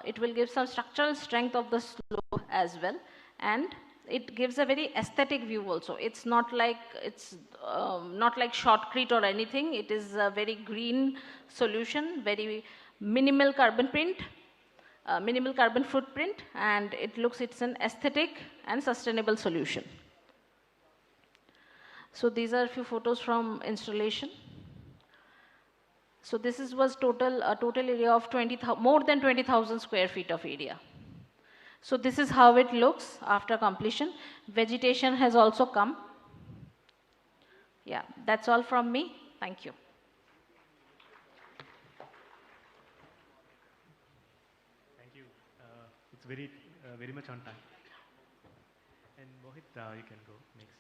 it will give some structural strength of the slope as well. And it gives a very aesthetic view also. It's not like shotcrete or anything. It is a very green solution, very minimal carbon footprint, and it's an aesthetic and sustainable solution. So these are a few photos from installation. So this was a total area of more than 20,000 square feet of area. So this is how it looks after completion. Vegetation has also come. Yeah, that's all from me. Thank you. Thank you. It's very much on time. And Mohit, you can go next.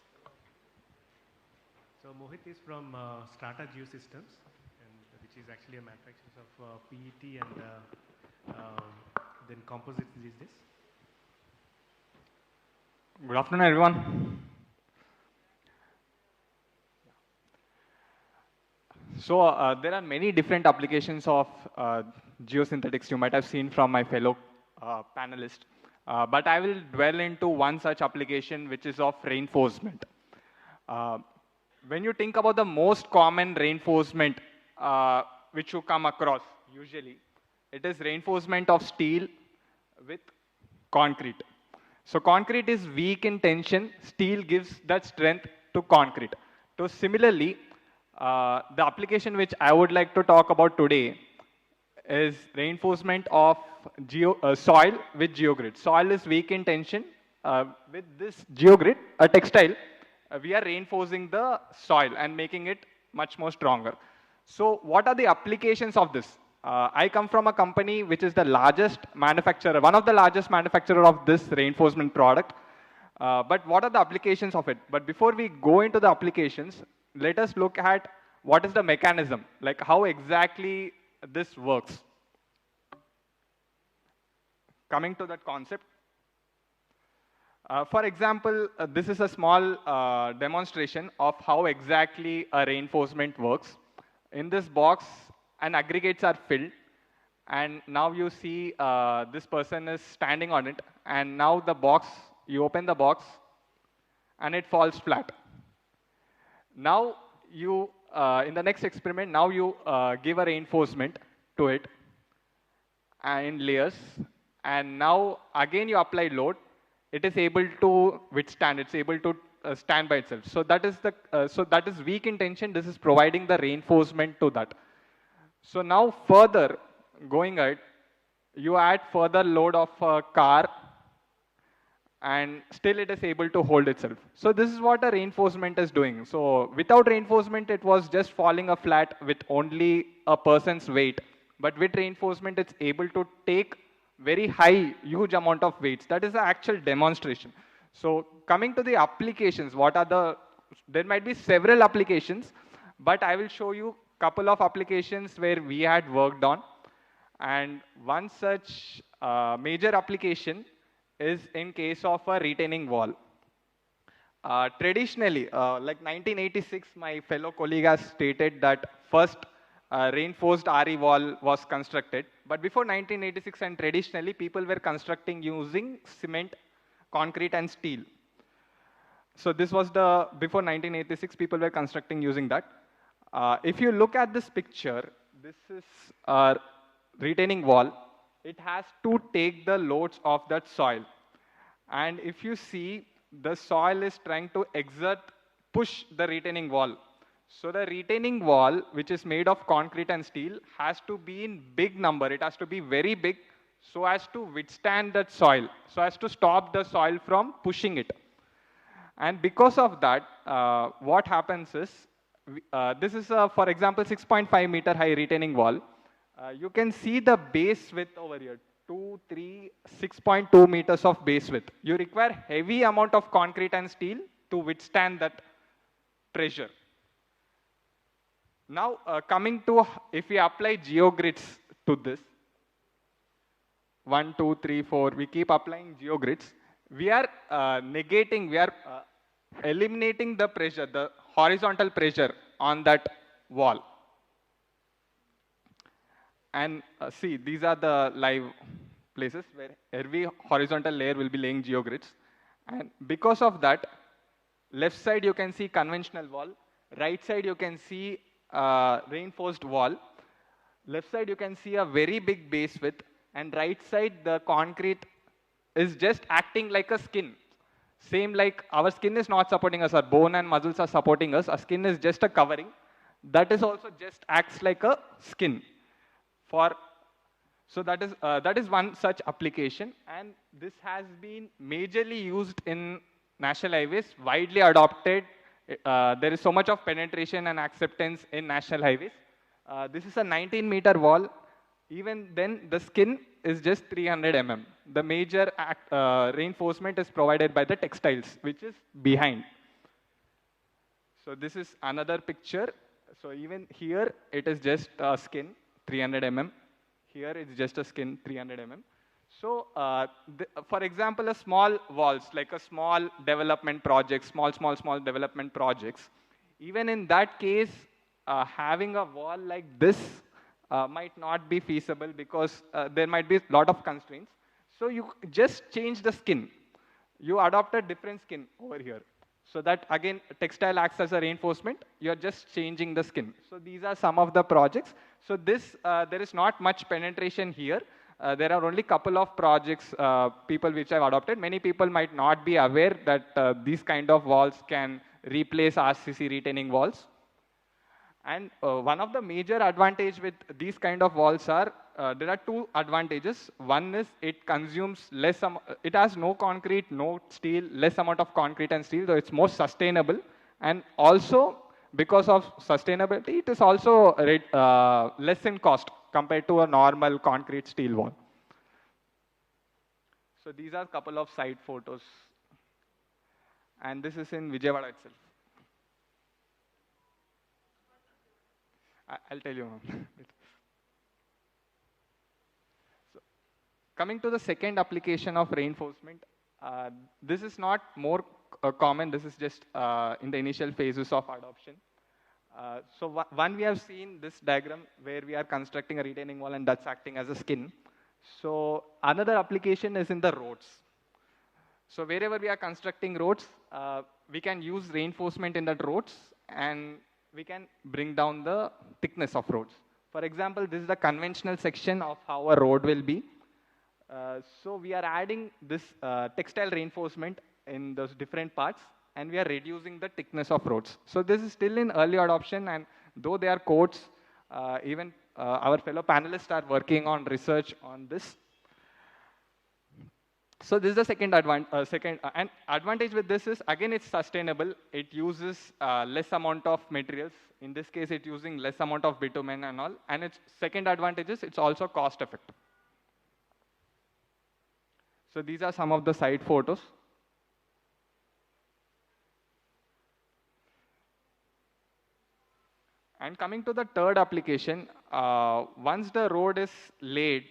So Mohit is from Strata Geosystems, which is actually a manufacturer of PET and then composites these days. Good afternoon, everyone. So there are many different applications of geosynthetics you might have seen from my fellow panelists. But I will dwell into one such application, which is of reinforcement. When you think about the most common reinforcement which you come across usually, it is reinforcement of steel with concrete. So concrete is weak in tension, steel gives that strength to concrete. So similarly, the application which I would like to talk about today is reinforcement of soil with geogrid. Soil is weak in tension. With this geogrid, a textile, we are reinforcing the soil and making it much more stronger. So what are the applications of this? I come from a company which is the largest manufacturer, one of the largest manufacturer of this reinforcement product. But what are the applications of it? But before we go into the applications, let us look at what is the mechanism, like how exactly this works. Coming to that concept. For example, this is a small demonstration of how exactly a reinforcement works. In this box, aggregates are filled, and now you see this person is standing on it, and now the box, you open the box, and it falls flat. Now you, in the next experiment, now you give a reinforcement to it in layers, and now again you apply load. It is able to withstand, it's able to stand by itself. So that is weak in tension. This is providing the reinforcement to that. So now further going ahead, you add further load of a car, and still it is able to hold itself. So this is what a reinforcement is doing. So without reinforcement, it was just falling a flat with only a person's weight. But with reinforcement, it's able to take very high, huge amount of weights. That is the actual demonstration. So coming to the applications, there might be several applications, but I will show you a couple of applications where we had worked on. And one such major application is in case of a retaining wall. Traditionally, like 1986, my fellow colleague has stated that first reinforced RE wall was constructed. But before 1986 and traditionally, people were constructing using cement, concrete and steel. So this was before 1986, people were constructing using that. If you look at this picture, this is a retaining wall. It has to take the loads of that soil. And if you see, the soil is trying to push the retaining wall. So the retaining wall, which is made of concrete and steel, has to be in big number. It has to be very big so as to withstand that soil, so as to stop the soil from pushing it. And because of that, what happens is, this is, for example, 6.5 meter high retaining wall. You can see the base width over here, 6.2 meters of base width. You require heavy amount of concrete and steel to withstand that pressure. Now, coming to if we apply geogrids to this, 1, 2, 3, 4, we keep applying geogrids. We are eliminating the pressure, the horizontal pressure on that wall. And see, these are the live places where every horizontal layer will be laying geogrids. And because of that, left side you can see conventional wall, right side you can see reinforced wall, left side you can see a very big base width, and right side the concrete is just acting like a skin. Same like our skin is not supporting us, our bone and muscles are supporting us, our skin is just a covering. That is also just acts like a skin. So that is one such application, and this has been majorly used in national highways, widely adopted. There is so much of penetration and acceptance in national highways. This is a 19-meter wall. Even then, the skin is just 300 mm. The major reinforcement is provided by the textiles, which is behind. So this is another picture. So even here, it is just a skin, 300 mm. Here, it's just a skin, 300 mm. So, for example, a small walls, like a small development project, small development projects, even in that case, having a wall like this might not be feasible because there might be a lot of constraints. So you just change the skin. You adopt a different skin over here. So that, again, textile acts as a reinforcement. You're just changing the skin. So these are some of the projects. So this, there is not much penetration here. There are only couple of projects, people which have adopted. Many people might not be aware that these kind of walls can replace RCC retaining walls. And one of the major advantage with these kind of walls are, there are two advantages. One is it consumes less, it has no concrete, no steel, less amount of concrete and steel, so it's more sustainable. And also, because of sustainability, it is also less in cost compared to a normal concrete steel wall. So these are a couple of side photos. And this is in Vijayawada itself. I'll tell you. So, coming to the second application of reinforcement, this is not more common. This is just in the initial phases of adoption. So one we have seen this diagram where we are constructing a retaining wall and that's acting as a skin. So another application is in the roads. So wherever we are constructing roads, we can use reinforcement in the roads and we can bring down the thickness of roads. For example, this is the conventional section of how a road will be. So we are adding this textile reinforcement in those different parts, and we are reducing the thickness of roads. So this is still in early adoption, and though there are codes, even our fellow panelists are working on research on this. So this is the second and advantage with this is, again, it's sustainable. It uses less amount of materials. In this case, it's using less amount of bitumen and all. And its second advantage is it's also cost effective. So these are some of the site photos. And coming to the third application, once the road is laid,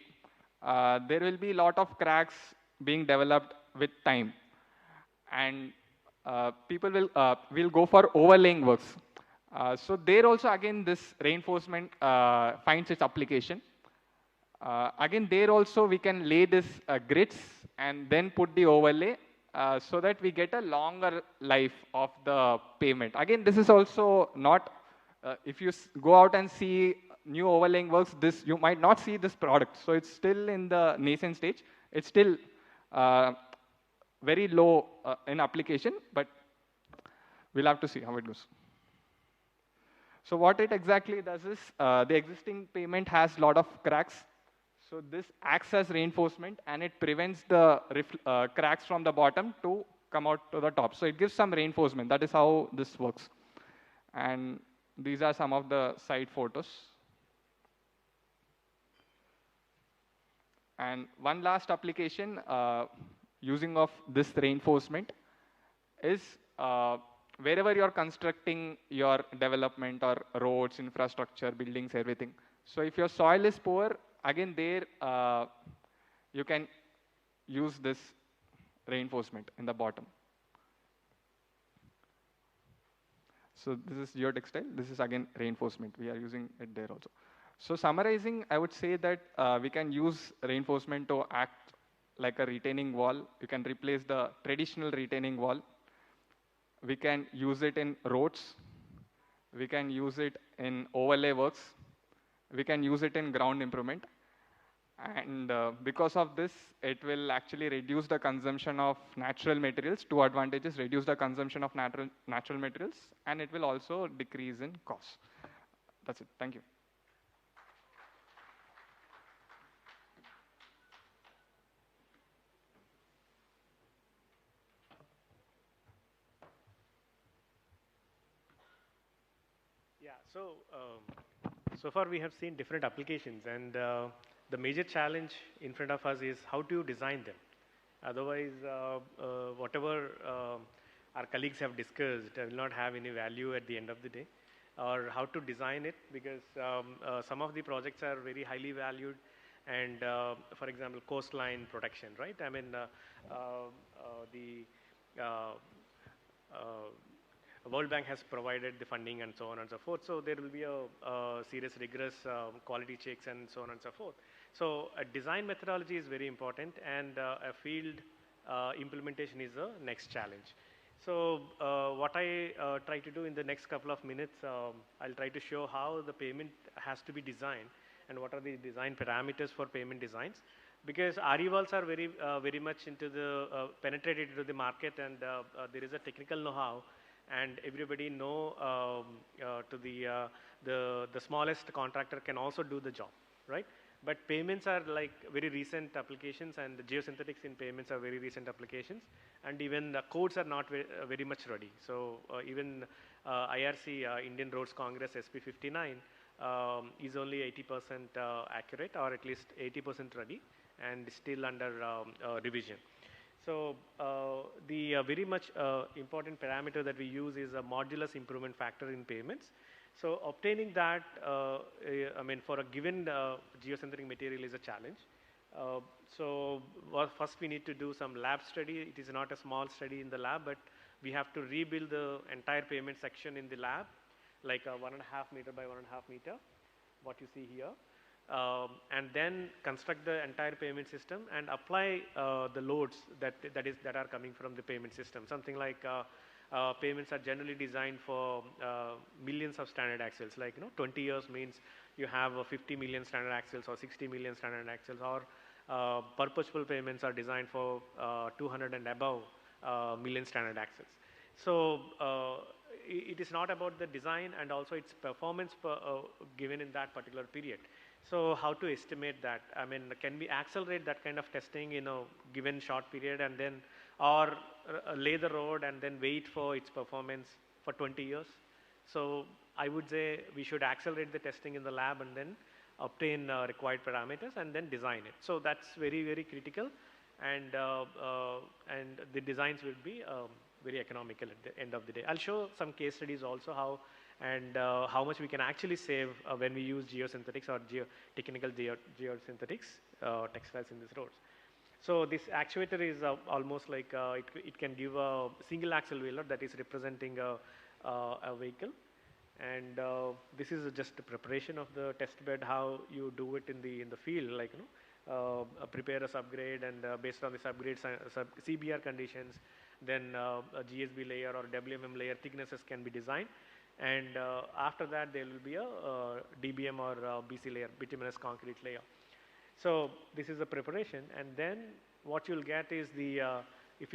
there will be a lot of cracks being developed with time. And people will go for overlaying works. So there also, again, this reinforcement finds its application. Again, there also we can lay this grids and then put the overlay so that we get a longer life of the pavement. Again, this is also not, if you go out and see new overlaying works, you might not see this product. So it's still in the nascent stage. It's still very low in application, but we'll have to see how it goes. So what it exactly does is, the existing pavement has a lot of cracks. So this acts as reinforcement, and it prevents the cracks from the bottom to come out to the top. So it gives some reinforcement. That is how this works. And these are some of the site photos. And one last application using of this reinforcement is wherever you're constructing your development or roads, infrastructure, buildings, everything. So if your soil is poor, again there you can use this reinforcement in the bottom. So this is geotextile. This is again reinforcement. We are using it there also. So summarizing, I would say that we can use reinforcement to act like a retaining wall. You can replace the traditional retaining wall. We can use it in roads. We can use it in overlay works. We can use it in ground improvement. And because of this, it will actually reduce the consumption of natural materials. Two advantages: reduce the consumption of natural materials, and it will also decrease in cost. That's it. Thank you. Yeah, so far we have seen different applications, and the major challenge in front of us is how to design them. Otherwise, whatever our colleagues have discussed will not have any value at the end of the day, or how to design it, because some of the projects are very highly valued, and for example, coastline protection, right? I mean, World Bank has provided the funding and so on and so forth. So there will be a serious, rigorous quality checks and so on and so forth. So a design methodology is very important, and a field implementation is the next challenge. So what I try to do in the next couple of minutes, I'll try to show how the payment has to be designed and what are the design parameters for payment designs. Because RE walls are very much into the penetrated into the market, and there is a technical know-how, and everybody know to the smallest contractor can also do the job, right? But payments are like very recent applications, and the geosynthetics in payments are very recent applications, and even the codes are not very much ready. So even IRC, Indian Roads Congress SP59 is only 80% accurate, or at least 80% ready, and still under revision. So the very much important parameter that we use is a modulus improvement factor in payments. So obtaining that, I mean, for a given geosynthetic material is a challenge. So first we need to do some lab study. It is not a small study in the lab, but we have to rebuild the entire payment section in the lab, like a 1.5 meter by 1.5 meter, what you see here. And then construct the entire payment system and apply the loads that are coming from the payment system. Something like payments are generally designed for millions of standard axles. Like 20 years means you have 50 million standard axles or 60 million standard axles. Or perpetual payments are designed for 200 and above million standard axles. So it is not about the design and also its performance given in that particular period. So how to estimate that? I mean, can we accelerate that kind of testing in a given short period and then, or lay the road and then wait for its performance for 20 years? So I would say we should accelerate the testing in the lab and then obtain required parameters and then design it. So that's very, very critical, and the designs will be very economical at the end of the day. I'll show some case studies also how much we can actually save when we use geosynthetics or technical geosynthetics textiles in these roads. So this actuator is almost like it can give a single axle wheeler that is representing a vehicle, and this is just a preparation of the test bed, how you do it in the field, like prepare a subgrade, and based on the subgrade CBR conditions, then a GSB layer or WMM layer thicknesses can be designed, and after that there will be a DBM or BC layer, bituminous concrete layer. So this is the preparation, and then what you'll get is the if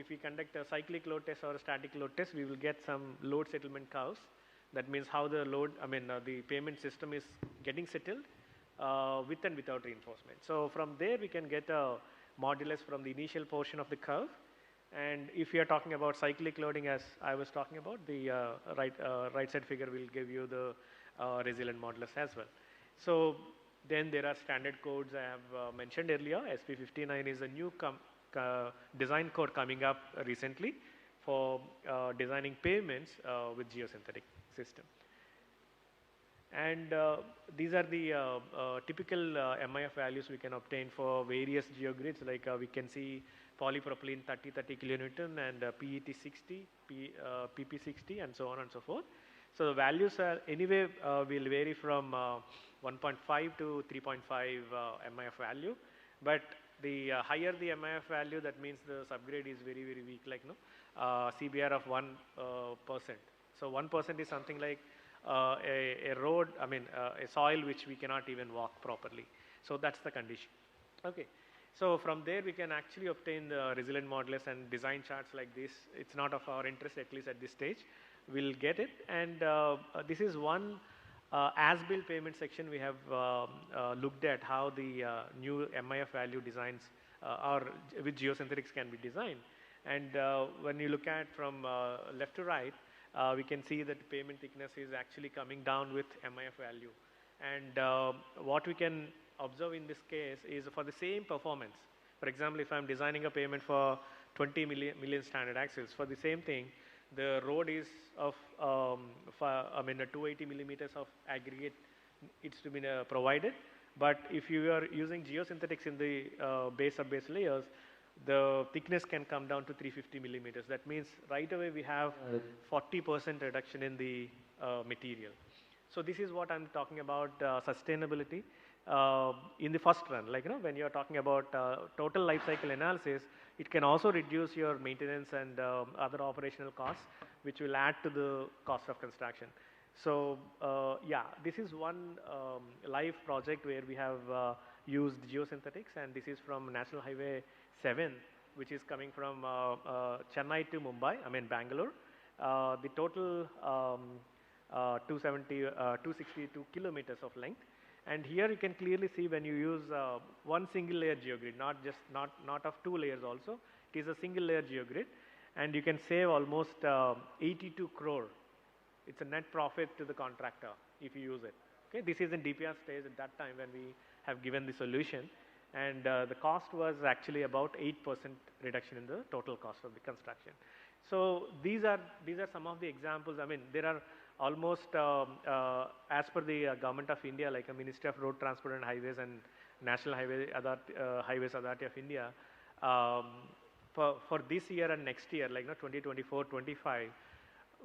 we conduct a cyclic load test or a static load test, we will get some load settlement curves. That means how the load, the payment system is getting settled with and without reinforcement. So from there we can get a modulus from the initial portion of the curve. And if you are talking about cyclic loading, as I was talking about, the right side figure will give you the resilient modulus as well. So then there are standard codes I have mentioned earlier. SP59 is a new design code coming up recently for designing pavements with geosynthetic system. And these are the typical MIF values we can obtain for various geogrids, like we can see polypropylene 30 kilonewton and PET 60, PP 60, and so on and so forth. So the values are anyway will vary from 1.5 to 3.5 MIF value, but the higher the MIF value, that means the subgrade is very, very weak, like CBR of 1%. So 1% is something like a road, a soil which we cannot even walk properly. So that's the condition. Okay. So from there we can actually obtain the resilient modulus and design charts like this. It's not of our interest, at least at this stage. We'll get it, and this is one as-built payment section. We have looked at how the new MIF value designs or with geosynthetics can be designed. And when you look at from left to right, we can see that the payment thickness is actually coming down with MIF value. And what we can observe in this case is for the same performance. For example, if I'm designing a payment for 20 million standard axles, for the same thing, the road is of 280 millimeters of aggregate, it's to be provided. But if you are using geosynthetics in the base of base layers, the thickness can come down to 350 millimeters. That means right away we have 40% reduction in the material. So this is what I'm talking about, sustainability in the first run. Like when you're talking about total life cycle analysis, it can also reduce your maintenance and other operational costs, which will add to the cost of construction. So yeah, this is one live project where we have used geosynthetics, and this is from National Highway 7, which is coming from Chennai to Mumbai, Bangalore. The total 262 kilometers of length. And here you can clearly see when you use one single layer geogrid, not of two layers also, it is a single layer geogrid, and you can save almost 82 crore. It's a net profit to the contractor if you use it. Okay, this is in DPR stage at that time when we have given the solution, and the cost was actually about 8% reduction in the total cost of the construction. So these are some of the examples. There are almost, as per the Government of India, like a Ministry of Road Transport and Highways and National Highways Authority of India, for this year and next year, like 2024-25,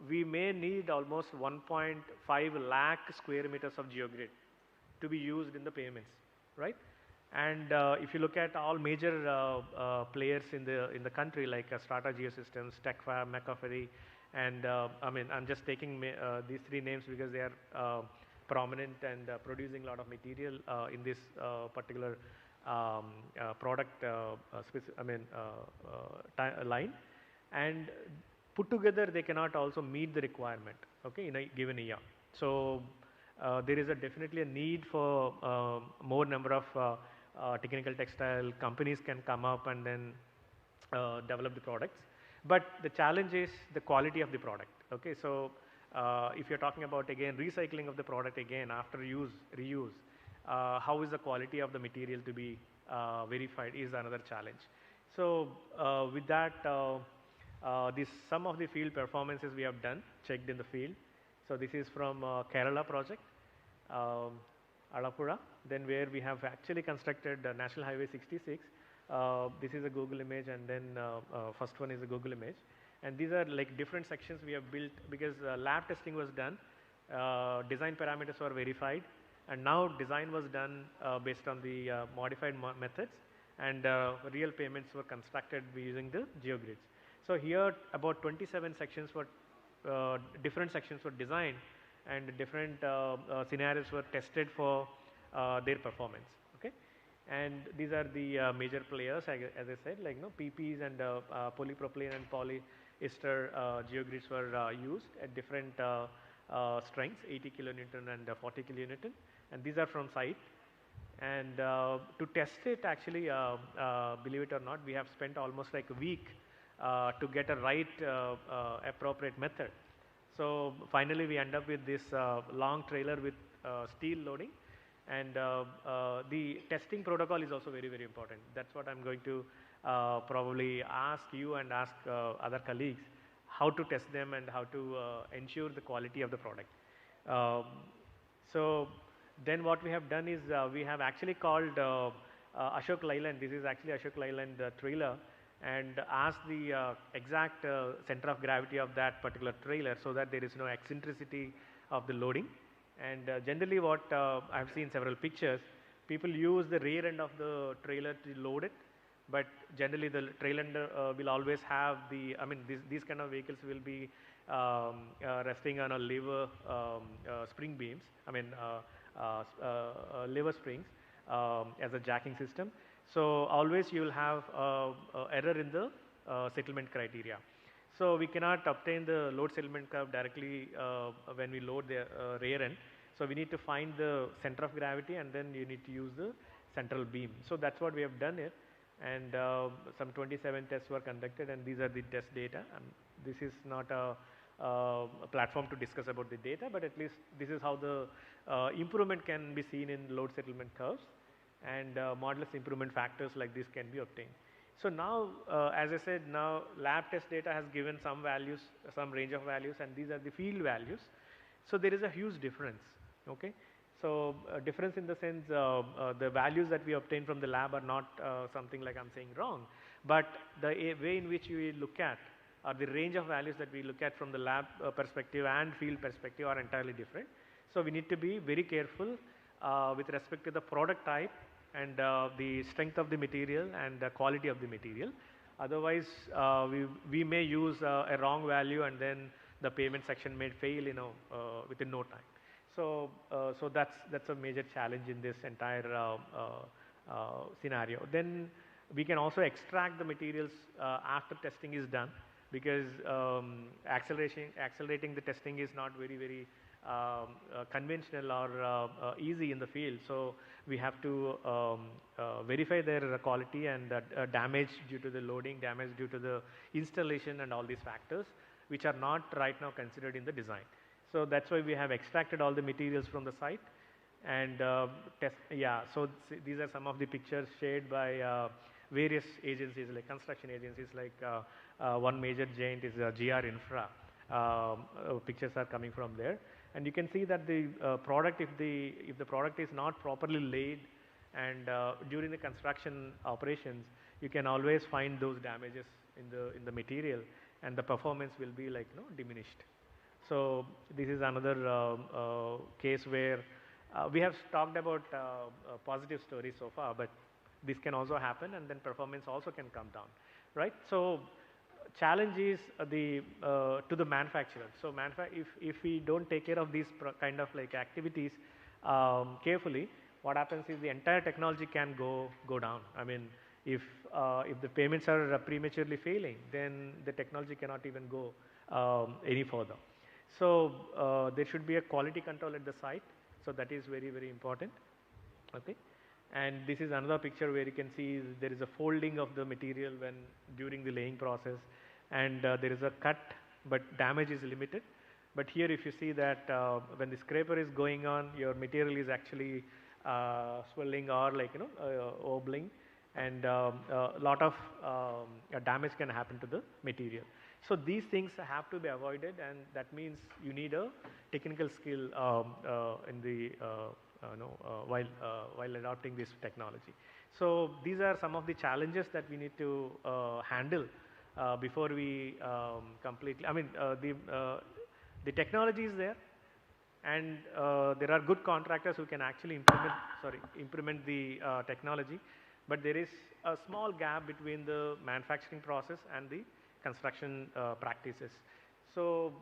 we may need almost 1.5 lakh square meters of geogrid to be used in the payments, right? And if you look at all major players in the country, like Strata Geosystems, TechFab, McAfee, and I'm just taking these three names because they are prominent and producing a lot of material in this particular product line, and put together they cannot also meet the requirement, okay, in a given year. So there is definitely a need for more number of technical textile companies can come up and then develop the products. But the challenge is the quality of the product. Okay, so if you're talking about again recycling of the product again after reuse, how is the quality of the material to be verified is another challenge. So with that, some of the field performances we have done, checked in the field. So this is from Kerala project, Alapura, then where we have actually constructed National Highway 66. This is a Google image, and then first one is a Google image. And these are like different sections we have built because lab testing was done, design parameters were verified, and now design was done based on the modified methods, and real payments were constructed using the geogrids. So here about 27 sections were, different sections were designed, and different scenarios were tested for their performance. Okay, and these are the major players, as I said, like PPs and polypropylene and polyester geogrids were used at different strengths, 80 kilonewton and 40 kilonewton, and these are from site. And to test it, actually, believe it or not, we have spent almost like a week to get a right appropriate method. So finally we end up with this long trailer with steel loading, and the testing protocol is also very, very important. That's what I'm going to probably ask you and ask other colleagues how to test them and how to ensure the quality of the product. So then what we have done is we have actually called Ashok Leyland. This is actually Ashok Leyland trailer, and ask the exact center of gravity of that particular trailer so that there is no eccentricity of the loading. And generally what I've seen several pictures, people use the rear end of the trailer to load it, but generally the trailer end will always have the, I mean these kind of vehicles will be resting on a lever spring beams, I mean lever springs as a jacking system. So always you will have error in the settlement criteria. So we cannot obtain the load settlement curve directly when we load the rear end. So we need to find the center of gravity, and then you need to use the central beam. So that's what we have done here, and some 27 tests were conducted, and these are the test data. This is not a platform to discuss about the data, but at least this is how the improvement can be seen in load settlement curves, and modulus improvement factors like this can be obtained. So now, as I said, now lab test data has given some values, some range of values, and these are the field values. So there is a huge difference. Okay, so difference in the sense the values that we obtain from the lab are not something like I'm saying wrong, but the way in which we look at, or the range of values that we look at from the lab perspective and field perspective are entirely different. So we need to be very careful with respect to the product type and the strength of the material and the quality of the material. Otherwise, we may use a wrong value, and then the payment section may fail, within no time. So, so that's a major challenge in this entire scenario. Then we can also extract the materials after testing is done, because accelerating the testing is not very conventional or easy in the field. So we have to verify their quality and damage due to the loading, damage due to the installation, and all these factors which are not right now considered in the design. So that's why we have extracted all the materials from the site and test. Yeah, so these are some of the pictures shared by various agencies, like construction agencies, like one major giant is GR Infra. Pictures are coming from there, and you can see that the product, if the product is not properly laid, and during the construction operations, you can always find those damages in the material, and the performance will be like diminished. So this is another case where we have talked about positive stories so far, but this can also happen, and then performance also can come down, right? So challenge is to the manufacturer. So if we don't take care of these kind of like activities carefully, what happens is the entire technology can go down. I mean, if the payments are prematurely failing, then the technology cannot even go any further. So there should be a quality control at the site. So that is very, very important. Okay. And this is another picture where you can see there is a folding of the material when during the laying process, and there is a cut, but damage is limited. But here if you see that when the scraper is going on, your material is actually swelling or like, wobbling, and a lot of damage can happen to the material. So these things have to be avoided, and that means you need a technical skill in the while adopting this technology. So these are some of the challenges that we need to handle before we completely. I mean, the technology is there, and there are good contractors who can actually implement the technology, but there is a small gap between the manufacturing process and the construction practices. So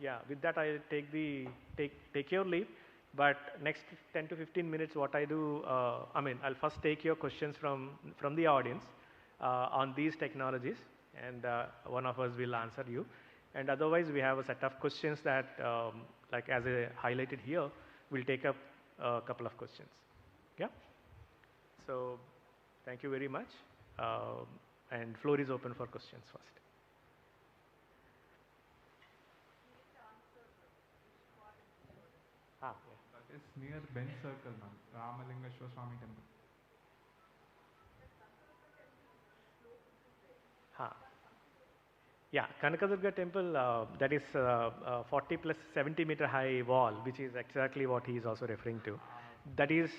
yeah, with that I take your leave. But next 10 to 15 minutes, what I do, I'll first take your questions from the audience on these technologies, and one of us will answer you. And otherwise, we have a set of questions that, like as I highlighted here, we'll take up a couple of questions. Yeah. So, thank you very much. And floor is open for questions first. It's near Bench Circle, ma'am. Ramalingeshwar Swami Temple. Yeah, Kanakadurga temple, that is 40 plus 70 meter high wall, which is exactly what he is also referring to. That is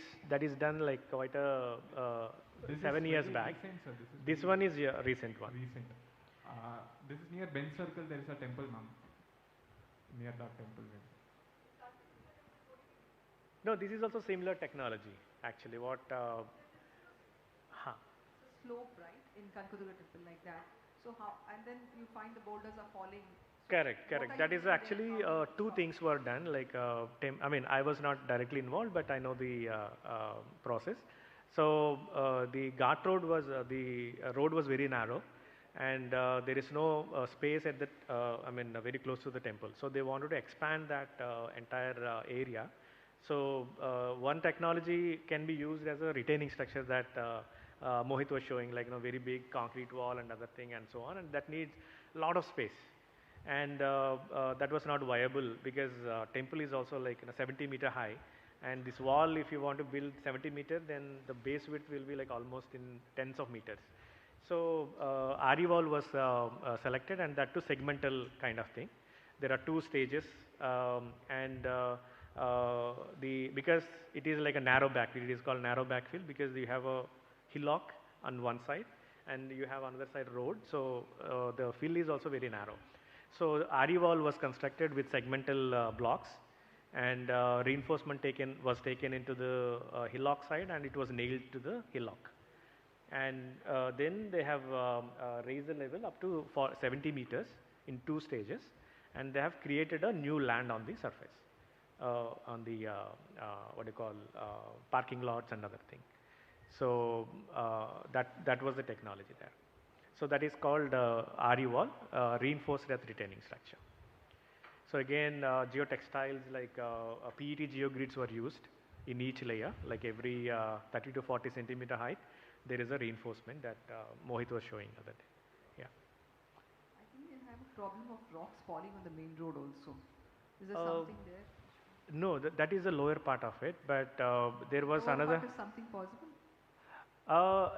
done like quite a 7 years back. Recent, sir. This one is a recent one. Recent. This is near Bench Circle. There is a temple, ma'am. Near that temple. No, this is also similar technology, actually. What? Slope, right, in Kanakadurga temple like that. So how? And then you find the boulders are falling. Correct. That is actually two things were done. Like, I was not directly involved, but I know the process. So the Govt road was road was very narrow, and there is no space at the very close to the temple. So they wanted to expand that entire area. So one technology can be used as a retaining structure that Mohit was showing, like very big concrete wall and other thing and so on, and that needs a lot of space. And that was not viable because temple is also like 70 meter high, and this wall, if you want to build 70 meter, then the base width will be like almost in tens of meters. So RE wall was selected, and that too segmental kind of thing. There are two stages, and because it is like a narrow backfill, it is called narrow backfill because you have a hillock on one side and you have another side road, so the fill is also very narrow. So RE wall was constructed with segmental blocks, and reinforcement was taken into the hillock side, and it was nailed to the hillock. And then they have raised the level up to 70 meters in two stages, and they have created a new land on the surface. On the parking lots and other thing. So that was the technology there. So that is called RE wall, reinforced earth retaining structure. So again, geotextiles like PET geogrids were used in each layer, like every 30 to 40 centimeter height. There is a reinforcement that Mohit was showing other day. Yeah. I think they have a problem of rocks falling on the main road also. Is there something there? No, that is the lower part of it, but there was lower another. Part is something possible?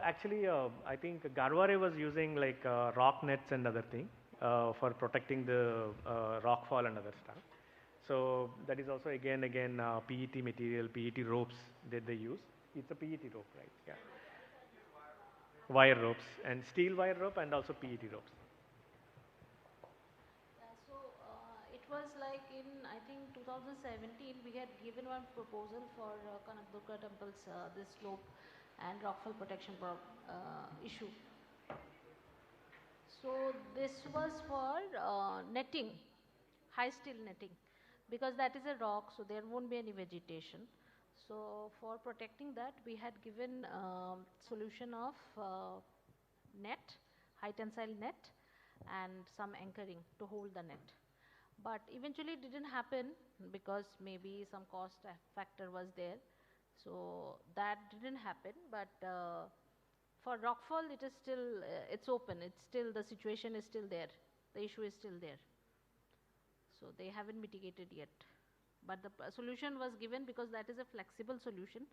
Actually, I think Garware was using like rock nets and other thing for protecting the rock fall and other stuff. So that is also again PET material, PET ropes that they use. It's a PET rope, right? Yeah. Wire ropes and steel wire rope and also PET ropes. It was like in, I think, 2017, we had given one proposal for Kanakadurga temple's this slope and rockfall protection issue. So this was for netting, high steel netting, because that is a rock, so there won't be any vegetation. So for protecting that, we had given solution of net, high tensile net, and some anchoring to hold the net. But eventually it didn't happen because maybe some cost factor was there. So that didn't happen. But for rockfall, it is still, it's open. It's still, the situation is still there. The issue is still there. So they haven't mitigated yet. But the solution was given because that is a flexible solution,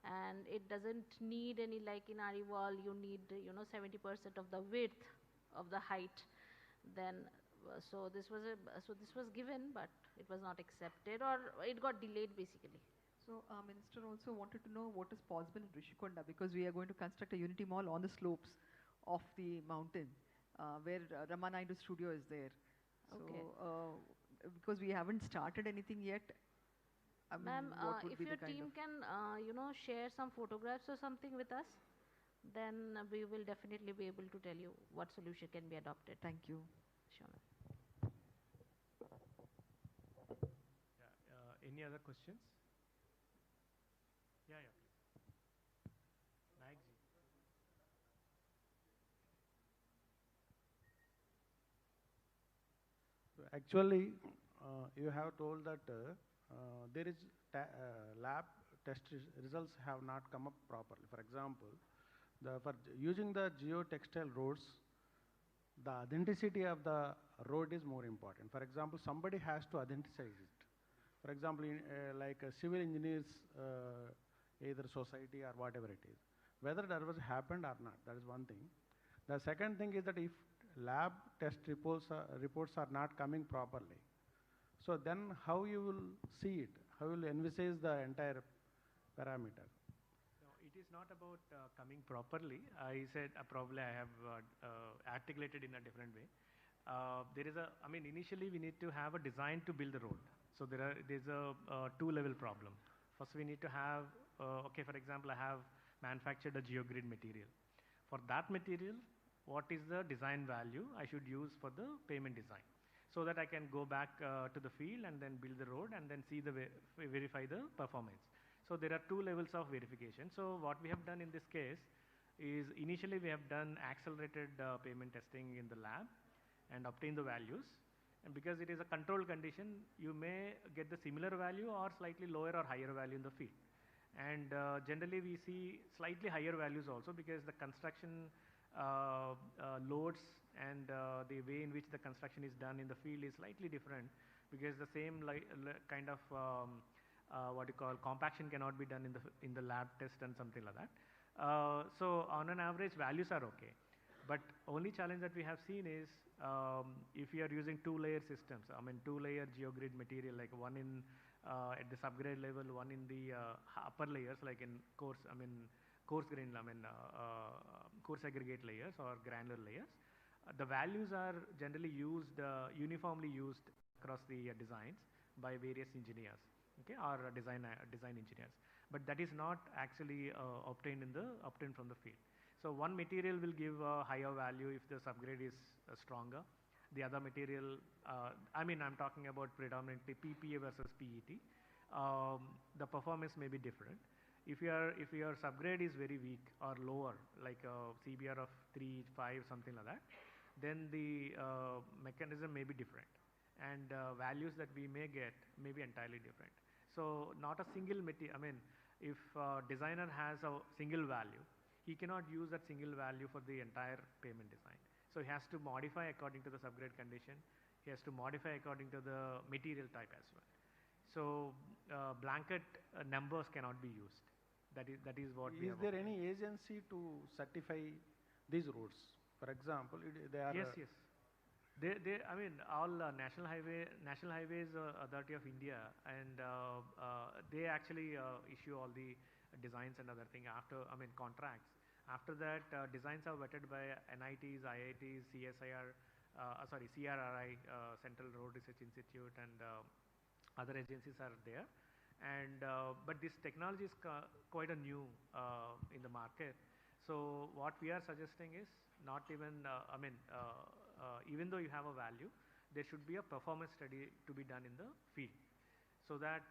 and it doesn't need any, like in RE wall, you need 70% of the width of the height. Then so this was given, but it was not accepted, or it got delayed basically. So, Minister also wanted to know what is possible in Rishikonda, because we are going to construct a Unity Mall on the slopes of the mountain, where Ramanaidu studio is there. Okay. So, because we haven't started anything yet, I mean, Ma'am, what would if be your the kind team of... can, share some photographs or something with us, then we will definitely be able to tell you what solution can be adopted. Thank you. Sure. Yeah, any other questions? Yeah, please. Naik ji. Actually, you have told that there is lab test results have not come up properly. For example, for using the geotextile roads, the authenticity of the road is more important. For example, somebody has to authenticate it. For example, like civil engineers, either society or whatever it is, whether that was happened or not, that is one thing. The second thing is that if lab test reports are not coming properly, so then how you will see it? How will you envisage the entire parameter? No, it is not about coming properly. I said probably I have articulated in a different way. There is initially we need to have a design to build the road. So there's a two-level problem. First, we need to have, okay, for example, I have manufactured a geogrid material. For that material, what is the design value I should use for the payment design, so that I can go back to the field and then build the road and then see verify the performance. So there are two levels of verification. So what we have done in this case is initially we have done accelerated payment testing in the lab and obtain the values. And because it is a controlled condition, you may get the similar value or slightly lower or higher value in the field. And generally we see slightly higher values also, because the construction loads and the way in which the construction is done in the field is slightly different, because the same kind of what you call compaction cannot be done in the lab test and something like that. So on an average, values are okay. But only challenge that we have seen is if you are using two-layer systems, two-layer geogrid material, like one in at the subgrade level, one in the upper layers, like in coarse grain, coarse aggregate layers or granular layers. The values are generally used, uniformly used across the designs by various engineers, okay, or design engineers. But that is not actually obtained from the field. So one material will give a higher value if the subgrade is stronger. The other material, I'm talking about predominantly PPA versus PET. The performance may be different. If your subgrade is very weak or lower, like a CBR of 3, 5, something like that, then the mechanism may be different, and values that we may get may be entirely different. So not a single material. If a designer has a single value, he cannot use that single value for the entire payment design. So he has to modify according to the subgrade condition. He has to modify according to the material type as well. So blanket numbers cannot be used. That is what we have. Is there any agency to certify these roads? For example, they are... Yes. All National Highways Authority of India, and they actually issue all the designs and other thing after, contracts. After that, designs are vetted by NITs, IITs, CRRI, Central Road Research Institute, and other agencies are there. And but this technology is quite a new in the market. So what we are suggesting is not even, even though you have a value, there should be a performance study to be done in the field, so that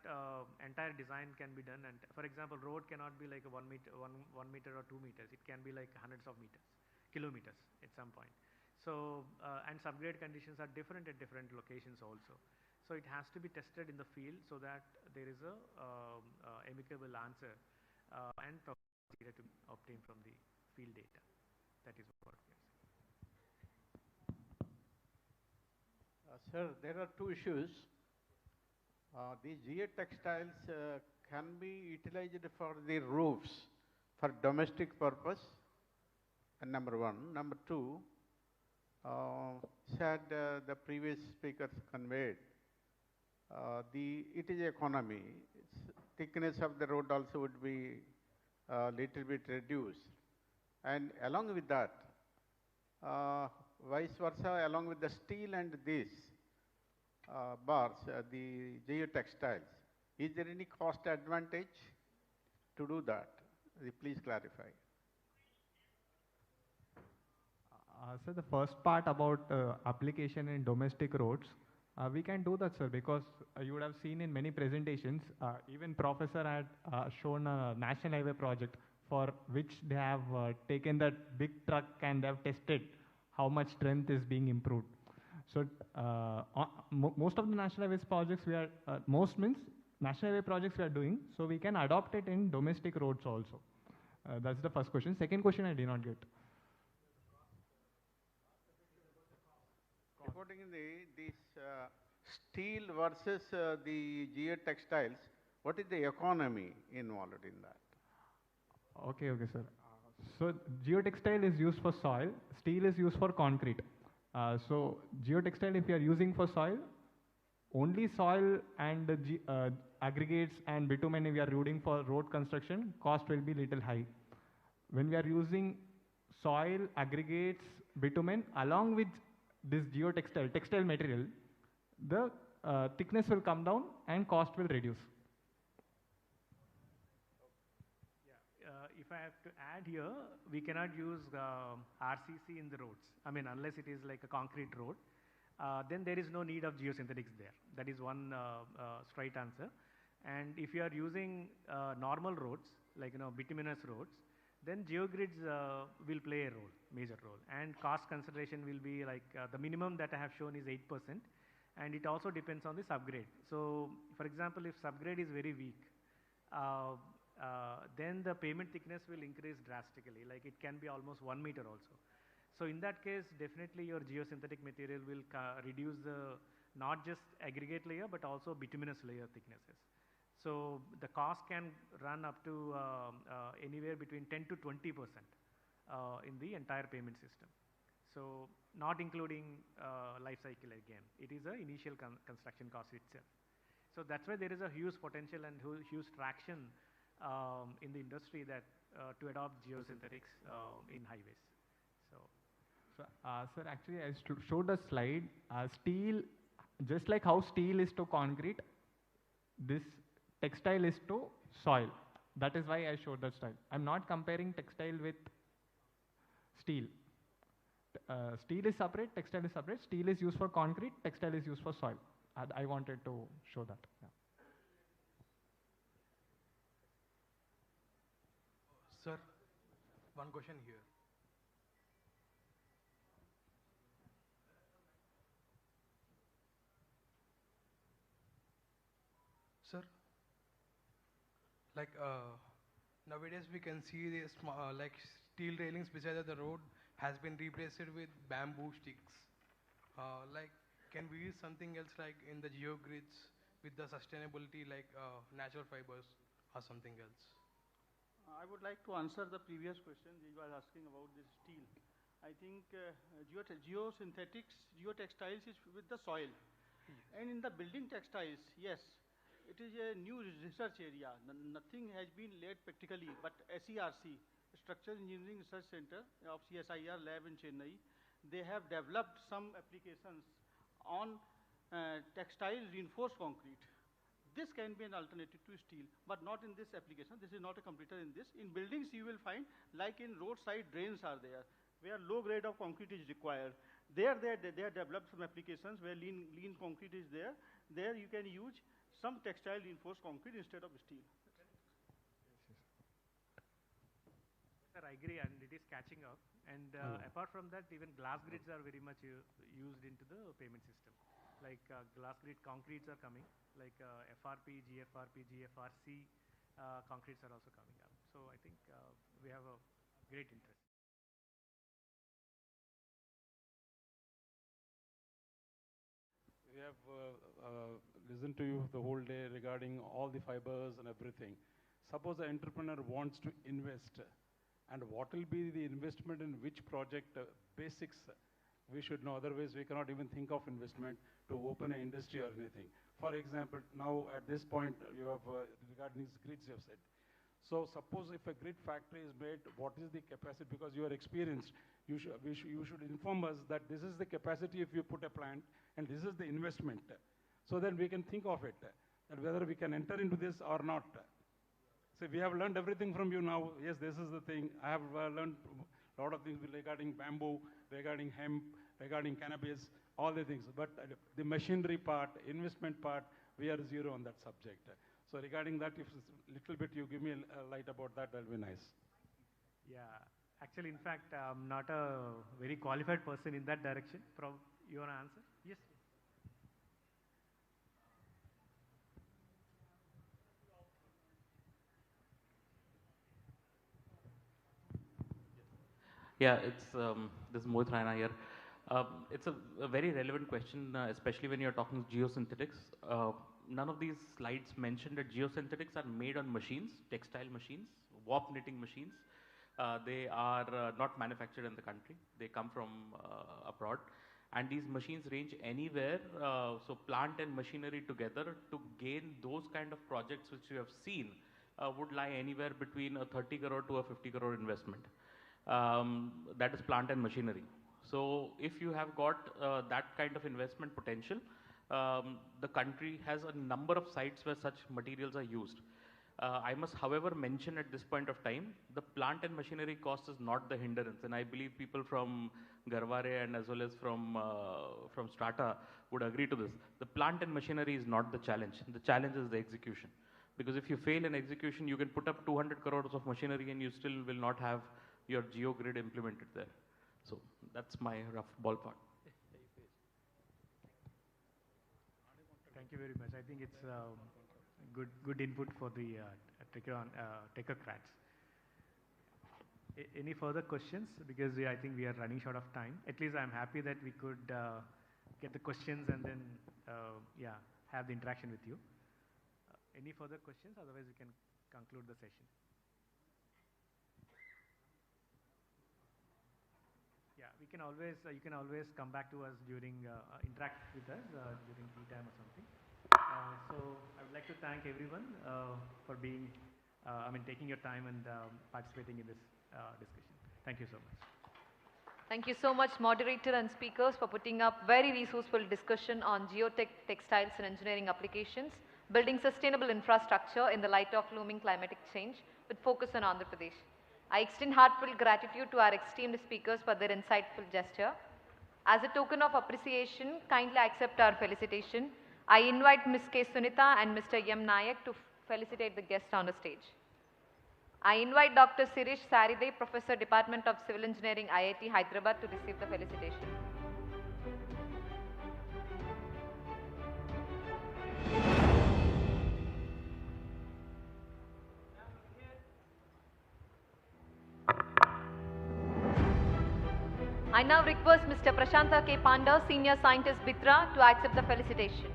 entire design can be done. And for example, road cannot be like 1 meter or 2 meters. It can be like hundreds of meters, kilometers at some point. So, and subgrade conditions are different at different locations also. So it has to be tested in the field so that there is a amicable answer and data to obtain from the field data. That is what we are saying. Sir, there are two issues. The geotextiles can be utilized for the roofs for domestic purpose, and number one. Number two, said the previous speakers conveyed, it is economy. Thickness of the road also would be little bit reduced, and along with that, vice versa, along with the steel and these bars, the geotextiles, is there any cost advantage to do that? Please clarify. So the first part about application in domestic roads, we can do that, sir, because you would have seen in many presentations, even professor had shown a national highway project for which they have taken that big truck and they have tested how much strength is being improved. So most of the national highways projects we are, most means national highway projects we are doing, so we can adopt it in domestic roads also. That's the first question. Second question I did not get. Reporting in this steel versus the geotextiles, what is the economy involved in that? Okay, sir. So geotextile is used for soil, steel is used for concrete. So geotextile, if you are using for soil, only soil and aggregates and bitumen, if we are using for road construction, cost will be little high. When we are using soil, aggregates, bitumen, along with this geotextile, textile material, the thickness will come down and cost will reduce. If I have to add here, we cannot use RCC in the roads. I mean, unless it is like a concrete road, then there is no need of geosynthetics there. That is one straight answer. And if you are using normal roads, like bituminous roads, then geogrids will play a role, major role. And cost consideration will be like the minimum that I have shown is 8%, and it also depends on the subgrade. So, for example, if subgrade is very weak, then the pavement thickness will increase drastically, like it can be almost 1 meter also. So in that case, definitely your geosynthetic material will reduce the not just aggregate layer but also bituminous layer thicknesses. So the cost can run up to anywhere between 10 to 20% in the entire payment system. So not including life cycle again. It is an initial construction cost itself. So that's why there is a huge potential and huge traction in the industry that to adopt geosynthetics in highways. So, sir, actually I showed a slide. Steel, just like how steel is to concrete, this textile is to soil. That is why I showed that slide. I'm not comparing textile with steel. Steel is separate, textile is separate. Steel is used for concrete, textile is used for soil. I wanted to show that. Yeah. Sir, one question here. Sir, like nowadays we can see this like steel railings beside the road has been replaced with bamboo sticks. Like, can we use something else like in the geogrids with the sustainability like natural fibers or something else? I would like to answer the previous question. You were asking about this steel. I think geosynthetics, geotextiles is with the soil. And in the building textiles, yes, it is a new research area. Nothing has been laid practically, but SERC, Structural Engineering Research Center of CSIR lab in Chennai, they have developed some applications on textile reinforced concrete. This can be an alternative to steel, but not in this application. This is not a competitor in this. In buildings, you will find, like in roadside drains are there, where low grade of concrete is required. There they have developed some applications where lean concrete is there. There you can use some textile reinforced concrete instead of steel. Sir, I agree, and it is catching up. And apart from that, even glass grids are very much used into the payment system. Like glass grid concretes are coming, like FRP, GFRP, GFRC concretes are also coming up. So I think we have a great interest. We have listened to you the whole day regarding all the fibers and everything. Suppose the entrepreneur wants to invest, and what will be the investment in which project, basics we should know, otherwise we cannot even think of investment to open an industry or anything. For example, now at this point you have, regarding these grids you have said. So suppose if a grid factory is made, what is the capacity, because you are experienced, you should inform us that this is the capacity if you put a plant and this is the investment. So then we can think of it, that whether we can enter into this or not. So we have learned everything from you now. Yes, this is the thing. I have learned a lot of things regarding bamboo, regarding hemp, regarding cannabis, all the things. But the machinery part, investment part, we are zero on that subject. So regarding that, if a little bit you give me a light about that, that'll be nice. Yeah, actually, in fact, I'm not a very qualified person in that direction. You want to answer? Yes. Yeah, this is Mohit Raina here. It's a very relevant question, especially when you're talking geosynthetics. None of these slides mentioned that geosynthetics are made on machines, textile machines, warp knitting machines. They are not manufactured in the country. They come from abroad. And these machines range anywhere, so plant and machinery together to gain those kind of projects which you have seen would lie anywhere between a 30 crore to a 50 crore investment. That is plant and machinery. So if you have got that kind of investment potential, the country has a number of sites where such materials are used. I must, however, mention at this point of time, the plant and machinery cost is not the hindrance, and I believe people from Garware and as well as from Strata would agree to this. The plant and machinery is not the challenge. The challenge is the execution. Because if you fail in execution, you can put up 200 crores of machinery and you still will not have your geogrid implemented there. So that's my rough ballpark. Thank you very much. I think it's good input for the technocrats. Any further questions? Because I think we are running short of time. At least I'm happy that we could get the questions and then have the interaction with you. Any further questions? Otherwise, we can conclude the session. Yeah, we can always you can always come back to us during interact with us during tea time or something. So I would like to thank everyone for being, taking your time and participating in this discussion. Thank you so much. Thank you so much, moderator and speakers, for putting up very resourceful discussion on geotech, textiles and engineering applications, building sustainable infrastructure in the light of looming climatic change with focus on Andhra Pradesh. I extend heartfelt gratitude to our esteemed speakers for their insightful gesture. As a token of appreciation, kindly accept our felicitation. I invite Ms. K. Sunita and Mr. M. Nayak to felicitate the guest on the stage. I invite Dr. Sirish Saride, Professor, Department of Civil Engineering, IIT Hyderabad, to receive the felicitation. I now request Mr. Prashanta K. Panda, Senior Scientist, Bitra, to accept the felicitation.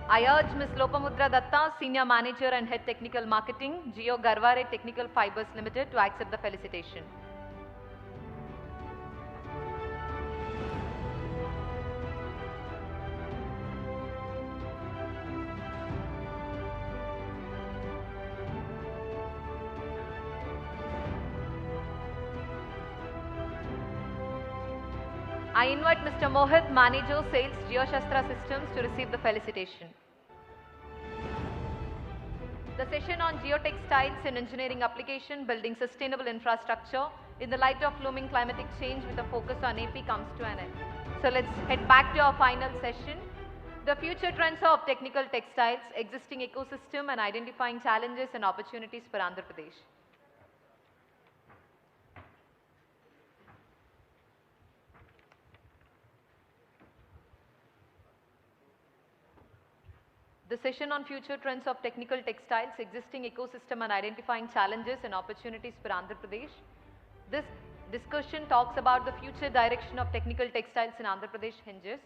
I urge Ms. Lopamudra Datta, Senior Manager and Head Technical Marketing, Geo Garware Technical Fibers Limited, to accept the felicitation. I invite Mr. Mohit, Manager, Sales, Geoshastra Systems, to receive the felicitation. The session on geotextiles in engineering application, building sustainable infrastructure in the light of looming climatic change with a focus on AP comes to an end. So let's head back to our final session. The future trends of technical textiles, existing ecosystem and identifying challenges and opportunities for Andhra Pradesh. The session on future trends of technical textiles, existing ecosystem and identifying challenges and opportunities for Andhra Pradesh. This discussion talks about the future direction of technical textiles in Andhra Pradesh hinges.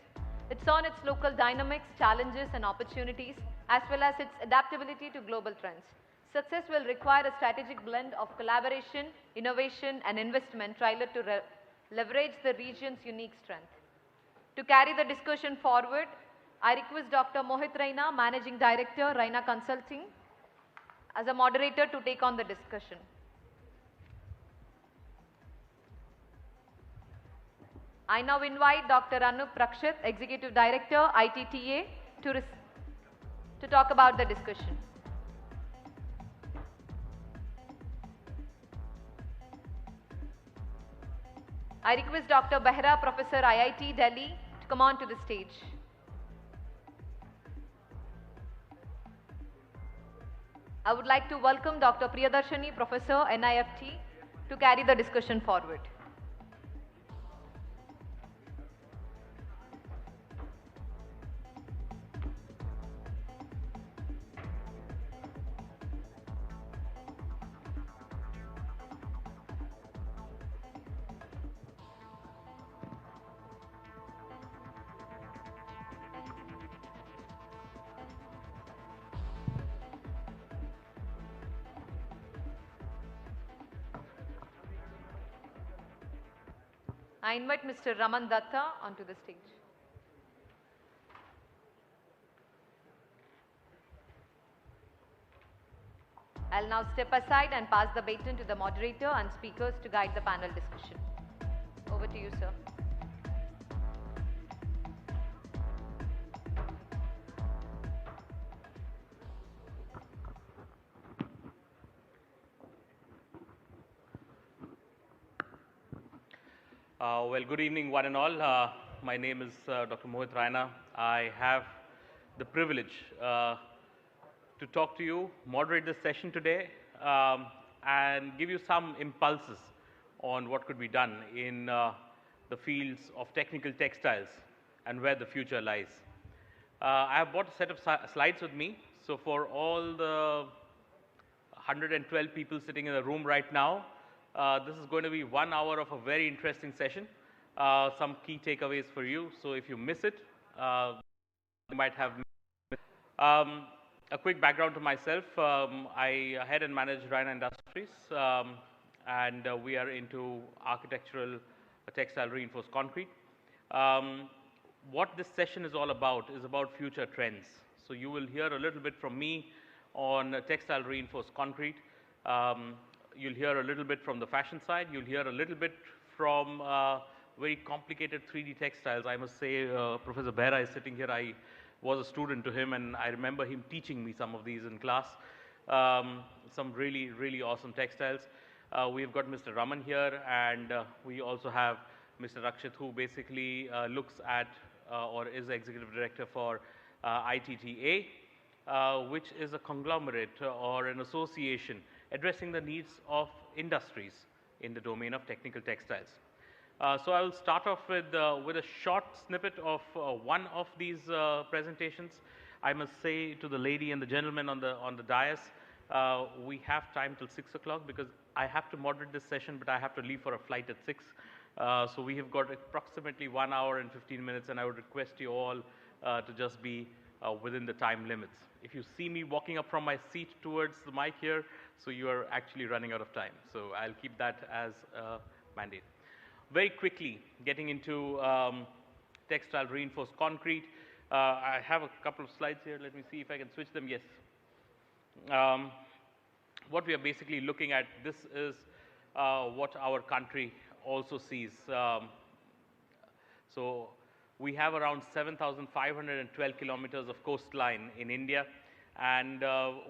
It's on its local dynamics, challenges and opportunities as well as its adaptability to global trends. Success will require a strategic blend of collaboration, innovation and investment tailored to leverage the region's unique strength. To carry the discussion forward, I request Dr. Mohit Raina, Managing Director, Raina Consulting, as a moderator to take on the discussion. I now invite Dr. Anup Rakshit, Executive Director, ITTA, to talk about the discussion. I request Dr. Behra, Professor, IIT Delhi, to come on to the stage. I would like to welcome Dr. Priyadarshini, Professor, NIFT, to carry the discussion forward. I invite Mr. Raman Datta onto the stage. I'll now step aside and pass the baton to the moderator and speakers to guide the panel discussion. Over to you, sir. Well, good evening, one and all. My name is Dr. Mohit Raina. I have the privilege to talk to you, moderate this session today, and give you some impulses on what could be done in the fields of technical textiles and where the future lies. I have brought a set of slides with me. So for all the 112 people sitting in the room right now, this is going to be 1 hour of a very interesting session. Some key takeaways for you. So if you miss it, you might have missed it. A quick background to myself. I head and manage Raina Industries, and we are into architectural textile reinforced concrete. What this session is all about is about future trends. So you will hear a little bit from me on textile reinforced concrete. You'll hear a little bit from the fashion side. You'll hear a little bit from very complicated 3D textiles. I must say, Professor Behra is sitting here. I was a student to him, and I remember him teaching me some of these in class. Some really, really awesome textiles. We've got Mr. Raman here, and we also have Mr. Rakshit, who basically looks at or is the executive director for ITTA, which is a conglomerate or an association addressing the needs of industries in the domain of technical textiles. So I will start off with a short snippet of one of these presentations. I must say to the lady and the gentleman on the dais, we have time till 6 o'clock because I have to moderate this session, but I have to leave for a flight at 6. So we have got approximately 1 hour and 15 minutes, and I would request you all to just be within the time limits. If you see me walking up from my seat towards the mic here, so you are actually running out of time. So I'll keep that as a mandate. Very quickly, getting into textile reinforced concrete. I have a couple of slides here. Let me see if I can switch them. Yes. What we are basically looking at, this is what our country also sees. So we have around 7,512 kilometers of coastline in India. And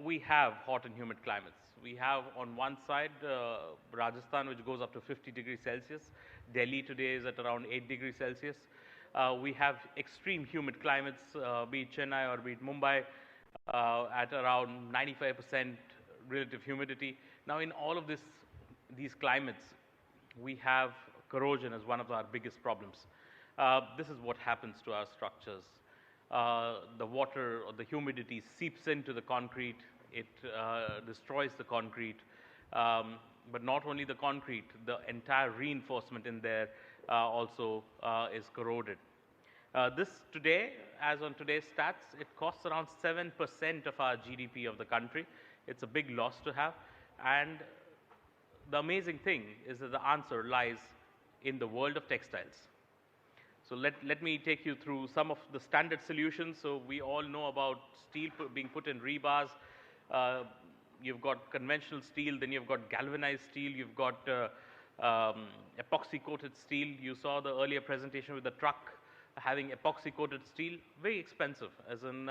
we have hot and humid climates. We have on one side Rajasthan, which goes up to 50 degrees Celsius. Delhi today is at around 8 degrees Celsius. We have extreme humid climates, be it Chennai or be it Mumbai, at around 95% relative humidity. Now, in all of these climates, we have corrosion as one of our biggest problems. This is what happens to our structures. The water or the humidity seeps into the concrete. It destroys the concrete. But not only the concrete, the entire reinforcement in there also is corroded. This today, as on today's stats, it costs around 7% of our GDP of the country. It's a big loss to have. And the amazing thing is that the answer lies in the world of textiles. So let me take you through some of the standard solutions. So we all know about steel being put in rebars. You've got conventional steel, then you've got galvanized steel, you've got epoxy coated steel. You saw the earlier presentation with the truck having epoxy coated steel, very expensive. As in,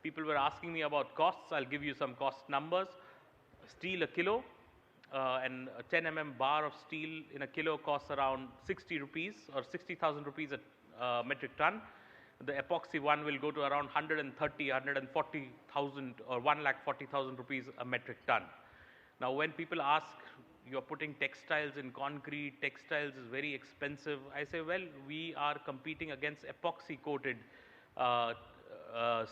people were asking me about costs. I'll give you some cost numbers. Steel a kilo, and a 10 bar of steel in a kilo costs around 60 rupees or 60,000 rupees a metric ton. The epoxy one will go to around 130, 140,000 or 1,40,000 rupees a metric ton. Now, when people ask, you're putting textiles in concrete, textiles is very expensive, I say, well, we are competing against epoxy coated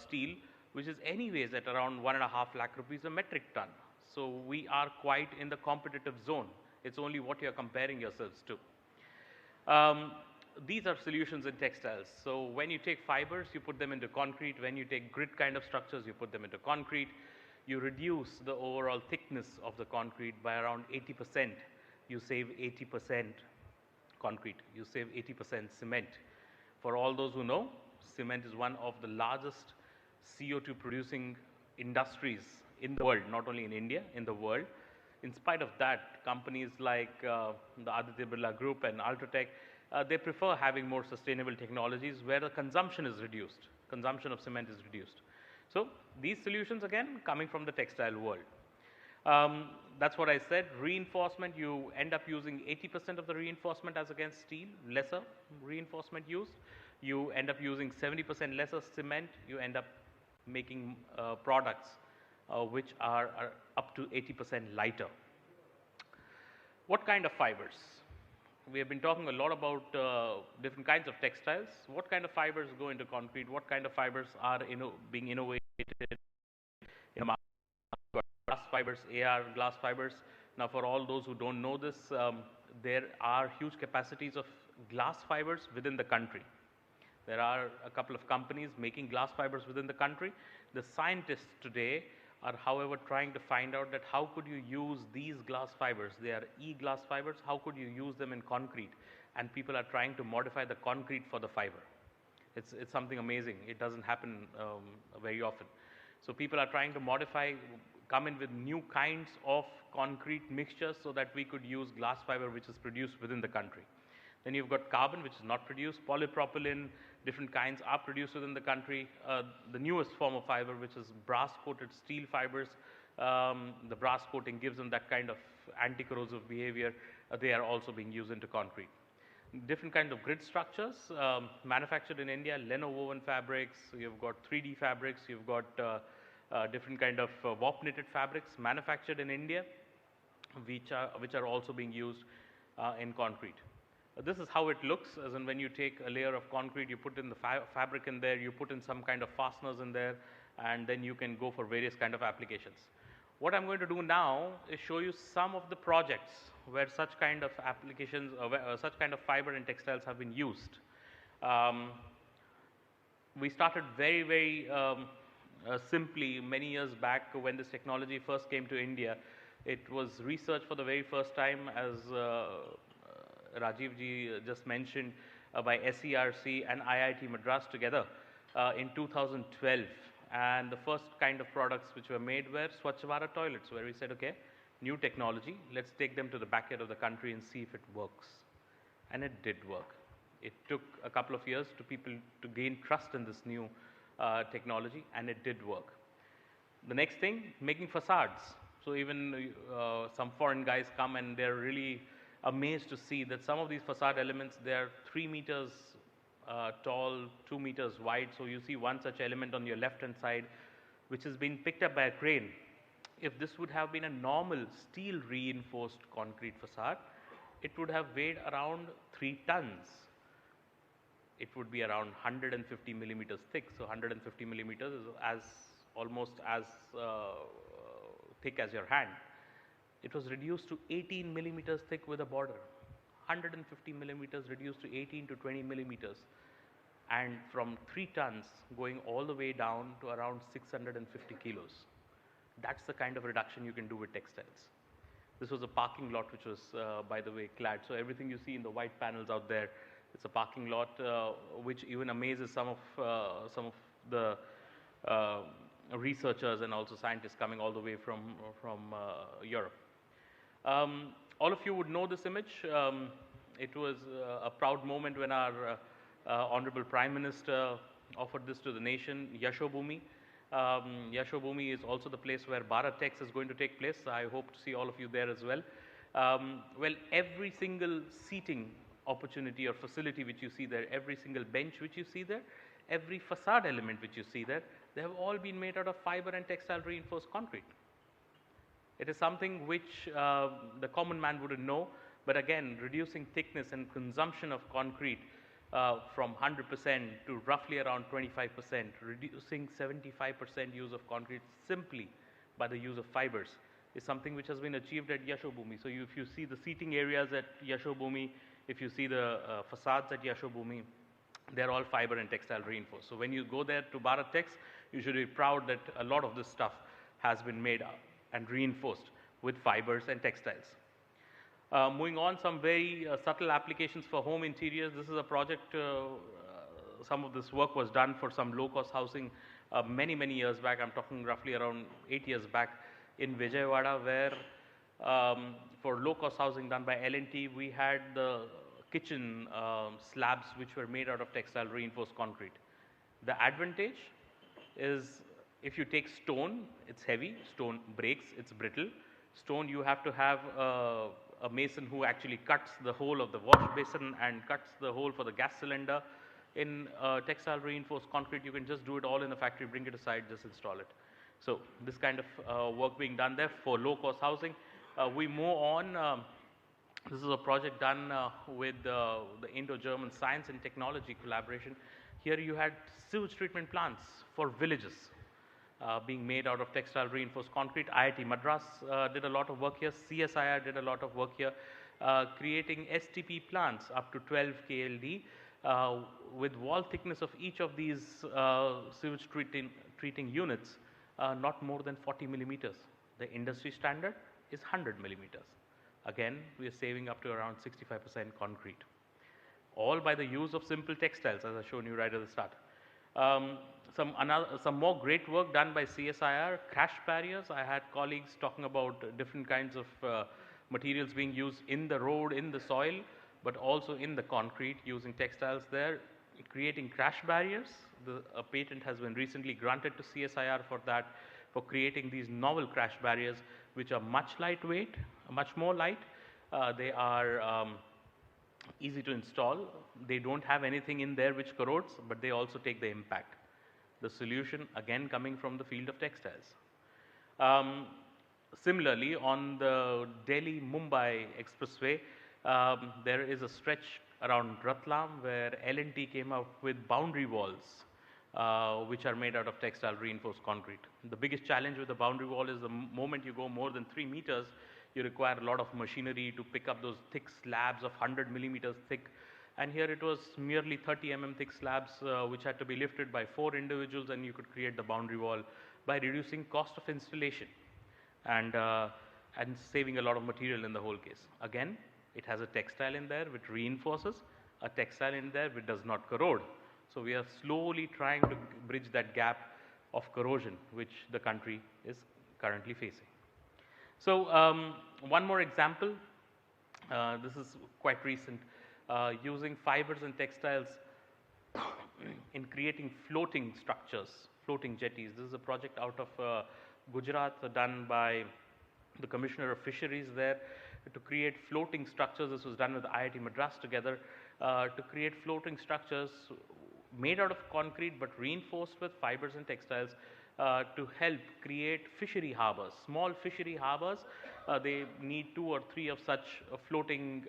steel, which is anyways at around 1.5 lakh rupees a metric ton. So we are quite in the competitive zone. It's only what you're comparing yourselves to. These are solutions in textiles. So when you take fibers, you put them into concrete. When you take grid kind of structures, you put them into concrete. You reduce the overall thickness of the concrete by around 80%. You save 80% concrete. You save 80% cement. For all those who know, cement is one of the largest CO2 producing industries in the world, not only in India, in the world. In spite of that, companies like the Aditya Birla Group and Ultratech, they prefer having more sustainable technologies where the consumption is reduced. Consumption of cement is reduced. So these solutions, again, coming from the textile world. That's what I said. Reinforcement, you end up using 80% of the reinforcement as against steel, lesser reinforcement used. You end up using 70% lesser cement. You end up making products which are up to 80% lighter. What kind of fibers? We have been talking a lot about different kinds of textiles. What kind of fibers go into concrete? What kind of fibers are being innovated in the market? Glass fibers, AR glass fibers. Now, for all those who don't know this, there are huge capacities of glass fibers within the country. There are a couple of companies making glass fibers within the country. The scientists today are, however, trying to find out that how could you use these glass fibers, they are e-glass fibers, how could you use them in concrete? And people are trying to modify the concrete for the fiber. It's something amazing. It doesn't happen very often. So people are trying to modify, come in with new kinds of concrete mixtures so that we could use glass fiber which is produced within the country. Then you've got carbon, which is not produced, polypropylene, different kinds are produced within the country. The newest form of fiber, which is brass-coated steel fibers, the brass coating gives them that kind of anti-corrosive behavior. They are also being used into concrete. Different kinds of grid structures manufactured in India, lino-woven fabrics, you've got 3D fabrics, you've got different kind of warp-knitted fabrics manufactured in India, which are also being used in concrete. This is how it looks, as in when you take a layer of concrete, you put in the fabric in there, you put in some kind of fasteners in there, and then you can go for various kind of applications. What I'm going to do now is show you some of the projects where such kind of applications, such kind of fiber and textiles have been used. We started very, very simply many years back when this technology first came to India. It was researched for the very first time, as Rajiv ji just mentioned, by SERC and IIT Madras together in 2012. And the first kind of products which were made were Swachh Bharat toilets, where we said, okay, new technology, let's take them to the backyard of the country and see if it works. And it did work. It took a couple of years to people to gain trust in this new technology, and it did work. The next thing, making facades. So even some foreign guys come and they're really amazed to see that some of these facade elements, they're 3 meters tall, 2 meters wide. So you see one such element on your left-hand side, which has been picked up by a crane. If this would have been a normal steel reinforced concrete facade, it would have weighed around 3 tons. It would be around 150 millimeters thick. So 150 millimeters is almost as thick as your hand. It was reduced to 18 millimeters thick with a border. 150 millimeters reduced to 18 to 20 millimeters. And from 3 tons going all the way down to around 650 kilos. That's the kind of reduction you can do with textiles. This was a parking lot which was, by the way, clad. So everything you see in the white panels out there, it's a parking lot which even amazes some of the researchers and also scientists coming all the way from Europe. All of you would know this image. It was a proud moment when our Honorable Prime Minister offered this to the nation, Yashobhumi. Yashobhumi is also the place where Bharat-Tex is going to take place. I hope to see all of you there as well. Well, every single seating opportunity or facility which you see there, every single bench which you see there, every facade element which you see there, they have all been made out of fiber and textile reinforced concrete. It is something which the common man wouldn't know, but again, reducing thickness and consumption of concrete from 100% to roughly around 25%, reducing 75% use of concrete simply by the use of fibers is something which has been achieved at Yashobhumi. So if you see the seating areas at Yashobhumi, if you see the facades at Yashobhumi, they're all fiber and textile reinforced. So when you go there to Bharat-Tex, you should be proud that a lot of this stuff has been made and reinforced with fibers and textiles. Moving on, some very subtle applications for home interiors. This is a project, some of this work was done for some low-cost housing many, many years back. I'm talking roughly around 8 years back in Vijayawada, where for low-cost housing done by L&T, we had the kitchen slabs which were made out of textile reinforced concrete. The advantage is if you take stone, it's heavy, stone breaks, it's brittle. Stone, you have to have a mason who actually cuts the hole of the wash basin and cuts the hole for the gas cylinder. In textile reinforced concrete, you can just do it all in the factory, bring it aside, just install it. So this kind of work being done there for low-cost housing. We move on. This is a project done with the Indo-German Science and Technology collaboration. Here you had sewage treatment plants for villages being made out of textile reinforced concrete. IIT Madras did a lot of work here. CSIR did a lot of work here, creating STP plants up to 12 KLD with wall thickness of each of these sewage treating units not more than 40 millimeters. The industry standard is 100 millimeters. Again, we are saving up to around 65% concrete. All by the use of simple textiles, as I've shown you right at the start. Some more great work done by CSIR, crash barriers. I had colleagues talking about different kinds of materials being used in the road, in the soil, but also in the concrete using textiles there, creating crash barriers. A patent has been recently granted to CSIR for that, for creating these novel crash barriers, which are much lightweight, much more light. They are easy to install. They don't have anything in there which corrodes, but they also take the impact. The solution again coming from the field of textiles. Similarly, on the Delhi-Mumbai expressway, there is a stretch around Ratlam where L&T came up with boundary walls which are made out of textile reinforced concrete. The biggest challenge with the boundary wall is the moment you go more than 3 meters, you require a lot of machinery to pick up those thick slabs of 100 millimeters thick. And here it was merely 30 mm thick slabs which had to be lifted by 4 individuals, and you could create the boundary wall by reducing cost of installation and saving a lot of material in the whole case. Again, it has a textile in there which reinforces, a textile in there which does not corrode. So we are slowly trying to bridge that gap of corrosion which the country is currently facing. So one more example, this is quite recent, using fibers and textiles in creating floating structures, floating jetties. This is a project out of Gujarat done by the Commissioner of Fisheries there to create floating structures. This was done with IIT Madras together to create floating structures made out of concrete but reinforced with fibers and textiles to help create fishery harbors, small fishery harbors. They need 2 or 3 of such floating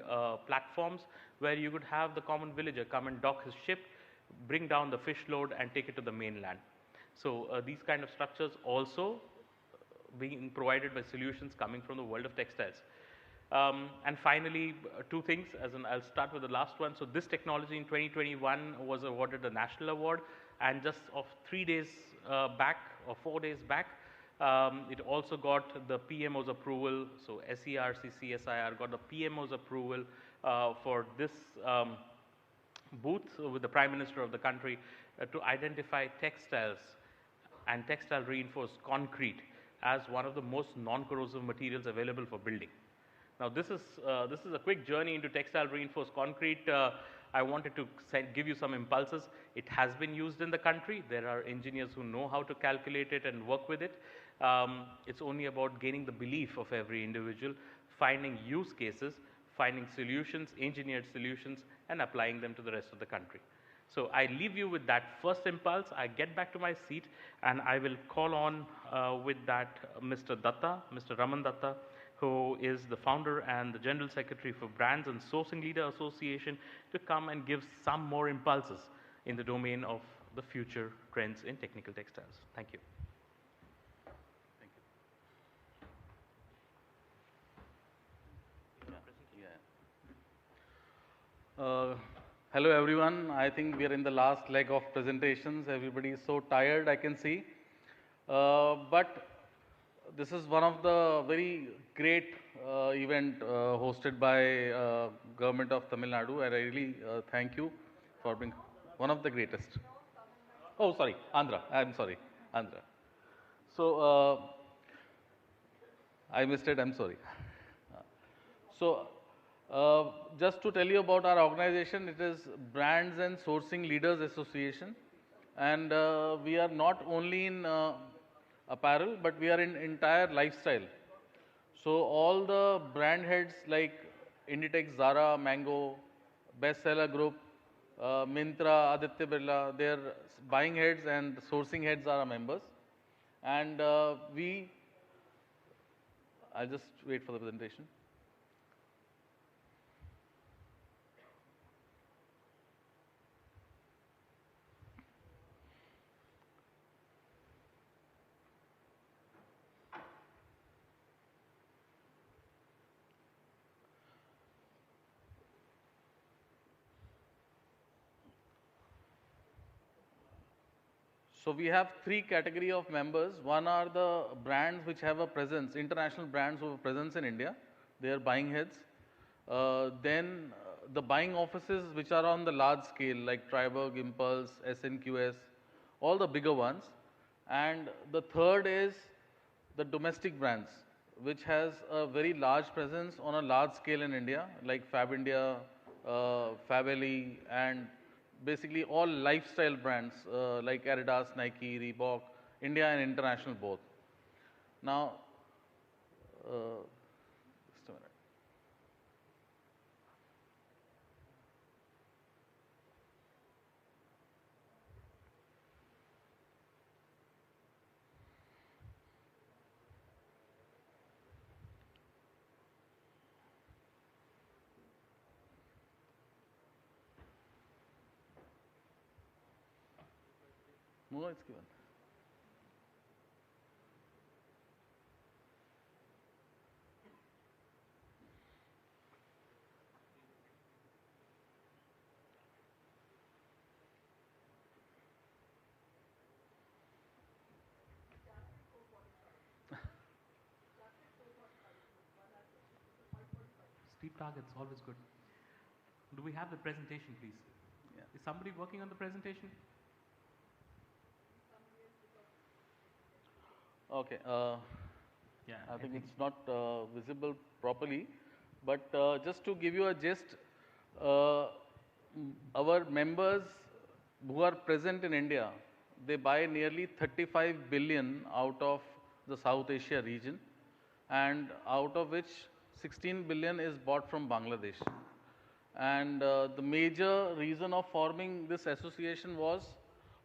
platforms where you could have the common villager come and dock his ship, bring down the fish load and take it to the mainland. So these kind of structures also being provided by solutions coming from the world of textiles. And finally, 2 things, I'll start with the last one. So this technology in 2021 was awarded a national award, and just of 3 days back or 4 days back, it also got the PMO's approval. So SERC, got the PMO's approval for this booth with the Prime Minister of the country to identify textiles and textile reinforced concrete as one of the most non-corrosive materials available for building. Now this is a quick journey into textile reinforced concrete. I wanted to give you some impulses. It has been used in the country. There are engineers who know how to calculate it and work with it. It's only about gaining the belief of every individual, finding use cases, finding solutions, engineered solutions, and applying them to the rest of the country. So I leave you with that first impulse. I get back to my seat and I will call on with that Mr. Datta, Mr. Raman Datta, who is the founder and the General Secretary for Brands and Sourcing Leader Association, to come and give some more impulses in the domain of the future trends in technical textiles. Thank you. Hello everyone. I think we are in the last leg of presentations. Everybody is so tired, I can see. But this is one of the very great event hosted by Government of Tamil Nadu, and I really thank you for being one of the greatest. Oh, sorry, Andhra. I'm sorry, Andhra. So I missed it. I'm sorry. So just to tell you about our organization, it is Brands and Sourcing Leaders Association, and we are not only in apparel, but we are in entire lifestyle. So all the brand heads like Inditex, Zara, Mango, Bestseller Group, Myntra, Aditya Birla, their buying heads and sourcing heads are our members. And I'll just wait for the presentation. So we have 3 category of members. One are the brands which have a presence, international brands who have a presence in India. They are buying heads. Then the buying offices which are on the large scale like Triberg, Impulse, SNQS, all the bigger ones. And the third is the domestic brands which has a very large presence on a large scale in India like Fab India, Fabelli, and basically all lifestyle brands like Adidas, Nike, Reebok, India and international both. Now, just a minute. No, it's given. Steep targets, always good. Do we have the presentation, please? Yeah. Is somebody working on the presentation? Okay. Yeah, I think it's not visible properly, but just to give you a gist, our members who are present in India, they buy nearly 35 billion out of the South Asia region, and out of which 16 billion is bought from Bangladesh. And the major reason of forming this association was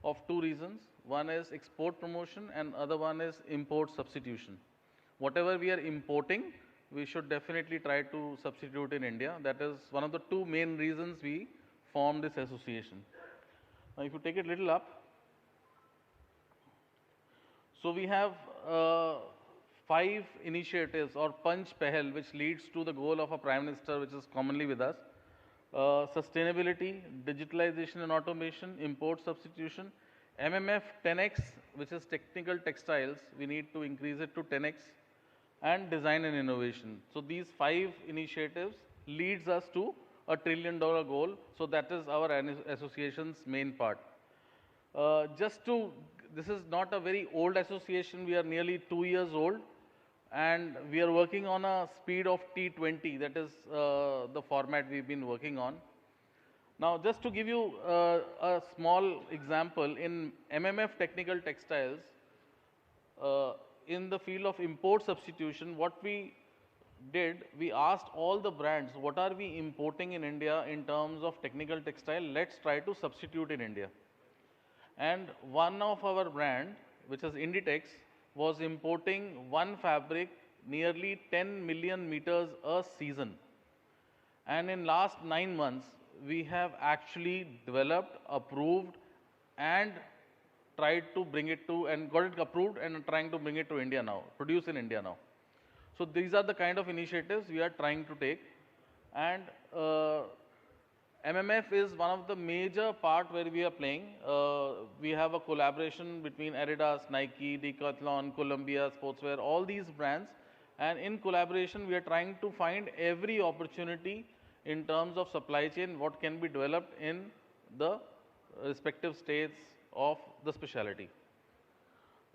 of two reasons. One is export promotion and other one is import substitution. Whatever we are importing, we should definitely try to substitute in India. That is one of the two main reasons we formed this association. Now, if you take it a little up, so we have 5 initiatives or Panch Pahal, which leads to the goal of a Prime Minister, which is commonly with us. Sustainability, digitalization and automation, import substitution, MMF 10x, which is technical textiles, we need to increase it to 10x, and design and innovation. So these 5 initiatives leads us to a $1 trillion goal. So that is our association's main part. This is not a very old association. We are nearly 2 years old, and we are working on a speed of T20. That is the format we've been working on. Now, just to give you a small example, in MMF Technical Textiles, in the field of import substitution, what we did, we asked all the brands, what are we importing in India in terms of technical textile? Let's try to substitute in India. And one of our brand, which is Inditex, was importing one fabric nearly 10 million meters a season. And in last 9 months, we have actually developed, approved, and tried to bring it to, and got it approved and trying to bring it to India now, produce in India now. So these are the kind of initiatives we are trying to take. And MMF is one of the major part where we are playing. We have a collaboration between Adidas, Nike, Decathlon, Columbia, Sportswear, all these brands. And in collaboration, we are trying to find every opportunity in terms of supply chain, what can be developed in the respective states of the specialty.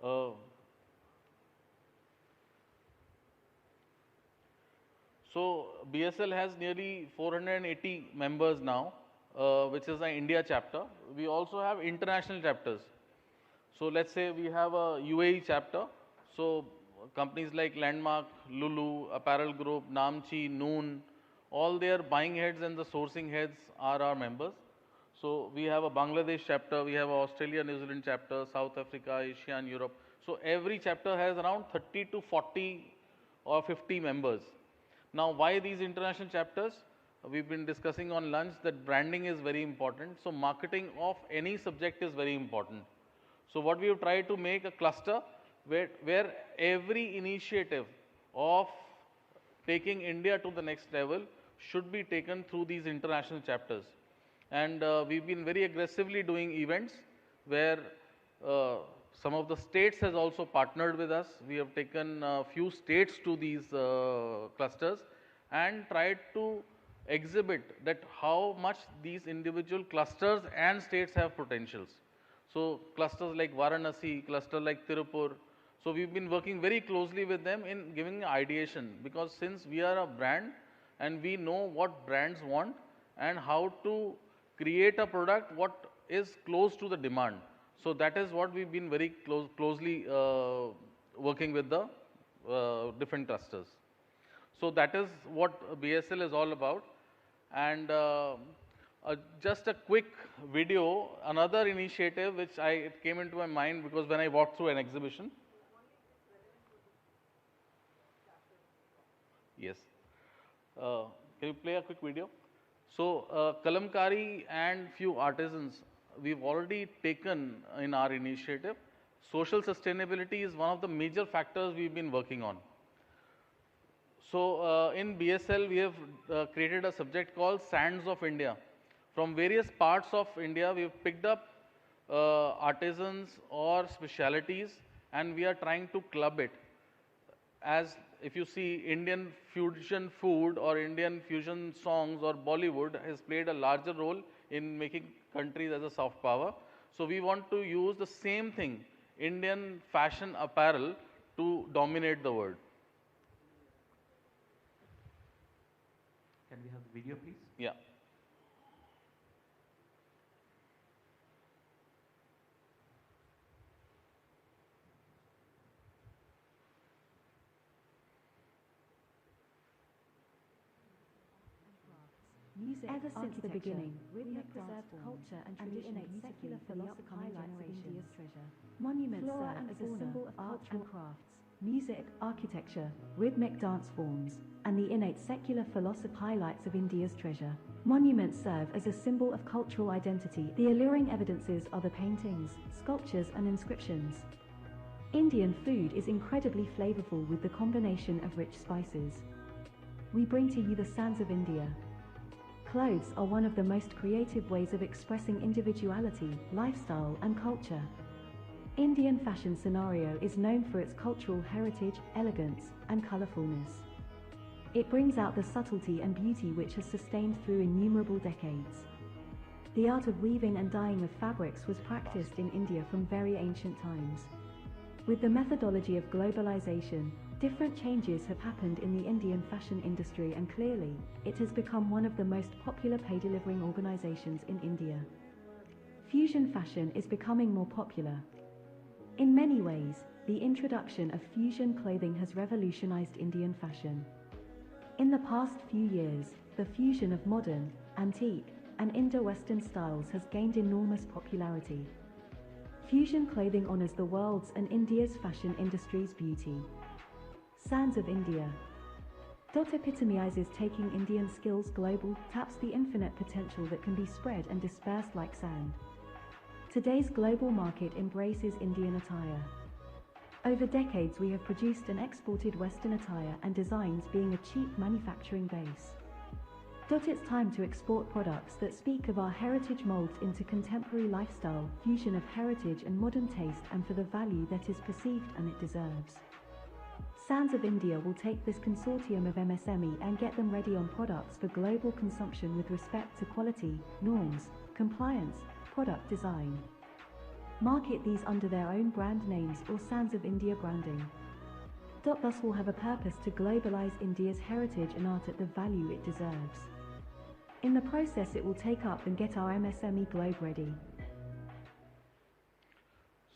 So BSL has nearly 480 members now, which is an India chapter. We also have international chapters. So let's say we have a UAE chapter. So companies like Landmark, Lulu, Apparel Group, Namchi, Noon, all their buying heads and the sourcing heads are our members. So we have a Bangladesh chapter, we have an Australia, New Zealand chapter, South Africa, Asia and Europe. So every chapter has around 30 to 40 or 50 members. Now, why these international chapters? We've been discussing on lunch that branding is very important. So marketing of any subject is very important. So what we have tried to make a cluster where every initiative of taking India to the next level should be taken through these international chapters. And we've been very aggressively doing events where some of the states has also partnered with us. We have taken a few states to these clusters and tried to exhibit that how much these individual clusters and states have potentials. So clusters like Varanasi, cluster like Tirupur. So we've been working very closely with them in giving ideation, because since we are a brand and we know what brands want and how to create a product what is close to the demand. So that is what we've been very closely working with the different clusters. So that is what BSL is all about. And just a quick video, another initiative which it came into my mind because when I walked through an exhibition. Yes. Can you play a quick video? So Kalamkari and few artisans we've already taken in our initiative. Social sustainability is one of the major factors we've been working on. So in BSL we have created a subject called Sands of India. From various parts of India we have picked up artisans or specialities and we are trying to club it. As if you see, Indian fusion food or Indian fusion songs or Bollywood has played a larger role in making countries as a soft power. So we want to use the same thing, Indian fashion apparel, to dominate the world. Can we have the video, please? Yeah. Ever since the beginning, we have preserved culture and the innate secular philosophy highlights of India's treasure. Monuments serve as a symbol of art and crafts, music, architecture, rhythmic dance forms, and the innate secular philosophy highlights of India's treasure. Monuments serve as a symbol of cultural identity. The alluring evidences are the paintings, sculptures, and inscriptions. Indian food is incredibly flavorful with the combination of rich spices. We bring to you the sands of India. Clothes are one of the most creative ways of expressing individuality, lifestyle, and culture. Indian fashion scenario is known for its cultural heritage, elegance, and colorfulness. It brings out the subtlety and beauty which has sustained through innumerable decades. The art of weaving and dyeing of fabrics was practiced in India from very ancient times. With the methodology of globalization, different changes have happened in the Indian fashion industry, and clearly, it has become one of the most popular pay-delivering organizations in India. Fusion fashion is becoming more popular. In many ways, the introduction of fusion clothing has revolutionized Indian fashion. In the past few years, the fusion of modern, antique, and Indo-Western styles has gained enormous popularity. Fusion clothing honors the world's and India's fashion industry's beauty. Sands of India. Epitomizes taking Indian skills global, taps the infinite potential that can be spread and dispersed like sand. Today's global market embraces Indian attire. Over decades we have produced and exported Western attire and designs being a cheap manufacturing base. It's time to export products that speak of our heritage molds into contemporary lifestyle, fusion of heritage and modern taste, and for the value that is perceived and it deserves. Sands of India will take this consortium of MSME and get them ready on products for global consumption with respect to quality, norms, compliance, product design. Market these under their own brand names or Sands of India branding. Thus will have a purpose to globalize India's heritage and art at the value it deserves. In the process it will take up and get our MSME globe ready.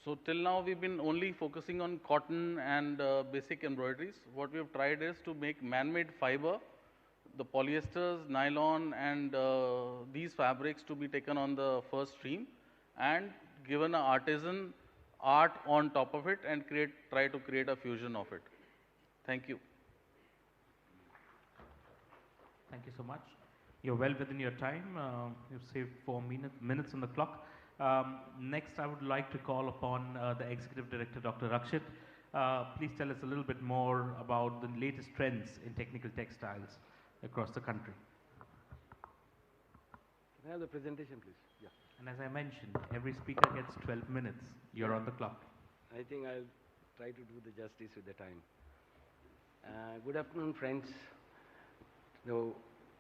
So till now we've been only focusing on cotton and basic embroideries. What we have tried is to make man-made fiber, the polyesters, nylon, and these fabrics to be taken on the first stream and given an artisan art on top of it and try to create a fusion of it. Thank you. Thank you so much. You're well within your time. You've saved 4 minutes on the clock. Next, I would like to call upon the Executive Director, Dr. Rakshit. Please tell us a little bit more about the latest trends in technical textiles across the country. Can I have the presentation, please? Yeah. And as I mentioned, every speaker gets 12 minutes. You're on the clock. I think I'll try to do the justice with the time. Good afternoon, friends. So,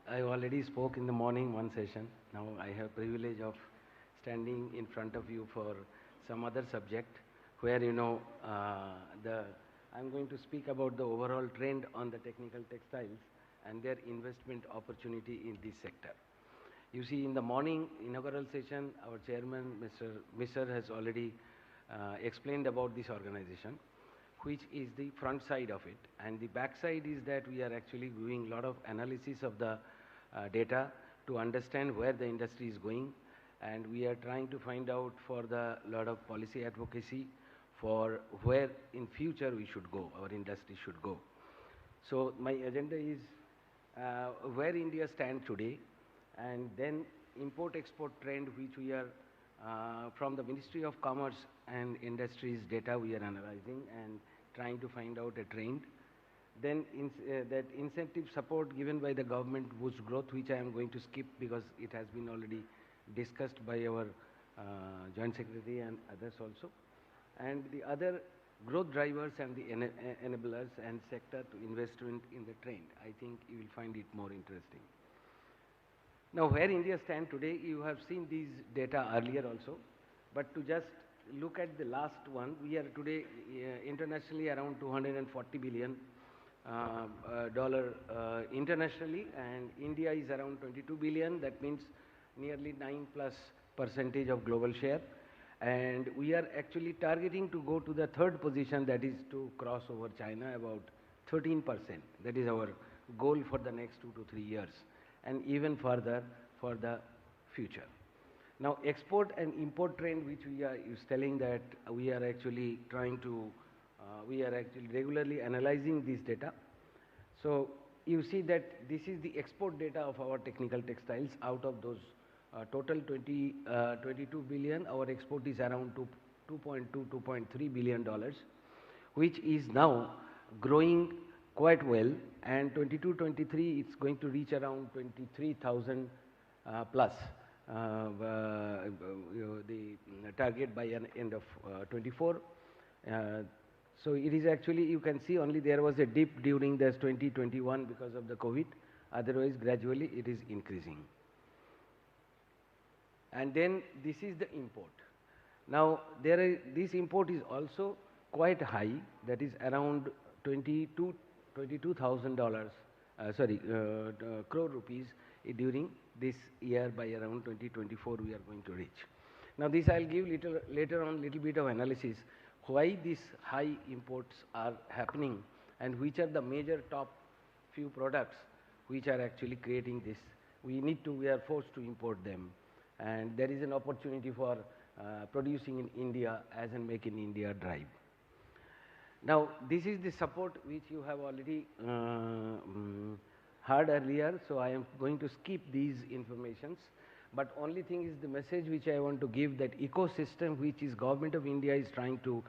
I already spoke in the morning one session. Now I have privilege of standing in front of you for some other subject where, you know, I'm going to speak about the overall trend on the technical textiles and their investment opportunity in this sector. You see, in the morning inaugural session, our chairman, Mr. Misser, has already explained about this organization, which is the front side of it. And the back side is that we are actually doing a lot of analysis of the data to understand where the industry is going. And we are trying to find out for the lot of policy advocacy for where in future we should go, our industry should go. So my agenda is where India stands today, and then import-export trend, which we are from the Ministry of Commerce and Industries data we are analyzing and trying to find out a trend. Then that incentive support given by the government boost growth, which I am going to skip because it has been already discussed by our Joint Secretary and others also. And the other growth drivers and the enablers and sector to investment in the trend. I think you will find it more interesting. Now, where India stands today, you have seen these data earlier also, but to just look at the last one, we are today internationally around $240 billion internationally, and India is around 22 billion. That means nearly 9+% of global share. And we are actually targeting to go to the third position, that is to cross over China, about 13%. That is our goal for the next 2 to 3 years. and even further for the future. Now, export and import trend, which we are is telling that we are actually trying to, we are actually regularly analyzing this data. So you see that this is the export data of our technical textiles. Out of those total 22 billion, our export is around 2.3 billion dollars, which is now growing quite well, and 22-23 it's going to reach around 23,000 plus the target by an end of 24. So it is actually, you can see only there was a dip during this 2021 because of the COVID. Otherwise, gradually it is increasing. And then this is the import. Now, this import is also quite high. That is around $22,000, crore rupees during this year. By around 2024, we are going to reach. Now, this I'll give later on little bit of analysis why these high imports are happening and which are the major top few products which are actually creating this. We are forced to import them, and there is an opportunity for producing in India as in Make in India drive. Now, this is the support which you have already heard earlier, so I am going to skip these informations. But only thing is the message which I want to give, that ecosystem which is Government of India is trying to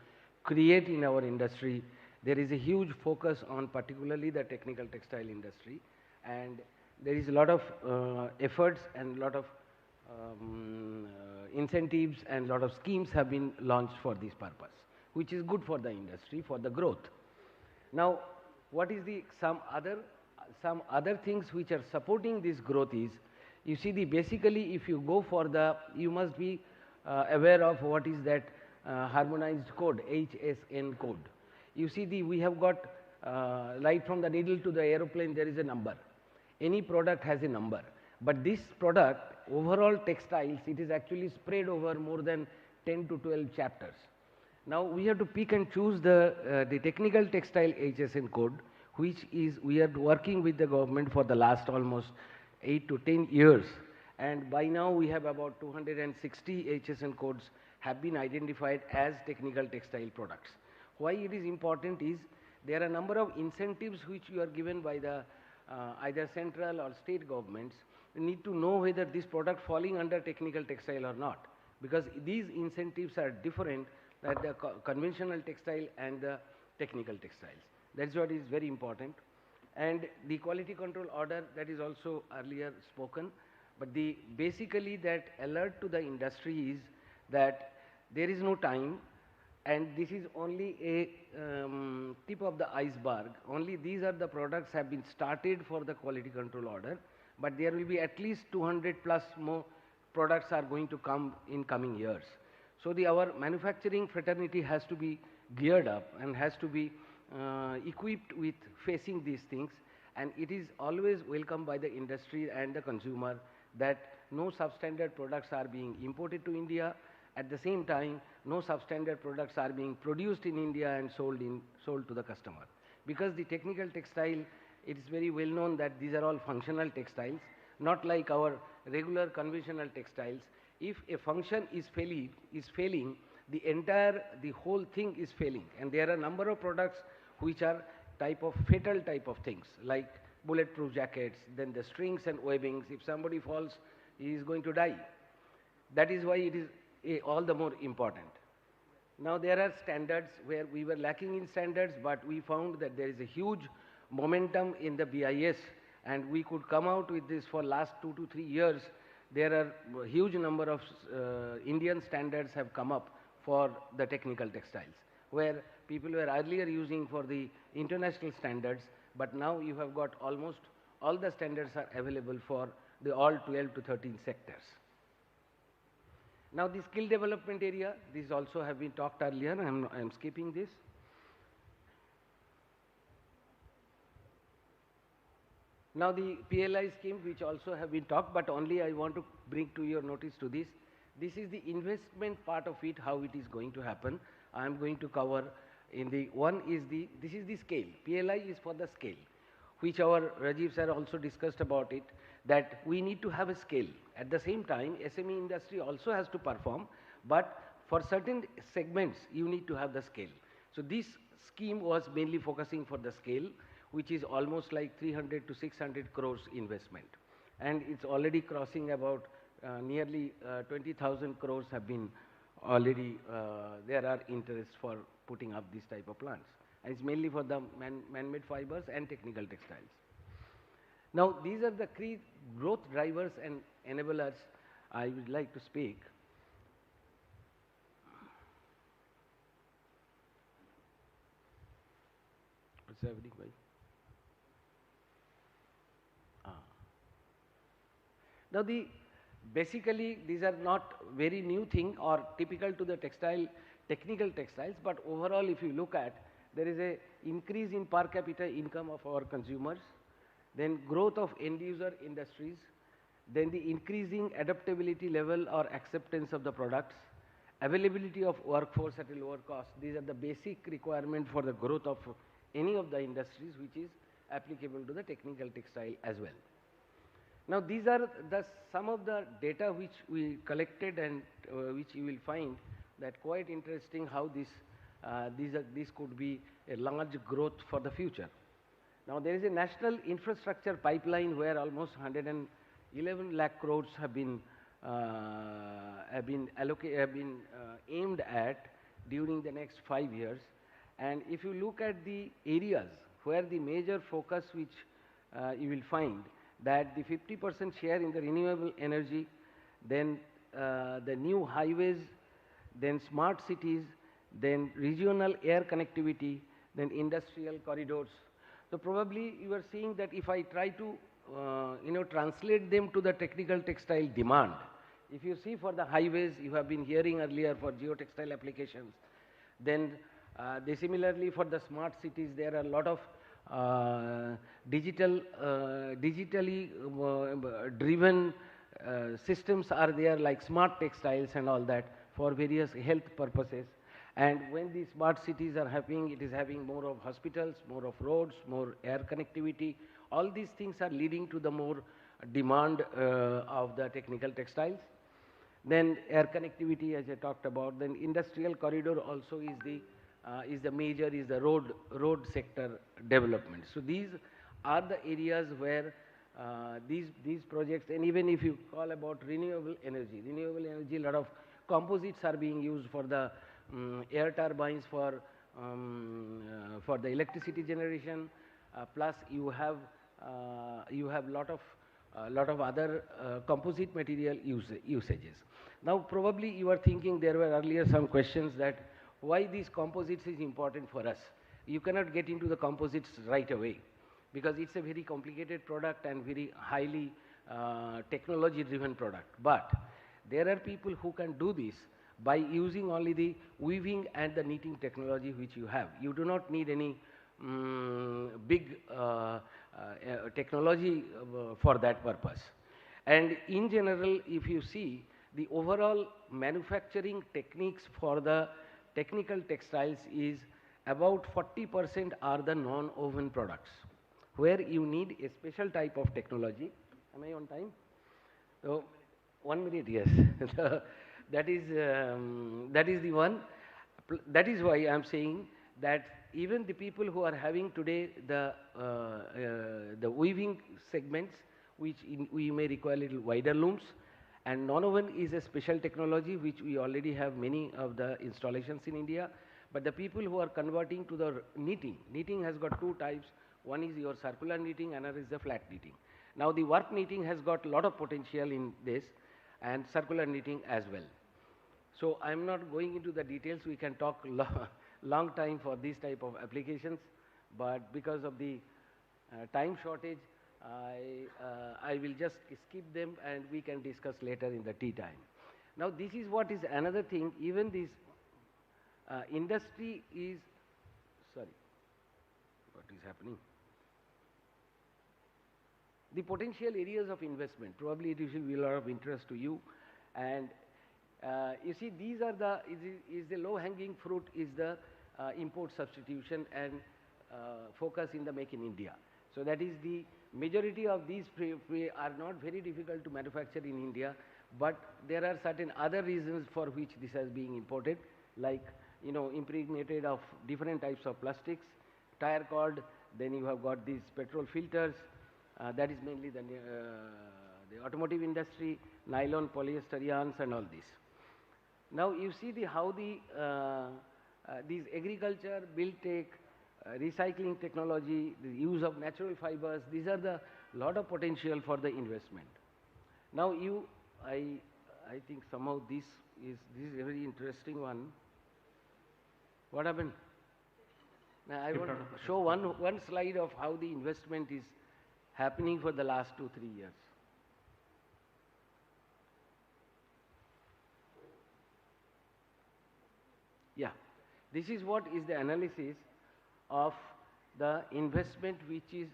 create in our industry. There is a huge focus on particularly the technical textile industry, and there is a lot of efforts and a lot of incentives and a lot of schemes have been launched for this purpose, which is good for the industry, for the growth. Now, what is some other things which are supporting this growth is, you see basically if you go for you must be aware of what is that harmonized code, HSN code. You see we have got right from the needle to the aeroplane, there is a number. Any product has a number. But this product, overall textiles, it is actually spread over more than 10 to 12 chapters. Now we have to pick and choose the technical textile HSN code, which is we are working with the government for the last almost 8 to 10 years, and by now we have about 260 HSN codes have been identified as technical textile products. Why it is important is there are a number of incentives which you are given by the either central or state governments. You need to know whether this product falling under technical textile or not, because these incentives are different than the conventional textile and the technical textiles. That's what is very important. And the quality control order, that is also earlier spoken, but basically that alert to the industry is that there is no time, and this is only a tip of the iceberg. Only these are the products have been started for the quality control order, but there will be at least 200 plus more products are going to come in coming years. So our manufacturing fraternity has to be geared up and has to be equipped with facing these things, and it is always welcomed by the industry and the consumer that no substandard products are being imported to India. At the same time, no substandard products are being produced in India and sold to the customer. Because the technical textile, it is very well known that these are all functional textiles, not like our regular conventional textiles. If a function is failing, the whole thing is failing. And there are a number of products which are fatal type of things, like bulletproof jackets, then the strings and webbings. If somebody falls, he is going to die. That is why it is all the more important. Now there are standards where we were lacking in standards, but we found that there is a huge momentum in the BIS, and we could come out with this for last 2 to 3 years. There are a huge number of Indian standards have come up for the technical textiles, where people were earlier using for the international standards, but now you have got almost all the standards are available for the all 12 to 13 sectors. Now the skill development area, these also have been talked earlier. I am skipping this. Now the PLI scheme, which also have been talked, but only I want to bring to your notice to this. This is the investment part of it, how it is going to happen. I am going to cover in the one is this is the scale. PLI is for the scale, which our Rajiv sir also discussed about it. that we need to have a scale. At the same time, SME industry also has to perform, but for certain segments, you need to have the scale. So this scheme was mainly focusing for the scale, which is almost like 300 to 600 crores investment. And it's already crossing about nearly 20,000 crores have been already, there are interest for putting up this type of plants. And it's mainly for the man-made fibers and technical textiles. Now, these are the key growth drivers and enablers I would like to speak. What's happening, bhai? Now, basically, these are not very new thing or typical to the technical textiles, but overall, if you look at, there is a increase in per capita income of our consumers, then growth of end user industries, then the increasing adaptability level or acceptance of the products, availability of workforce at a lower cost. These are the basic requirements for the growth of any of the industries which is applicable to the technical textile as well. Now, these are some of the data which we collected and which you will find that quite interesting how this could be a large growth for the future. Now, there is a national infrastructure pipeline where almost 111 lakh crores have been aimed at during the next 5 years. And if you look at the areas where the major focus which you will find that the 50% share in the renewable energy, then the new highways, then smart cities, then regional air connectivity, then industrial corridors. So probably you are seeing that if I try to translate them to the technical textile demand, if you see for the highways, you have been hearing earlier for geotextile applications, then similarly for the smart cities, there are a lot of digitally driven systems are there like smart textiles and all that for various health purposes. And when these smart cities are happening, it is having more of hospitals, more of roads, more air connectivity. All these things are leading to the more demand of the technical textiles. Then air connectivity, as I talked about. Then industrial corridor also is the road sector development. So these are the areas where these projects, and even if you call about renewable energy, a lot of composites are being used for the air turbines for the electricity generation. Plus you have lot of other composite material usages. Now probably you are thinking there were earlier some questions that why these composites is important for us. You cannot get into the composites right away because it's a very complicated product and very highly technology driven product. But there are people who can do this by using only the weaving and the knitting technology which you have. You do not need any big technology for that purpose. And in general, if you see the overall manufacturing techniques for the technical textiles is about 40% are the non-woven products, where you need a special type of technology. Am I on time? So, 1 minute, yes. That is the one. That is why I am saying that even the people who are having today the weaving segments, which we may require a little wider looms, and non-woven is a special technology which we already have many of the installations in India. But the people who are converting to the knitting has got two types. One is your circular knitting, another is the flat knitting. Now the work knitting has got a lot of potential in this, and circular knitting as well. So I am not going into the details. We can talk long time for these type of applications, but because of the time shortage, I will just skip them and we can discuss later in the tea time. Now this is what is another thing. Even this industry is, sorry, what is happening? The potential areas of investment, probably it will be a lot of interest to you. And you see, these are the low-hanging fruit is the import substitution and focus in the Make in India. So that is the majority of these are not very difficult to manufacture in India, but there are certain other reasons for which this has been imported, like impregnated of different types of plastics, tire cord, then you have got these petrol filters, that is mainly the automotive industry, nylon, polyester yarns and all this. Now you see how these agriculture, build tech, recycling technology, the use of natural fibers, these are the lot of potential for the investment. Now I think somehow this is a very interesting one. What happened? Now I want to show one slide of how the investment is happening for the last 2-3 years. Yeah, this is what is the analysis of the investment which is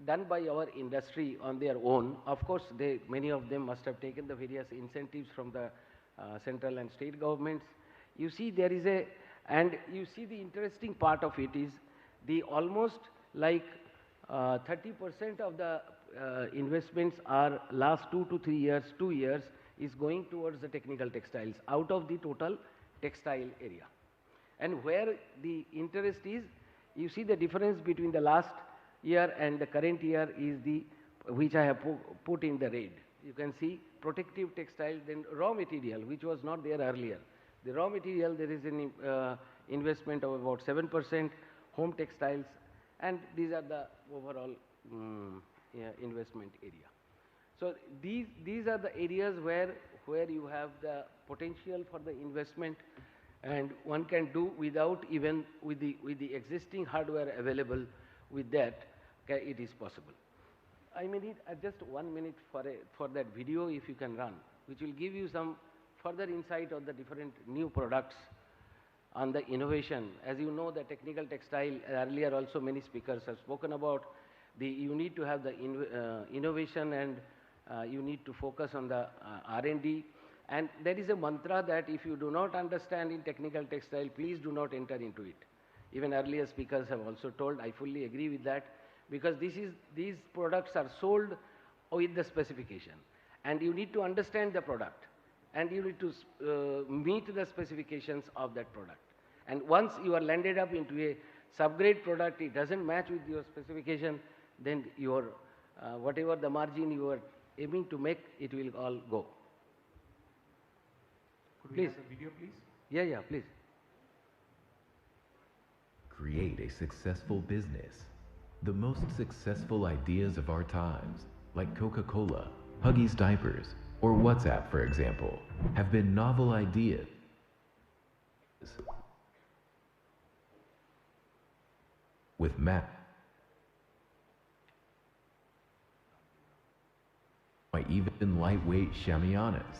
done by our industry on their own. Of course, many of them must have taken the various incentives from the central and state governments. You see there is and you see the interesting part of it is the almost like 30% of the investments are last 2 to 3 years, 2 years is going towards the technical textiles out of the total textile area. And where the interest is, you see the difference between the last year and the current year is which I have put in the red. You can see protective textile, then raw material, which was not there earlier. The raw material, there is an investment of about 7%, home textiles, and these are the overall investment area. So these are the areas where you have the potential for the investment, and one can do without even with the existing hardware available. With that, it is possible. I may need just 1 minute for that video if you can run, which will give you some further insight on the different new products, on the innovation. As you know, the technical textile, earlier also many speakers have spoken about, you need to have the innovation, and you need to focus on the R&D. And there is a mantra that if you do not understand in technical textile, please do not enter into it. Even earlier speakers have also told, I fully agree with that, because these products are sold with the specification. And you need to understand the product, and you need to meet the specifications of that product. And once you are landed up into a subgrade product, it doesn't match with your specification, then your whatever the margin you are aiming to make, it will all go. Could we have the video, please? Yeah, please. Create a successful business. The most successful ideas of our times, like Coca-Cola, Huggies diapers, or WhatsApp, for example, have been novel ideas. With even lightweight shamianas.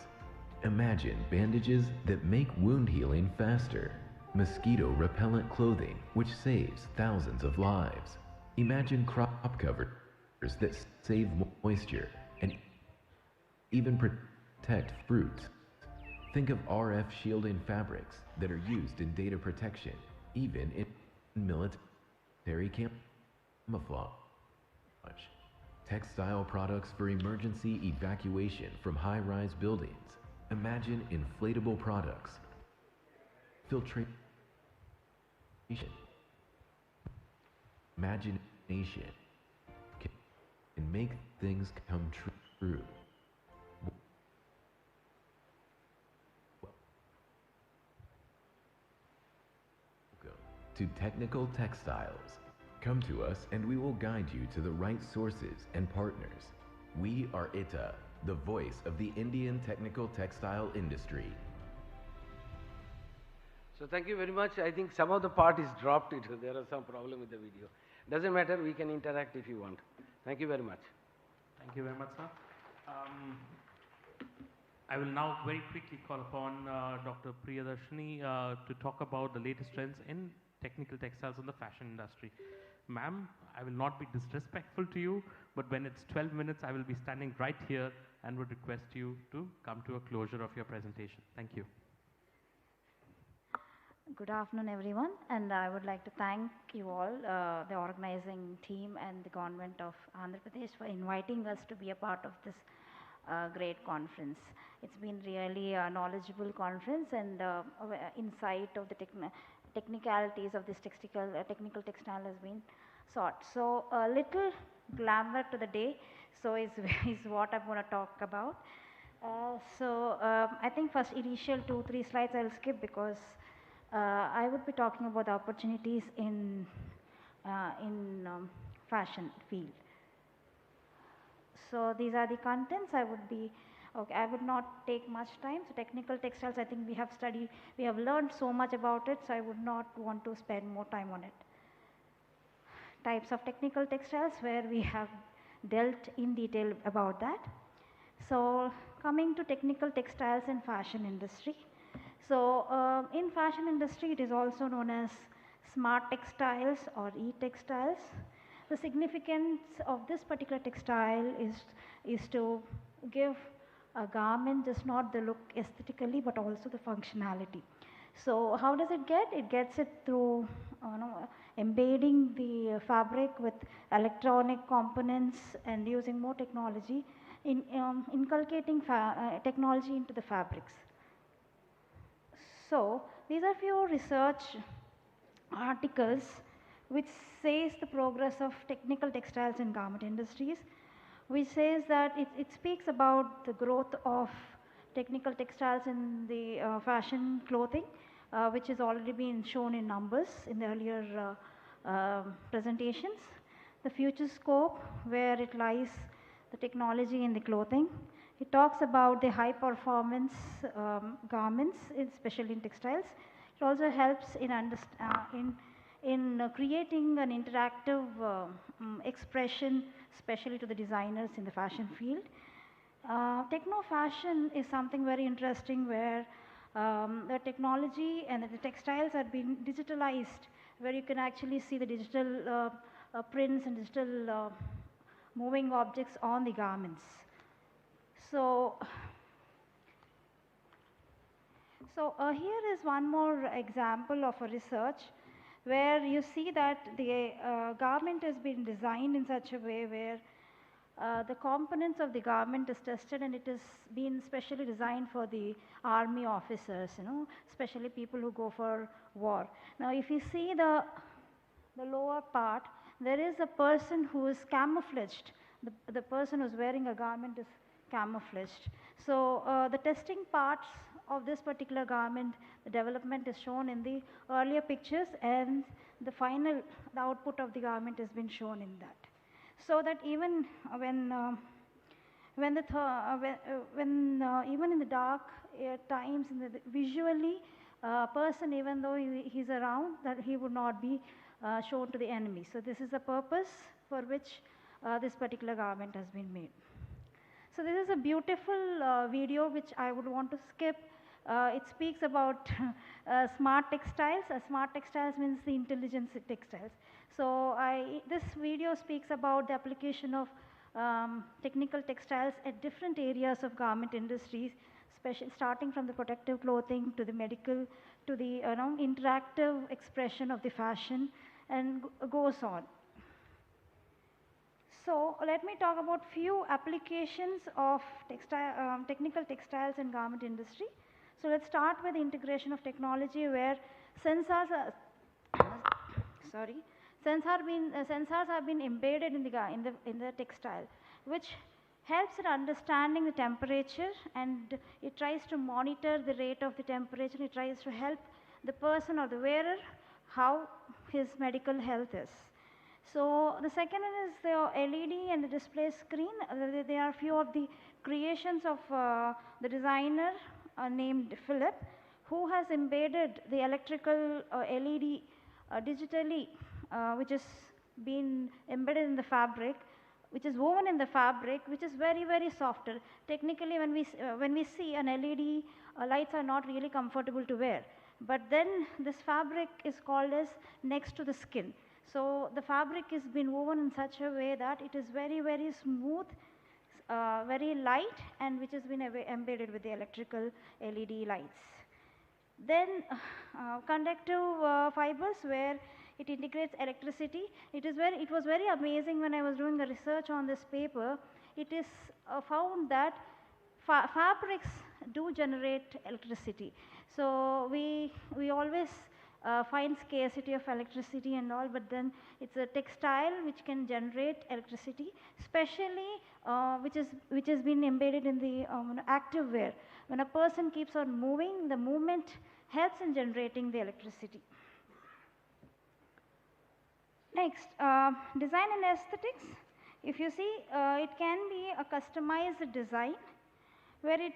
Imagine bandages that make wound healing faster. Mosquito-repellent clothing, which saves thousands of lives. Imagine crop covers that save moisture and even protect fruits. Think of RF shielding fabrics that are used in data protection, even in military camouflage. Textile products for emergency evacuation from high-rise buildings. Imagine inflatable products, filtration, imagination can make things come true. Welcome to Technical Textiles. Come to us and we will guide you to the right sources and partners. We are ITA, the voice of the Indian technical textile industry. So thank you very much. I think some of the part is dropped. There are some problem with the video. Doesn't matter, we can interact if you want. Thank you very much. Thank you very much, sir. I will now very quickly call upon Dr. Priyadarshini to talk about the latest trends in technical textiles in the fashion industry. Ma'am, I will not be disrespectful to you, but when it's 12 minutes, I will be standing right here and would request you to come to a closure of your presentation. Thank you. Good afternoon, everyone, and I would like to thank you all, the organizing team and the government of Andhra Pradesh for inviting us to be a part of this great conference. It's been really a knowledgeable conference and insight of the technicalities of this technical textile has been sought. So a little glamour to the day, so is what I'm going to talk about. I think first initial 2-3 slides I'll skip because I would be talking about the opportunities in fashion field. So these are the contents. I would not take much time. So technical textiles, I think we have studied, we have learned so much about it, so I would not want to spend more time on it. Types of technical textiles where we have dealt in detail about that. So coming to technical textiles in fashion industry. So in fashion industry, it is also known as smart textiles or e-textiles. The significance of this particular textile is to give a garment just not the look aesthetically but also the functionality. So how does it get? It gets it through embedding the fabric with electronic components and using more technology in inculcating technology into the fabrics. So these are few research articles which says the progress of technical textiles in garment industries, which says that it speaks about the growth of technical textiles in the fashion clothing, which has already been shown in numbers in the earlier presentations. The future scope, where it lies the technology in the clothing. It talks about the high performance garments, especially in textiles. It also helps in creating an interactive expression, especially to the designers in the fashion field. Techno fashion is something very interesting where the technology and the textiles are being digitalized, where you can actually see the digital prints and digital moving objects on the garments. So here is one more example of a research where you see that the garment has been designed in such a way where the components of the garment is tested and it is been specially designed for the army officers, especially people who go for war. Now if you see the lower part, there is a person who is camouflaged. The person who is wearing a garment is camouflaged. So the testing parts of this particular garment, the development is shown in the earlier pictures, and the output of the garment has been shown in that. So that even even in the dark times, visually, a person, even though he's around, that he would not be shown to the enemy. So this is the purpose for which this particular garment has been made. So this is a beautiful video which I would want to skip. It speaks about smart textiles. Smart textiles means the intelligent textiles. So this video speaks about the application of technical textiles at different areas of garment industries, starting from the protective clothing to the medical to the interactive expression of the fashion, and goes on. So let me talk about few applications of technical textiles in garment industry. So let's start with the integration of technology where sensors have been embedded in the textile, which helps in understanding the temperature, and it tries to monitor the rate of the temperature. It tries to help the person or the wearer how his medical health is. So the second one is the LED and the display screen. There are few of the creations of the designer named Philip, who has embedded the electrical LED digitally, which has been embedded in the fabric, which is woven in the fabric, which is very, very softer. Technically, when we see an LED, lights are not really comfortable to wear. But then this fabric is called as next to the skin. So the fabric has been woven in such a way that it is very, very smooth, very light, and which has been embedded with the electrical LED lights. Then conductive fibers, where it integrates electricity. It was very amazing when I was doing the research on this paper. It is found that fabrics do generate electricity. So we always find scarcity of electricity and all, but then it's a textile which can generate electricity, especially which has been embedded in the active wear. When a person keeps on moving, the movement helps in generating the electricity. Next, design and aesthetics. If you see, it can be a customized design where it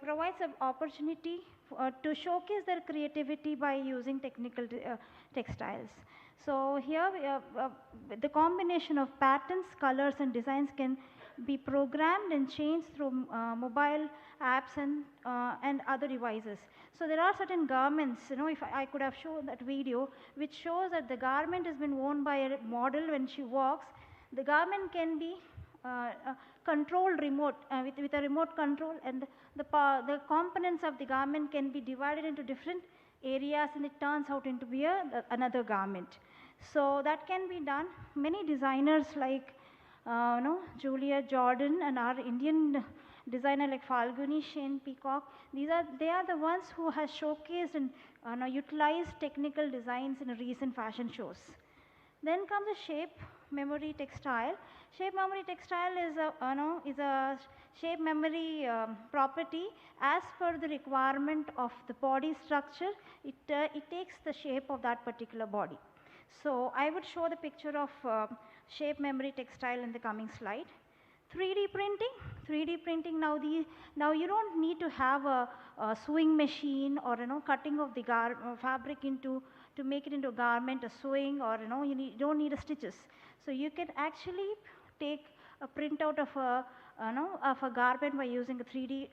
provides an opportunity to showcase their creativity by using technical textiles. So here, the combination of patterns, colors and designs can be programmed and changed through mobile apps and other devices. So there are certain garments, if I could have shown that video, which shows that the garment has been worn by a model when she walks. The garment can be controlled remote with a remote control, and the components of the garment can be divided into different areas, and it turns out into be another garment. So that can be done. Many designers like Julia Jordan and our Indian designer like Falguni Shane Peacock, they are the ones who has showcased and utilized technical designs in recent fashion shows. Then comes the shape memory textile. Shape memory textile is a shape memory property. As per the requirement of the body structure, it takes the shape of that particular body. So I would show the picture of shape memory textile in the coming slide. 3D printing. 3D printing, now you don't need to have a sewing machine or cutting of the fabric to make it into a garment, a sewing, or you don't need a stitches. So you can actually take a printout of a garment by using a 3D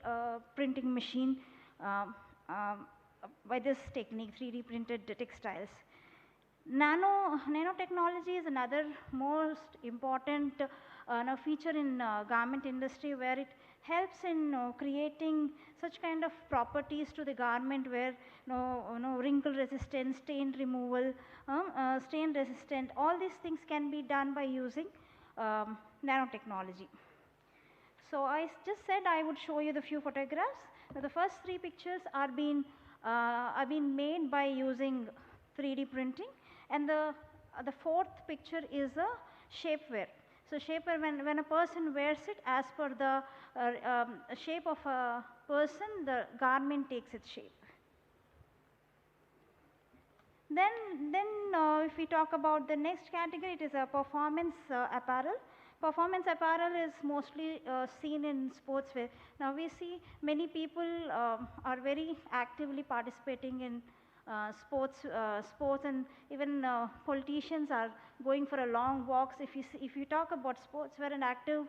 printing machine by this technique, 3D printed textiles. Nanotechnology is another most important feature in garment industry, where it helps in creating such kind of properties to the garment where wrinkle resistant, stain removal, stain resistant, all these things can be done by using nanotechnology. So I just said I would show you the few photographs. Now the first three pictures are being made by using 3D printing, and the fourth picture is a shapewear. So shapewear, when a person wears it, as per the shape of a person, the garment takes its shape. Then if we talk about the next category, it is a performance apparel. Performance apparel is mostly seen in sportswear. Now we see many people are very actively participating in sports, and even politicians are going for a long walks. If you talk about sportswear and active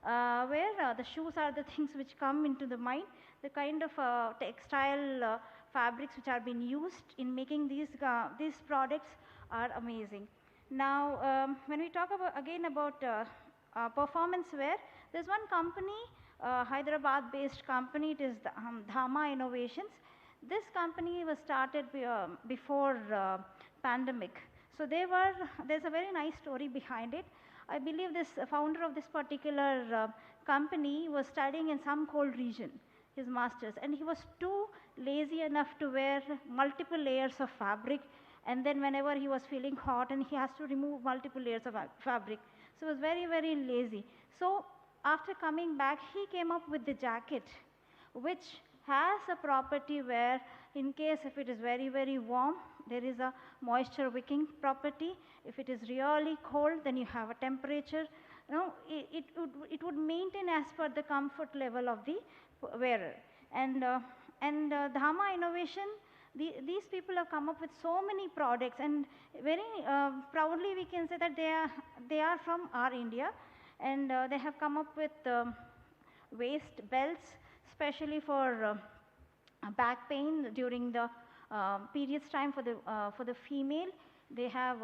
wear, the shoes are the things which come into the mind. The kind of textile fabrics which are being used in making these products are amazing. Now, when we talk about performance wear, there's one company, Hyderabad-based company. It is Dhama Innovations. This company was started before pandemic. So there's a very nice story behind it. I believe this founder of this particular company was studying in some cold region, his master's, and he was too lazy enough to wear multiple layers of fabric, and then whenever he was feeling hot, and he has to remove multiple layers of fabric. So he was very, very lazy. So after coming back, he came up with the jacket, which has a property where in case if it is very, very warm, there is a moisture wicking property. If it is really cold, then you have a temperature. It would maintain as per the comfort level of the wearer. And Dhama Innovation, these people have come up with so many products, and very proudly we can say that they are from our India, and they have come up with waist belts, especially for back pain during the periods time for the female. They have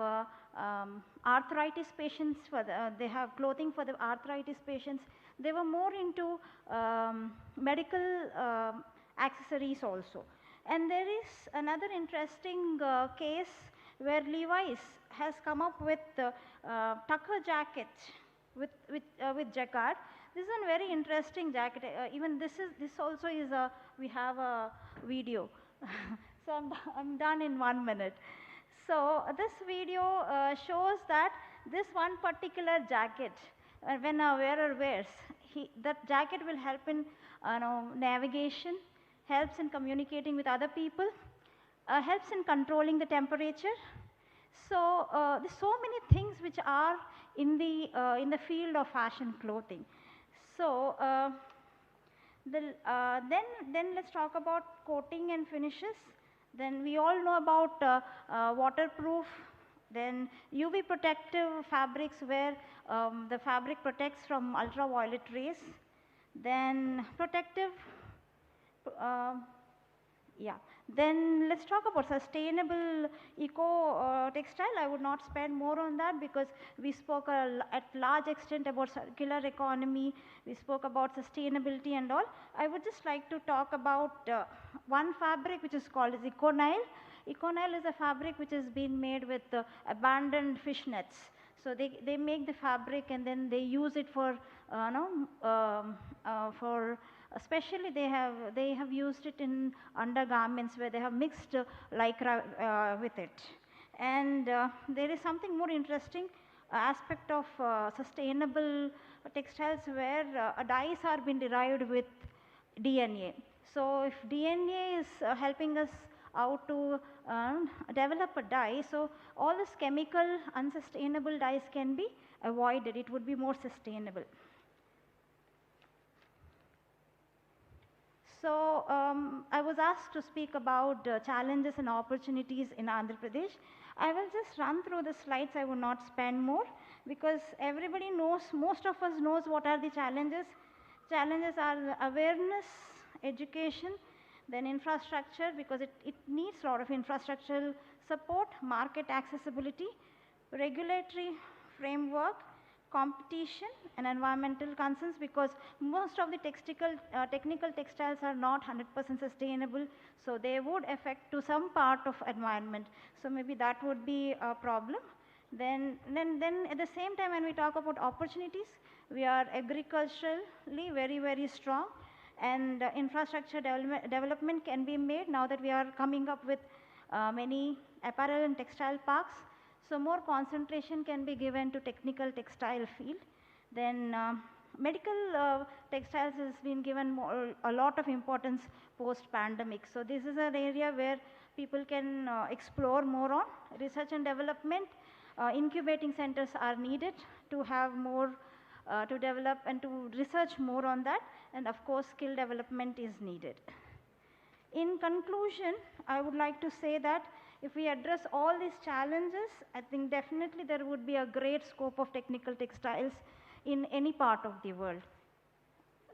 arthritis patients, they have clothing for the arthritis patients. They were more into medical accessories also. And there is another interesting case where Levi's has come up with tucker jacket with jacquard. This is a very interesting jacket. Even this also is a, we have a video. So I'm done in 1 minute. So this video shows that this one particular jacket, when a wearer wears, that jacket will help in navigation, helps in communicating with other people, helps in controlling the temperature. So there's so many things which are in the field of fashion clothing. So then let's talk about coating and finishes. Then we all know about waterproof, then UV protective fabrics where the fabric protects from ultraviolet rays. Then protective, then let's talk about sustainable eco textile. I would not spend more on that because we spoke at large extent about circular economy, we spoke about sustainability and all. I would just like to talk about one fabric which is called as Econile. Econile is a fabric which has been made with abandoned fish nets. So they make the fabric and then they use it for especially they have used it in undergarments where they have mixed lycra with it. And there is something more interesting aspect of sustainable textiles where dyes are being derived with DNA. So if DNA is helping us out to develop a dye, so all this chemical unsustainable dyes can be avoided. It would be more sustainable. So I was asked to speak about challenges and opportunities in Andhra Pradesh. I will just run through the slides. I will not spend more because everybody knows, most of us knows what are the challenges. Challenges are awareness, education, then infrastructure because it needs a lot of infrastructural support, market accessibility, regulatory framework, competition and environmental concerns because most of the technical textiles are not 100% sustainable, so they would affect to some part of environment. So maybe that would be a problem. Then at the same time when we talk about opportunities, we are agriculturally very, very strong and infrastructure development can be made now that we are coming up with many apparel and textile parks. So more concentration can be given to technical textile field. Then medical textiles has been given a lot of importance post-pandemic. So this is an area where people can explore more on. Research and development, incubating centers are needed to have more, to develop and to research more on that. And of course, skill development is needed. In conclusion, I would like to say that if we address all these challenges, I think definitely there would be a great scope of technical textiles in any part of the world.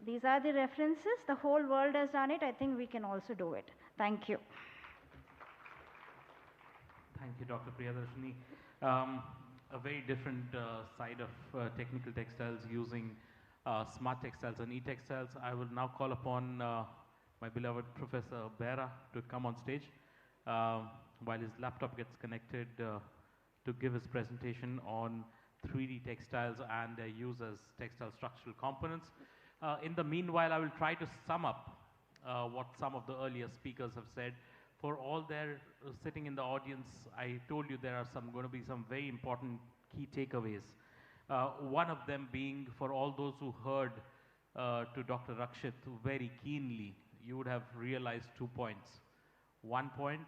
These are the references. The whole world has done it. I think we can also do it. Thank you. Thank you, Dr. Priyadarshini. A very different side of technical textiles using smart textiles and e-textiles. I will now call upon my beloved Professor Bera to come on stage while his laptop gets connected to give his presentation on 3D textiles and their use as textile structural components. In the meanwhile, I will try to sum up what some of the earlier speakers have said. For all there sitting in the audience, I told you there are going to be some very important key takeaways. One of them being for all those who heard to Dr. Rakshit very keenly, you would have realized 2 points. 1 point,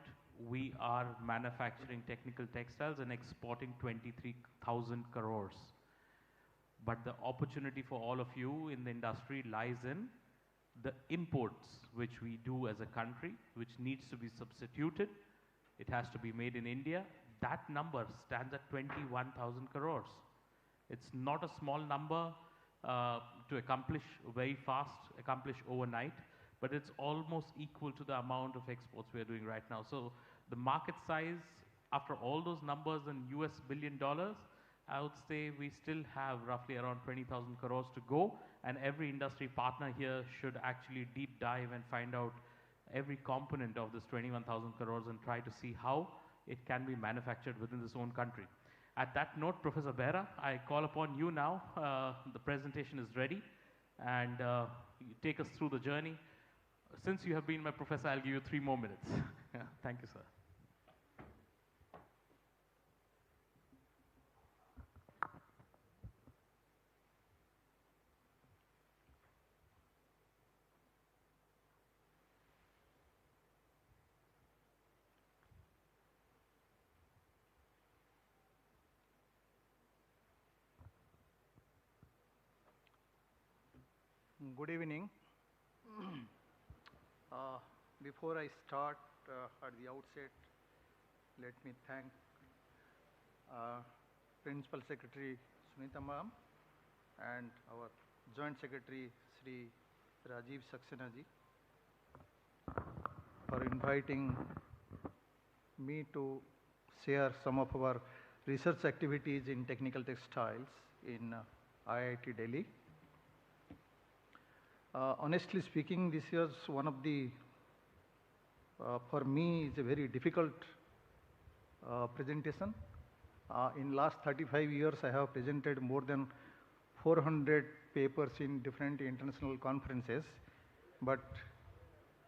we are manufacturing technical textiles and exporting 23,000 crores. But the opportunity for all of you in the industry lies in the imports which we do as a country, which needs to be substituted. It has to be made in India. That number stands at 21,000 crores. It's not a small number to accomplish very fast, accomplish overnight, but it's almost equal to the amount of exports we are doing right now. So the market size, after all those numbers in US $1 billion, I would say we still have roughly around 20,000 crores to go, and every industry partner here should actually deep dive and find out every component of this 21,000 crores and try to see how it can be manufactured within this own country. At that note, Professor Behra, I call upon you now. The presentation is ready, and you take us through the journey. Since you have been my professor, I'll give you 3 more minutes. Yeah, thank you, sir. Good evening. Before I start, at the outset, let me thank Principal Secretary Sunita ma'am and our Joint Secretary Sri Rajiv Saxena ji for inviting me to share some of our research activities in technical textiles in IIT Delhi. Honestly speaking, this is one of the, for me, is a very difficult presentation. In last 35 years, I have presented more than 400 papers in different international conferences, but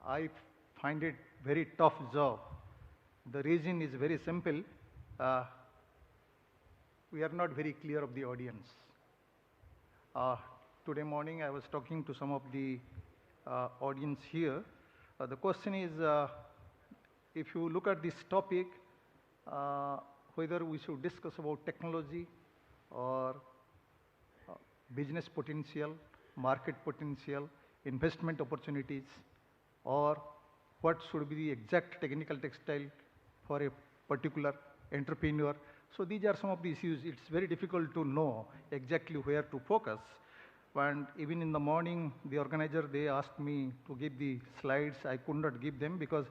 I find it very tough job. The reason is very simple. We are not very clear of the audience. Today morning, I was talking to some of the audience here. The question is, if you look at this topic, whether we should discuss about technology or business potential, market potential, investment opportunities, or what should be the exact technical textile for a particular entrepreneur. So these are some of the issues. It's very difficult to know exactly where to focus. And even in the morning, the organizer, they asked me to give the slides. I could not give them because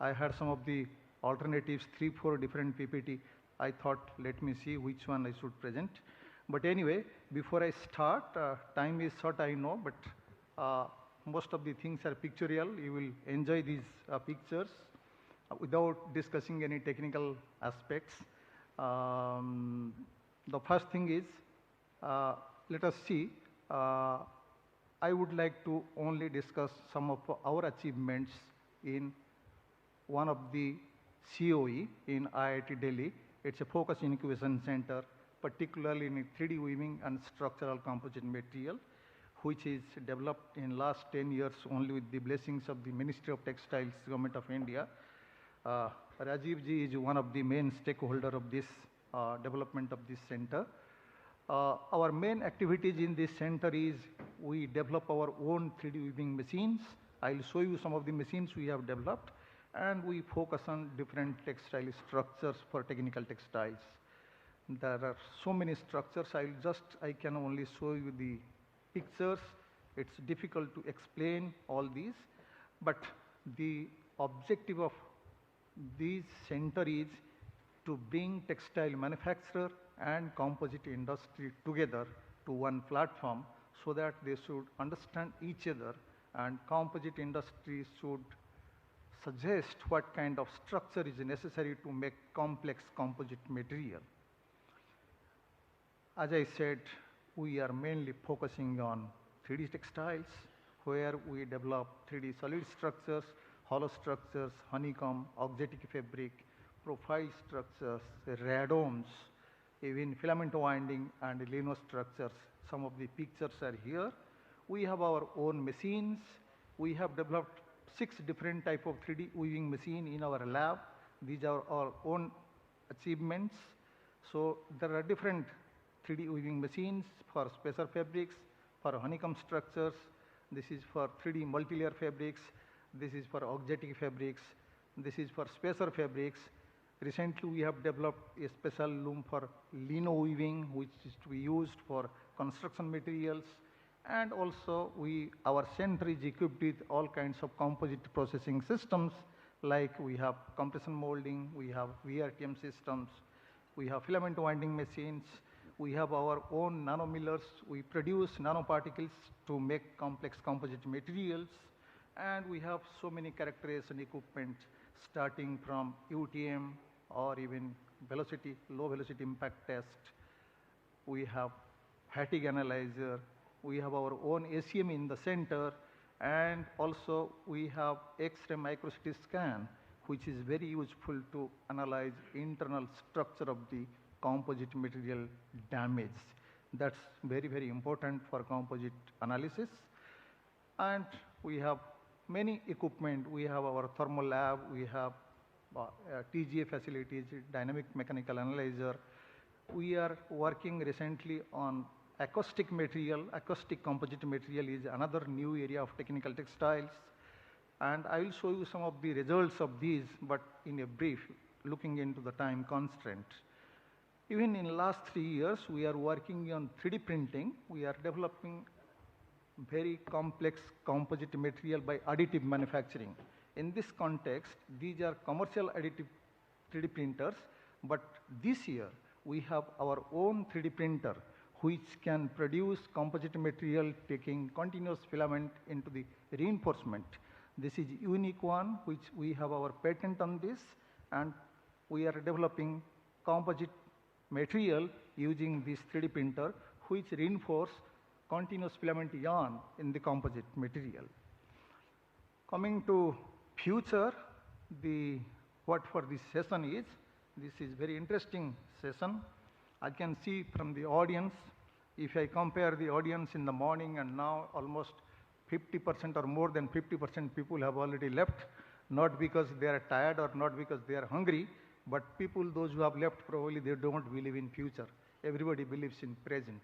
I had some of the alternatives, 3-4 different PPT. I thought, let me see which one I should present. But anyway, before I start, time is short, I know, but most of the things are pictorial. You will enjoy these pictures without discussing any technical aspects. The first thing is, let us see. I would like to only discuss some of our achievements in one of the COE in IIT Delhi. It's a focus incubation center, particularly in 3D weaving and structural composite material, which is developed in last 10 years only with the blessings of the Ministry of Textiles, Government of India. Rajiv ji is one of the main stakeholder of this development of this center. Our main activities in this center is we develop our own 3D weaving machines. I'll show you some of the machines we have developed, and we focus on different textile structures for technical textiles. There are so many structures. I can only show you the pictures. It's difficult to explain all these, but the objective of this center is to bring textile manufacturer and composite industry together to one platform so that they should understand each other, and composite industry should suggest what kind of structure is necessary to make complex composite material. As I said, we are mainly focusing on 3D textiles, where we develop 3D solid structures, hollow structures, honeycomb, auxiliary fabric, profile structures, radomes, even filament winding and lino structures. Some of the pictures are here. We have our own machines. We have developed 6 different type of 3D weaving machine in our lab. These are our own achievements. So there are different 3D weaving machines for spacer fabrics, for honeycomb structures. This is for 3D multilayer fabrics. This is for auxiliary fabrics. This is for spacer fabrics. Recently, we have developed a special loom for lino weaving, which is to be used for construction materials. And also, our center is equipped with all kinds of composite processing systems, like we have compression molding, we have VRTM systems, we have filament winding machines, we have our own nanomillers. We produce nanoparticles to make complex composite materials. And we have so many characterization equipment starting from UTM or even velocity, low velocity impact test. We have fatigue analyzer. We have our own ACM in the center. And also we have X-ray micro-CT scan, which is very useful to analyze internal structure of the composite material damage. That's very, very important for composite analysis. And we have many equipment. We have our thermal lab. We have TGA facilities, dynamic mechanical analyzer. We are working recently on acoustic material. Acoustic composite material is another new area of technical textiles. And I will show you some of the results of these, but in a brief, looking into the time constraint. Even in last 3 years, we are working on 3D printing. We are developing very complex composite material by additive manufacturing. In this context, these are commercial additive 3D printers, but this year we have our own 3D printer which can produce composite material taking continuous filament into the reinforcement. This is unique one, which we have our patent on this, and we are developing composite material using this 3D printer which reinforce continuous filament yarn in the composite material. Coming to future, what for this session is, this is very interesting session. I can see from the audience, if I compare the audience in the morning and now, almost 50% or more than 50% people have already left, not because they are tired or not because they are hungry, but people, those who have left, probably they don't believe in future. Everybody believes in present.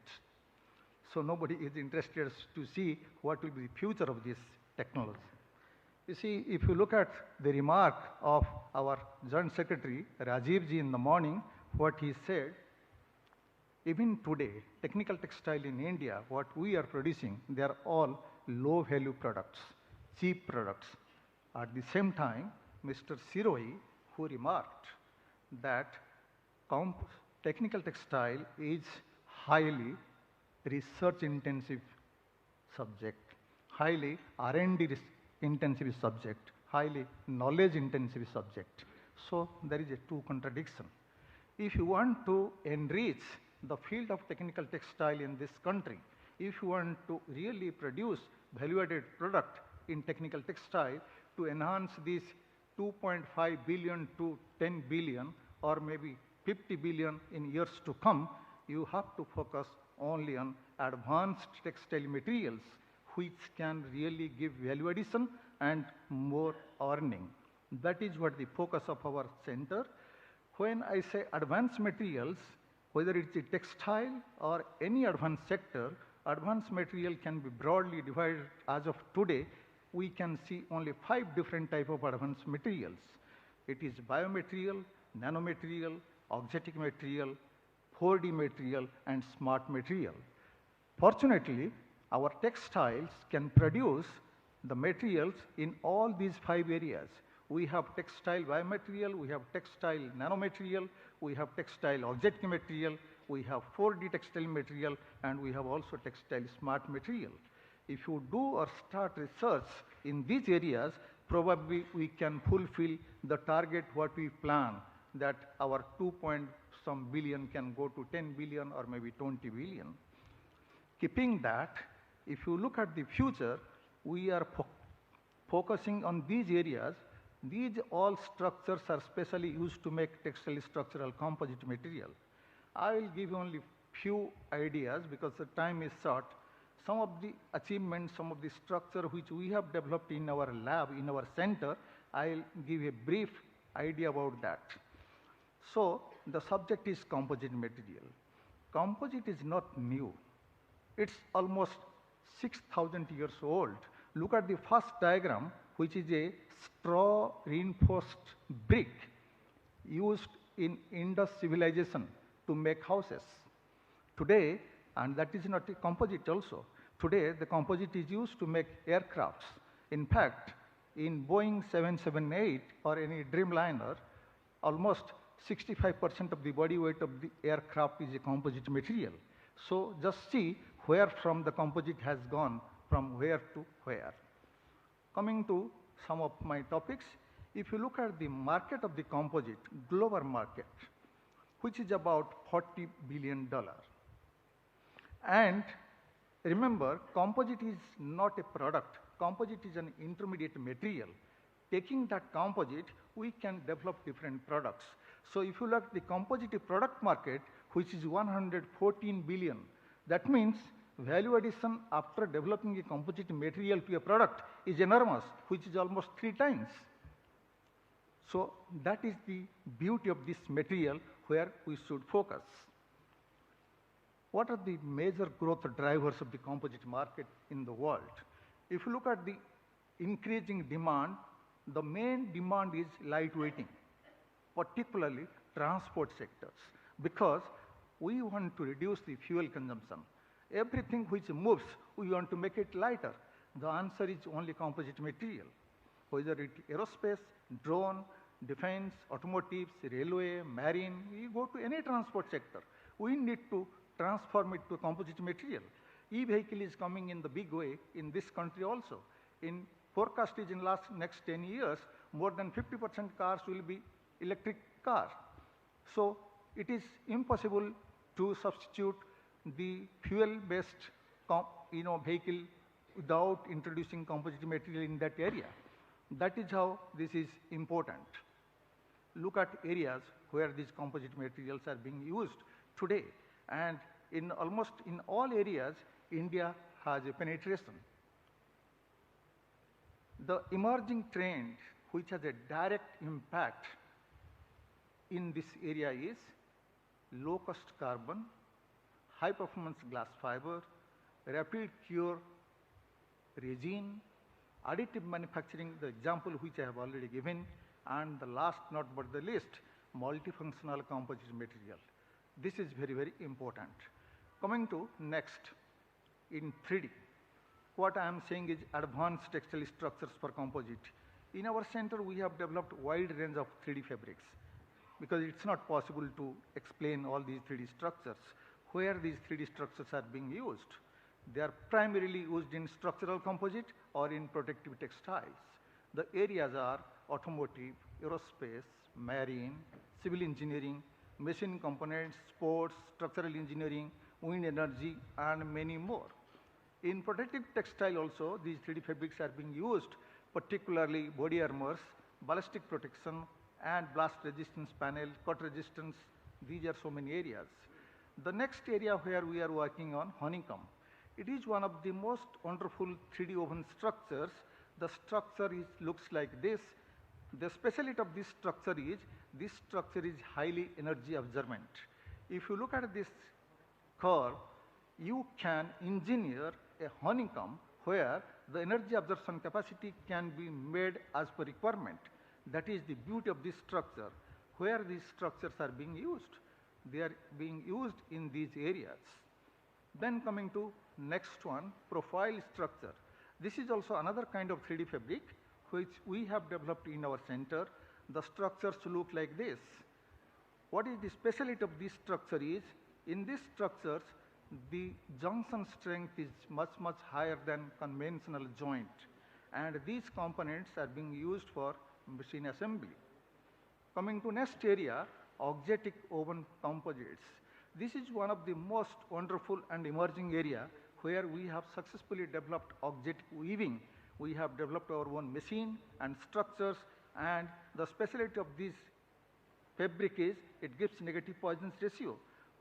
So nobody is interested to see what will be the future of this technology. You see, if you look at the remark of our Joint Secretary, Rajiv ji, in the morning, what he said, even today, technical textile in India, what we are producing, they are all low value products, cheap products. At the same time, Mr. Siroi, who remarked that technical textile is highly research intensive subject, highly R&D intensive subject, highly knowledge intensive subject. So there is a two contradiction. If you want to enrich the field of technical textile in this country, if you want to really produce value-added product in technical textile to enhance this 2.5 billion to 10 billion or maybe 50 billion in years to come, you have to focus only on advanced textile materials which can really give value addition and more earning. That is what the focus of our center. When I say advanced materials, whether it's a textile or any advanced sector, advanced material can be broadly divided. As of today, we can see only 5 different types of advanced materials. It is biomaterial, nanomaterial, auxetic material, 4D material, and smart material. Fortunately, our textiles can produce the materials in all these 5 areas. We have textile biomaterial, we have textile nanomaterial, we have textile auxetic material, we have 4D textile material, and we have also textile smart material. If you do or start research in these areas, probably we can fulfill the target what we plan, that our 2-some billion can go to 10 billion or maybe 20 billion. Keeping that, if you look at the future, we are focusing on these areas. These all structures are specially used to make textile structural composite material. I will give you only few ideas because the time is short. Some of the achievements, some of the structure which we have developed in our lab, in our center, I will give a brief idea about that. So the subject is composite material. Composite is not new. It's almost 6,000 years old. Look at the first diagram, which is a straw reinforced brick used in Indus civilization to make houses. Today, and that is not a composite also, today the composite is used to make aircrafts. In fact, in Boeing 778 or any Dreamliner, almost 65% of the body weight of the aircraft is a composite material. So just see where from the composite has gone from where to where. Coming to some of my topics, if you look at the market of the composite, global market, which is about $40 billion. And remember, composite is not a product. Composite is an intermediate material. Taking that composite, we can develop different products. So if you look at the composite product market, which is 114 billion, that means value addition after developing a composite material to a product is enormous, which is almost 3 times. So that is the beauty of this material where we should focus. What are the major growth drivers of the composite market in the world? If you look at the increasing demand, the main demand is lightweighting, particularly transport sectors, because we want to reduce the fuel consumption. Everything which moves, we want to make it lighter. The answer is only composite material. Whether it is aerospace, drone, defense, automotives, railway, marine, we go to any transport sector. We need to transform it to composite material. E-vehicle is coming in the big way in this country also. In forecast is in next 10 years, more than 50% cars will be electric cars. So it is impossible to substitute the fuel-based vehicle without introducing composite material in that area. That is how this is important. Look at areas where these composite materials are being used today. And in almost in all areas, India has a penetration. The emerging trend which has a direct impact in this area is low-cost carbon, high-performance glass fiber, rapid cure resin, additive manufacturing, the example which I have already given, and the last not but the least, multifunctional composite material. This is very, very important. Coming to next, in 3D. What I am saying is advanced textile structures for composite. In our center, we have developed wide range of 3D fabrics because it's not possible to explain all these 3D structures. Where these 3D structures are being used? They are primarily used in structural composite or in protective textiles. The areas are automotive, aerospace, marine, civil engineering, machine components, sports, structural engineering, wind energy, and many more. In protective textile also, these 3D fabrics are being used, particularly body armors, ballistic protection, and blast resistance panel, cut resistance. These are so many areas. The next area where we are working on, honeycomb. It is one of the most wonderful 3D woven structures. The structure looks like this. The specialty of this structure is highly energy absorbent. If you look at this curve, you can engineer a honeycomb where the energy absorption capacity can be made as per requirement. That is the beauty of this structure. Where these structures are being used? They are being used in these areas. Then coming to next one, profile structure. This is also another kind of 3D fabric which we have developed in our center. The structures look like this. What is the specialty of this structure is, in these structures, the junction strength is much, much higher than conventional joint. And these components are being used for machine assembly. Coming to next area, auxetic woven composites. This is one of the most wonderful and emerging area where we have successfully developed auxetic weaving. We have developed our own machine and structures, and the specialty of this fabric is it gives negative Poisson's ratio,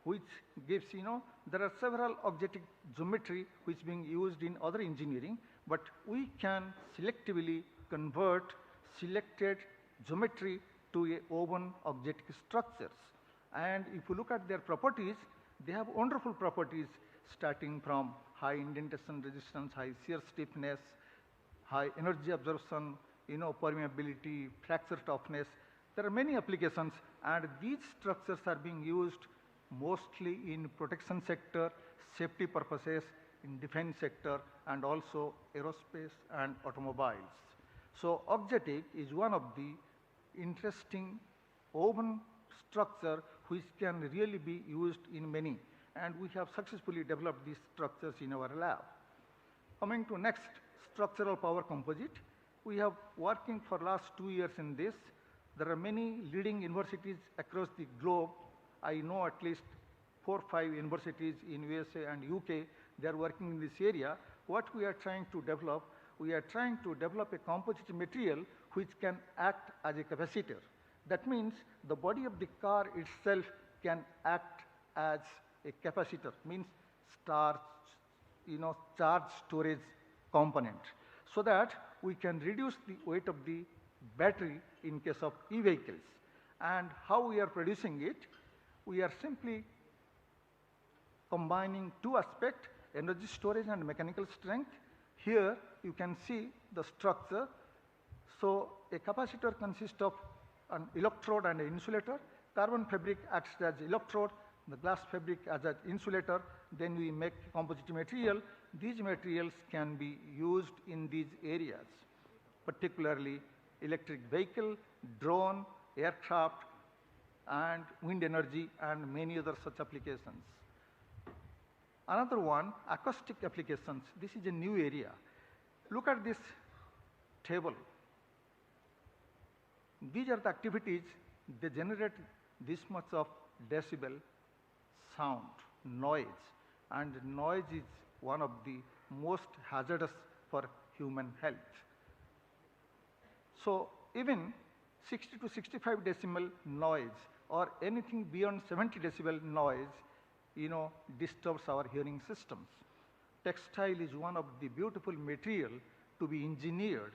which gives, there are several auxetic geometry which being used in other engineering, but we can selectively convert selected geometry to a woven auxetic structures. And if you look at their properties, they have wonderful properties starting from high indentation resistance, high shear stiffness, high energy absorption, permeability, fracture toughness. There are many applications, and these structures are being used mostly in protection sector, safety purposes, in defense sector, and also aerospace and automobiles. So auxetic is one of the interesting woven structure which can really be used in many, and we have successfully developed these structures in our lab. Coming to next, structural power composite. We have working for last 2 years in this. There are many leading universities across the globe. I know at least 4 or 5 universities in USA and UK, they are working in this area. What we are trying to develop, we are trying to develop a composite material which can act as a capacitor. That means the body of the car itself can act as a capacitor, means charge storage component, so that we can reduce the weight of the battery in case of e-vehicles. And how we are producing it? We are simply combining two aspects, energy storage and mechanical strength. Here you can see the structure. So a capacitor consists of an electrode and an insulator. Carbon fabric acts as electrode, the glass fabric as an insulator. Then we make composite material. These materials can be used in these areas, particularly electric vehicle, drone, aircraft, and wind energy, and many other such applications. Another one, acoustic applications. This is a new area. Look at this table. These are the activities, they generate this much of decibel sound, noise, and noise is one of the most hazardous for human health. So even 60 to 65 decibel noise or anything beyond 70 decibel noise, disturbs our hearing systems. Textile is one of the beautiful material to be engineered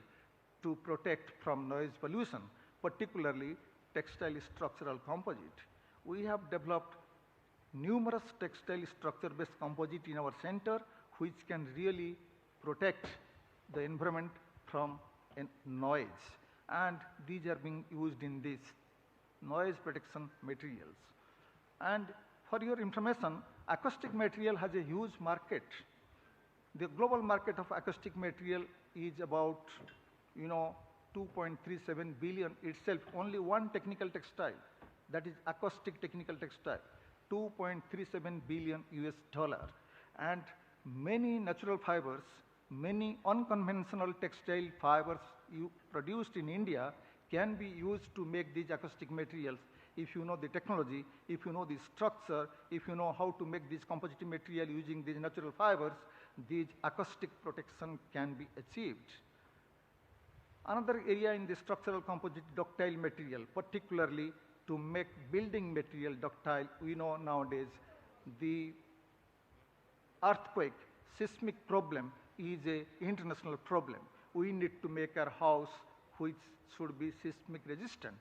to protect from noise pollution, particularly textile structural composite. We have developed numerous textile structure-based composite in our center, which can really protect the environment from noise. And these are being used in these noise protection materials. And for your information, acoustic material has a huge market. The global market of acoustic material is about, 2.37 billion itself. Only one technical textile, that is acoustic technical textile, 2.37 billion US dollar. And many natural fibers, many unconventional textile fibers produced in India can be used to make these acoustic materials. If you know the technology, if you know the structure, if you know how to make this composite material using these natural fibers, these acoustic protection can be achieved. Another area in the structural composite, ductile material, particularly to make building material ductile. We know nowadays the earthquake, seismic problem is an international problem. We need to make our house which should be seismic resistant.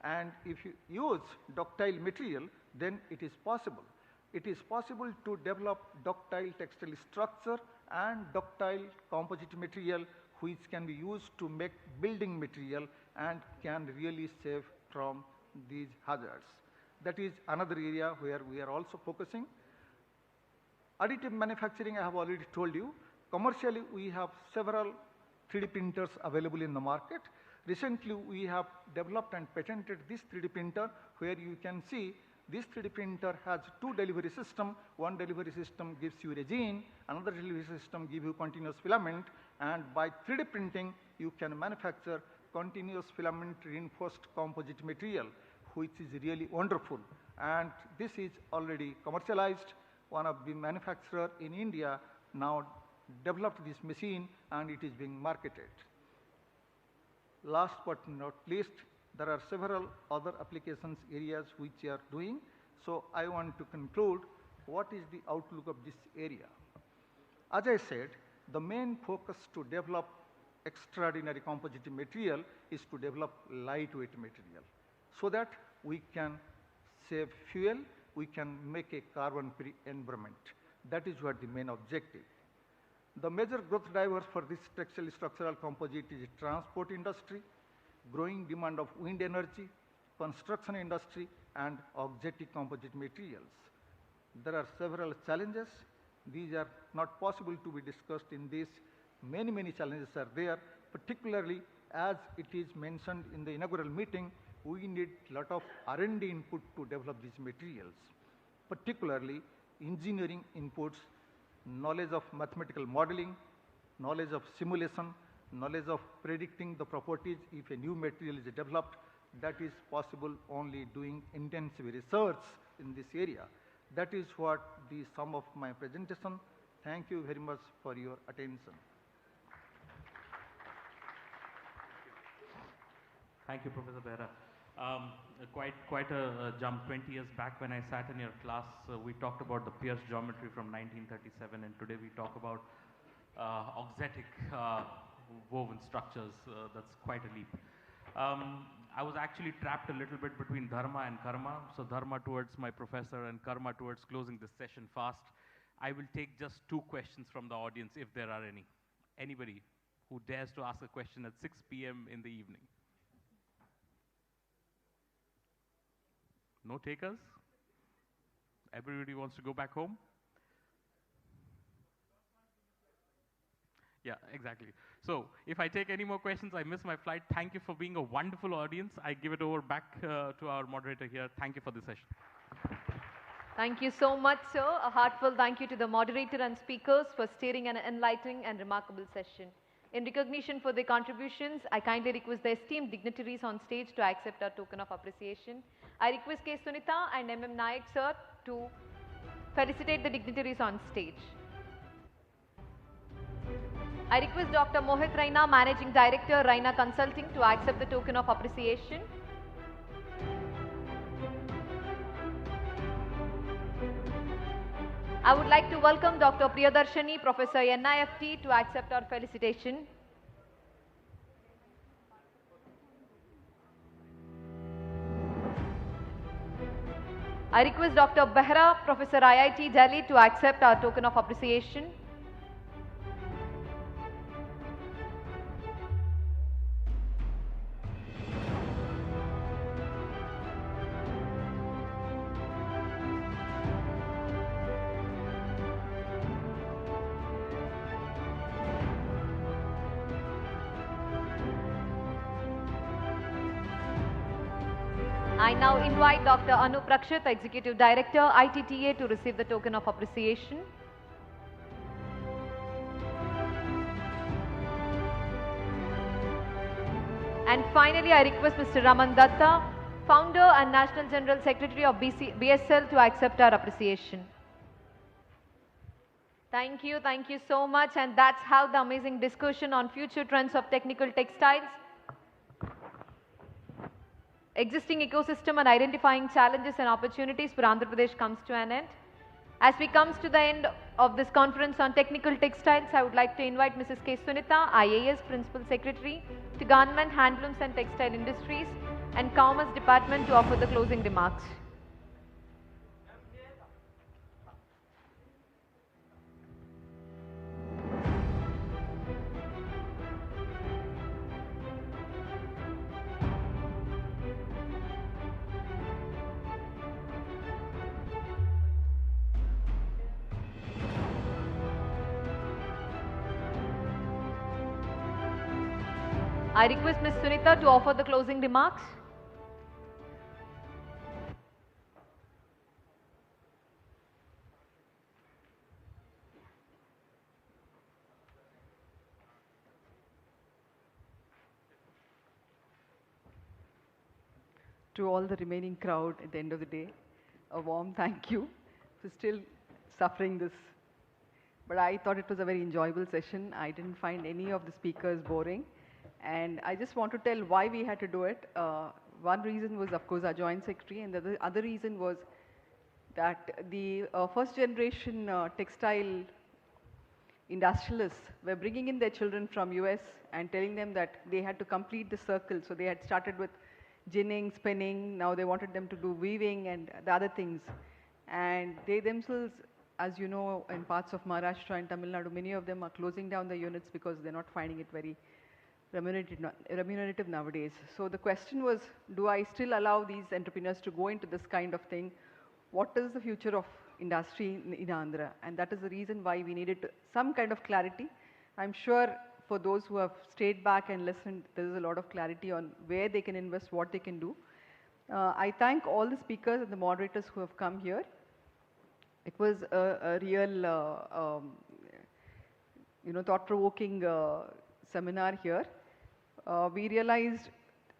And if you use ductile material, then it is possible. It is possible to develop ductile textile structure and ductile composite material which can be used to make building material and can really save from these hazards. That is another area where we are also focusing. Additive manufacturing, I have already told you. Commercially, we have several 3D printers available in the market. Recently, we have developed and patented this 3D printer where you can see this 3D printer has two delivery systems. One delivery system gives you resin, another delivery system gives you continuous filament, and by 3D printing, you can manufacture continuous filament reinforced composite material, which is really wonderful. And this is already commercialized. One of the manufacturers in India now developed this machine and it is being marketed. Last but not least, there are several other applications areas which we are doing. So I want to conclude what is the outlook of this area. As I said, the main focus to develop extraordinary composite material is to develop lightweight material so that we can save fuel, we can make a carbon-free environment. That is what the main objective. The major growth drivers for this textile structural composite is transport industry, growing demand of wind energy, construction industry, and auxiliary composite materials. There are several challenges. These are not possible to be discussed in this. Many challenges are there, particularly as it is mentioned in the inaugural meeting, we need a lot of R&D input to develop these materials, particularly engineering inputs, knowledge of mathematical modeling, knowledge of simulation, knowledge of predicting the properties if a new material is developed. That is possible only doing intensive research in this area. That is what the sum of my presentation. Thank you very much for your attention. Thank you, Professor Behra. Quite a jump. 20 years back when I sat in your class, we talked about the Pierce geometry from 1937, and today we talk about auxetic woven structures. That's quite a leap. I was actually trapped a little bit between dharma and karma. So dharma towards my professor and karma towards closing this session fast. I will take just 2 questions from the audience if there are any. Anybody who dares to ask a question at 6 p.m. in the evening? No takers? Everybody wants to go back home? Yeah, exactly. So if I take any more questions, I miss my flight. Thank you for being a wonderful audience. I give it over back to our moderator here. Thank you for this session. Thank you so much, sir. A heartfelt thank you to the moderator and speakers for steering an enlightening and remarkable session. In recognition for their contributions, I kindly request the esteemed dignitaries on stage to accept our token of appreciation. I request K. Sunita and M. Nayak, sir, to felicitate the dignitaries on stage. I request Dr. Mohit Raina, Managing Director, Raina Consulting, to accept the token of appreciation. I would like to welcome Dr. Priyadarshani, Professor NIFT, to accept our felicitation. I request Dr. Behra, Professor IIT Delhi, to accept our token of appreciation. I now invite Dr. Anu Prakshit, Executive Director, ITTA, to receive the token of appreciation. And finally, I request Mr. Raman Datta, Founder and National General Secretary of BSL, to accept our appreciation. Thank you so much. And that's how the amazing discussion on future trends of technical textiles, existing ecosystem and identifying challenges and opportunities for Andhra Pradesh comes to an end. As we come to the end of this conference on technical textiles, I would like to invite Mrs. K. Sunita, IAS Principal Secretary to Government Handlooms and Textile Industries and Commerce Department, to offer the closing remarks. I request Ms. Sunita to offer the closing remarks. To all the remaining crowd at the end of the day, a warm thank you for still suffering this. But I thought it was a very enjoyable session. I didn't find any of the speakers boring. And I just want to tell why we had to do it. One reason was, of course, our Joint Secretary, and the other reason was that the first generation textile industrialists were bringing in their children from US and telling them that they had to complete the circle. So they had started with ginning, spinning, now they wanted them to do weaving and the other things. And they themselves, as you know, in parts of Maharashtra and Tamil Nadu, many of them are closing down the units because they're not finding it very remunerative nowadays. So the question was, do I still allow these entrepreneurs to go into this kind of thing? What is the future of industry in Andhra? And that is the reason why we needed some kind of clarity. I'm sure for those who have stayed back and listened, there is a lot of clarity on where they can invest, what they can do. I thank all the speakers and the moderators who have come here. It was a real, thought-provoking seminar here, we realized,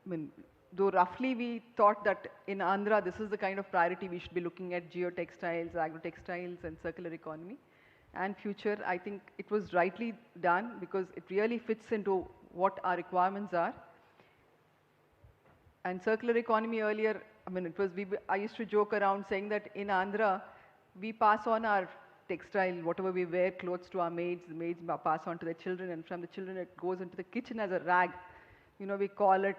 I mean, though roughly we thought that in Andhra this is the kind of priority we should be looking at: geotextiles, agrotextiles and circular economy and future. I think it was rightly done because it really fits into what our requirements are. And circular economy earlier, I mean, I used to joke around saying that in Andhra, we pass on our textile, whatever we wear, clothes to our maids, the maids pass on to their children, and from the children it goes into the kitchen as a rag. You know, we call it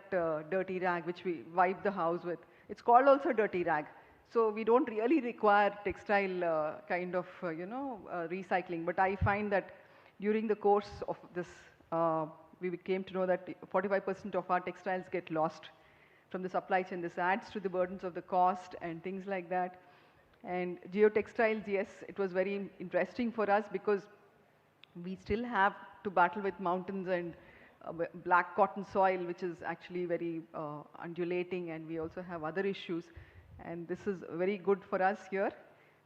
dirty rag, which we wipe the house with. It's called also dirty rag. So we don't really require textile kind of, recycling. But I find that during the course of this, we came to know that 45% of our textiles get lost from the supply chain. This adds to the burdens of the cost and things like that. And geotextiles, yes, it was very interesting for us because we still have to battle with mountains and black cotton soil, which is actually very undulating, and we also have other issues. And this is very good for us here.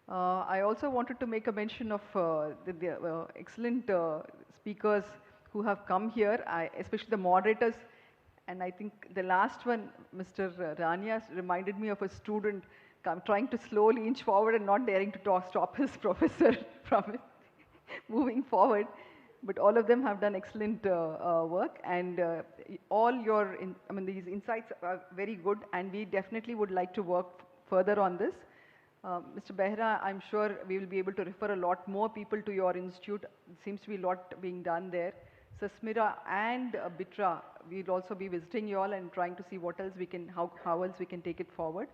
I also wanted to make a mention of the excellent speakers who have come here, especially the moderators. And I think the last one, Mr. Rania, reminded me of a student trying to slowly inch forward and not daring to stop his professor from moving forward. But all of them have done excellent work, and all your, these insights are very good, and we definitely would like to work further on this. Mr. Behra, I'm sure we will be able to refer a lot more people to your institute. There seems to be a lot being done there. Sasmira and Bitra, we'll also be visiting you all and trying to see what else we can, how else we can take it forward.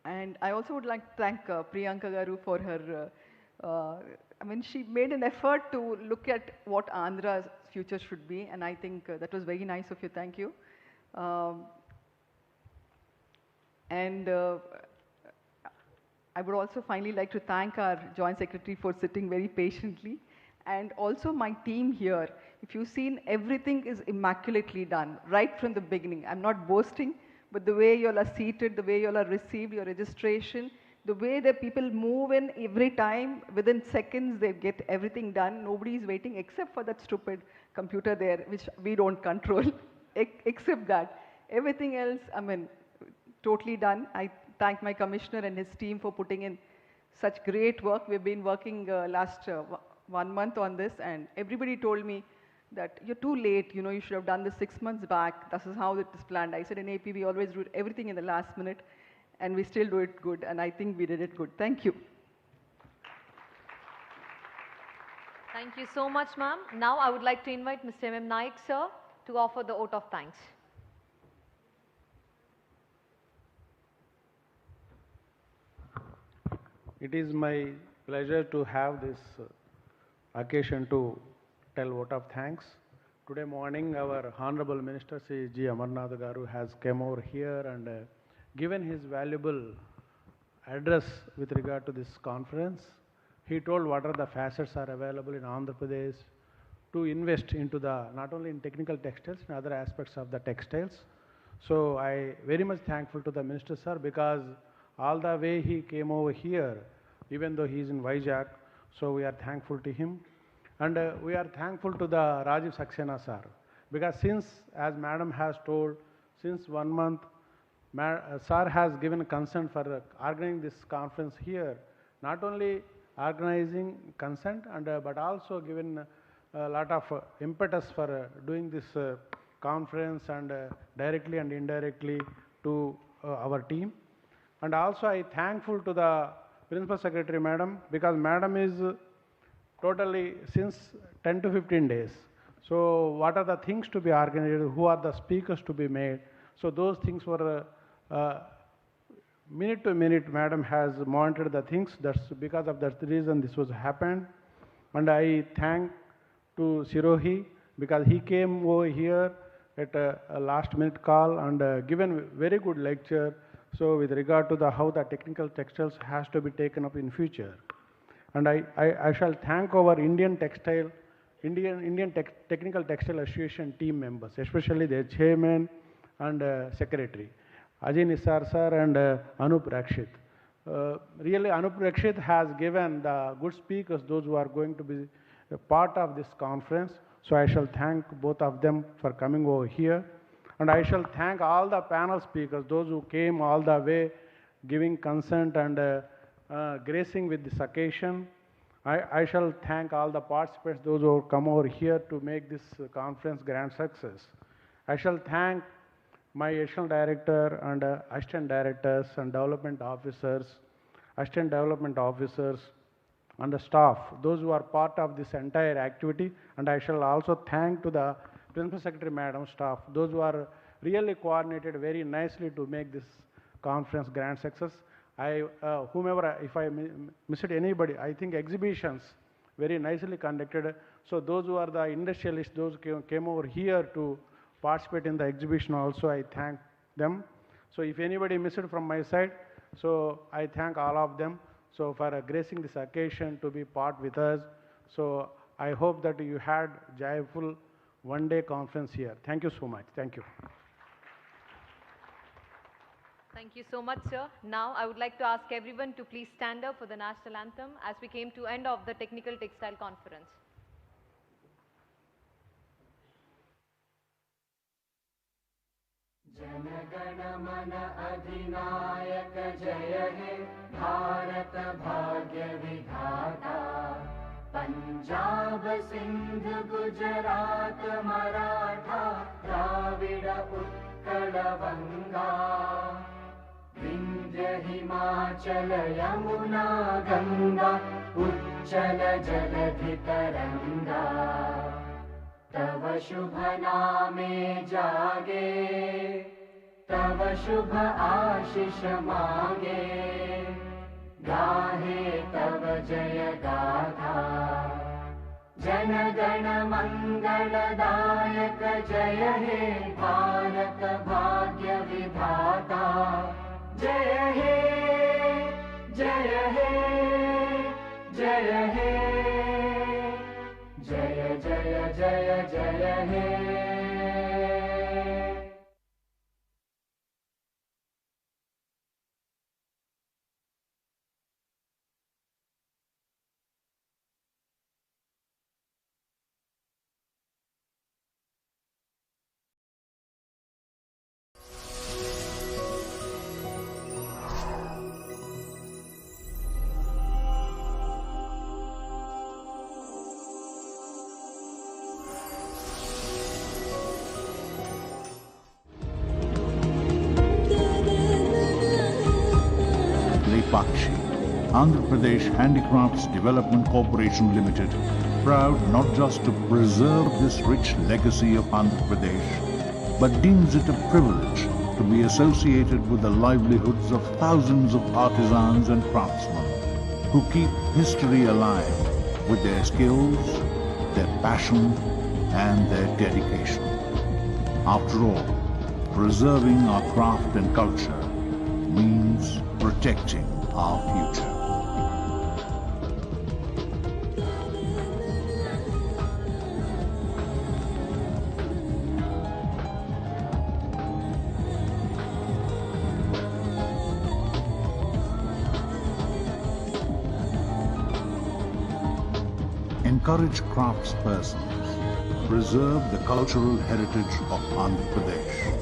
And I also would like to thank Priyanka Garu for her, she made an effort to look at what Andhra's future should be, and I think that was very nice of you. Thank you. I would also finally like to thank our Joint Secretary for sitting very patiently, and also my team here. If you've seen, everything is immaculately done, right from the beginning. I'm not boasting, but the way you all are seated, the way you all are received, your registration, the way that people move in every time, within seconds they get everything done. Nobody is waiting except for that stupid computer there, which we don't control, except that. Everything else, totally done. I thank my commissioner and his team for putting in such great work. We've been working last 1 month on this, and everybody told me that you're too late, you should have done this 6 months back. This is how it is planned. I said in AP we always do everything in the last minute, and we still do it good, and I think we did it good. Thank you. Thank you so much, ma'am. Now I would like to invite Mr. M. Naik, sir, to offer the vote of thanks. It is my pleasure to have this occasion to tell vote of thanks. Today morning, our Honorable Minister, Sri G. Amarnath Garu, has come over here and given his valuable address with regard to this conference. He told what are the facets are available in Andhra Pradesh to invest into the, not only in technical textiles, in other aspects of the textiles. So I very much thankful to the Minister, sir, because all the way he came over here, even though he is in Vizag, so we are thankful to him. And we are thankful to the Rajiv Saxena, sir, because since, as Madam has told, since 1 month, sir has given consent for organizing this conference here, not only organizing consent, and but also given a lot of impetus for doing this conference, and directly and indirectly to our team. And also I thankful to the Principal Secretary, Madam, because Madam is totally since 10 to 15 days. So what are the things to be organized, who are the speakers to be made? So those things were minute to minute, Madam has monitored the things. That's because of that reason this was happened. And I thank to Sirohi because he came over here at a last minute call and given very good lecture. So with regard to the how the technical textiles has to be taken up in future. And I shall thank our Indian Technical Textile Association team members, especially their chairman and secretary, Ajay Nisar sir and Anup Rakshit. Really, Anup Rakshit has given the good speakers, those who are going to be a part of this conference. So I shall thank both of them for coming over here. And I shall thank all the panel speakers, those who came all the way, giving consent and gracing with this occasion. I shall thank all the participants, those who have come over here to make this conference grand success. I shall thank my additional director and assistant directors and development officers, assistant development officers, and the staff, those who are part of this entire activity. And I shall also thank to the Principal Secretary Madam staff, those who are really coordinated very nicely to make this conference grand success. Whomever, if I missed anybody, I think exhibitions very nicely conducted. So those who are the industrialists, those who came over here to participate in the exhibition also, I thank them. So if anybody missed from my side, so I thank all of them. So for gracing this occasion to be part with us. So I hope that you had joyful one-day conference here. Thank you so much. Thank you. Thank you so much, sir. Now I would like to ask everyone to please stand up for the national anthem as we came to end of the Technical Textile Conference. जनगण मन अधिनायक जय हे भारत भाग्य विधाता पंजाब सिंध गुजरात मराठा द्राविड़ उत्कल बंगा विंध्य हिमाचल यमुना गंगा उच्चल जलधि तरंगा तव शुभ नामे जागे तव शुभ आशीष मांगे गाहे तव जय गाथा जन गण मंगलदायक जय हे भारत भाग्य विधाता जय हे जय हे जय हे जय जय जय जय हे Andhra Pradesh Handicrafts Development Corporation Limited, proud not just to preserve this rich legacy of Andhra Pradesh, but deems it a privilege to be associated with the livelihoods of thousands of artisans and craftsmen who keep history alive with their skills, their passion, and their dedication. After all, preserving our craft and culture means protecting our future. Encourage craftspersons. Preserve the cultural heritage of Andhra Pradesh.